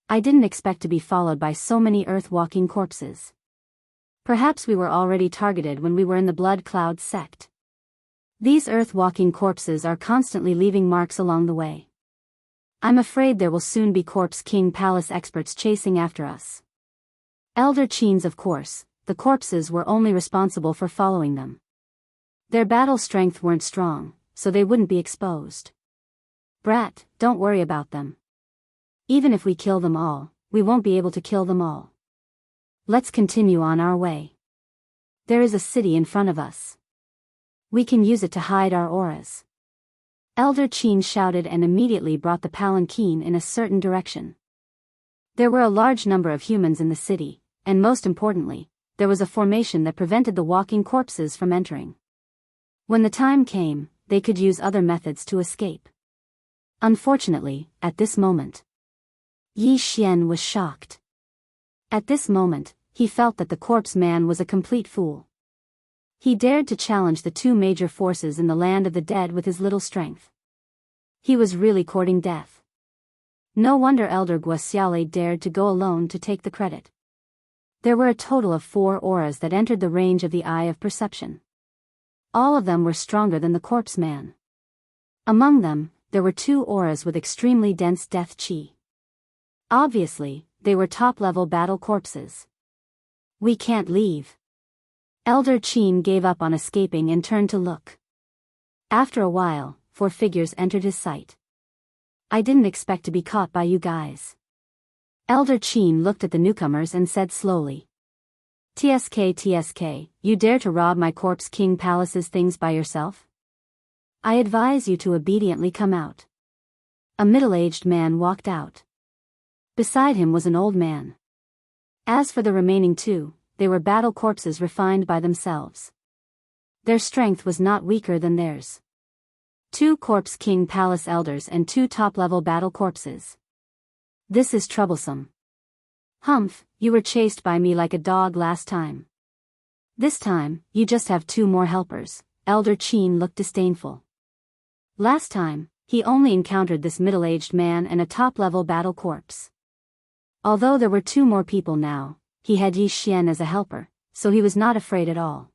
I didn't expect to be followed by so many earth-walking corpses. Perhaps we were already targeted when we were in the Blood Cloud sect. These earth-walking corpses are constantly leaving marks along the way. I'm afraid there will soon be Corpse King Palace experts chasing after us. Elder Qin's, of course, the corpses were only responsible for following them. Their battle strength weren't strong, so they wouldn't be exposed. Brat, don't worry about them. Even if we kill them all, we won't be able to kill them all. Let's continue on our way. There is a city in front of us. We can use it to hide our auras. Elder Qin shouted and immediately brought the palanquin in a certain direction. There were a large number of humans in the city, and most importantly, there was a formation that prevented the walking corpses from entering. When the time came, they could use other methods to escape. Unfortunately, at this moment, Yi Xian was shocked. At this moment, he felt that the corpse man was a complete fool. He dared to challenge the 2 major forces in the land of the dead with his little strength. He was really courting death. No wonder Elder Guosiale dared to go alone to take the credit. There were a total of 4 auras that entered the range of the eye of perception. All of them were stronger than the corpse man. Among them, there were 2 auras with extremely dense death chi. Obviously, they were top-level battle corpses. We can't leave. Elder Qin gave up on escaping and turned to look. After a while, 4 figures entered his sight. I didn't expect to be caught by you guys. Elder Qin looked at the newcomers and said slowly. TSK, you dare to rob my Corpse King Palace's things by yourself? I advise you to obediently come out. A middle-aged man walked out. Beside him was an old man. As for the remaining 2, they were battle corpses refined by themselves. Their strength was not weaker than theirs. 2 Corpse King Palace elders and 2 top-level battle corpses. This is troublesome. Humph, you were chased by me like a dog last time. This time, you just have 2 more helpers. Elder Qin looked disdainful. Last time, he only encountered this middle-aged man and a top-level battle corpse. Although there were 2 more people now, he had Yi Xian as a helper, so he was not afraid at all.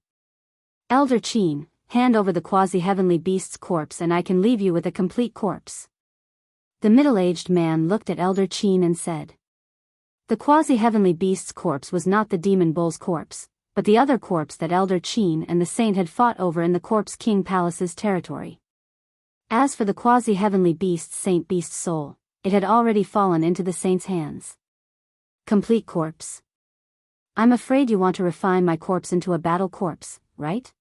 Elder Qin, hand over the quasi-heavenly beast's corpse and I can leave you with a complete corpse. The middle-aged man looked at Elder Qin and said. The quasi-heavenly beast's corpse was not the demon bull's corpse, but the other corpse that Elder Qin and the saint had fought over in the Corpse King Palace's territory. As for the quasi-heavenly beast's saint beast's soul, it had already fallen into the saint's hands. Complete corpse. I'm afraid you want to refine my corpse into a battle corpse, right?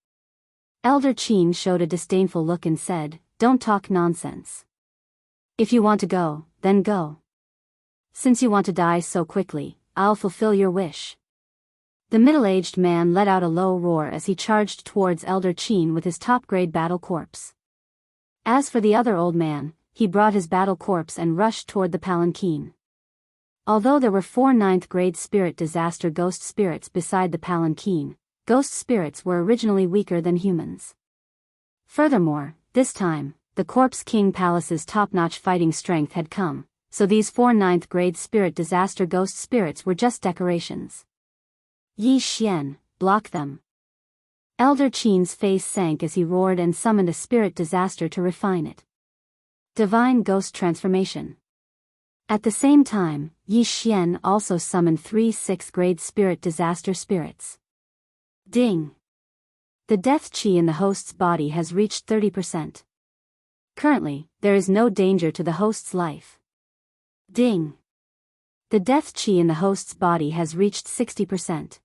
Elder Qin showed a disdainful look and said, Don't talk nonsense. If you want to go, then go. Since you want to die so quickly, I'll fulfill your wish. The middle-aged man let out a low roar as he charged towards Elder Qin with his top-grade battle corpse. As for the other old man, he brought his battle corpse and rushed toward the palanquin. Although there were 4 9th-grade spirit disaster ghost spirits beside the palanquin, ghost spirits were originally weaker than humans. Furthermore, this time, the Corpse King Palace's top-notch fighting strength had come, so these 4 9th-grade spirit disaster ghost spirits were just decorations. Yi Xian, block them. Elder Qin's face sank as he roared and summoned a spirit disaster to refine it. Divine Ghost Transformation. At the same time, Yi Xian also summoned 3 6th-grade spirit disaster spirits. Ding! The death chi in the host's body has reached 30%. Currently, there is no danger to the host's life. Ding! The death chi in the host's body has reached 60%.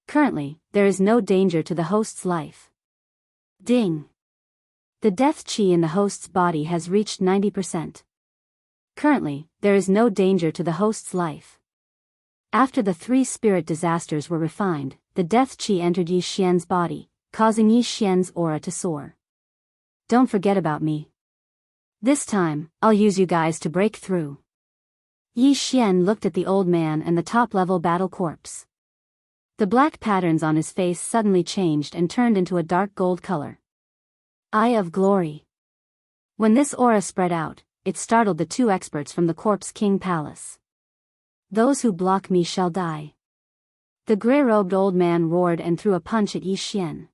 Currently, there is no danger to the host's life. Ding! The death chi in the host's body has reached 90%. Currently, there is no danger to the host's life. After the 3 spirit disasters were refined, the death chi entered Yi Xian's body, causing Yi Xian's aura to soar. Don't forget about me. This time, I'll use you guys to break through. Yi Xian looked at the old man and the top-level battle corpse. The black patterns on his face suddenly changed and turned into a dark gold color. Eye of Glory. When this aura spread out, it startled the 2 experts from the Corpse King Palace. Those who block me shall die. The grey-robed old man roared and threw a punch at Yi Xian.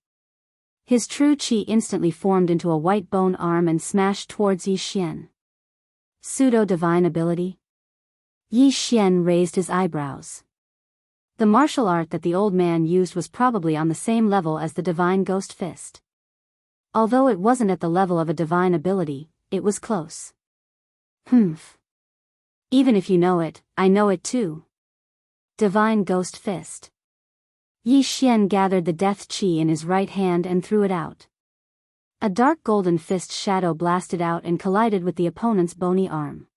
His true chi instantly formed into a white bone arm and smashed towards Yi Xian. Pseudo-divine ability? Yi Xian raised his eyebrows. The martial art that the old man used was probably on the same level as the divine ghost fist. Although it wasn't at the level of a divine ability, it was close. Humph. Even if you know it, I know it too. Divine Ghost Fist. Yi Xian gathered the death chi in his right hand and threw it out. A dark golden fist shadow blasted out and collided with the opponent's bony arm.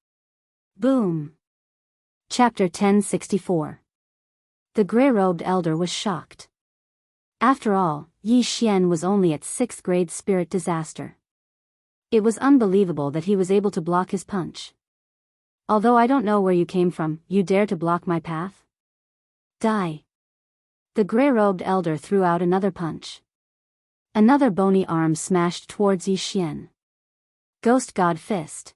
Boom. Chapter 1064. The grey-robed elder was shocked. After all, Yi Xian was only at 6th grade spirit disaster. It was unbelievable that he was able to block his punch. Although I don't know where you came from, you dare to block my path? Die. The grey-robed elder threw out another punch. Another bony arm smashed towards Yi Xian. Ghost God Fist.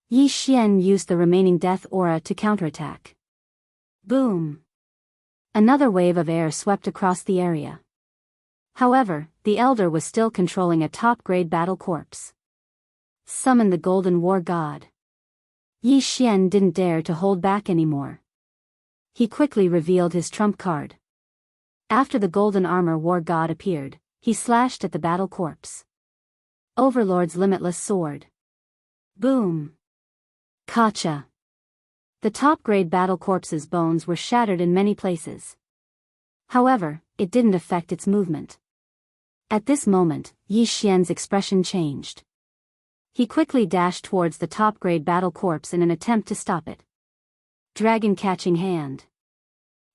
Yi Xian used the remaining death aura to counterattack. Boom. Another wave of air swept across the area. However, the elder was still controlling a top-grade battle corpse. Summon the Golden War God. Yi Xian didn't dare to hold back anymore. He quickly revealed his trump card. After the Golden Armor War God appeared, he slashed at the battle corpse. Overlord's Limitless Sword. Boom. Kacha. The top-grade battle corpse's bones were shattered in many places. However, it didn't affect its movement. At this moment, Yi Xian's expression changed. He quickly dashed towards the top-grade battle corpse in an attempt to stop it. Dragon Catching Hand.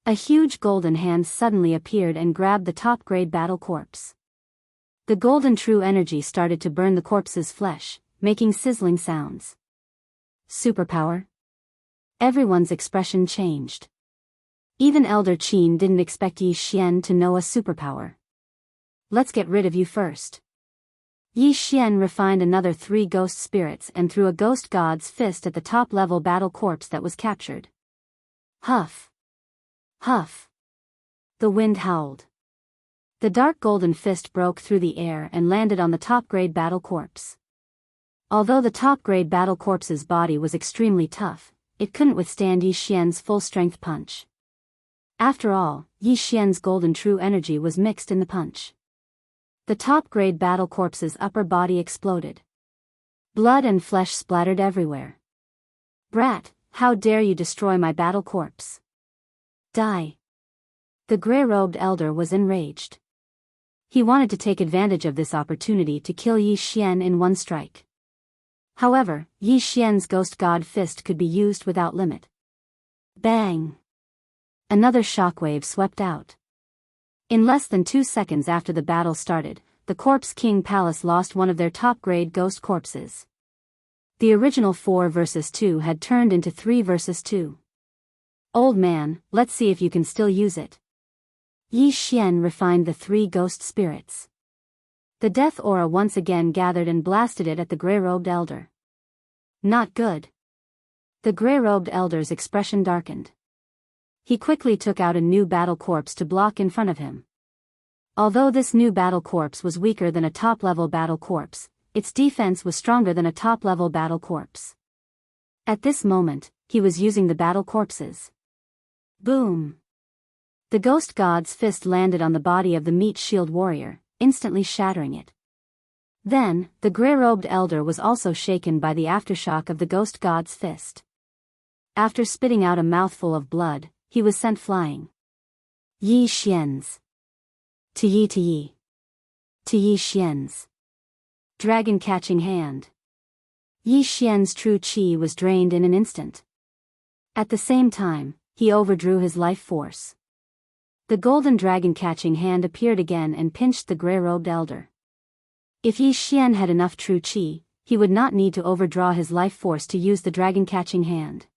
A huge golden hand suddenly appeared and grabbed the top-grade battle corpse. The golden true energy started to burn the corpse's flesh, making sizzling sounds. Superpower? Everyone's expression changed. Even Elder Qin didn't expect Yi Xian to know a superpower. Let's get rid of you first. Yi Xian refined another 3 ghost spirits and threw a ghost god's fist at the top-level battle corpse that was captured. Huff. Huff. The wind howled. The dark golden fist broke through the air and landed on the top-grade battle corpse. Although the top-grade battle corpse's body was extremely tough, it couldn't withstand Yi Xian's full-strength punch. After all, Yi Xian's golden true energy was mixed in the punch. The top-grade battle corpse's upper body exploded. Blood and flesh splattered everywhere. "Brat, how dare you destroy my battle corpse? Die!" The gray-robed elder was enraged. He wanted to take advantage of this opportunity to kill Yi Xian in one strike. However, Yi Xian's ghost god fist could be used without limit. Bang! Another shockwave swept out. In less than 2 seconds after the battle started, the Corpse King Palace lost one of their top-grade ghost corpses. The original 4 versus 2 had turned into 3 versus 2. "Old man, let's see if you can still use it." Yi Xian refined the 3 ghost spirits. The death aura once again gathered and blasted it at the gray-robed elder. Not good. The gray-robed elder's expression darkened. He quickly took out a new battle corpse to block in front of him. Although this new battle corpse was weaker than a top-level battle corpse, its defense was stronger than a top-level battle corpse. At this moment, he was using the battle corpses. Boom! The ghost god's fist landed on the body of the meat shield warrior, instantly shattering it. Then, the gray-robed elder was also shaken by the aftershock of the ghost god's fist. After spitting out a mouthful of blood, he was sent flying. Yi Xian's. To Yi Xian's. Dragon-catching hand. Yi Xian's true qi was drained in an instant. At the same time, he overdrew his life force. The golden dragon-catching hand appeared again and pinched the gray-robed elder. If Yi Xian had enough true qi, he would not need to overdraw his life force to use the dragon-catching hand.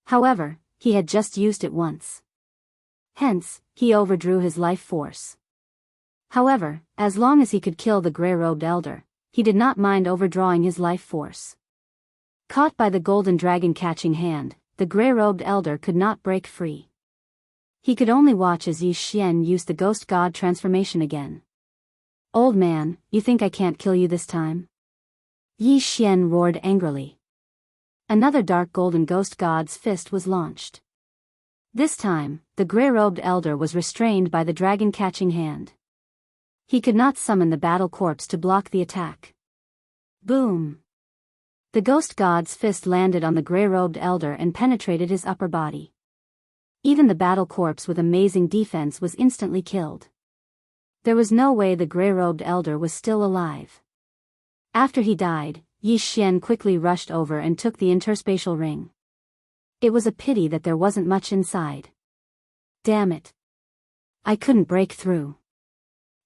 However, he had just used it once. Hence, he overdrew his life force. However, as long as he could kill the gray-robed elder, he did not mind overdrawing his life force. Caught by the golden dragon-catching hand, the gray-robed elder could not break free. He could only watch as Yi Xian used the ghost god transformation again. "Old man, you think I can't kill you this time?" Yi Xian roared angrily. Another dark golden ghost god's fist was launched. This time, the gray-robed elder was restrained by the dragon-catching hand. He could not summon the battle corpse to block the attack. Boom! The ghost god's fist landed on the gray-robed elder and penetrated his upper body. Even the battle corpse with amazing defense was instantly killed. There was no way the gray-robed elder was still alive. After he died, Yi Xian quickly rushed over and took the interspatial ring. It was a pity that there wasn't much inside. Damn it! I couldn't break through.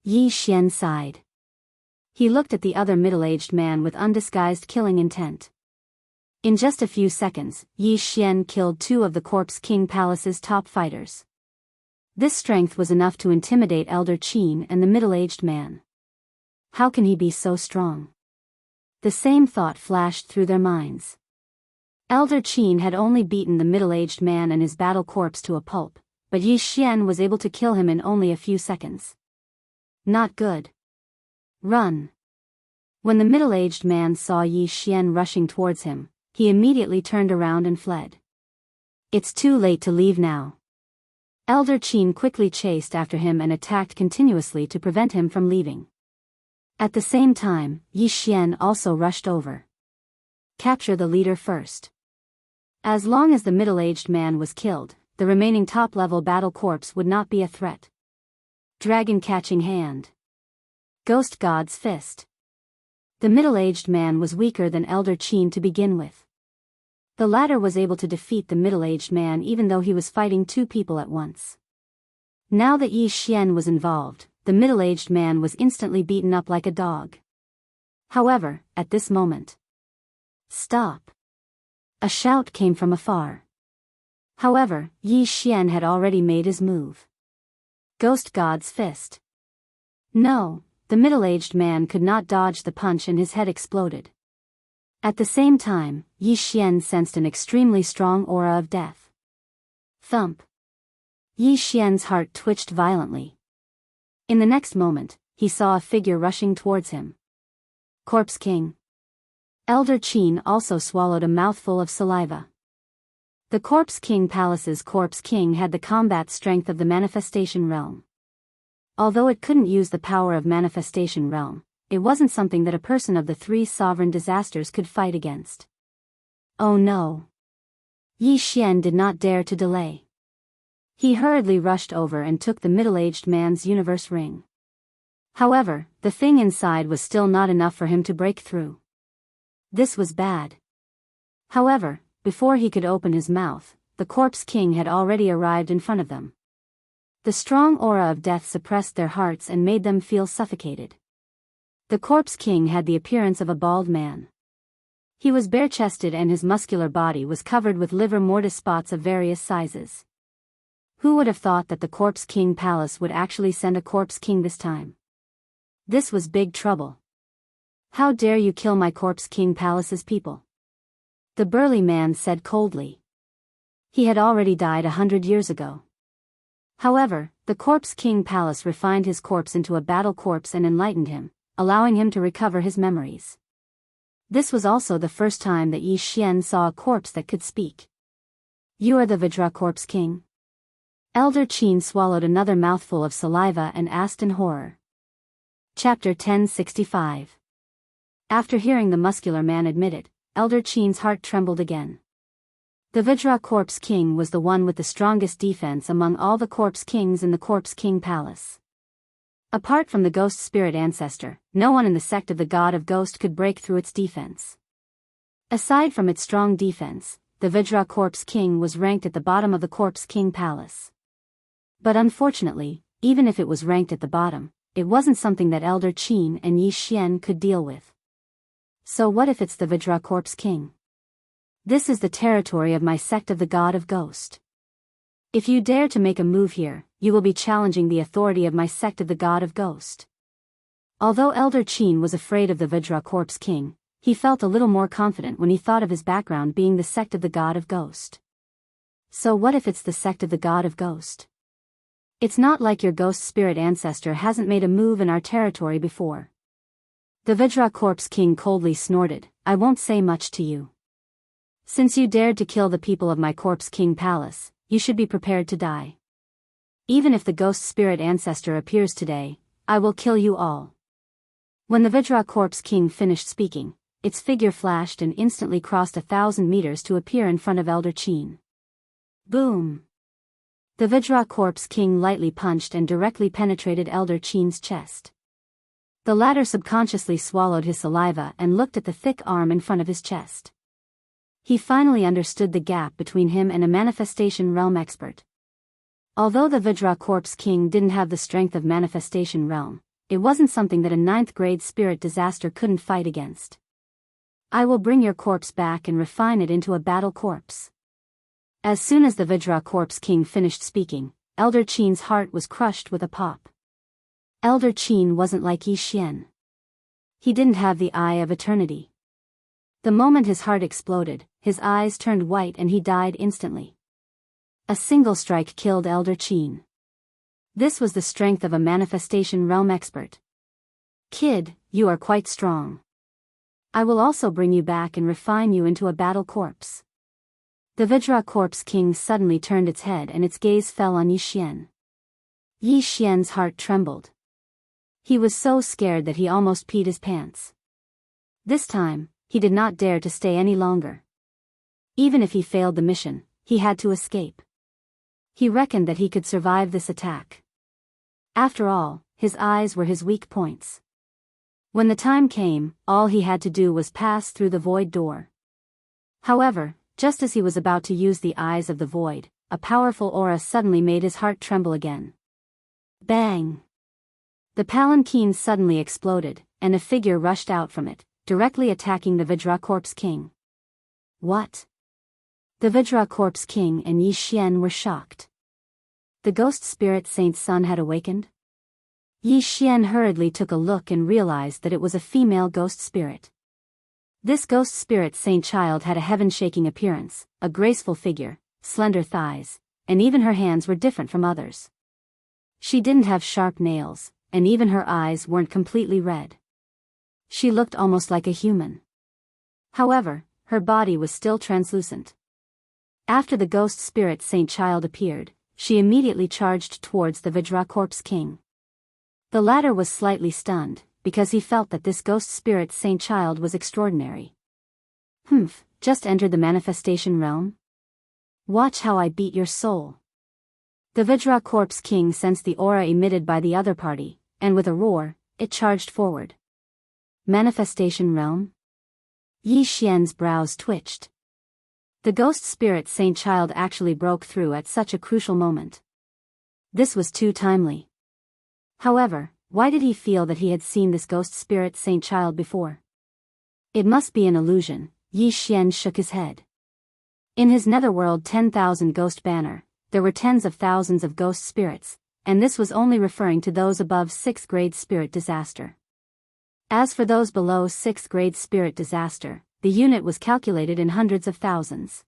Yi Xian sighed. He looked at the other middle-aged man with undisguised killing intent. In just a few seconds, Yi Xian killed 2 of the Corpse King Palace's top fighters. This strength was enough to intimidate Elder Qin and the middle-aged man. How can he be so strong? The same thought flashed through their minds. Elder Qin had only beaten the middle-aged man and his battle corpse to a pulp, but Yi Xian was able to kill him in only a few seconds. Not good. Run! When the middle-aged man saw Yi Xian rushing towards him, he immediately turned around and fled. It's too late to leave now. Elder Qin quickly chased after him and attacked continuously to prevent him from leaving. At the same time, Yi Xian also rushed over. Capture the leader first. As long as the middle-aged man was killed, the remaining top-level battle corpse would not be a threat. Dragon-catching hand. Ghost god's fist. The middle-aged man was weaker than Elder Qin to begin with. The latter was able to defeat the middle-aged man even though he was fighting 2 people at once. Now that Yi Xian was involved, the middle-aged man was instantly beaten up like a dog. However, at this moment... Stop! A shout came from afar. However, Yi Xian had already made his move. Ghost god's fist. No, the middle-aged man could not dodge the punch and his head exploded. At the same time, Yi Xian sensed an extremely strong aura of death. Thump. Yi Xian's heart twitched violently. In the next moment, he saw a figure rushing towards him. Corpse King. Elder Qin also swallowed a mouthful of saliva. The Corpse King Palace's Corpse King had the combat strength of the Manifestation Realm. Although it couldn't use the power of Manifestation Realm, it wasn't something that a person of the three sovereign disasters could fight against. Oh no! Yi Xian did not dare to delay. He hurriedly rushed over and took the middle-aged man's universe ring. However, the thing inside was still not enough for him to break through. This was bad. However, before he could open his mouth, the Corpse King had already arrived in front of them. The strong aura of death suppressed their hearts and made them feel suffocated. The Corpse King had the appearance of a bald man. He was bare-chested and his muscular body was covered with livor mortis spots of various sizes. Who would have thought that the Corpse King Palace would actually send a Corpse King this time? This was big trouble. How dare you kill my Corpse King Palace's people? The burly man said coldly. He had already died 100 years ago. However, the Corpse King Palace refined his corpse into a battle corpse and enlightened him, allowing him to recover his memories. This was also the first time that Yi Xian saw a corpse that could speak. You are the Vajra Corpse King? Elder Qin swallowed another mouthful of saliva and asked in horror. Chapter 1065. After hearing the muscular man admit it, Elder Qin's heart trembled again. The Vajra Corpse King was the one with the strongest defense among all the Corpse Kings in the Corpse King Palace. Apart from the Ghost Spirit Ancestor, no one in the sect of the God of Ghost could break through its defense. Aside from its strong defense, the Vajra Corpse King was ranked at the bottom of the Corpse King Palace. But unfortunately, even if it was ranked at the bottom, it wasn't something that Elder Qin and Yi Xian could deal with. So what if it's the Vajra Corpse King? This is the territory of my sect of the God of Ghost. If you dare to make a move here, you will be challenging the authority of my sect of the God of Ghost. Although Elder Qin was afraid of the Vajra Corpse King, he felt a little more confident when he thought of his background being the sect of the God of Ghost. So what if it's the sect of the God of Ghost? It's not like your Ghost Spirit Ancestor hasn't made a move in our territory before. The Vajra Corpse King coldly snorted, I won't say much to you. Since you dared to kill the people of my Corpse King Palace, you should be prepared to die. Even if the Ghost Spirit Ancestor appears today, I will kill you all. When the Vajra Corpse King finished speaking, its figure flashed and instantly crossed 1,000 meters to appear in front of Elder Qin. Boom! The Vajra Corpse King lightly punched and directly penetrated Elder Qin's chest. The latter subconsciously swallowed his saliva and looked at the thick arm in front of his chest. He finally understood the gap between him and a Manifestation Realm expert. Although the Vajra Corpse King didn't have the strength of Manifestation Realm, it wasn't something that a 9th grade spirit disaster couldn't fight against. I will bring your corpse back and refine it into a battle corpse. As soon as the Vajra Corpse King finished speaking, Elder Qin's heart was crushed with a pop. Elder Qin wasn't like Yi Xian. He didn't have the Eye of Eternity. The moment his heart exploded, his eyes turned white and he died instantly. A single strike killed Elder Qin. This was the strength of a Manifestation Realm expert. Kid, you are quite strong. I will also bring you back and refine you into a battle corpse. The Vajra Corpse King suddenly turned its head and its gaze fell on Yi Xian. Yi Xian's heart trembled. He was so scared that he almost peed his pants. This time, he did not dare to stay any longer. Even if he failed the mission, he had to escape. He reckoned that he could survive this attack. After all, his eyes were his weak points. When the time came, all he had to do was pass through the void door. However, just as he was about to use the eyes of the void, a powerful aura suddenly made his heart tremble again. Bang! The palanquin suddenly exploded, and a figure rushed out from it, directly attacking the Vajra Corpse King. What? The Vajra Corpse King and Yi Xian were shocked. The Ghost Spirit Saint's son had awakened? Yi Xian hurriedly took a look and realized that it was a female ghost spirit. This Ghost Spirit Saint child had a heaven-shaking appearance, a graceful figure, slender thighs, and even her hands were different from others. She didn't have sharp nails, and even her eyes weren't completely red. She looked almost like a human. However, her body was still translucent. After the ghost spirit Saint Child appeared, she immediately charged towards the Vajra corpse king. The latter was slightly stunned, because he felt that this ghost spirit Saint Child was extraordinary. Just entered the manifestation realm? Watch how I beat your soul. The Vajra corpse king sensed the aura emitted by the other party, and with a roar, it charged forward. Manifestation realm? Yi Xian's brows twitched. The ghost spirit Saint Child actually broke through at such a crucial moment. This was too timely. However, why did he feel that he had seen this ghost spirit Saint Child before? It must be an illusion. Yi Xian shook his head. In his netherworld 10,000 ghost banner, there were tens of thousands of ghost spirits, and this was only referring to those above 6th grade spirit disaster. As for those below 6th grade spirit disaster, the unit was calculated in hundreds of thousands.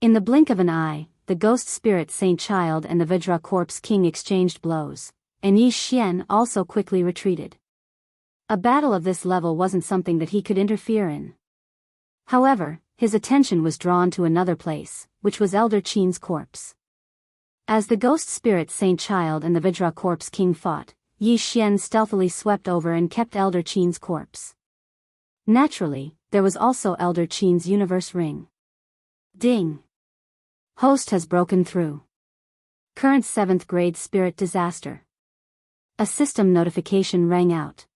In the blink of an eye, the ghost spirit Saint Child and the Vajra corpse king exchanged blows, and Yi Xian also quickly retreated. A battle of this level wasn't something that he could interfere in. However, his attention was drawn to another place, which was Elder Qin's corpse. As the ghost spirit Saint Child and the Vajra corpse king fought, Yi Xian stealthily swept over and kept Elder Qin's corpse. Naturally, there was also Elder Qin's universe ring. Ding! Host has broken through. Current 7th grade spirit disaster. A system notification rang out.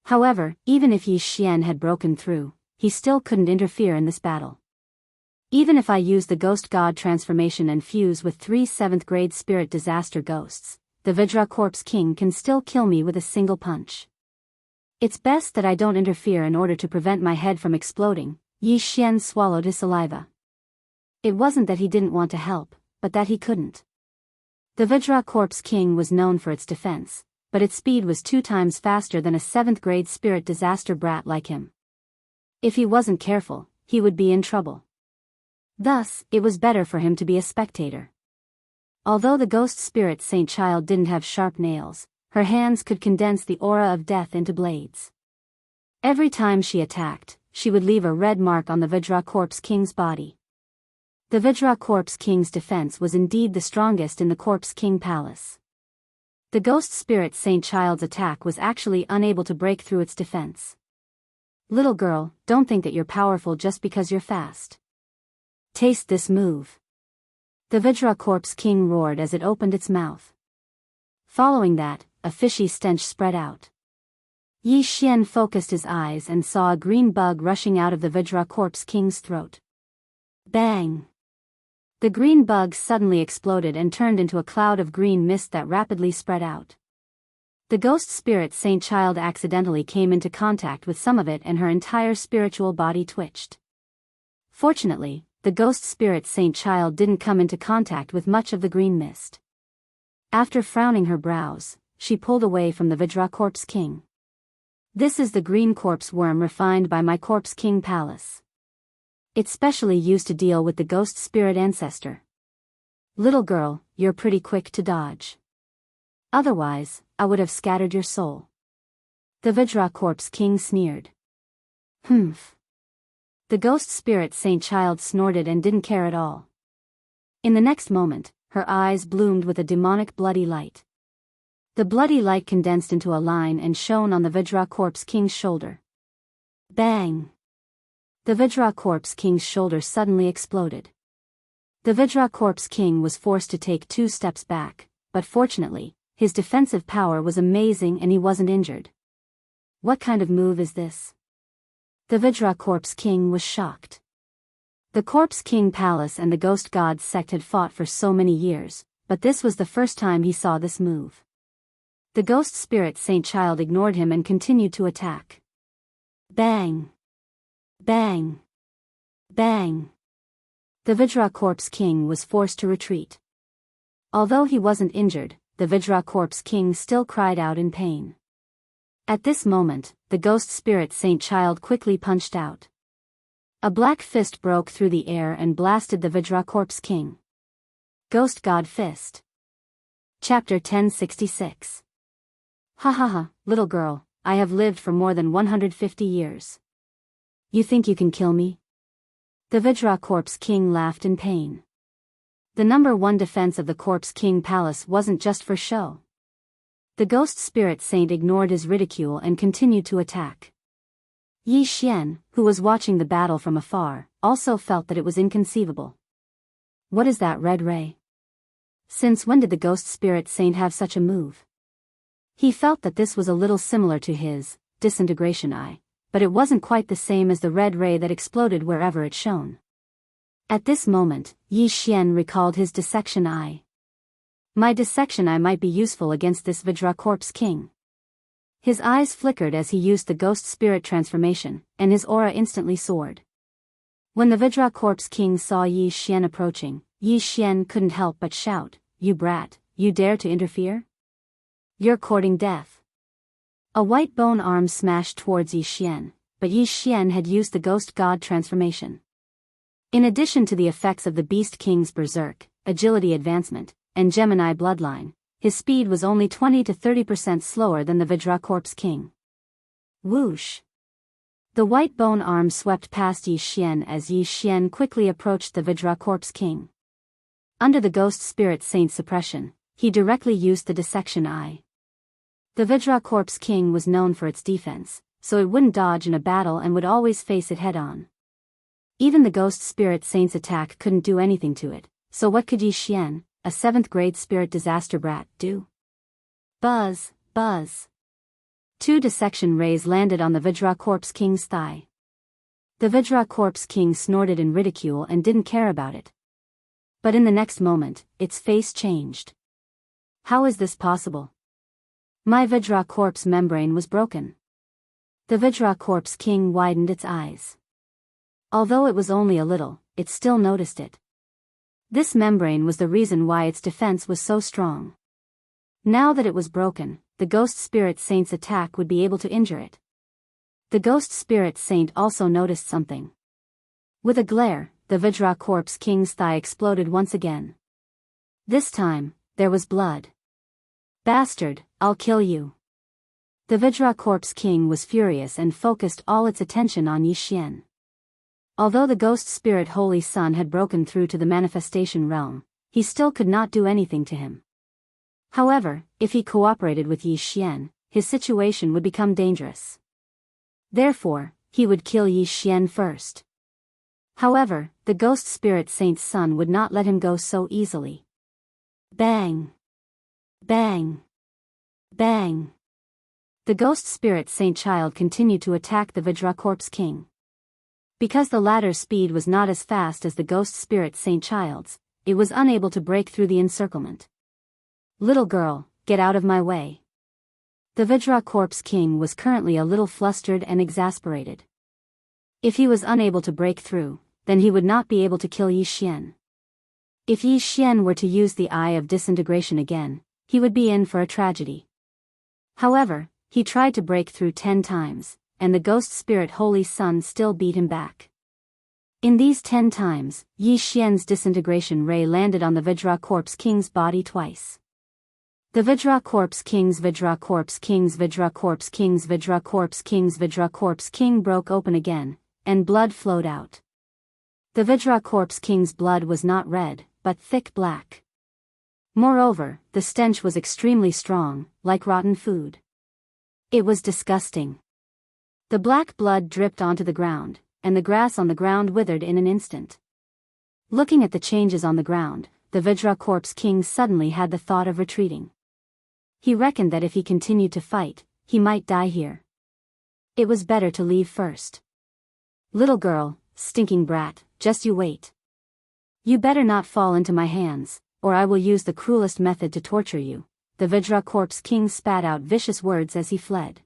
However, even if Yi Xian had broken through, he still couldn't interfere in this battle. Even if I use the ghost god transformation and fuse with 3 7th grade spirit disaster ghosts, the Vajra corpse king can still kill me with a single punch. It's best that I don't interfere in order to prevent my head from exploding. Yi Xian swallowed his saliva. It wasn't that he didn't want to help, but that he couldn't. The Vajra corpse king was known for its defense, but its speed was 2 times faster than a 7th grade spirit disaster brat like him. If he wasn't careful, he would be in trouble. Thus, it was better for him to be a spectator. Although the ghost spirit Saint Child didn't have sharp nails, her hands could condense the aura of death into blades. Every time she attacked, she would leave a red mark on the Vajra corpse king's body. The Vajra corpse king's defense was indeed the strongest in the corpse king palace. The ghost spirit Saint Child's attack was actually unable to break through its defense. Little girl, don't think that you're powerful just because you're fast. Taste this move. The Vajra corpse king roared as it opened its mouth. Following that, a fishy stench spread out. Yi Xian focused his eyes and saw a green bug rushing out of the Vajra corpse king's throat. Bang! The green bug suddenly exploded and turned into a cloud of green mist that rapidly spread out. The ghost spirit Saint Child accidentally came into contact with some of it and her entire spiritual body twitched. Fortunately, the ghost spirit Saint Child didn't come into contact with much of the green mist. After frowning her brows, she pulled away from the Vajra corpse king. This is the green corpse worm refined by my corpse king palace. It's specially used to deal with the ghost spirit ancestor. Little girl, you're pretty quick to dodge. Otherwise, I would have scattered your soul. The Vajra corpse king sneered. Humph. The ghost spirit Saint Child snorted and didn't care at all. In the next moment, her eyes bloomed with a demonic bloody light. The bloody light condensed into a line and shone on the Vajra corpse king's shoulder. Bang! The Vajra corpse king's shoulder suddenly exploded. The Vajra corpse king was forced to take 2 steps back, but fortunately, his defensive power was amazing and he wasn't injured. What kind of move is this? The Vajra corpse king was shocked. The corpse king palace and the ghost god sect had fought for so many years, but this was the first time he saw this move. The ghost spirit Saint Child ignored him and continued to attack. Bang! Bang! Bang! The Vajra corpse king was forced to retreat. Although he wasn't injured, the Vajra corpse king still cried out in pain. At this moment, the ghost spirit Saint Child quickly punched out. A black fist broke through the air and blasted the Vajra corpse king. Ghost God Fist. Chapter 1066. Ha ha ha, little girl, I have lived for more than 150 years. You think you can kill me? The Vajra Corpse King laughed in pain. The number one defense of the Corpse King Palace wasn't just for show. The ghost spirit saint ignored his ridicule and continued to attack. Yi Xian, who was watching the battle from afar, also felt that it was inconceivable. What is that red ray? Since when did the ghost spirit saint have such a move? He felt that this was a little similar to his disintegration eye, but it wasn't quite the same as the red ray that exploded wherever it shone. At this moment, Yi Xian recalled his dissection eye. My dissection eye might be useful against this Vajra Corpse King. His eyes flickered as he used the ghost spirit transformation, and his aura instantly soared. When the Vajra Corpse King saw Yi Xian approaching, Yi Xian couldn't help but shout, "You brat, you dare to interfere? You're courting death." A white bone arm smashed towards Yi Xian, but Yi Xian had used the ghost god transformation. In addition to the effects of the Beast King's berserk, agility advancement, and Gemini bloodline, his speed was only 20 to 30% slower than the Vajra Corpse King. Whoosh! The white bone arm swept past Yi Xian as Yi Xian quickly approached the Vajra Corpse King. Under the ghost spirit saint's suppression, he directly used the dissection eye. The Vajra Corpse King was known for its defense, so it wouldn't dodge in a battle and would always face it head-on. Even the ghost spirit saint's attack couldn't do anything to it, so what could Yi Xian, a 7th grade spirit disaster brat, do? Buzz, buzz. 2 dissection rays landed on the Vajra Corpse King's thigh. The Vajra Corpse King snorted in ridicule and didn't care about it. But in the next moment, its face changed. How is this possible? My Vajra Corpse membrane was broken. The Vajra Corpse King widened its eyes. Although it was only a little, it still noticed it. This membrane was the reason why its defense was so strong. Now that it was broken, the ghost spirit saint's attack would be able to injure it. The ghost spirit saint also noticed something. With a glare, the Vajra Corpse King's thigh exploded once again. This time, there was blood. Bastard, I'll kill you. The Vajra Corpse King was furious and focused all its attention on Yi Xian. Although the ghost spirit Holy Sun had broken through to the manifestation realm, he still could not do anything to him. However, if he cooperated with Yi Xian, his situation would become dangerous. Therefore, he would kill Yi Xian first. However, the ghost spirit saint's son would not let him go so easily. Bang! Bang! Bang! The ghost spirit saint child continued to attack the Vajra Corpse King. Because the latter's speed was not as fast as the ghost spirit saint child's, it was unable to break through the encirclement. Little girl, get out of my way. The Vajra Corpse King was currently a little flustered and exasperated. If he was unable to break through, then he would not be able to kill Yi Xian. If Yi Xian were to use the Eye of Disintegration again, he would be in for a tragedy. However, he tried to break through 10 times, and the ghost spirit Holy Sun still beat him back. In these 10 times, Yi Xian's disintegration ray landed on the Vajra Corpse King's body twice. The Vajra Corpse King's Vajra Corpse King's Vajra Corpse King's Vajra Corpse King's Vajra Corpse King broke open again, and blood flowed out. The Vajra Corpse King's blood was not red, but thick black. Moreover, the stench was extremely strong, like rotten food. It was disgusting. The black blood dripped onto the ground, and the grass on the ground withered in an instant. Looking at the changes on the ground, the Vajra Corpse King suddenly had the thought of retreating. He reckoned that if he continued to fight, he might die here. It was better to leave first. Little girl, stinking brat, just you wait. You better not fall into my hands, or I will use the cruelest method to torture you. The Vajra Corpse King spat out vicious words as he fled.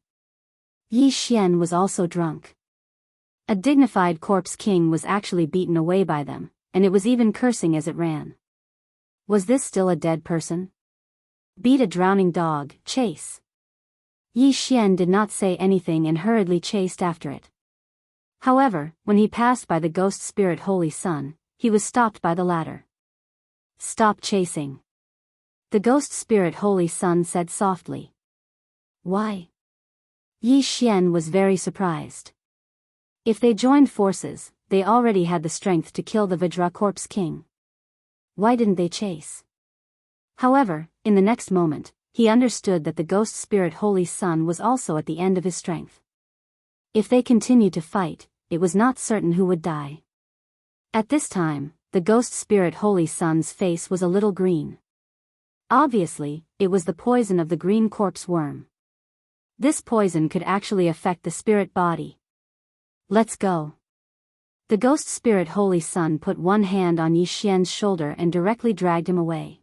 Yi Xian was also drunk. A dignified Corpse King was actually beaten away by them, and it was even cursing as it ran. Was this still a dead person? Beat a drowning dog, chase. Yi Xian did not say anything and hurriedly chased after it. However, when he passed by the ghost spirit Holy Sun, he was stopped by the latter. Stop chasing. The ghost spirit Holy Sun said softly. Why? Yi Xian was very surprised. If they joined forces, they already had the strength to kill the Vajra Corpse King. Why didn't they chase? However, in the next moment, he understood that the ghost spirit Holy Sun was also at the end of his strength. If they continued to fight, it was not certain who would die. At this time, the ghost spirit Holy Sun's face was a little green. Obviously, it was the poison of the green corpse worm. This poison could actually affect the spirit body. Let's go. The ghost spirit Holy Sun put one hand on Yi Xian's shoulder and directly dragged him away.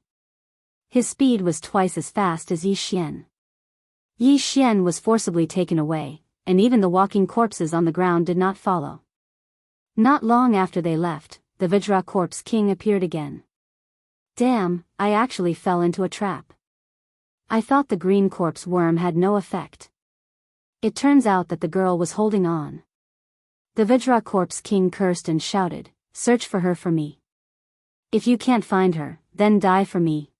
His speed was twice as fast as Yi Xian. Yi Xian was forcibly taken away, and even the walking corpses on the ground did not follow. Not long after they left, the Vajra Corpse King appeared again. Damn, I actually fell into a trap. I thought the green corpse worm had no effect. It turns out that the girl was holding on. The Vajra Corpse King cursed and shouted, "Search for her for me. If you can't find her, then die for me."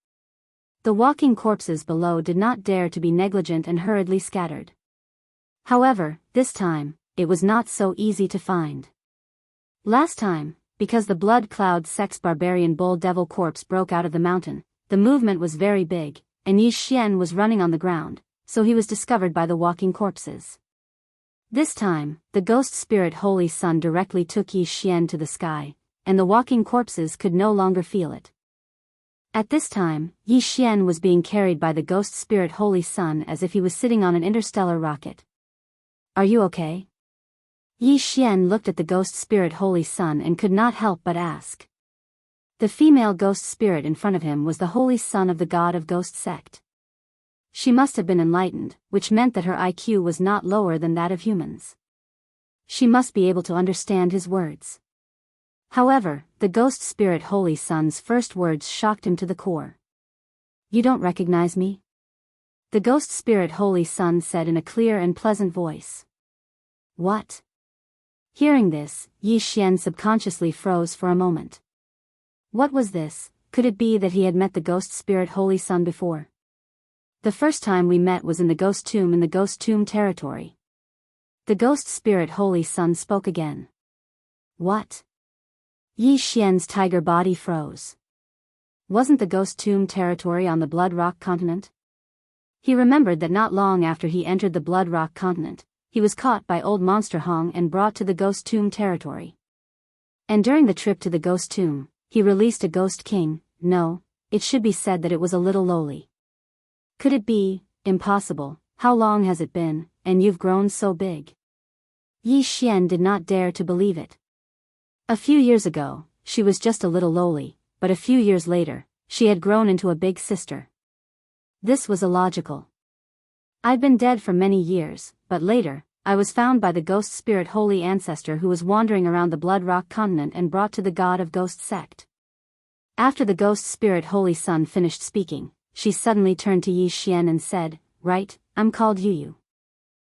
The walking corpses below did not dare to be negligent and hurriedly scattered. However, this time, it was not so easy to find. Last time, because the blood cloud sex barbarian bull devil corpse broke out of the mountain, the movement was very big, and Yi Xian was running on the ground, so he was discovered by the walking corpses. This time, the ghost spirit Holy Sun directly took Yi Xian to the sky, and the walking corpses could no longer feel it. At this time, Yi Xian was being carried by the ghost spirit Holy Sun as if he was sitting on an interstellar rocket. Are you okay? Yi Xian looked at the ghost spirit Holy Sun and could not help but ask. The female ghost spirit in front of him was the Holy Son of the God of Ghost sect. She must have been enlightened, which meant that her IQ was not lower than that of humans. She must be able to understand his words. However, the ghost spirit Holy Sun's first words shocked him to the core. "You don't recognize me?" The ghost spirit Holy Sun said in a clear and pleasant voice. "What?" Hearing this, Yi Xian subconsciously froze for a moment. What was this? Could it be that he had met the ghost spirit Holy Sun before? The first time we met was in the ghost tomb in the ghost tomb territory. The ghost spirit Holy Sun spoke again. What? Yi Xian's tiger body froze. Wasn't the ghost tomb territory on the Blood Rock continent? He remembered that not long after he entered the Blood Rock continent, he was caught by Old Monster Hong and brought to the ghost tomb territory. And during the trip to the ghost tomb, he released a ghost king. No, it should be said that it was a little lowly. Could it be? Impossible. How long has it been, and you've grown so big? Yi Xian did not dare to believe it. A few years ago, she was just a little lowly, but a few years later, she had grown into a big sister. This was illogical. I'd been dead for many years, but later, I was found by the ghost spirit holy ancestor who was wandering around the Blood Rock continent and brought to the God of Ghost sect. After the ghost spirit Holy Sun finished speaking, she suddenly turned to Yi Xian and said, "Right, I'm called Yu Yu."